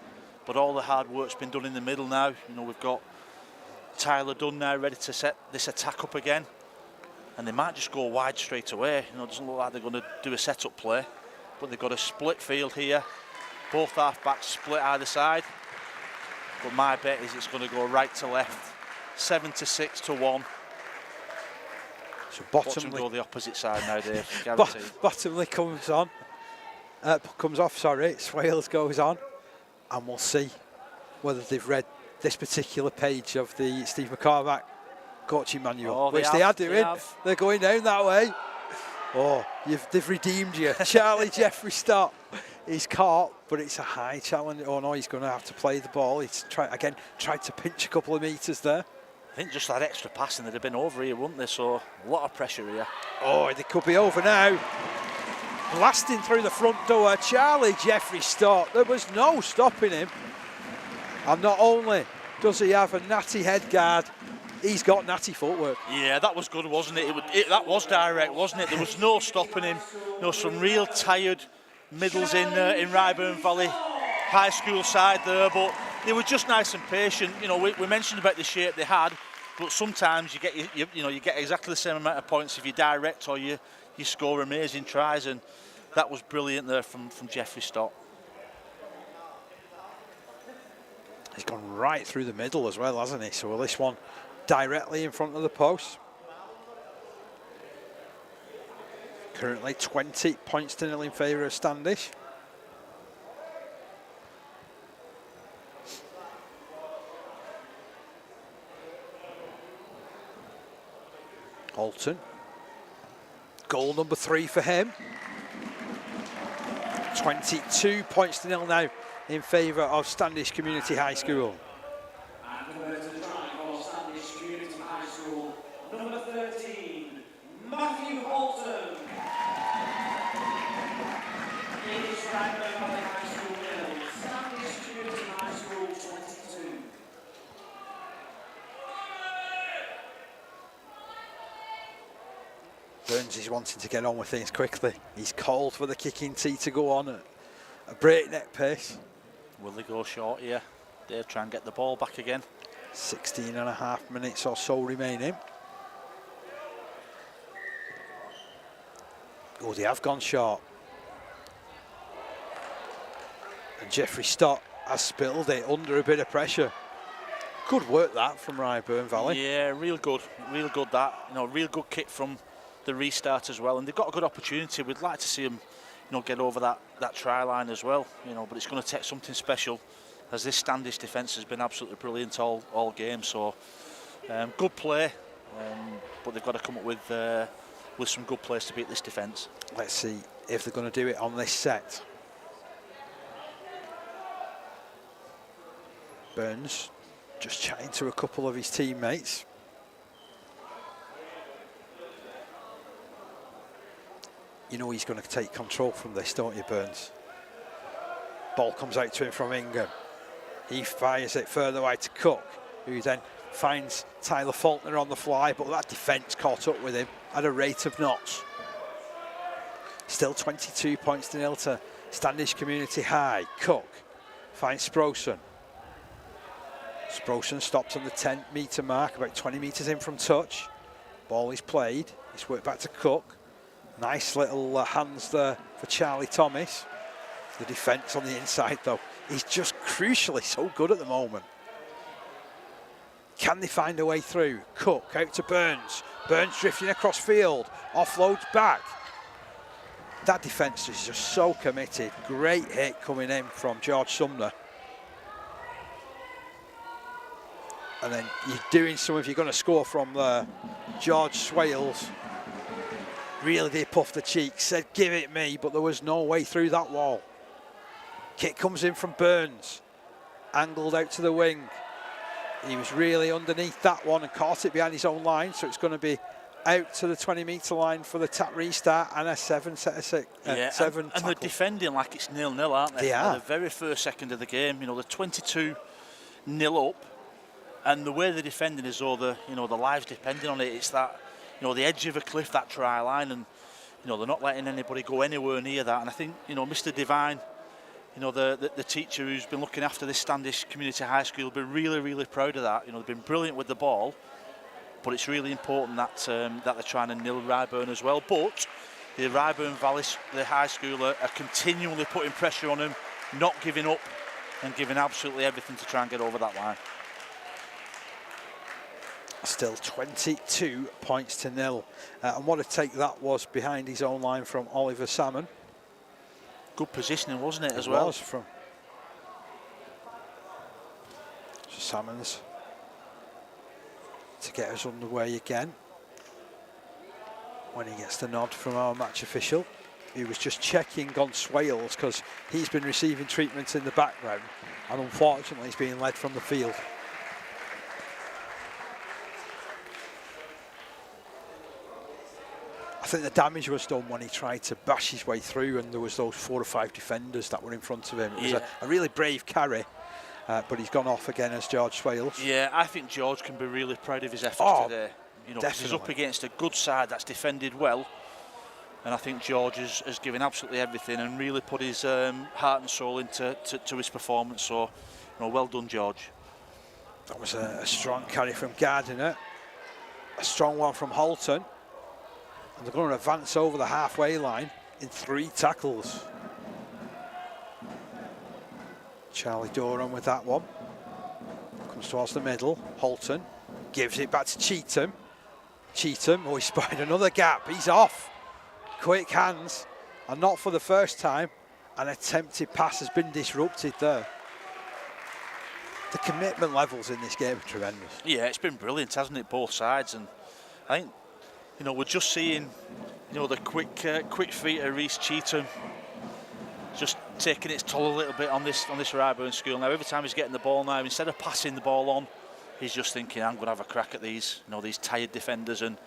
but all the hard work's been done in the middle now. You know, we've got Tyler Dunn now ready to set this attack up again, and they might just go wide straight away. You know, it doesn't look like they're going to do a set-up play, but they've got a split field here. Both half-backs split either side, but my bet is it's going to go right to left 7-6 to 1. So Watch them Bottomley, go the opposite side now, Dave. Guaranteed. Bottomley comes on, comes off. Sorry, Swales goes on, and we'll see whether they've read this particular page of the Steve McCormack coaching manual, which they are doing. They're going down that way. Oh, they've redeemed you. Charlie Jeffrey Stott. He's caught, but it's a high challenge. Oh no, he's going to have to play the ball. He's tried to pinch a couple of metres there. I think just that extra passing, they'd have been over here, wouldn't they? So a lot of pressure here. Oh, they could be over now. Blasting through the front door, Charlie Jeffrey Stott. There was no stopping him. And not only does he have a natty head guard, he's got natty footwork. Yeah, that was good, wasn't it? That was direct, wasn't it? There was no stopping him. Some real tired middles in Ryburn Valley High School side there, but they were just nice and patient. We mentioned about the shape they had, but sometimes you get exactly the same amount of points if you direct or you score amazing tries, and that was brilliant there from Jeffrey Stott. He's gone right through the middle as well, hasn't he? So this one directly in front of the post. Currently 20 points to 0 in favour of Standish. Alton. Goal number 3 for him. 22 points to 0 now in favour of Standish Community High School. And the to try for Standish Community High School, number 13, Matthew Holton. It is Ryburn Valley High School 0, Standish Community High School 22. Burns is wanting to get on with things quickly. He's called for the kicking tee to go on at a breakneck pace. Will they go short here? They'll try and get the ball back again. 16.5 minutes or so remaining. Oh, they have gone short. And Jeffrey Stott has spilled it under a bit of pressure. Good work that from Ryburn Valley. Yeah, real good that. Real good kick from the restart as well. And they've got a good opportunity. We'd like to see them, get over that try line as well. But it's going to take something special, as this Standish defence has been absolutely brilliant all game. So good play, but they've got to come up with some good plays to beat this defence. Let's see if they're going to do it on this set. Burns just chatting to a couple of his teammates. You know he's going to take control from this, don't you, Burns? Ball comes out to him from Ingham. He fires it further wide to Cook, who then finds Tyler Faulkner on the fly, but that defence caught up with him at a rate of knots. Still 22 points to 0 to Standish Community High. Cook finds Sproson. Sproson stops on the 10-metre mark, about 20 metres in from touch. Ball is played. It's worked back to Cook. Nice little hands there for Charlie Thomas. The defence on the inside, though, he's just crucially so good at the moment. Can they find a way through? Cook out to Burns. Burns drifting across field. Offloads back. That defence is just so committed. Great hit coming in from George Sumner. And then you're doing some if you're going to score from there. George Swales really did puff the cheeks, said give it me, but there was no way through that wall. Kick comes in from Burns, angled out to the wing. He was really underneath that one and caught it behind his own line, so it's going to be out to the 20-metre line for the tap restart and a 7 set of 6. Yeah, seven and they're defending like it's 0-0, aren't they? They are. The very first second of the game, they're 22-0 up, and the way they're defending is though the lives depending on it. It's that the edge of a cliff, that try line, and they're not letting anybody go anywhere near that. And I think Mr. Devine, the teacher who's been looking after this Standish Community High School, will be really, really proud of that. They've been brilliant with the ball, but it's really important that they're trying to nil Ryburn as well. But the Ryburn Valley, the high school, are continually putting pressure on them, not giving up, and giving absolutely everything to try and get over that line. Still 22 points to nil. And what a take that was behind his own line from Oliver Salmon. Good positioning, wasn't it, as It well? was from Salmons to get us underway again. When he gets the nod from our match official, he was just checking on Swales because he's been receiving treatment in the background, and unfortunately he's being led from the field. I think the damage was done when he tried to bash his way through, and there was those 4 or 5 defenders that were in front of him. It was a really brave carry, but he's gone off again as George Swales. Yeah, I think George can be really proud of his efforts today. You know, 'cause he's up definitely. against a good side that's defended well, and I think George has given absolutely everything and really put his heart and soul into his performance. So, you know, well done, George. That was a strong carry from Gardiner, a strong one from Holton, and they're going to advance over the halfway line in 3 tackles. Charlie Doran with that one. Comes towards the middle. Holton gives it back to Cheetham. Cheetham, oh, he spied another gap. He's off. Quick hands, and not for the first time. An attempted pass has been disrupted there. The commitment levels in this game are tremendous. Yeah, it's been brilliant, hasn't it, both sides? And I think, you know, we're just seeing, you know, the quick feet of Reece Cheetham just taking its toll a little bit on this Ryburn school. Now, every time he's getting the ball now, instead of passing the ball on, he's just thinking, I'm going to have a crack at these, you know, these tired defenders. And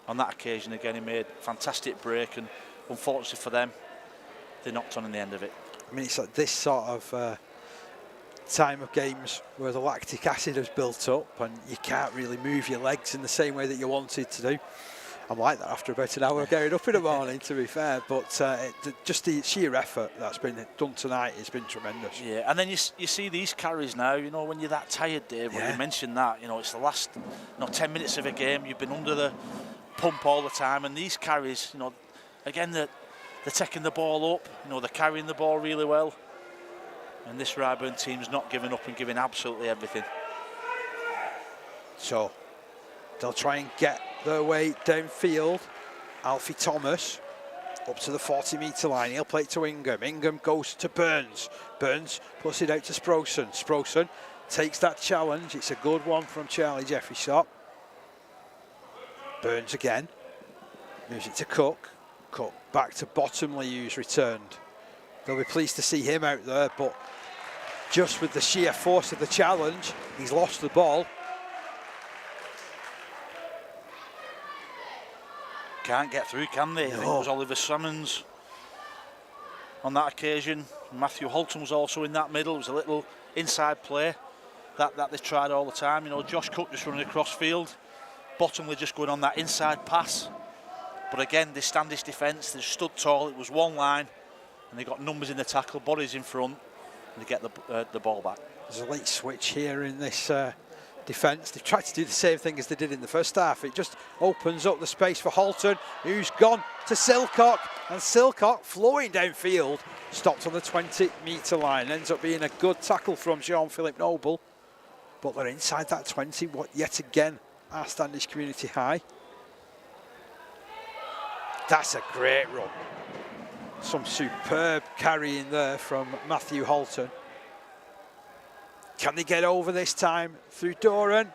on that occasion, again, he made a fantastic break, and unfortunately for them, they knocked on in the end of it. I mean, it's like this sort of time of games where the lactic acid has built up and you can't really move your legs in the same way that you wanted to do. I'm like that after about an hour of getting up in the morning, to be fair, but just the sheer effort that's been done tonight has been tremendous. Yeah, and then you see these carries now, you know, when you're that tired, Dave, when you mentioned that, you know, it's the last 10 minutes of a game, you've been under the pump all the time, and these carries, you know, again, they're taking the ball up, you know, they're carrying the ball really well, and this Ryburn team's not giving up and giving absolutely everything. So they'll try and get their way downfield. Alfie Thomas up to the 40-metre line. He'll play it to Ingham. Ingham goes to Burns. Burns puts it out to Sproson. Sproson takes that challenge. It's a good one from Charlie Jeffrey-Shop. Burns again. Moves it to Cook. Cook back to Bottomley, who's returned. They'll be pleased to see him out there, but just with the sheer force of the challenge, he's lost the ball. Can't get through, can they? I think it was Oliver Salmons on that occasion. Matthew Holton was also in that middle. It was a little inside play that they tried all the time. You know, Josh Cook just running across field. Bottomley just going on that inside pass. But again, they stand this defence. They stood tall. It was one line, and they got numbers in the tackle, bodies in front, and they get the ball back. There's a late switch here in this defence. They've tried to do the same thing as they did in the first half. It just opens up the space for Holton, who's gone to Silcock, and Silcock flowing downfield, stopped on the 20-metre line. Ends up being a good tackle from Jean-Philippe Noble, but they're inside that 20. What yet again are Standish Community High. That's a great run. Some superb carrying there from Matthew Holton. Can they get over this time through Doran?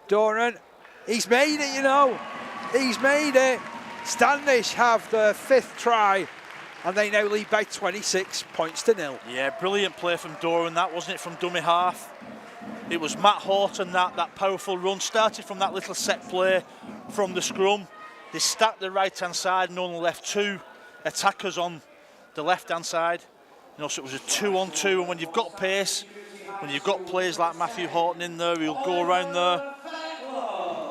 Doran, he's made it, you know. He's made it. Standish have their 5th try, and they now lead by 26 points to nil. Yeah, brilliant play from Doran. That wasn't it from dummy half. It was Matt Horton, that powerful run. Started from that little set play from the scrum. They stacked the right-hand side and only left 2 attackers on the left-hand side. You know, so it was a 2-on-2, and when you've got pace, when you've got players like Matthew Horton in there, he'll go around there.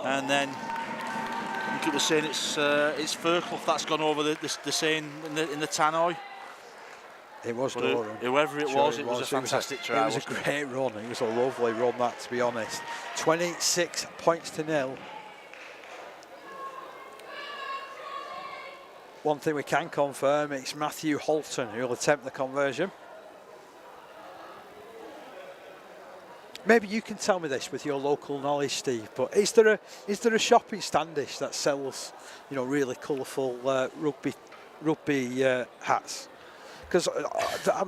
And then, I think it was saying it's Fairclough that's gone over the saying in the tannoy. It was Doran. Whoever it was, it was a fantastic try. It was a great run. It was a lovely run, that, to be honest. 26 points to nil. One thing we can confirm, it's Matthew Holton who will attempt the conversion. Maybe you can tell me this with your local knowledge, Steve. But is there a shop in Standish that sells, really colourful rugby hats? Because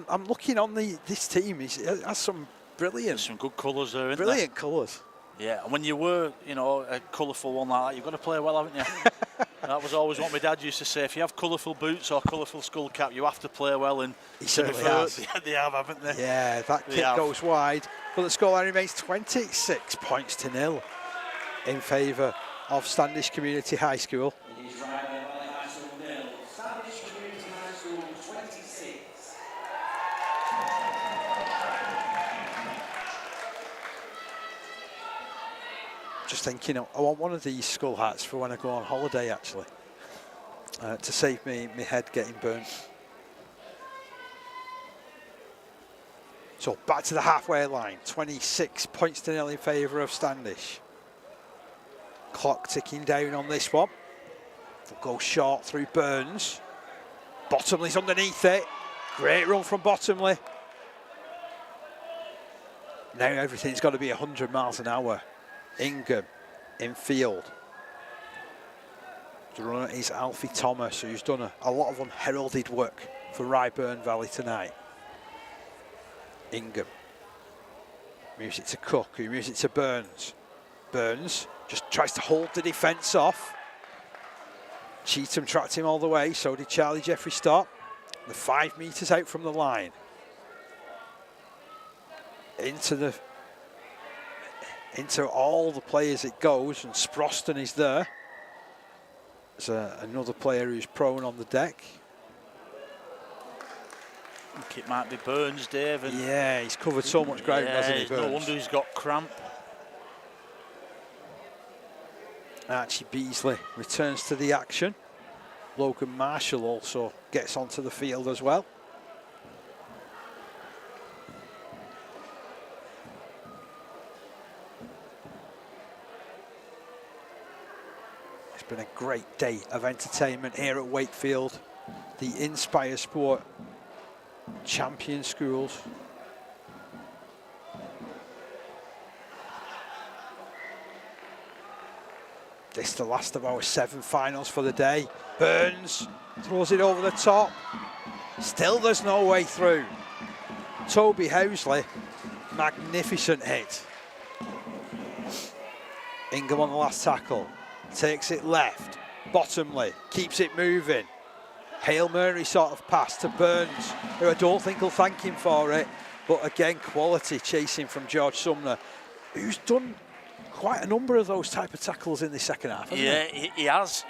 I'm looking on this team. It has some brilliant, There's some good colours there, isn't brilliant colours. Yeah, and when you wear, a colourful one like that, you've got to play well, haven't you? That was always what my dad used to say. If you have colourful boots or colourful skull cap, you have to play well. And he certainly has. They have, haven't they? Yeah, that kick goes wide. But the scoreline remains 26-0 in favour of Standish Community High School. It is Rugby High School 0, Standish Community High School 26. Just thinking, I want one of these skull hats for when I go on holiday, actually, to save me my head getting burnt. So back to the halfway line, 26-0 in favour of Standish. Clock ticking down on this one. They'll go short through Burns. Bottomley's underneath it. Great run from Bottomley. Now everything's got to be 100 miles an hour. Ingham in field. The runner is Alfie Thomas, who's done a lot of unheralded work for Ryburn Valley tonight. Ingham moves it to Cook, who moves it to Burns. Burns just tries to hold the defence off. Cheetham tracked him all the way, so did Charlie Jeffrey Stott. The 5 metres out from the line. Into all the players it goes, and Sproston is there. There's another player who's prone on the deck. I think it might be Burns, Dave. And yeah, he's covered so much ground, hasn't he, Burns? No wonder he's got cramp. Archie Beasley returns to the action. Logan Marshall also gets onto the field as well. It's been a great day of entertainment here at Wakefield, the inspiresport champion schools. This is the last of our 7 finals for the day. Burns throws it over the top. Still there's no way through. Toby Housley, magnificent hit. Ingham on the last tackle. Takes it left. Bottomley keeps it moving. Hail Mary sort of pass to Burns, who I don't think will thank him for it. But again, quality chasing from George Sumner, who's done quite a number of those type of tackles in the second half, hasn't he? He has.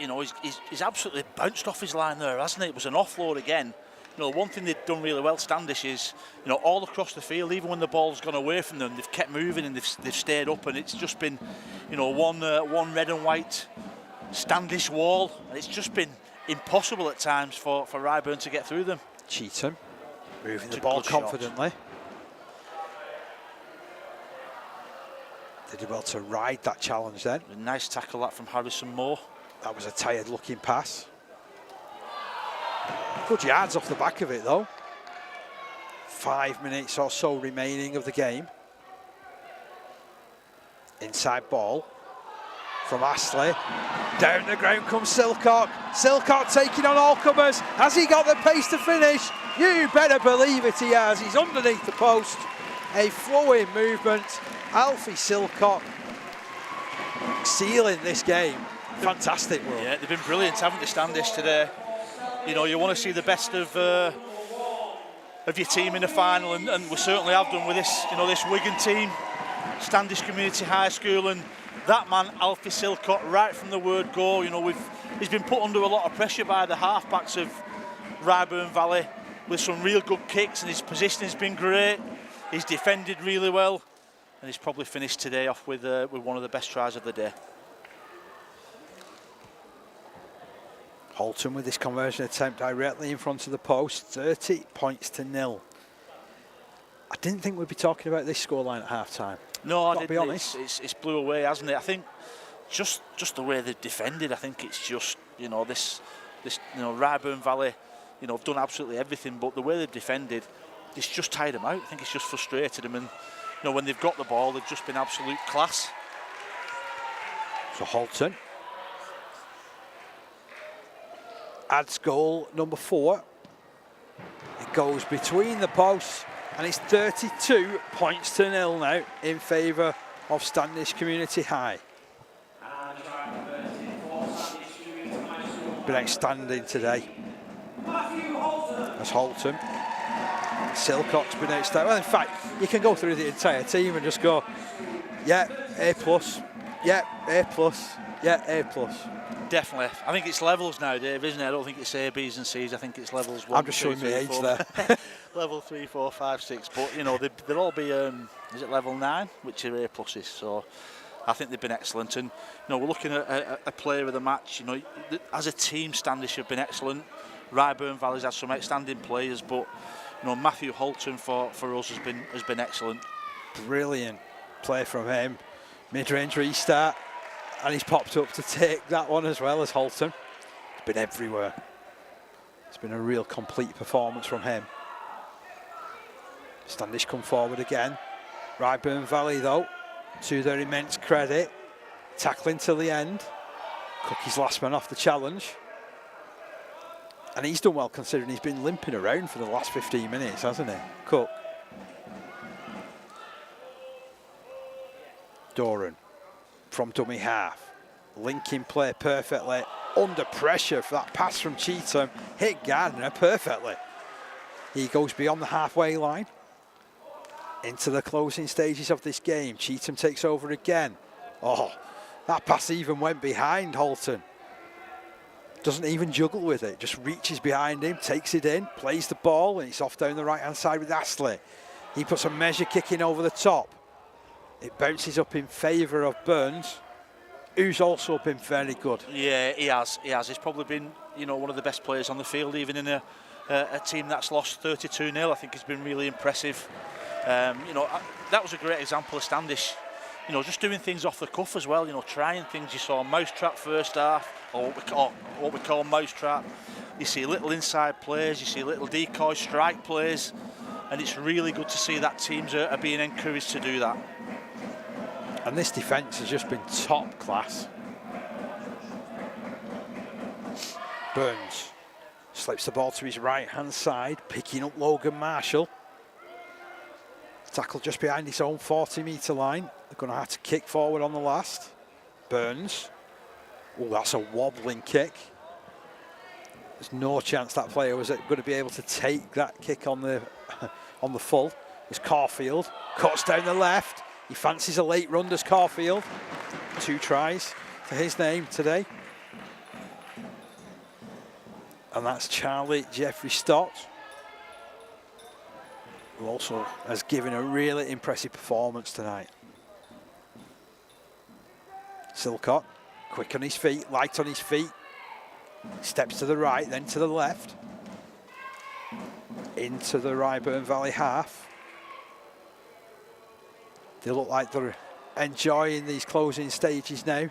He's absolutely bounced off his line there, hasn't he? It was an offload again. One thing they've done really well, Standish, is all across the field, even when the ball's gone away from them, they've kept moving and they've stayed up, and it's just been, one red and white Standish wall, and it's just been impossible at times for Ryburn to get through them. Cheetham moving the ball confidently. They did well to ride that challenge then. A nice tackle that from Harrison Moore. That was a tired looking pass. Good yards off the back of it though. 5 minutes or so remaining of the game. Inside ball from Astley. Down the ground comes Silcock. Silcock taking on all comers. Has he got the pace to finish? You better believe it, he has. He's underneath the post. A flowing movement. Alfie Silcock sealing this game. Fantastic work. Yeah, they've been brilliant, haven't they, Standish today? You want to see the best of your team in the final, and we certainly have done with this, this Wigan team, Standish Community High School, and that man Alfie Silcock, right from the word go. He's been put under a lot of pressure by the halfbacks of Ryburn Valley with some real good kicks, and his positioning's been great. He's defended really well, and he's probably finished today off with one of the best tries of the day. Holton with this conversion attempt directly in front of the post, 30-0. I didn't think we'd be talking about this scoreline at half-time. No, I didn't. Be honest. It's blew away, hasn't it? I think just the way they've defended. I think it's just this Ryburn Valley, have done absolutely everything, but the way they've defended, it's just tired them out. I think it's just frustrated them, and know, when they've got the ball, they've just been absolute class. So Halton adds goal number 4. It goes between the posts, and it's 32 points to 0 now in favour of Standish Community High. Been outstanding today. As Halton. Silcock's been outstanding. Well, in fact, you can go through the entire team and just go, yeah, A+, yeah, A+, yeah, A+. Definitely. I think it's levels now, Dave, isn't it? I don't think it's A, B's and C's. I think it's levels 1, I'm just 2, showing 3, my age 4. there. Level 3, 4, 5, 6. But, you know, they'll all be, is it level 9, which are A+s. So I think they've been excellent. And, you know, we're looking at a player of the match. You know, as a team, Standish have been excellent. Ryburn Valley's had some outstanding players, but, you know, Matthew Halton for us has been excellent. Brilliant play from him. Mid-range restart, and he's popped up to take that one as well as Halton. He's been everywhere. It's been a real complete performance from him. Standish come forward again. Ryburn Valley, though, to their immense credit, tackling till the end. Cookie's last man off the challenge. And he's done well considering he's been limping around for the last 15 minutes, hasn't he? Cook. Doran from dummy half. Linking play perfectly. Under pressure for that pass from Cheetham. Hit Gardner perfectly. He goes beyond the halfway line. Into the closing stages of this game. Cheetham takes over again. Oh, that pass even went behind Halton. Doesn't even juggle with it. Just reaches behind him, takes it in, plays the ball, and it's off down the right-hand side with Astley. He puts a measure kick in over the top. It bounces up in favour of Burns, who's also been very good. Yeah, he has. He's probably been, you know, one of the best players on the field, even in a team that's lost 32-0. I think he's been really impressive. You know, that was a great example of Standish. You know, just doing things off the cuff as well. You know, trying things. You saw mousetrap first half, or what we call mousetrap. You see little inside plays. You see little decoy strike plays, and it's really good to see that teams are being encouraged to do that. And this defence has just been top class. Burns slips the ball to his right-hand side, picking up Logan Marshall. Tackle just behind his own 40-metre line. They're going to have to kick forward on the last. Burns. Oh, that's a wobbling kick. There's no chance that player was going to be able to take that kick on the full. It's Caulfield. Cuts down the left. He fancies a late run, does Caulfield. 2 tries to his name today. And that's Charlie Jeffrey Stott, who also has given a really impressive performance tonight. Silcock, quick on his feet, light on his feet. Steps to the right, then to the left. Into the Ryburn Valley half. They look like they're enjoying these closing stages now.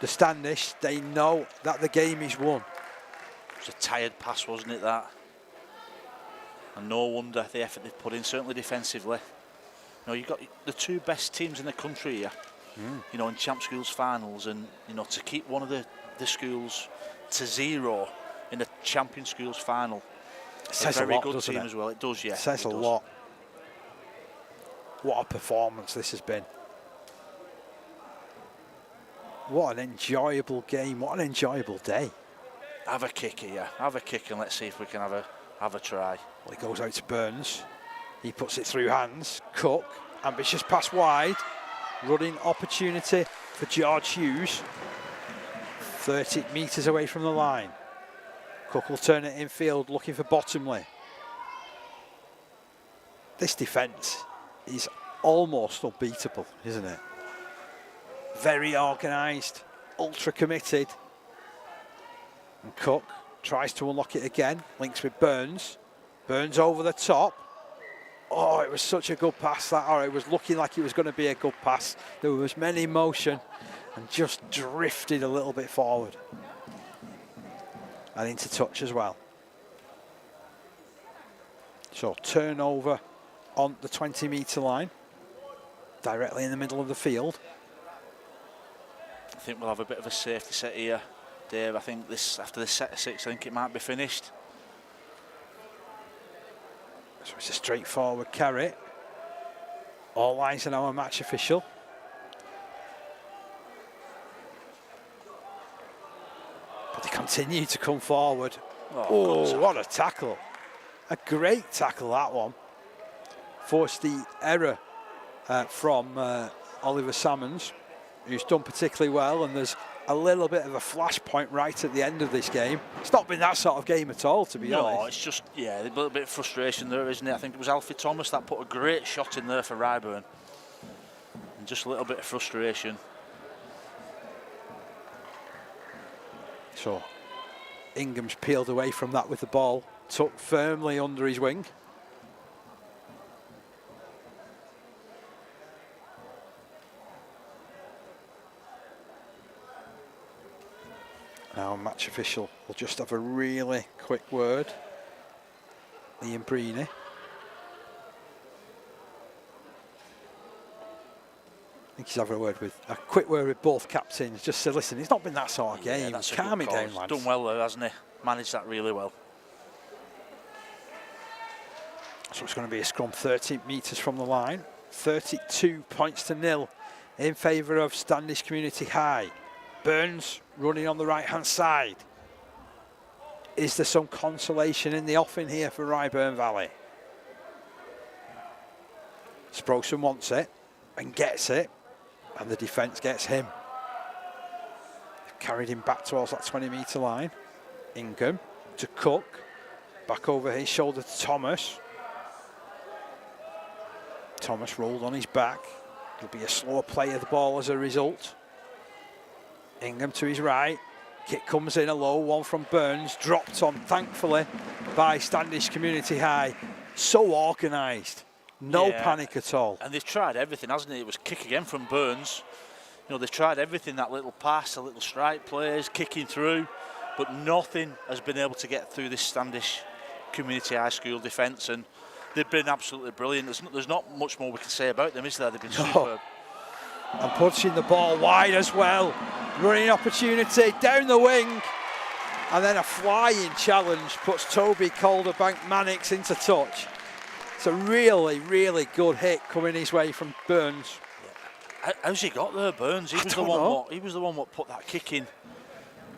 The Standish, they know that the game is won. It was a tired pass, wasn't it, that? And no wonder the effort they've put in, certainly defensively. You know, you've got the 2 best teams in the country here, you know, in Champ Schools finals, and, you know, to keep one of the schools to 0 in the Champion Schools final. It says a very a lot, good doesn't team it? as well. It does, yeah. It says a lot. What a performance this has been. What an enjoyable game. What an enjoyable day. Have a kick here. Have a kick and let's see if we can have a try. Well, he goes out to Burns. He puts it through hands. Cook, ambitious pass wide. Running opportunity for George Hughes. 30 metres away from the line. Cook will turn it infield, looking for Bottomley. This defence is almost unbeatable, isn't it? Very organised, ultra committed. And Cook tries to unlock it again, links with Burns. Burns over the top. Oh, it was such a good pass that, or it was looking like it was going to be a good pass. There was many motion and just drifted a little bit forward. And into touch as well. So turnover on the 20-metre line. directly in the middle of the field. I think we'll have a bit of a safety set here, Dave. I think after this set of 6, I think it might be finished. So it's a straightforward carry. All eyes on our match official. But they continue to come forward. Oh, what a tackle. A great tackle, that one. Forced the error from Oliver Salmons, who's done particularly well, and there's a little bit of a flashpoint right at the end of this game. It's not been that sort of game at all, to be honest. No, it's just, yeah, a little bit of frustration there, isn't it? I think it was Alfie Thomas that put a great shot in there for Ryburn. And just a little bit of frustration. So Ingham's peeled away from that with the ball, tucked firmly under his wing. Now match official will just have a really quick word. Liam Breeny. I think he's having a quick word with both captains. Just said, listen, it's not been that sort of game. Calm it down, lads. Done well there, hasn't he? Managed that really well. So it's going to be a scrum 30 metres from the line. 32 points to 0 in favour of Standish Community High. Burns running on the right-hand side. Is there some consolation in the offing here for Ryburn Valley? Sproulson wants it and gets it, and the defence gets him. They've carried him back towards that 20-metre line. Ingham to Cook, back over his shoulder to Thomas. Thomas rolled on his back. It'll be a slower play of the ball as a result. Ingham to his right. Kick comes in, a low one from Burns. Dropped on, thankfully, by Standish Community High. So organised. No panic at all. And they've tried everything, hasn't it? It was kick again from Burns. You know, they've tried everything, that little pass, the little strike plays, kicking through, but nothing has been able to get through this Standish Community High School defence, and they've been absolutely brilliant. There's not much more we can say about them, is there? They've been superb. And punching the ball wide as well. Running opportunity down the wing. And then a flying challenge puts Toby Calderbank Mannix into touch. It's a really, really good hit coming his way from Burns. Yeah. How's he got there, Burns? He was the one what put that kick in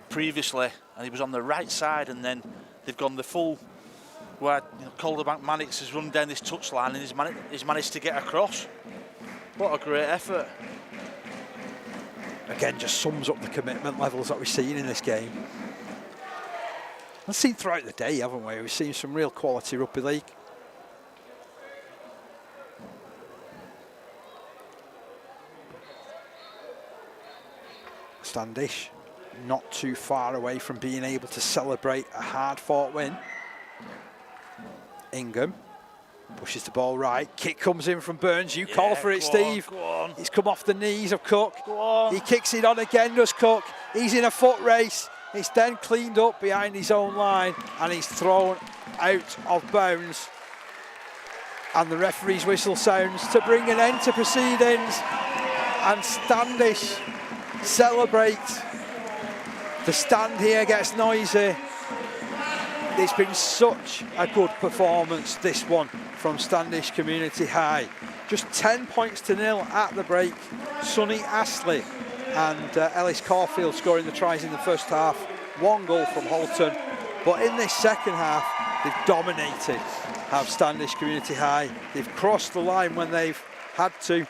previously, and he was on the right side, and then they've gone the full where Calderbank Mannix has run down this touchline and he's managed to get across. What a great effort. Again, just sums up the commitment levels that we've seen in this game. We've seen throughout the day, haven't we? We've seen some real quality rugby league. Standish not too far away from being able to celebrate a hard-fought win. Ingham pushes the ball right. Kick comes in from Burns. You call for it, Steve. He's come off the knees of Cook. He kicks it on again, does Cook. He's in a foot race. It's then cleaned up behind his own line, and he's thrown out of bounds. And the referee's whistle sounds to bring an end to proceedings. And Standish celebrate. The stand here gets noisy. It's been such a good performance, this one, from Standish Community High. Just 10 points to 0 at the break. Sonny Astley and Ellis Caulfield scoring the tries in the first half. 1 goal from Holton. But in this second half, they've dominated, have Standish Community High. They've crossed the line when they've had to,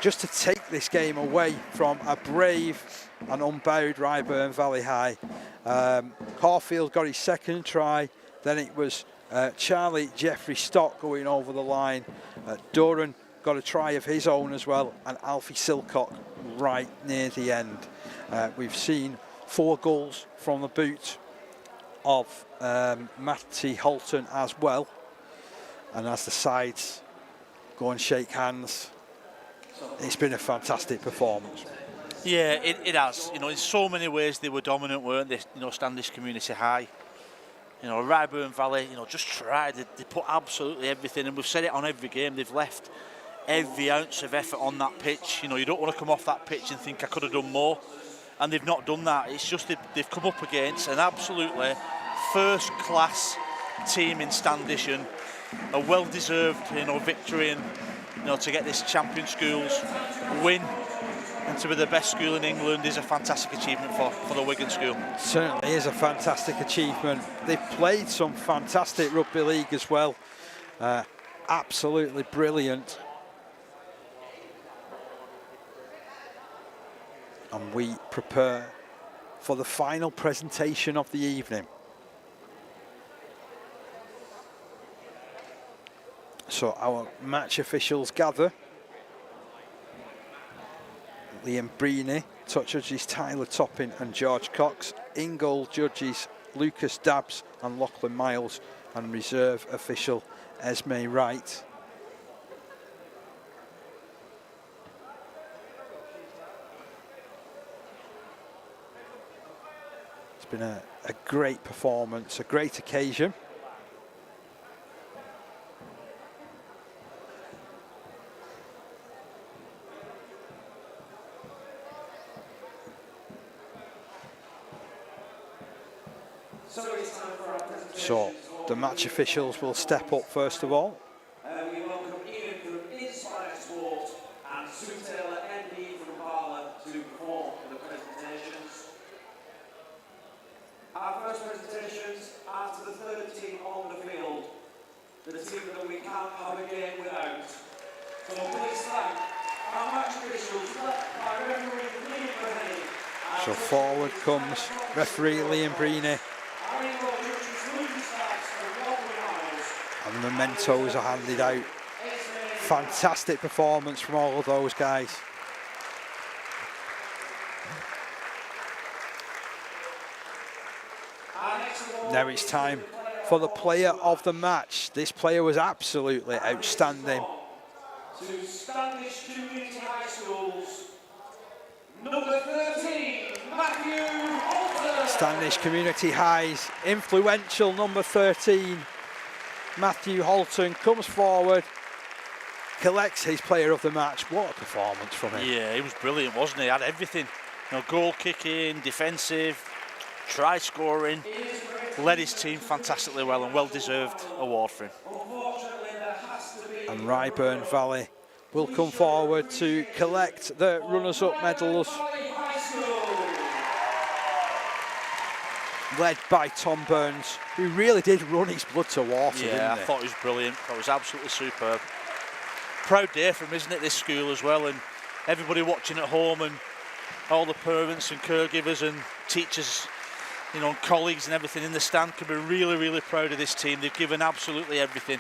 just to take this game away from a brave and unbowed Ryburn Valley High. Caulfield got his second try, then it was Charlie Jeffrey Stock going over the line. Doran got a try of his own as well, and Alfie Silcock right near the end. We've seen 4 goals from the boot of Matty Holton as well. And as the sides go and shake hands, it's been a fantastic performance. Yeah, it has. You know, in so many ways they were dominant, weren't they? You know, Standish Community High. You know, Ryburn Valley, you know, just tried. They put absolutely everything, and we've said it on every game. They've left every ounce of effort on that pitch. You know, you don't want to come off that pitch and think I could have done more, and they've not done that. It's just they've come up against an absolutely first-class team in Standish, and a well-deserved, you know, victory, and you know, to get this champion schools win and to be the best school in England is a fantastic achievement for the Wigan school. Certainly is a fantastic achievement. They've played some fantastic rugby league as well. Absolutely brilliant. And we prepare for the final presentation of the evening. So our match officials gather. Liam Breeny, touch judges Tyler Toppin and George Cox. In goal judges Lucas Dabbs and Lachlan Miles, and reserve official Esme Wright. It's been a great performance, a great occasion. So the match officials will step up first of all. We welcome Ian from inspiresport and Sue Taylor MD from Parlour to perform the presentations. Our first presentations are to the third team on the field, the team that we can't have a game without. So please thank our match officials, led by referee Liam Breeny. So forward comes referee Liam Breeny. And the mementos are handed out. Fantastic performance from all of those guys. Now it's time for the player of the match. This player was absolutely outstanding. To Standish Community High Schools, number 13, Matthew Holton. Standish Community High's influential number 13, Matthew Holton, comes forward, collects his player of the match. What a performance from him. Yeah, he was brilliant, wasn't he? He had everything. You know, goal kicking, defensive, try scoring, led his team fantastically well, and well-deserved award for him. And Ryburn Valley will come forward to collect the runners-up medals, led by Tom Burns, who really did run his blood to water, didn't Yeah, I he? thought he was brilliant. That was absolutely superb. Proud day for him, isn't it, this school as well, and everybody watching at home, and all the parents and caregivers and teachers, you know, and colleagues and everything in the stand can be really, really proud of this team. They've given absolutely everything.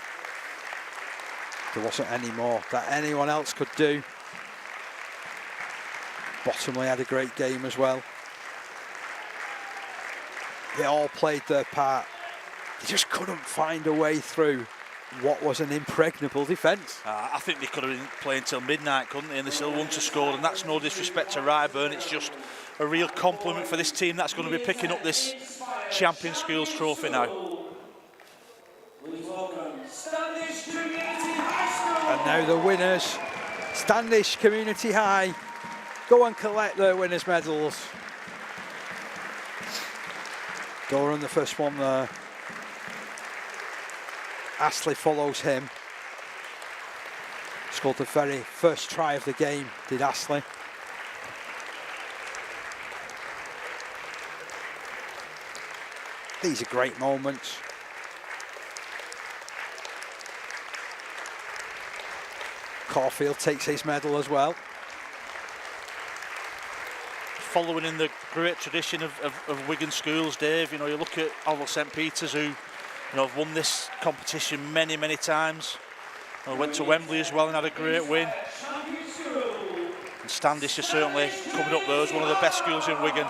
There wasn't any more that anyone else could do. Bottomley had a great game as well. They all played their part. They just couldn't find a way through what was an impregnable defence. I think they could have been playing till midnight, couldn't they? And they still won to score, and that's no disrespect to Ryburn. It's just a real compliment for this team that's going to be picking up this Champion Schools trophy now. And now the winners, Standish Community High, go and collect their winners' medals. Doran, the first one there. Astley follows him. Scored the very first try of the game, did Astley. These are great moments. Caulfield takes his medal as well. Following in the great tradition of Wigan schools, Dave, you know, you look at Oval St Peters, who, you know, have won this competition many, many times. Went to Wembley as well and had a great win. And Standish is certainly coming up there as one of the best schools in Wigan.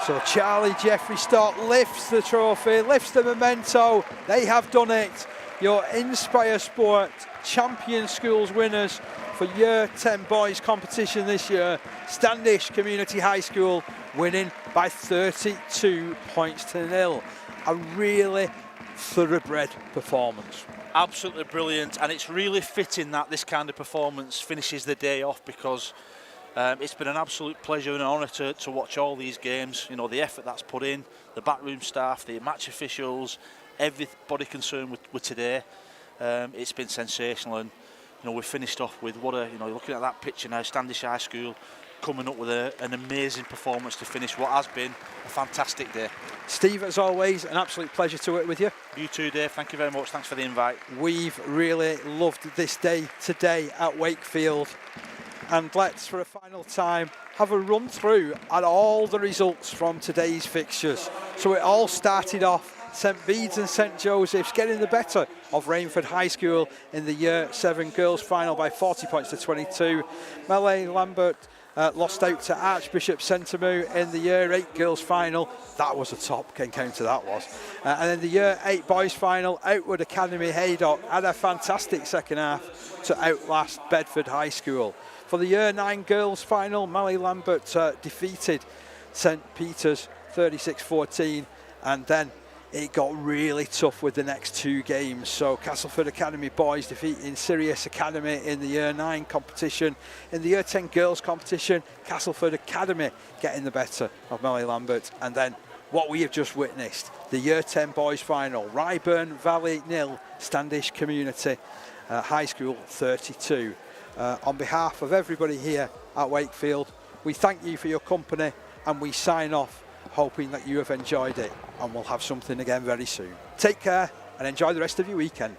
So Charlie Jeffrey Stott lifts the trophy, lifts the memento. They have done it. Your inspiresport Champion Schools winners for Year 10 boys competition this year. Standish Community High School winning by 32 points to 0. A really thoroughbred performance. Absolutely brilliant, and it's really fitting that this kind of performance finishes the day off, because it's been an absolute pleasure and an honour to watch all these games. You know, the effort that's put in, the backroom staff, the match officials, everybody concerned with today. It's been sensational, and you know, we've finished off with what a, you know, looking at that picture now, Standish High School coming up with an amazing performance to finish what has been a fantastic day. Steve, as always, an absolute pleasure to work with you. You too, Dave. Thank you very much. Thanks for the invite. We've really loved this day today at Wakefield. And let's, for a final time, have a run through at all the results from today's fixtures. So it all started off St Bede's and St Joseph's getting the better of Rainford High School in the Year 7 girls final by 40 points to 22. Malay Lambert lost out to Archbishop Centermoo in the Year 8 girls final. That was a top encounter, that was. And then the Year 8 boys final, Outwood Academy Haydock had a fantastic second half to outlast Bedford High School. For the Year 9 girls final, Malay Lambert defeated St Peter's 36-14, and then it got really tough with the next two games. So Castleford Academy boys defeating Sirius Academy in the Year 9 competition. In the Year 10 girls competition, Castleford Academy getting the better of Malay Lambert. And then what we have just witnessed, the Year 10 boys final, Ryburn Valley 0, Standish Community High School 32. On behalf of everybody here at Wakefield, we thank you for your company, and we sign off hoping that you have enjoyed it, and we'll have something again very soon. Take care and enjoy the rest of your weekend.